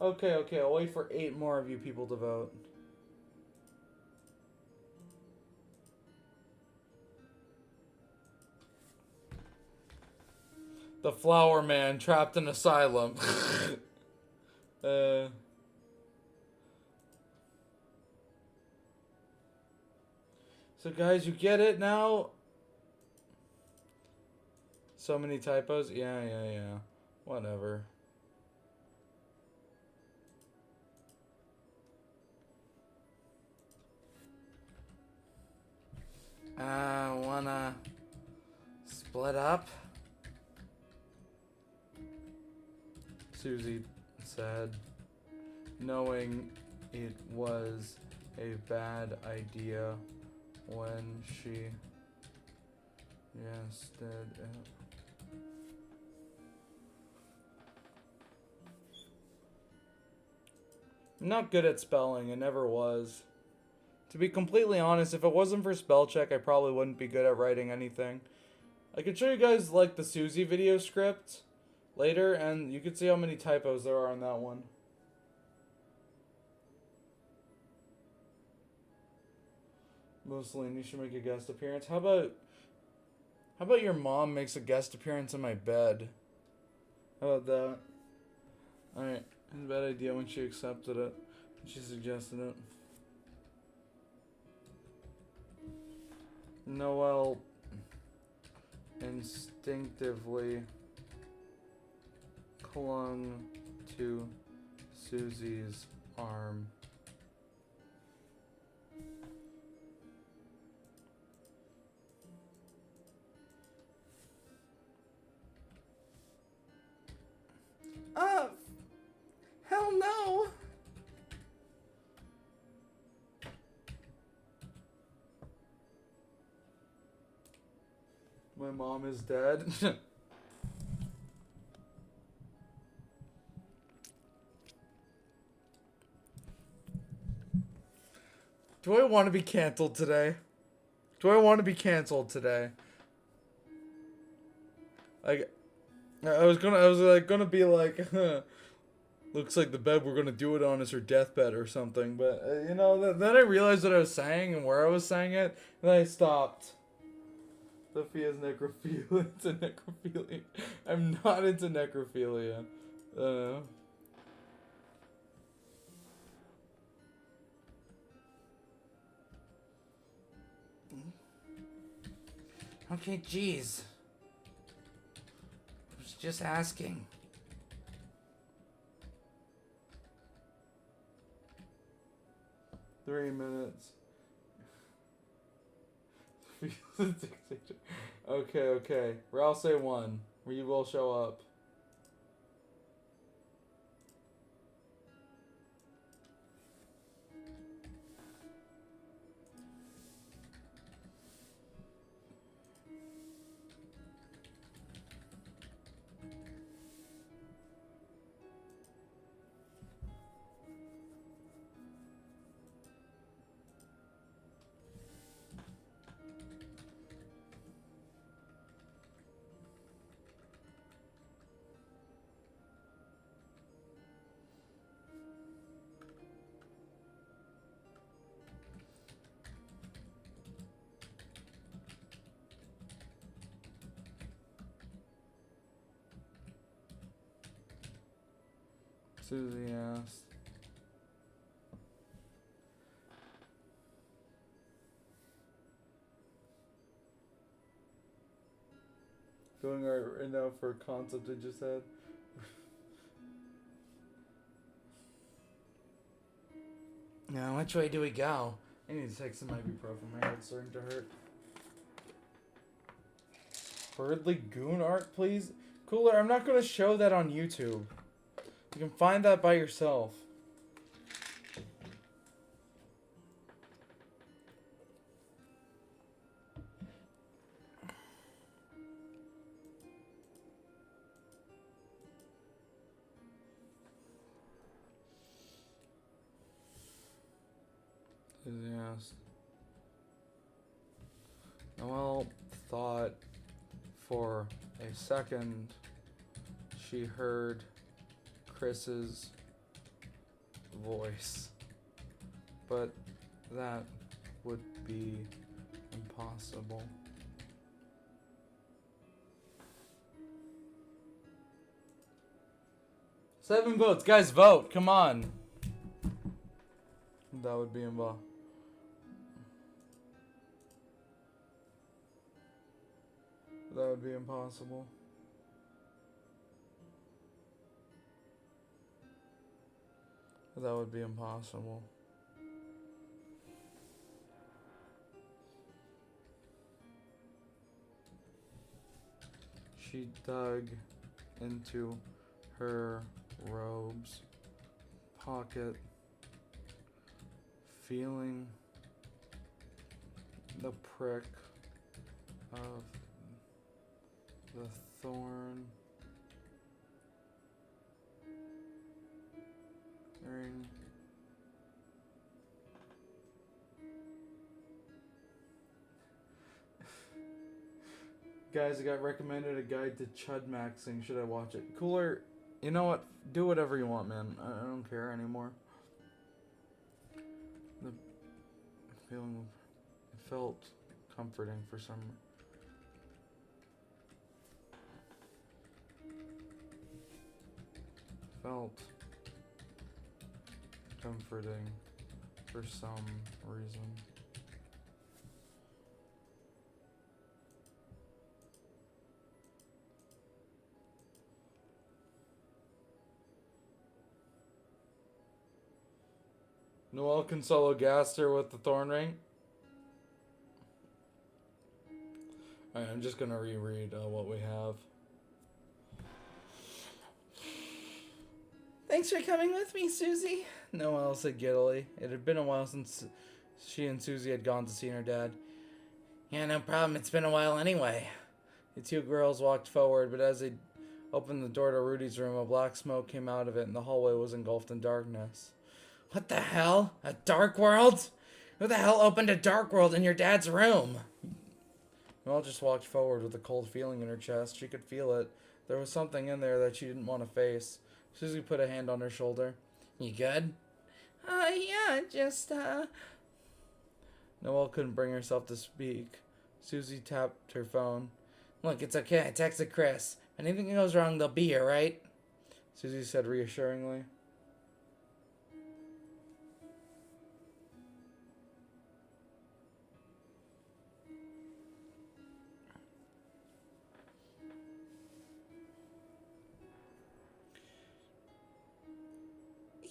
Okay, I'll wait for 8 more of you people to vote. The Flower Man trapped in asylum. So guys, you get it now? So many typos? Yeah. Whatever. Wanna split up? Susie said, knowing it was a bad idea when she just did it. I'm not good at spelling, I never was. To be completely honest, if it wasn't for spell check, I probably wouldn't be good at writing anything. I could show you guys like the Susie video script later, and you can see how many typos there are on that one. Moseline, you should make a guest appearance. How about your mom makes a guest appearance in my bed? How about that? Alright, it was a bad idea when she accepted it. When she suggested it. Noelle instinctively clung to Susie's arm. My mom is dead. Do I want to be canceled today? Do I want to be canceled today? Like, I was gonna be like, looks like the bed we're gonna do it on is her deathbed or something. But you know, then I realized what I was saying and where I was saying it, and I stopped. Sophia's necrophilia. Into necrophilia. I'm not into necrophilia. Okay, jeez. I was just asking. Three minutes. Okay. I'll say one. We will show up. Susie asked. Going right now for a concept I just had. Now, which way do we go? I need to take some ibuprofen. My head's starting to hurt. Hurriedly goon art, please. Cooler, I'm not going to show that on YouTube. You can find that by yourself. Yes. Noelle thought for a second she heard Chris's voice, but that would be impossible. Seven votes, guys, vote! Come on. That would be impossible. That would be impossible. That would be impossible. She dug into her robe's pocket, feeling the prick of the thorn ring. Guys, I got recommended a guide to chud maxing. Should I watch it? Cooler, you know what? Do whatever you want, man. I don't care anymore. The feeling, it felt comforting for some. Felt comforting for some reason. Noelle can solo Gaster with the Thorn Ring. Alright, I'm just gonna reread what we have. Thanks for coming with me, Susie. Noelle said giddily. It had been a while since she and Susie had gone to see her dad. Yeah, no problem. It's been a while anyway. The two girls walked forward, but as they opened the door to Rudy's room, a black smoke came out of it, and the hallway was engulfed in darkness. What the hell? A dark world? Who the hell opened a dark world in your dad's room? Noelle just walked forward with a cold feeling in her chest. She could feel it. There was something in there that she didn't want to face. Susie put a hand on her shoulder. You good? Yeah, just, Noelle couldn't bring herself to speak. Susie tapped her phone. Look, it's okay. I texted Chris. If anything goes wrong, they'll be here, right? Susie said reassuringly.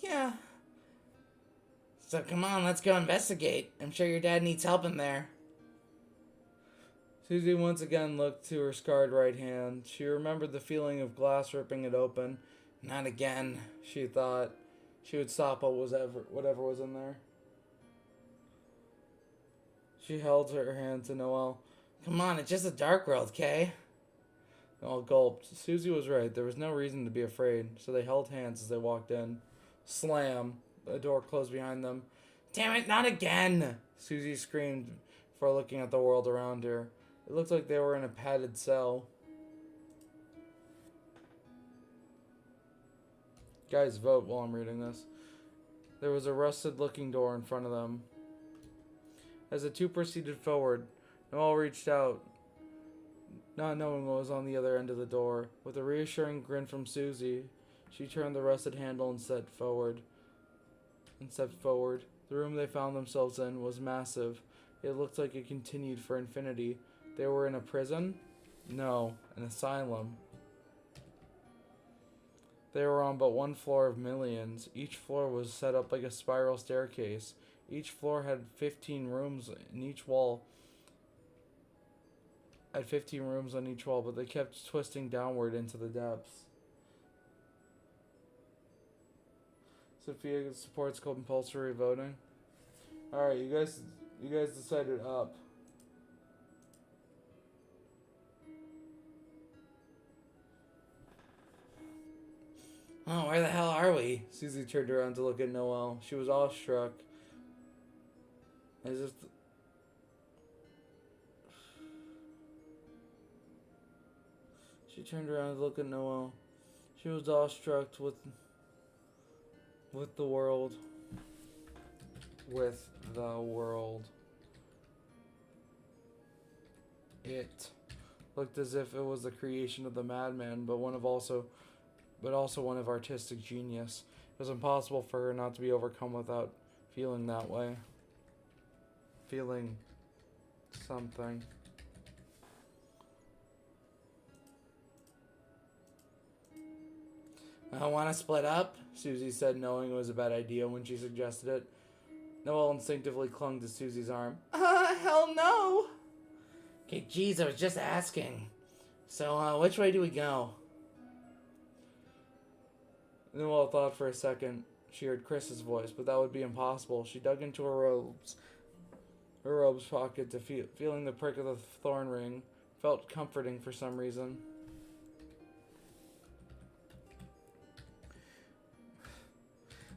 Yeah. So come on, let's go investigate. I'm sure your dad needs help in there. Susie once again looked to her scarred right hand. She remembered the feeling of glass ripping it open. Not again. She thought she would stop whatever was in there. She held her hand to Noelle. Come on, it's just a dark world, Kay. Noelle gulped. Susie was right. There was no reason to be afraid, so they held hands as they walked in. Slam. The door closed behind them. Damn it, not again! Susie screamed before looking at the world around her. It looked like they were in a padded cell. Guys, vote while I'm reading this. There was a rusted-looking door in front of them. As the two proceeded forward, Noelle reached out, not knowing what was on the other end of the door. With a reassuring grin from Susie, she turned the rusted handle and stepped forward. The room they found themselves in was massive. It looked like it continued for infinity. They were in a prison? No, an asylum. They were on but one floor of millions. Each floor was set up like a spiral staircase. Each floor had 15 rooms in each wall. Had 15 rooms on each wall, but they kept twisting downward into the depths. Sophia supports compulsory voting. Alright, you guys decided up. Oh, where the hell are we? Susie turned around to look at Noelle. She was awestruck. As if she turned around to look at Noelle. She was awestruck with the world. With the world. It looked as if it was the creation of the madman, but also one of artistic genius. It was impossible for her not to be overcome without feeling that way. Feeling something. I want to split up? Susie said, knowing it was a bad idea when she suggested it. Noelle instinctively clung to Susie's arm. Hell no! Okay, geez, I was just asking. So, which way do we go? Noelle thought for a second. She heard Chris's voice, but that would be impossible. She dug into her robe's pocket to feeling the prick of the thorn ring. Felt comforting for some reason.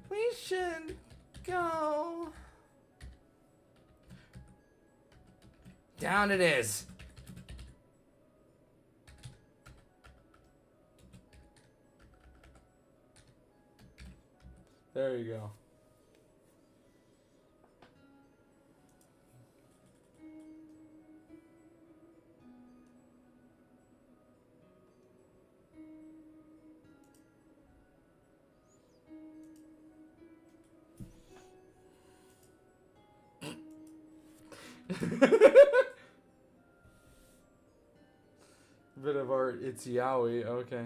We should go. Down it is. There you go. Bit of art, it's yaoi, okay.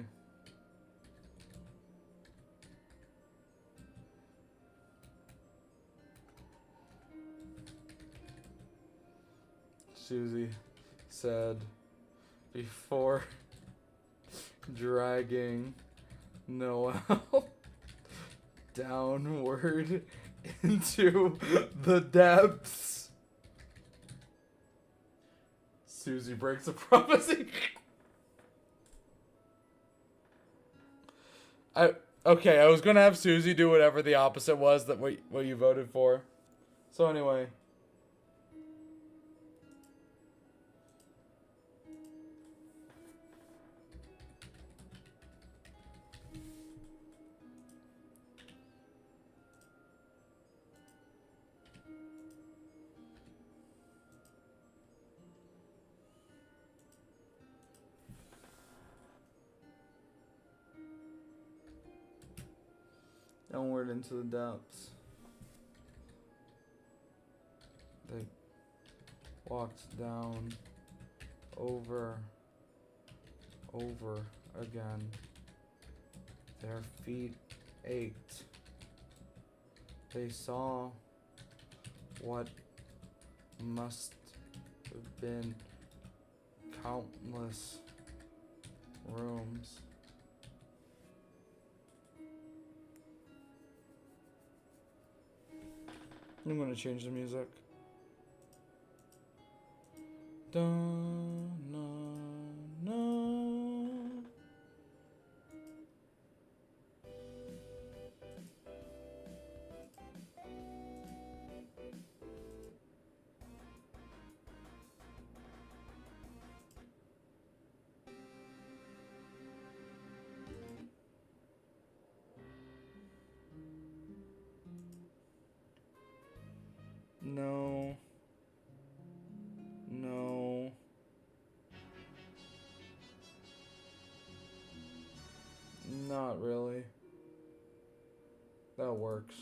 Susie said before dragging Noelle downward into the depths. Susie breaks a prophecy. Okay, I was gonna have Susie do whatever the opposite was that what you voted for. So anyway. Downward into the depths. They walked down over again. Their feet ached. They saw what must have been countless rooms. I'm gonna change the music. Dun, na, na. No. No. Not really. That works.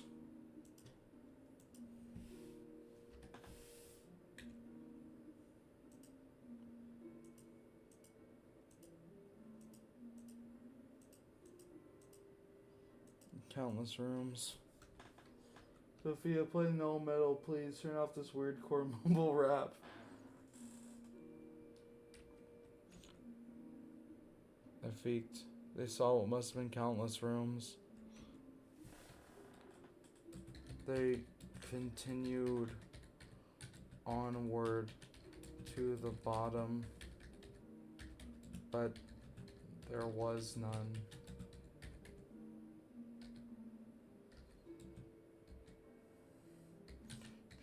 Countless rooms. Sophia, play no metal, please. Turn off this weird core mumble rap. Their feet. They saw what must have been countless rooms. They continued onward to the bottom, but there was none.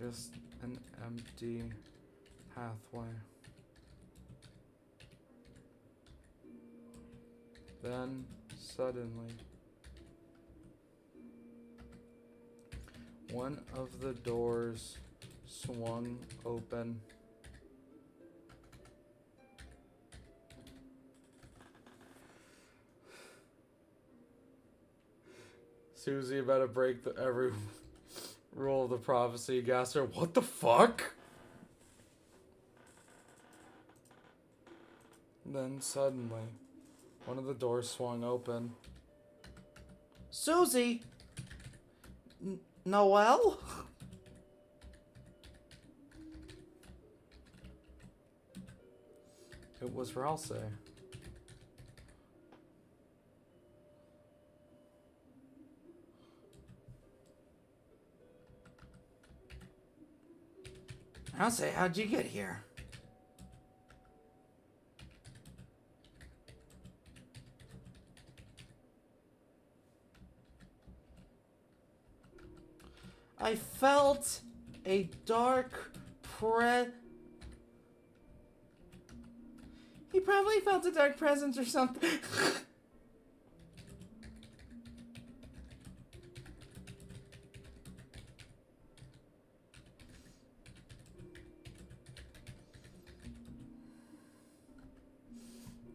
Just an empty pathway. Then, suddenly, one of the doors swung open. Susie about to break every rule of the prophecy. Gasser, what the fuck? Then suddenly, one of the doors swung open. Susie! Noelle? It was Ralsei. Ralsei, how'd you get here? I felt a dark He probably felt a dark presence or something.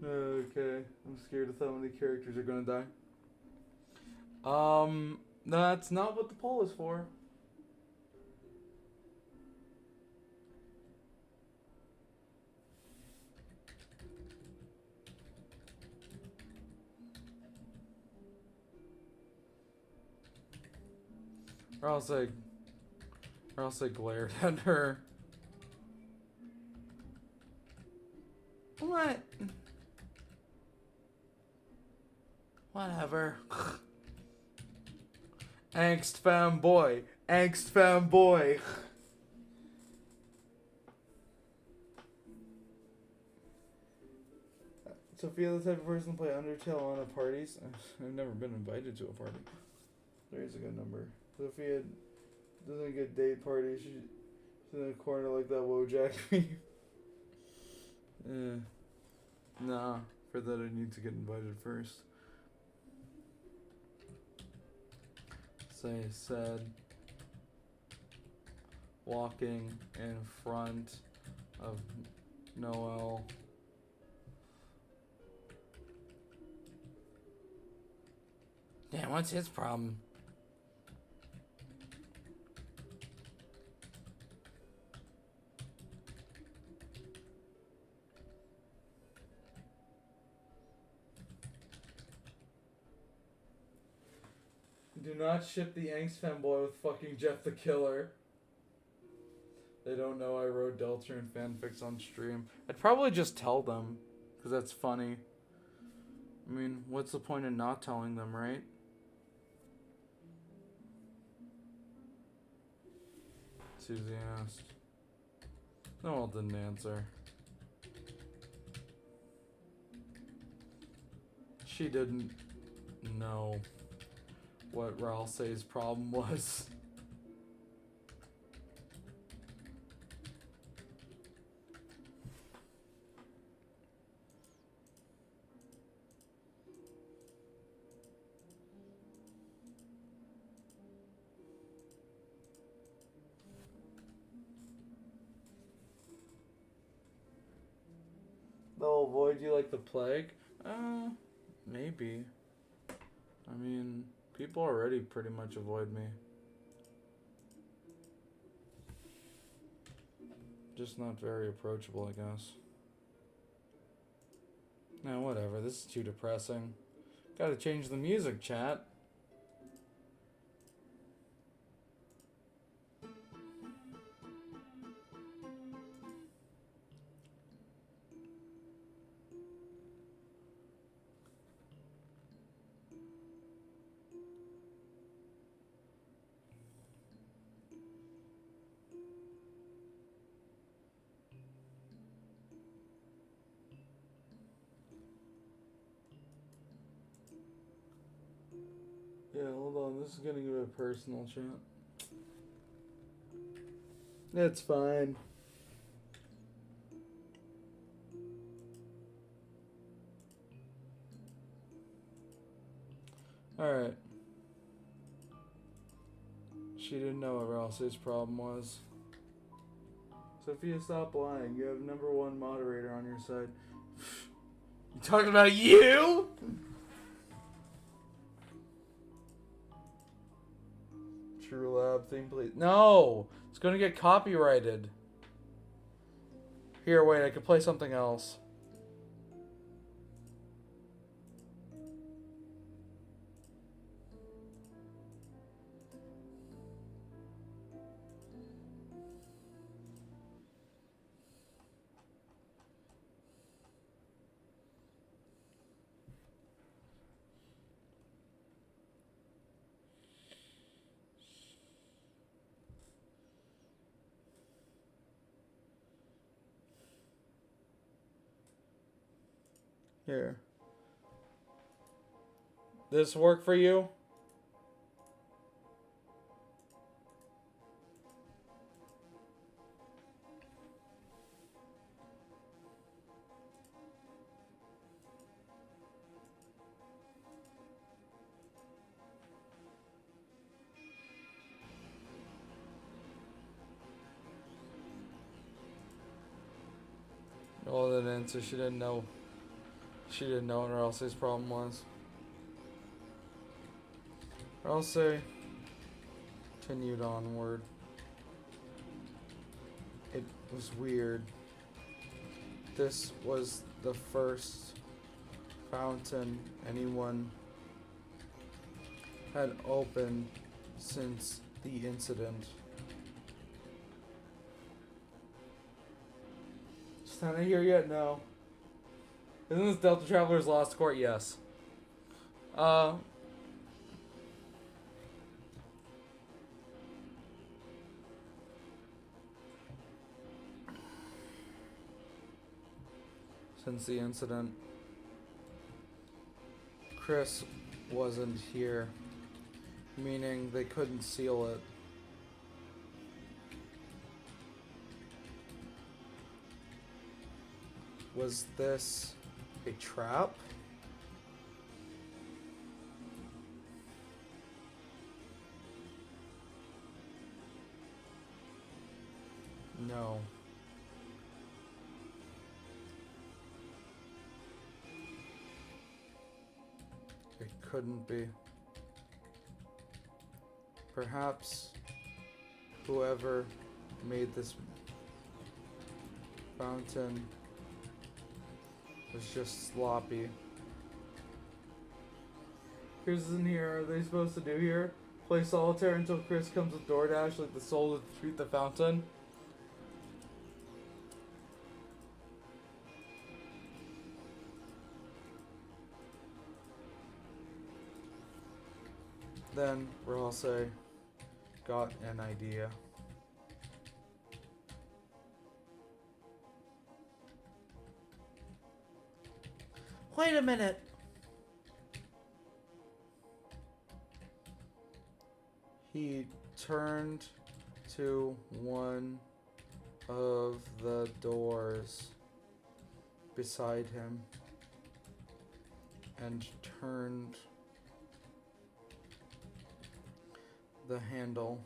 Okay, I'm scared of how many characters are gonna die. That's not what the poll is for. Or else I glared at her. What? Whatever. Angst fanboy. Angst fanboy. Sophia, the type of person to play Undertale on a parties. I've never been invited to a party. There's a good number. Sophia doesn't get date parties. She's in the corner like that Wojak meme. Nah, for that I need to get invited first. Say said walking in front of Noel. Damn, what's his problem? Do not ship the Angst fanboy with fucking Jeff the Killer. They don't know I wrote Deltarune fanfics on stream. I'd probably just tell them, because that's funny. I mean, what's the point in not telling them, right? Susie asked. Noel didn't answer. She didn't know what Ralsei's problem was. They'll avoid you like the plague? Maybe. I mean, people already pretty much avoid me. Just not very approachable, I guess. Nah, whatever. This is too depressing. Gotta change the music, chat. Yeah, hold on. This is getting a bit personal, chat. It's fine. Alright. She didn't know what Ralsei's problem was. Sophia, stop lying. You have #1 moderator on your side. You talking about you? True Lab thing, please. No! It's gonna get copyrighted. Here, wait, I could play something else. Here. This work for you? Well, that answer, she didn't know. She didn't know what Ralsei's problem was. Ralsei continued onward. It was weird. This was the first fountain anyone had opened since the incident. Is Tana here yet? No. Isn't this Delta Traveler's Lost Court? Yes. Since the incident. Chris wasn't here, meaning they couldn't seal it. Was this a trap? No. It couldn't be. Perhaps whoever made this fountain was just sloppy. Chris isn't here. Are they supposed to do here? Play solitaire until Chris comes with DoorDash like the soul to treat the fountain? Then Rosse got an idea. Wait a minute. He turned to one of the doors beside him and turned the handle.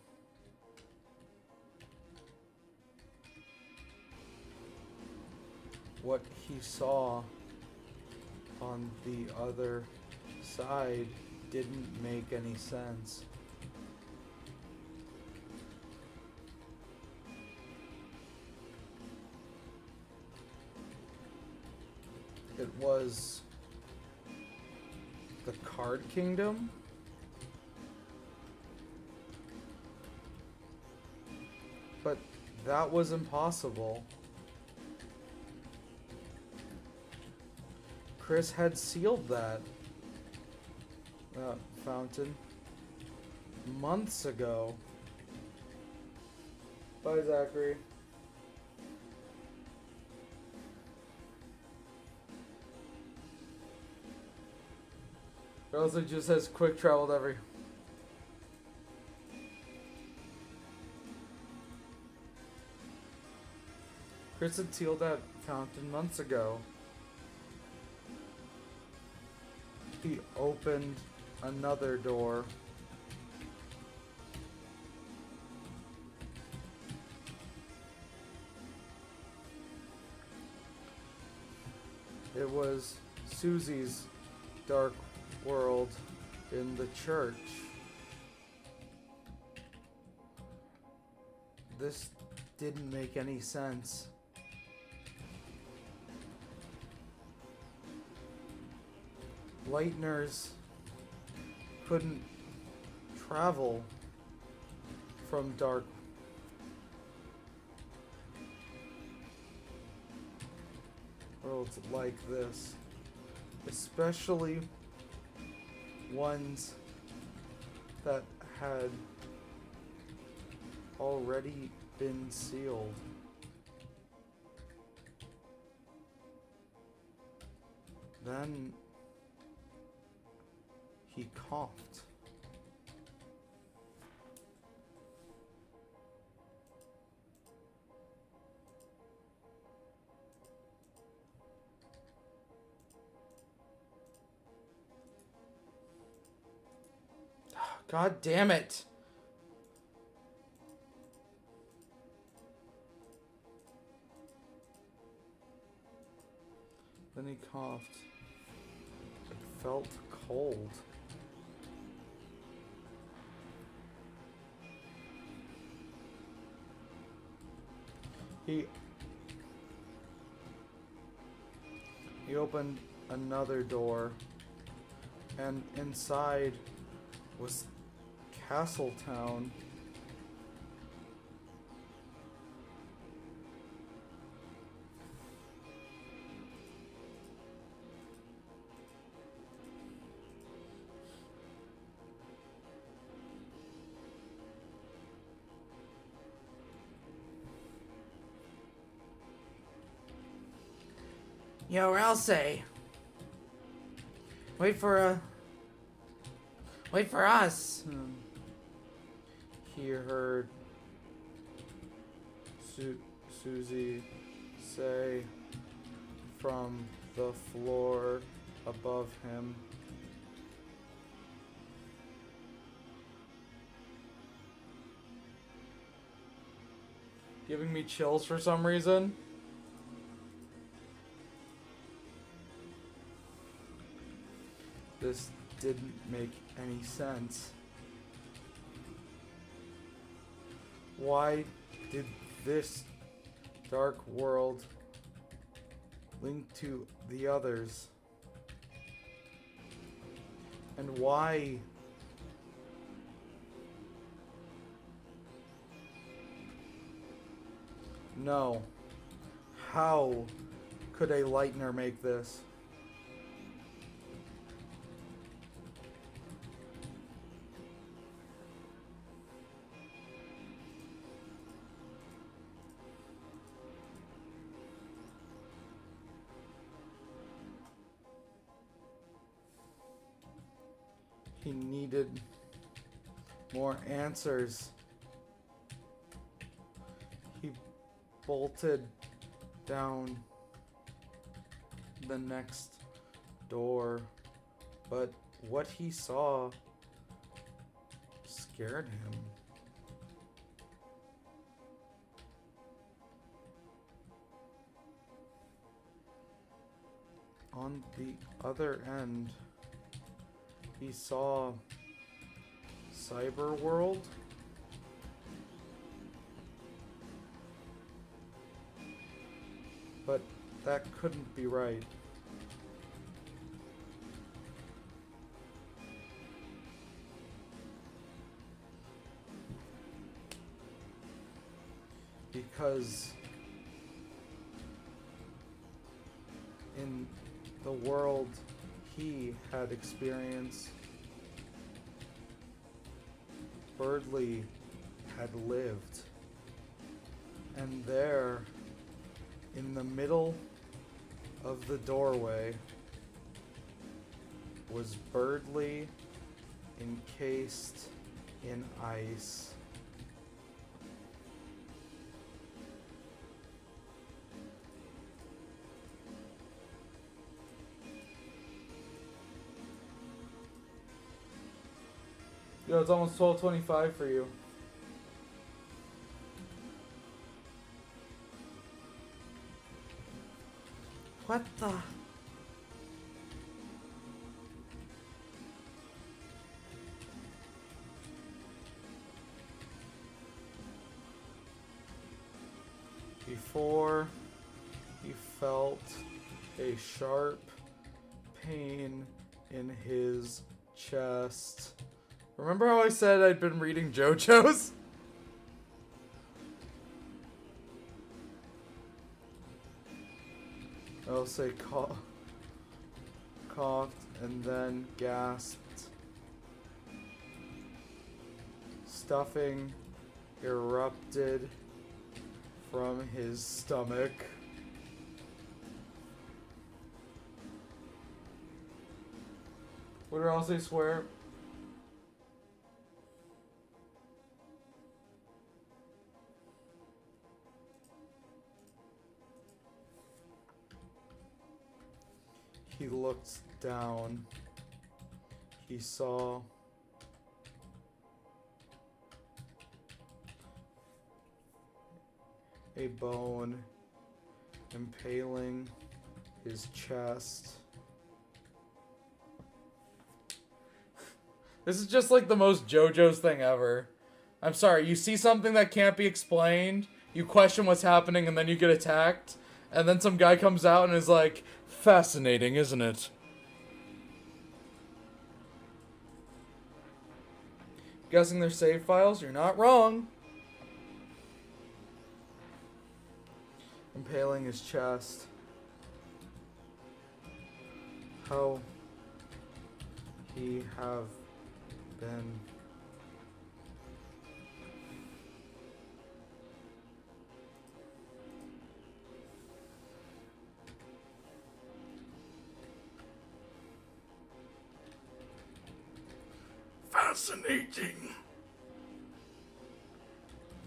What he saw on the other side didn't make any sense. It was the Card Kingdom. But that was impossible. Chris had sealed that fountain months ago. Bye, Zachary. It also just says quick traveled every. Chris had sealed that fountain months ago. He opened another door. It was Susie's dark world in the church. This didn't make any sense. Lightners couldn't travel from dark worlds like this, especially ones that had already been sealed. Then he coughed. God damn it. Then he coughed. It felt cold. He opened another door, and inside was Castletown. Yo, I'll say. Wait for a Wait for us. He heard Susie say from the floor above him. Giving me chills for some reason. This didn't make any sense. Why did this dark world link to the others? And why? No. How could a lightener make this? He needed more answers. He bolted down the next door, but what he saw scared him. On the other end, he saw Cyber World. But that couldn't be right. Because in the world he had experienced, Birdley had lived. And there, in the middle of the doorway, was Birdley encased in ice. Yo, it's almost 12:25 for you. What the? Before he felt a sharp pain in his chest. Remember how I said I'd been reading JoJo's? I'll say coughed and then gasped. Stuffing erupted from his stomach. What did I say, swear? He looked down. He saw a bone impaling his chest. This is just like the most JoJo's thing ever. I'm sorry, you see something that can't be explained, you question what's happening, and then you get attacked, and then some guy comes out and is like, fascinating, isn't it? Guessing they're save files? You're not wrong. Impaling his chest. How he have been. fascinating.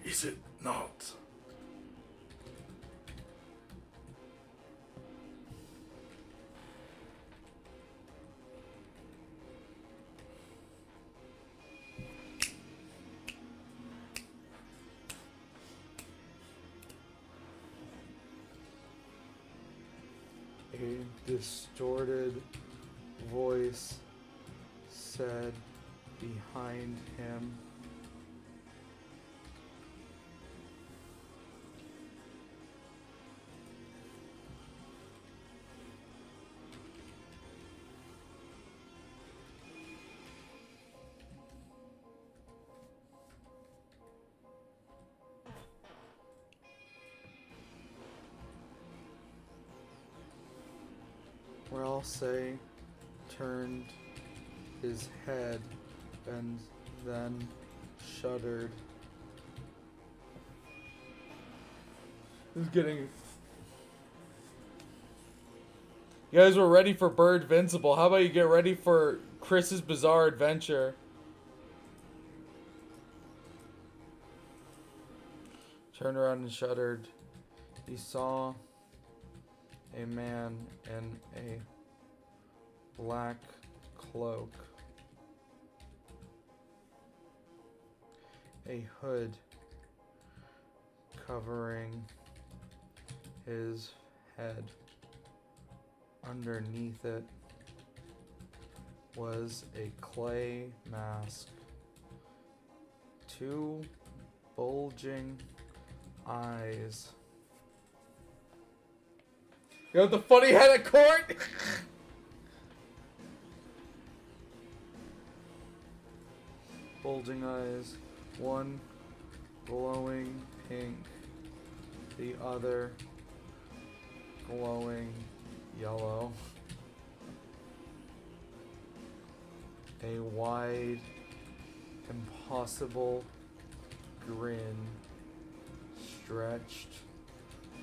Is it not? A distorted voice said behind him. Ralsei turned his head and then shuddered. This is getting... You guys were ready for Bird Vincible. How about you get ready for Chris's Bizarre Adventure? Turned around and shuddered. He saw a man in a black cloak, a hood covering his head. Underneath it was a clay mask, two bulging eyes. You know the funny head of court? Bulging eyes, one glowing pink, the other glowing yellow. A wide, impossible grin stretched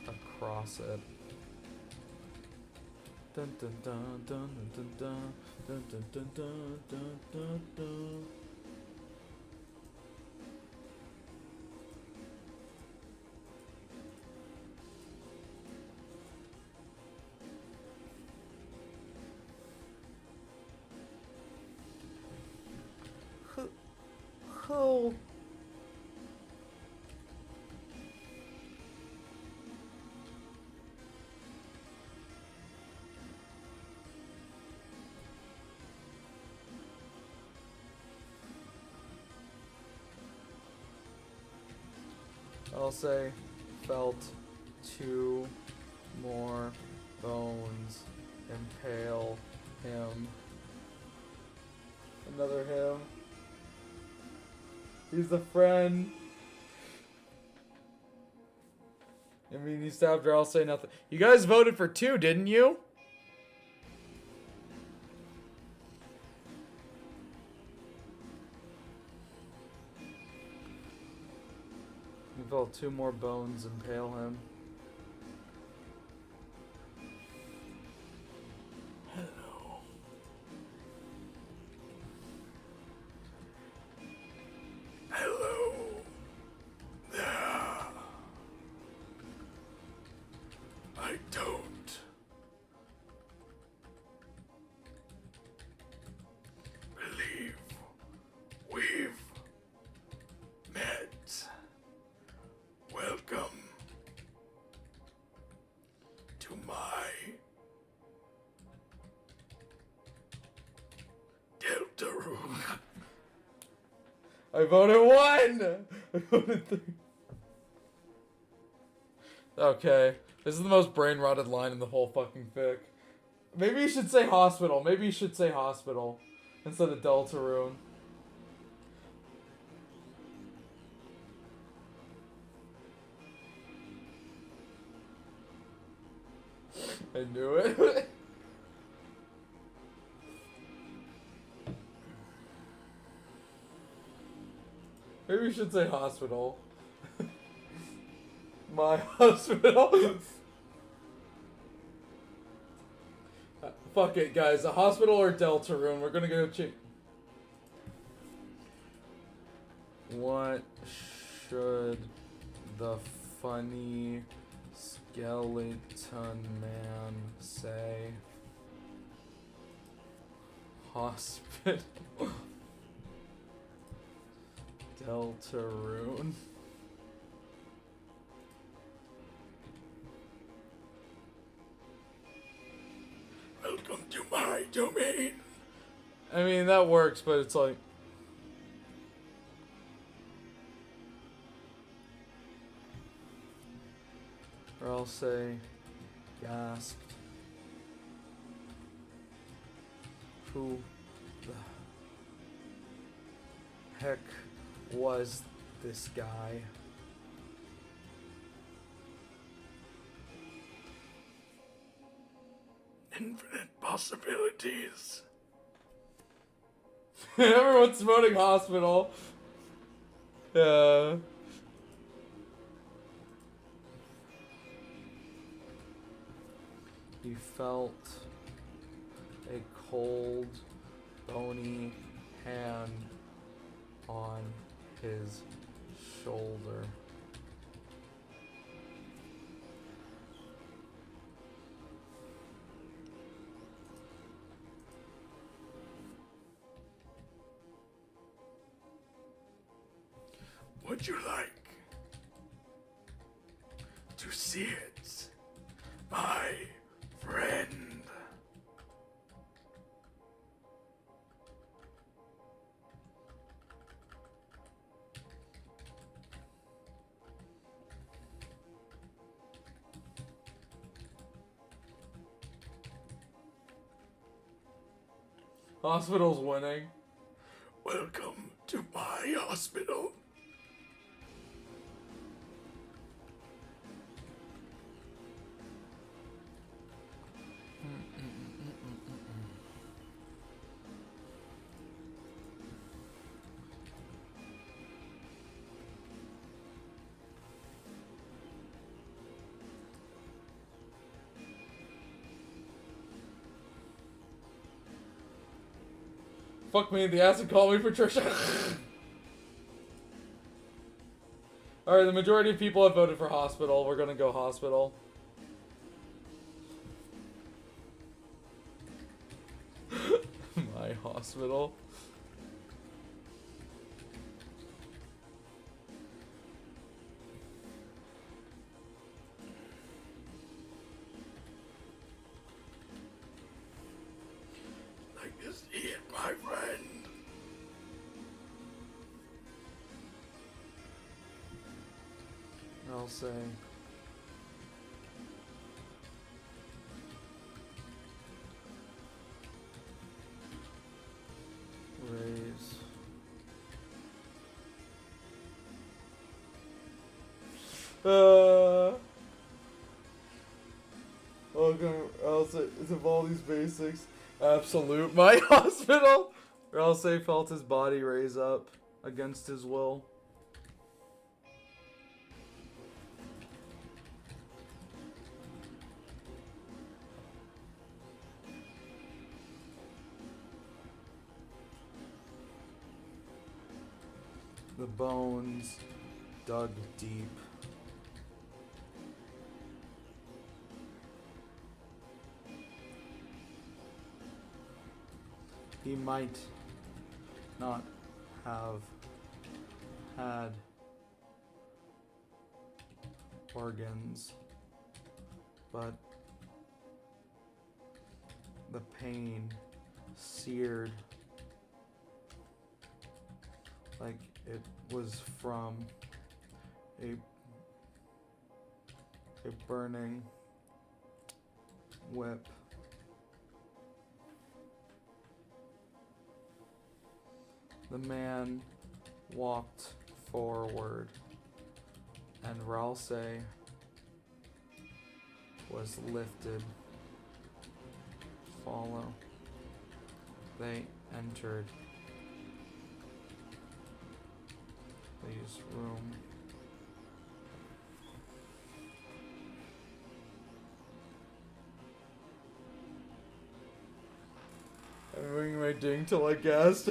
across it. Dun dun dun dun dun dun dun dun dun dun dun dun dun. Who? I'll say felt two more bones impale him. Another him. He's the friend. I mean, he stabbed her, I'll say nothing. You guys voted for 2, didn't you? He felt two more bones impale him. Hello. Hello. There. I don't believe we've met. Welcome to my Deltarune. I voted 1! I voted 3. Okay. This is the most brain-rotted line in the whole fucking fic. Maybe you should say hospital. Maybe you should say hospital instead of Deltarune. I knew it. Maybe we should say hospital. My hospital. Fuck it, guys. A hospital or Deltarune? We're gonna go check. What should the funny skeleton man say? Hospital. Deltarune. Welcome to my domain. I mean, that works, but it's like... Or I'll say, gasped. Who the heck was this guy? Infinite possibilities. Everyone's voting hospital. Yeah. He felt a cold, bony hand on his shoulder. Would you like to see it, my friend? Hospital's winning. Welcome to my hospital. Fuck me in the ass and call me Patricia. Alright, the majority of people have voted for hospital. We're gonna go hospital. My hospital. Like to see it, my friend. I'll say. Raise. I'll say, it's of all these basics. Absolute my hospital. Or I'll say felt his body raise up against his will. The bones dug deep. He might not have had organs, but the pain seared like it was from a burning whip. The man walked forward, and Ralse was lifted. Follow. They entered Lee's room. I'm moving my ding till I guessed.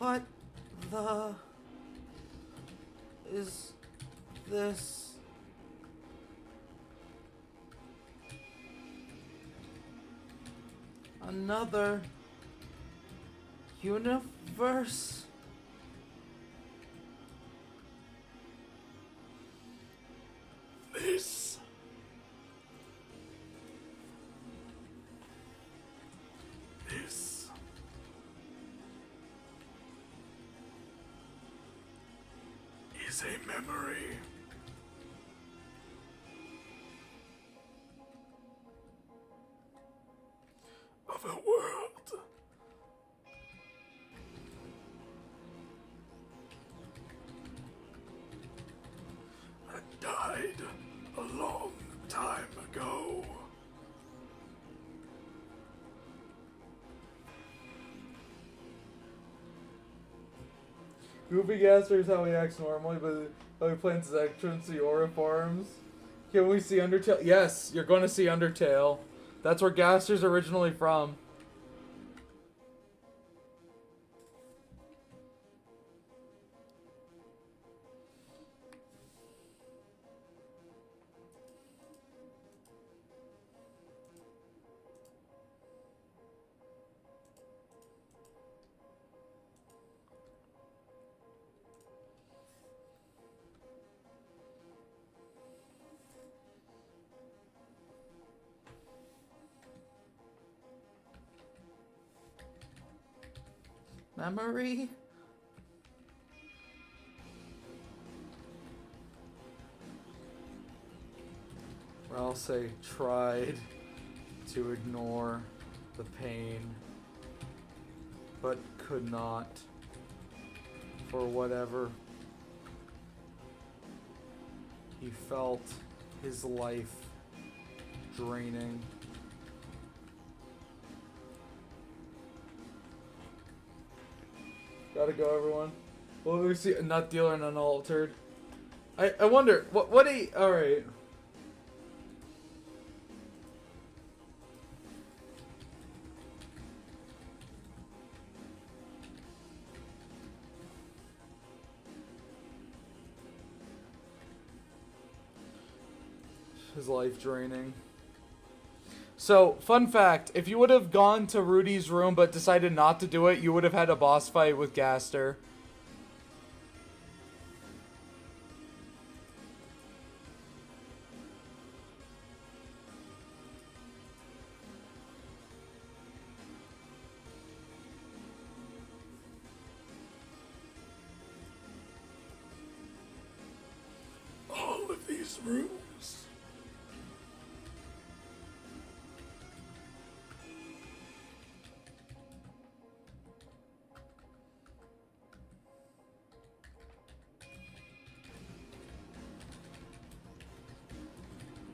What the is this? Another universe? This is a memory. Of a world that died a long time ago. Goofy Gaster is how he acts normally, but how he plans his entrance to Aura Farms. Can we see Undertale? Yes, you're going to see Undertale. That's where Gaster's originally from. Memory? Or I'll say tried to ignore the pain, but could not for whatever he felt his life draining. Gotta go, everyone. Well, we see a nut dealer and unaltered. I wonder what he. All right. His life draining. So, fun fact, if you would have gone to Rudy's room but decided not to do it, you would have had a boss fight with Gaster. All of these rooms.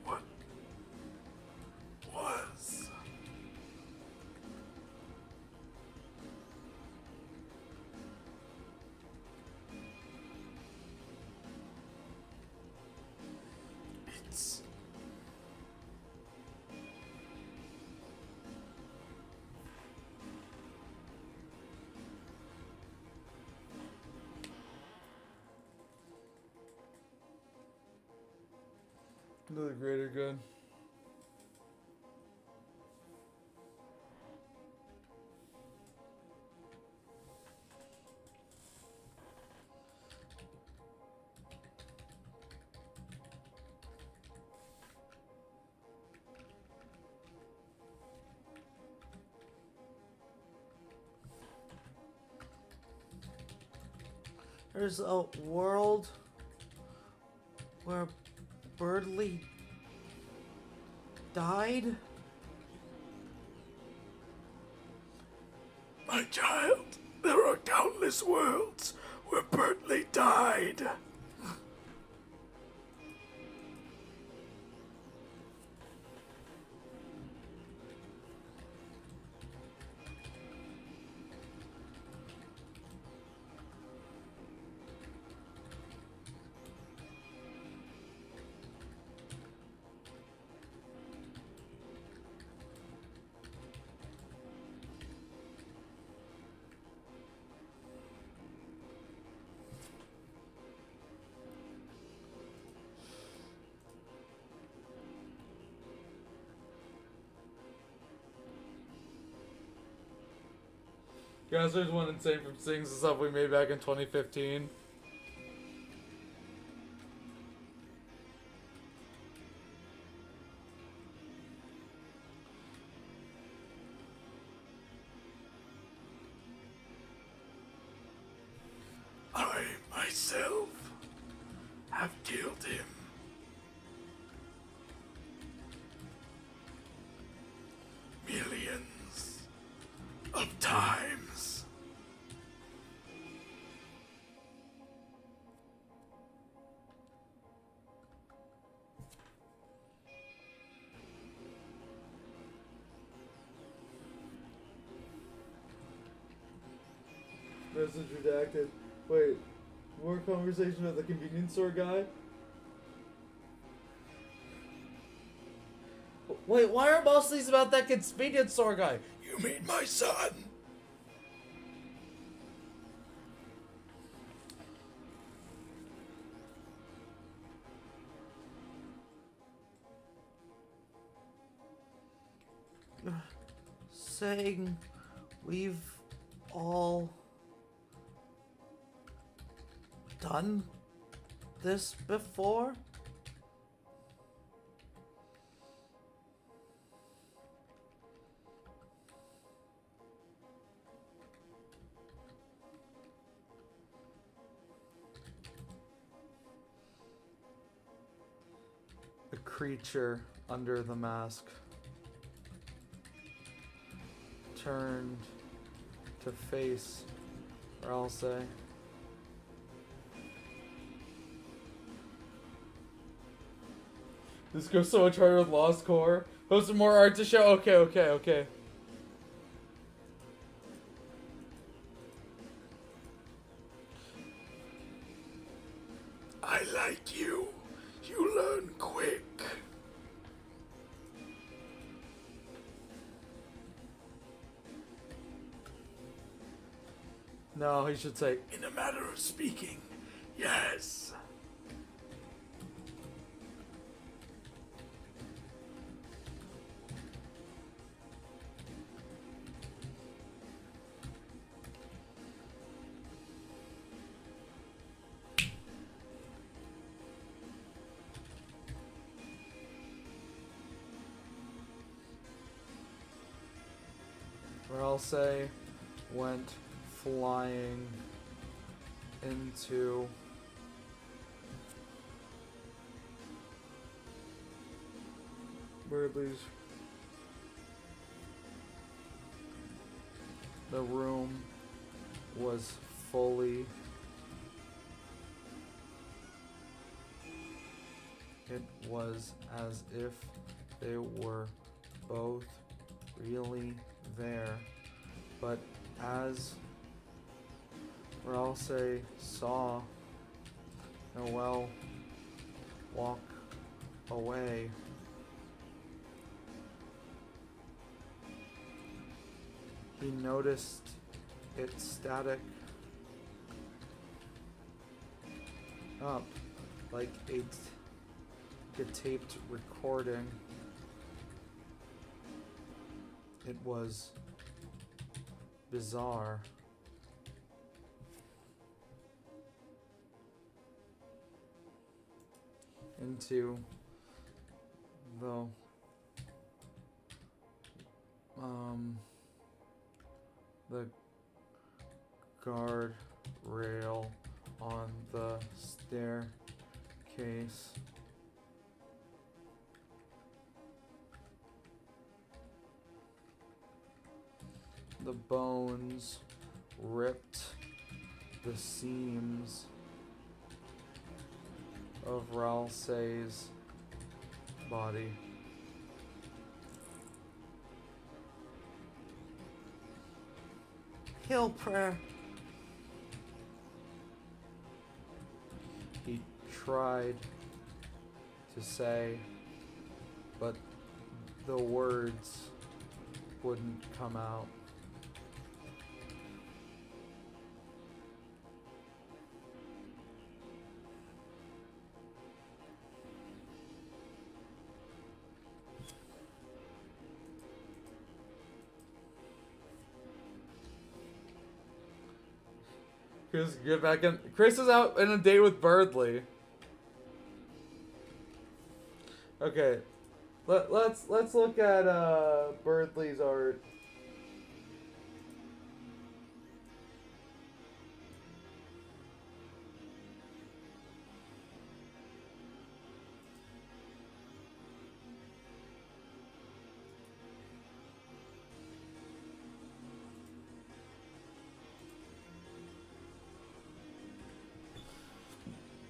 What was? It's To the greater good. There's a world where Birdly died? my child. There are countless worlds where Bertley died. Guys, there's one insane from seeing the stuff we made back in 2015. I myself have killed him. Millions of times. Message redacted. Wait, more conversation with the convenience store guy? Wait, why are most of these about that convenience store guy? You mean my son? Saying we've all done this before? A creature under the mask turned to face, or I'll say, this goes so much harder with Lost Core. Post some more art to show. Okay. I like you. You learn quick. No, he should say, In a matter of speaking, yes. or I'll say, went flying into Birdley's. The room was fully. It was as if they were both really there, but as Ralse saw Noel walk away, he noticed it static up like a taped recording. It was bizarre. Into the guard rail on the staircase. The bones ripped the seams of Ralse's body. Hill prayer. He tried to say, but the words wouldn't come out. Chris, get back in. Chris is out on a date with Birdley. Okay, let's look at Birdley's art.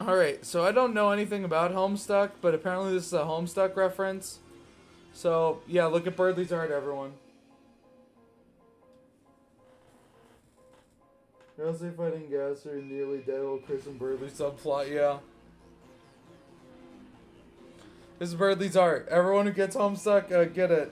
Alright, so I don't know anything about Homestuck, but apparently this is a Homestuck reference. So, yeah, look at Birdley's art, everyone. Kelsey fighting Gasser, nearly dead old Chris and Birdley subplot, yeah. This is Birdley's art. Everyone who gets Homestuck, get it.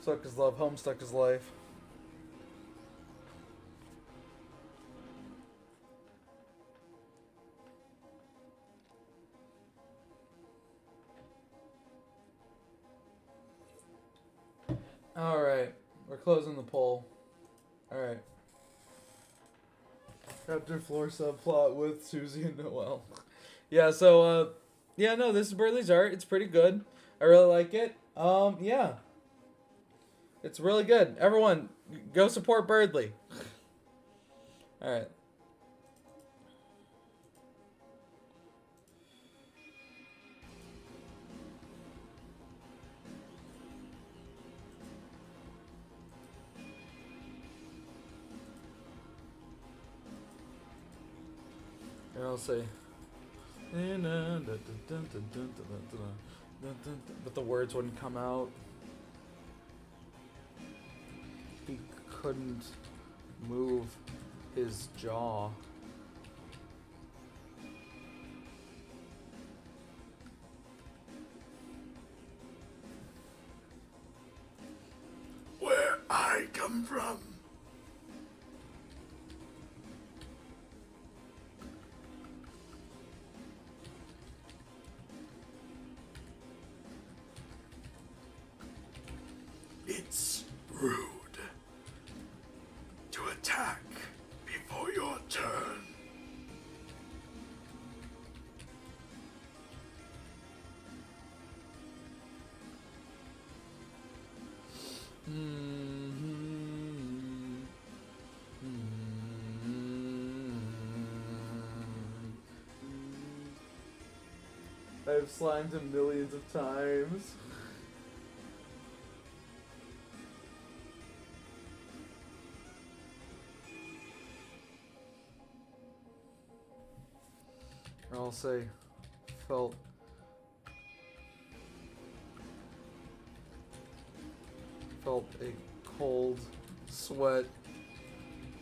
Stuck is love, Homestuck is life. Alright, we're closing the poll. Alright. Chapter 4 subplot with Susie and Noel. Yeah, so, yeah, no, this is Birdley's art. It's pretty good. I really like it. Yeah. It's really good. Everyone, go support Birdley. Alright. And I'll say, but the words wouldn't come out. He couldn't move his jaw. Where I come from. It's rude to attack before your turn. I've slimed him millions of times. I'll say, felt a cold sweat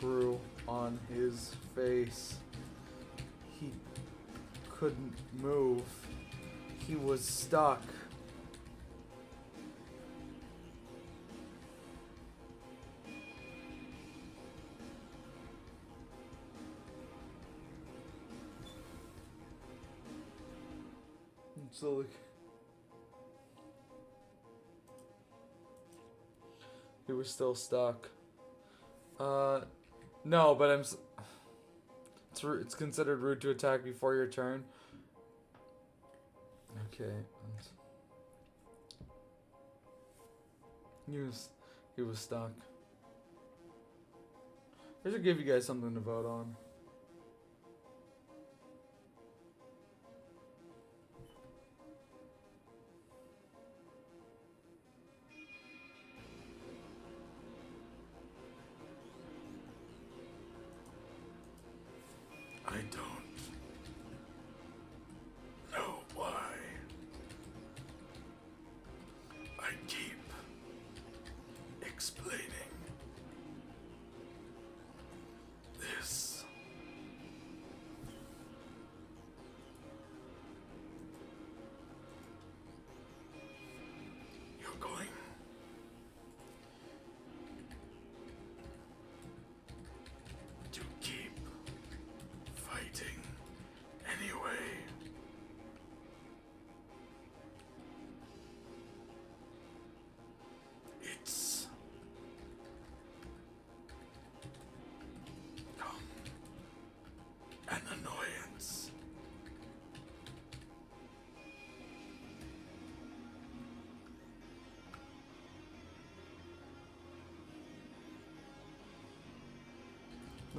brew on his face. He couldn't move. He was stuck. So like, he was still stuck. No, but it's considered rude to attack before your turn. Okay. He was stuck. I should give you guys something to vote on. I don't know why. I keep explaining this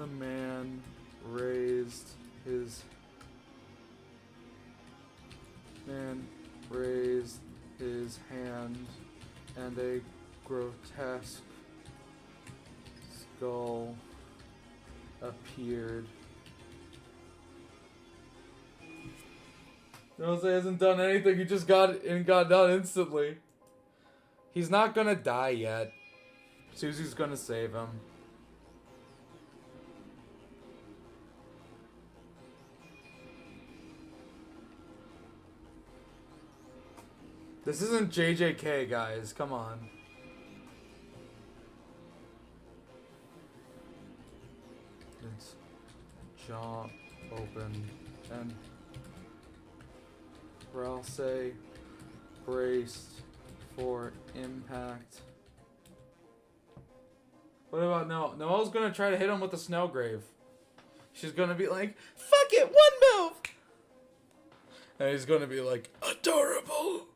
The man raised his hand, and a grotesque skull appeared. Jose hasn't done anything, he just got done instantly. He's not gonna die yet. Susie's gonna save him. This isn't JJK, guys. Come on. Its jaw open and Ralsei braced for impact. What about Noelle? Noelle's gonna try to hit him with the Snowgrave. She's gonna be like, "Fuck it, one move!" And he's gonna be like, "Adorable!"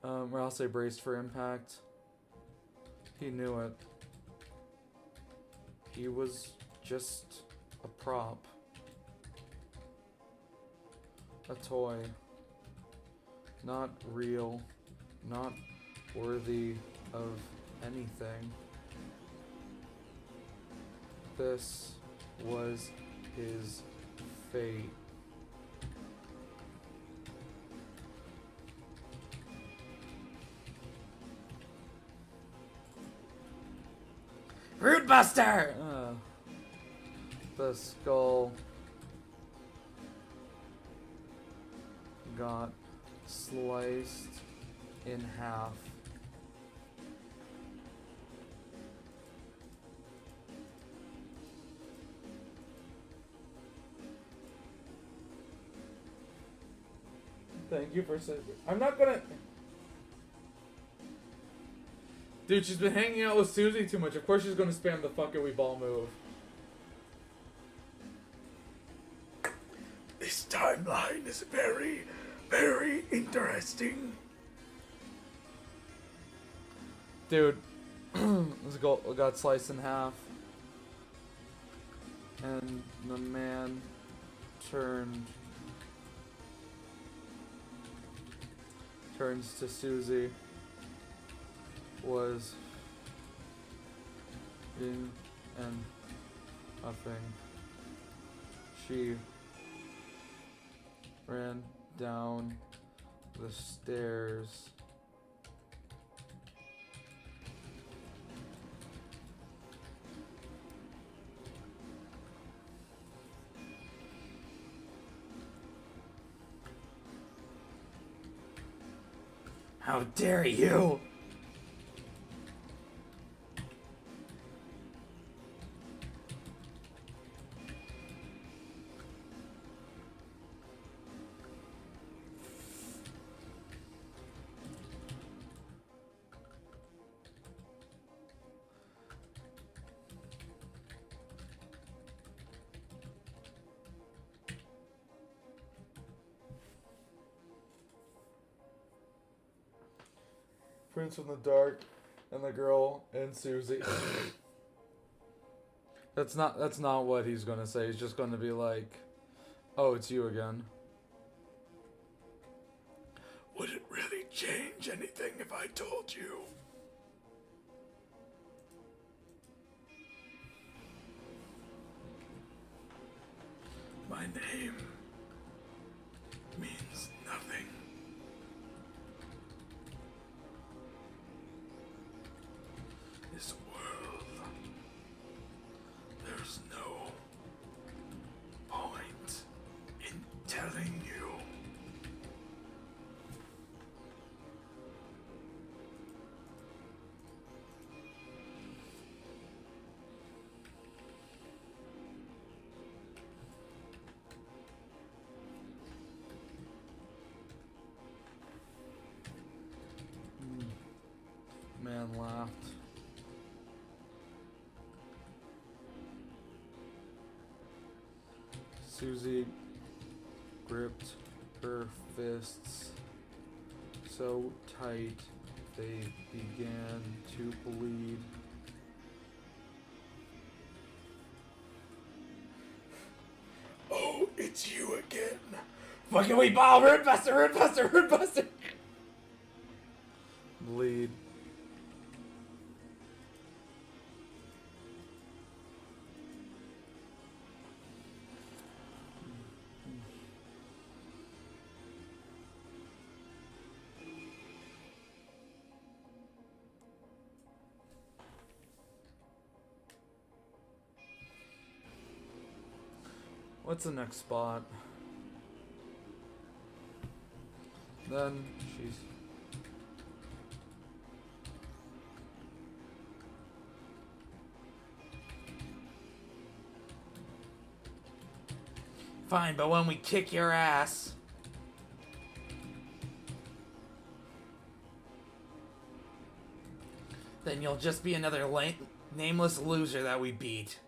Ralsei braced for impact. He knew it. He was just a prop. A toy. Not real. Not worthy of anything. This was his fate. Root Buster! The skull got sliced in half. Thank you for saying. I'm not gonna. Dude, she's been hanging out with Susie too much. Of course she's gonna spam the fuck it we ball move. This timeline is very, very interesting. Dude, this girl got sliced in half. And the man turns to Susie. Was in and huffing. She ran down the stairs. How dare you! Prince in the dark and the girl and Susie. That's not what he's gonna say. He's just gonna be like, "Oh, it's you again." Would it really change anything if I told you? My name means nothing. This world, there's no point in telling you. Man laughed. Susie gripped her fists so tight They began to bleed. Oh, it's you again. Fucking we ball, root buster, root buster, root buster. Bleed. What's the next spot? Then she's... Fine, but when we kick your ass... then you'll just be another nameless loser that we beat.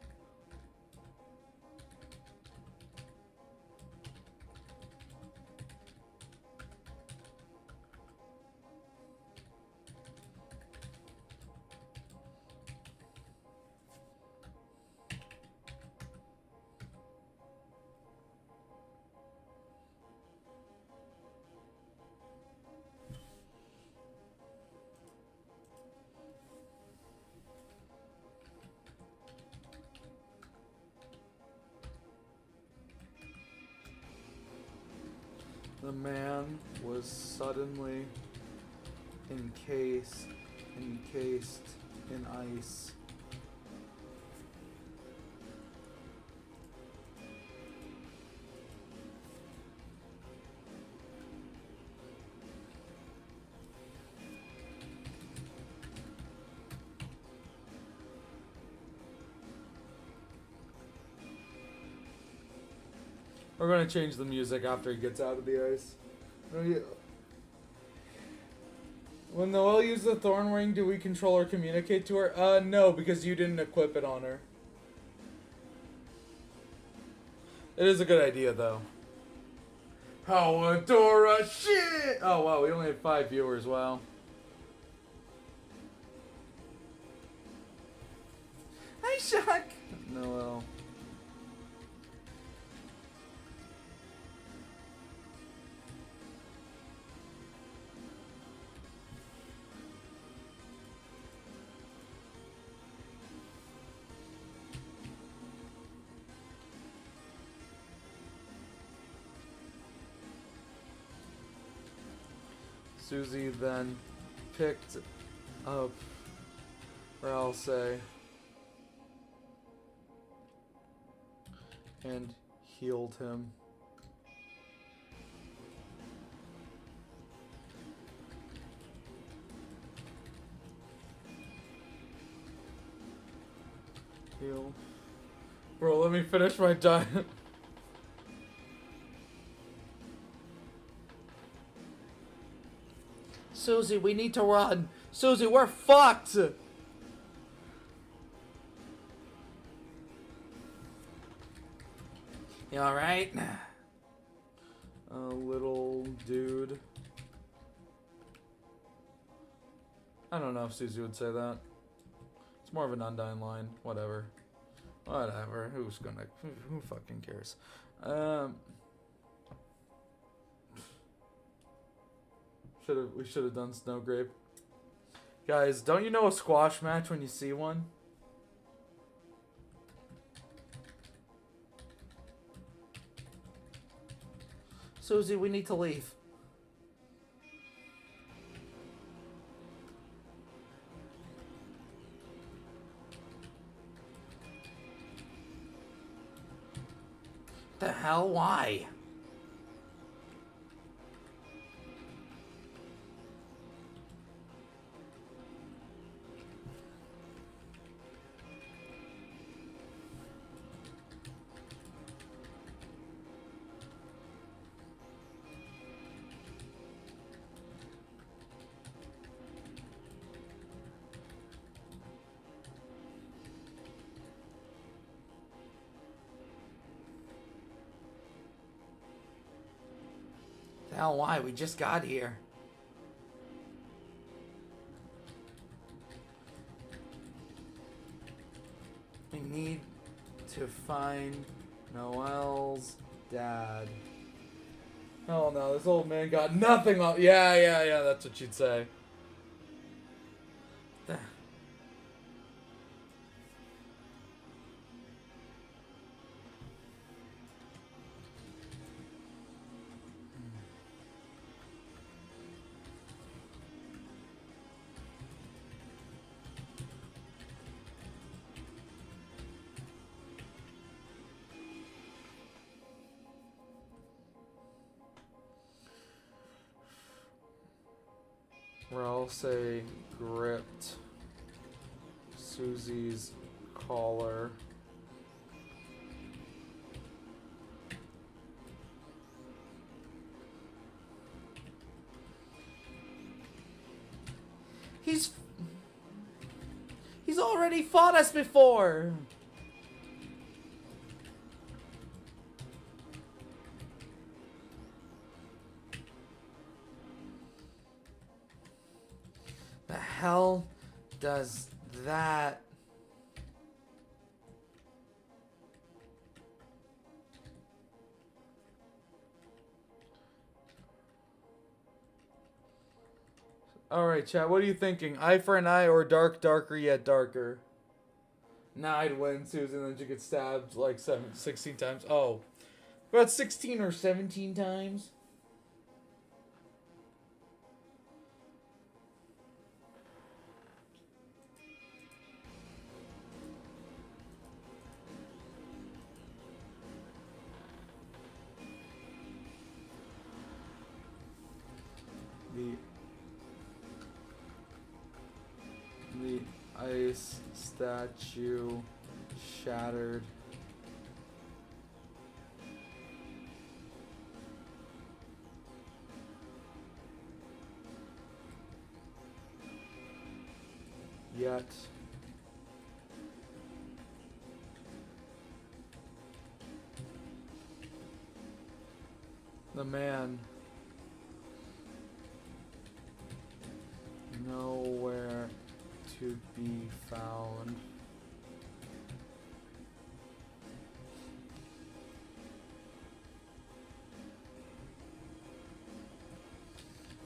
The man was suddenly encased in ice. We're gonna change the music after he gets out of the ice. When Noelle used the thorn ring, do we control or communicate to her? No, because you didn't equip it on her. It is a good idea, though. How Adora shit! Oh, wow, we only have 5 viewers, wow. Hi, Shock! Noelle. Susie then picked up, or I'll say, and healed him. Heal. Bro, let me finish my diet. Susie, we need to run. Susie, we're fucked. You alright? Little dude. I don't know if Susie would say that. It's more of an Undyne line. Whatever. Whatever. Who's gonna... Who fucking cares? We should have done Snow Grape. Guys, don't you know a squash match when you see one? Susie, we need to leave. The hell? Why? The hell? Why? We just got here. We need to find Noelle's dad. Oh no, this old man got nothing on. Yeah, that's what she'd say. Ralsei gripped Susie's collar. He's already fought us before. The hell does that? Alright, chat, what are you thinking? Eye for an eye or dark, darker yet darker? Nah, I'd win, Susan, then she gets stabbed like 16 times. Oh. About 16 or 17 times? The ice statue shattered. Yet the man nowhere to be found.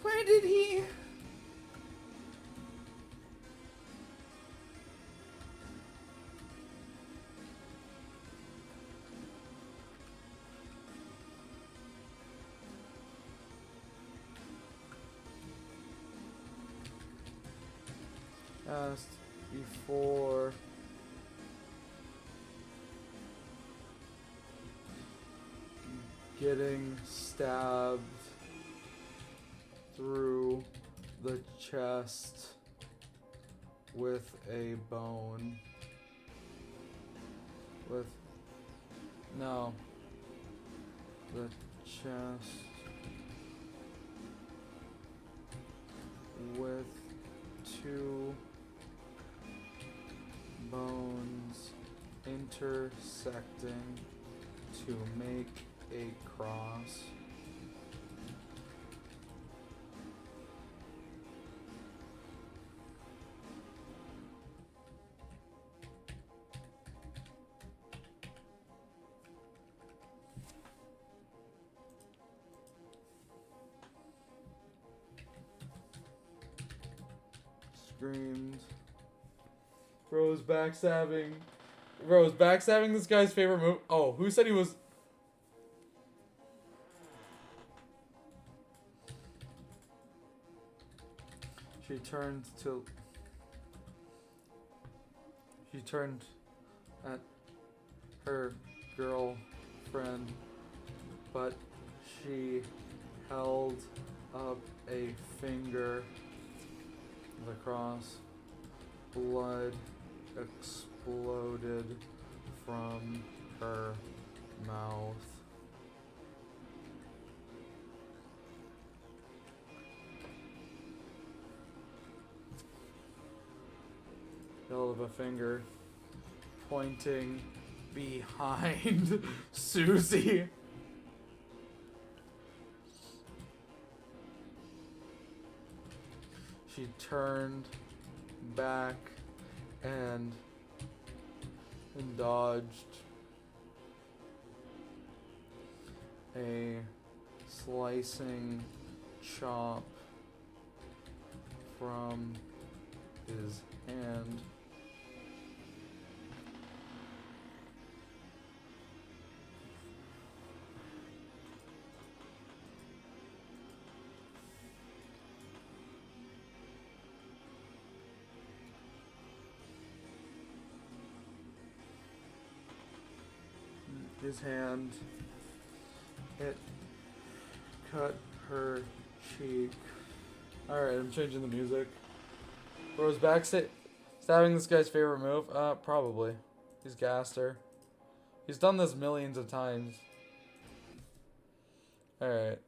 Where did he? Asked before getting stabbed through the chest with a bone. The chest with two bones intersecting to make a cross. Screamed. Bro's backstabbing. Bro's backstabbing this guy's favorite move. Oh, who said he was? She turned at her girlfriend, but she held up a finger. The cross. Blood exploded from her mouth. Held of a finger pointing behind Susie. She turned back and and dodged a slicing chop from his hand. His hand, it cut her cheek. Alright, I'm changing the music. Bro's back stabbing this guy's favorite move? Probably. He's gassed her. He's done this millions of times. Alright.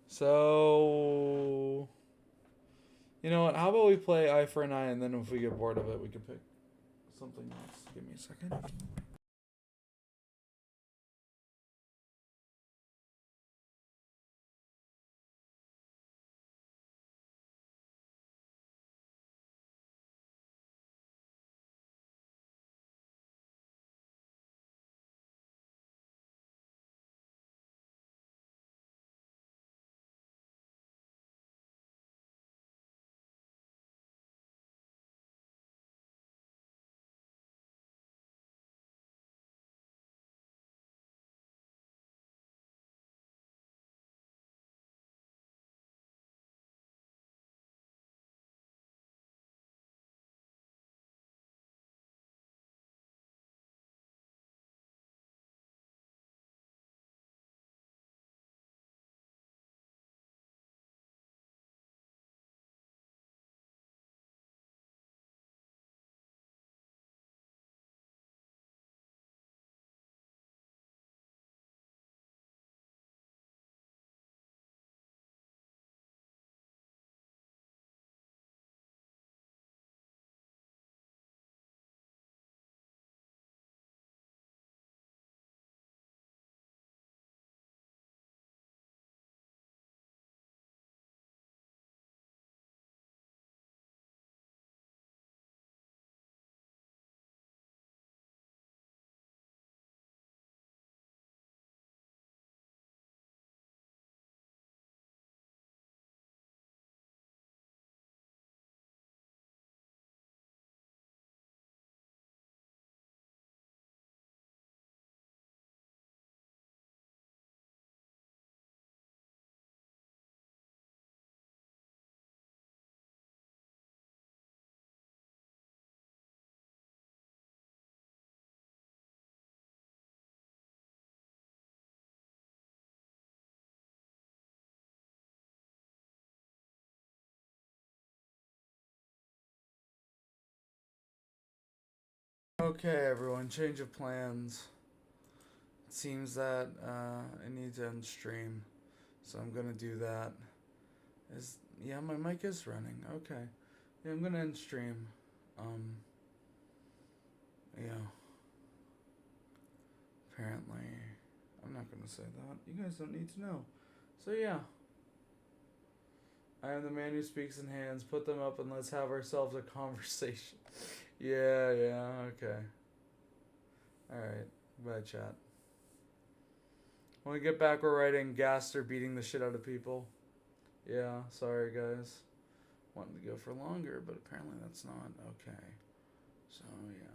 So... You know what? How about we play Eye for an Eye, and then if we get bored of it, we can pick something else. Give me a second. Okay, everyone, change of plans. It seems that I need to end stream, so I'm gonna do that. Yeah, my mic is running. Okay, yeah, I'm gonna end stream. Yeah. Apparently, I'm not gonna say that. You guys don't need to know. So yeah. I am the man who speaks in hands. Put them up and let's have ourselves a conversation. Yeah, okay. Alright, bye chat. When we get back, we're writing Gaster beating the shit out of people. Yeah, sorry guys. Wanted to go for longer, but apparently that's not okay. So, yeah.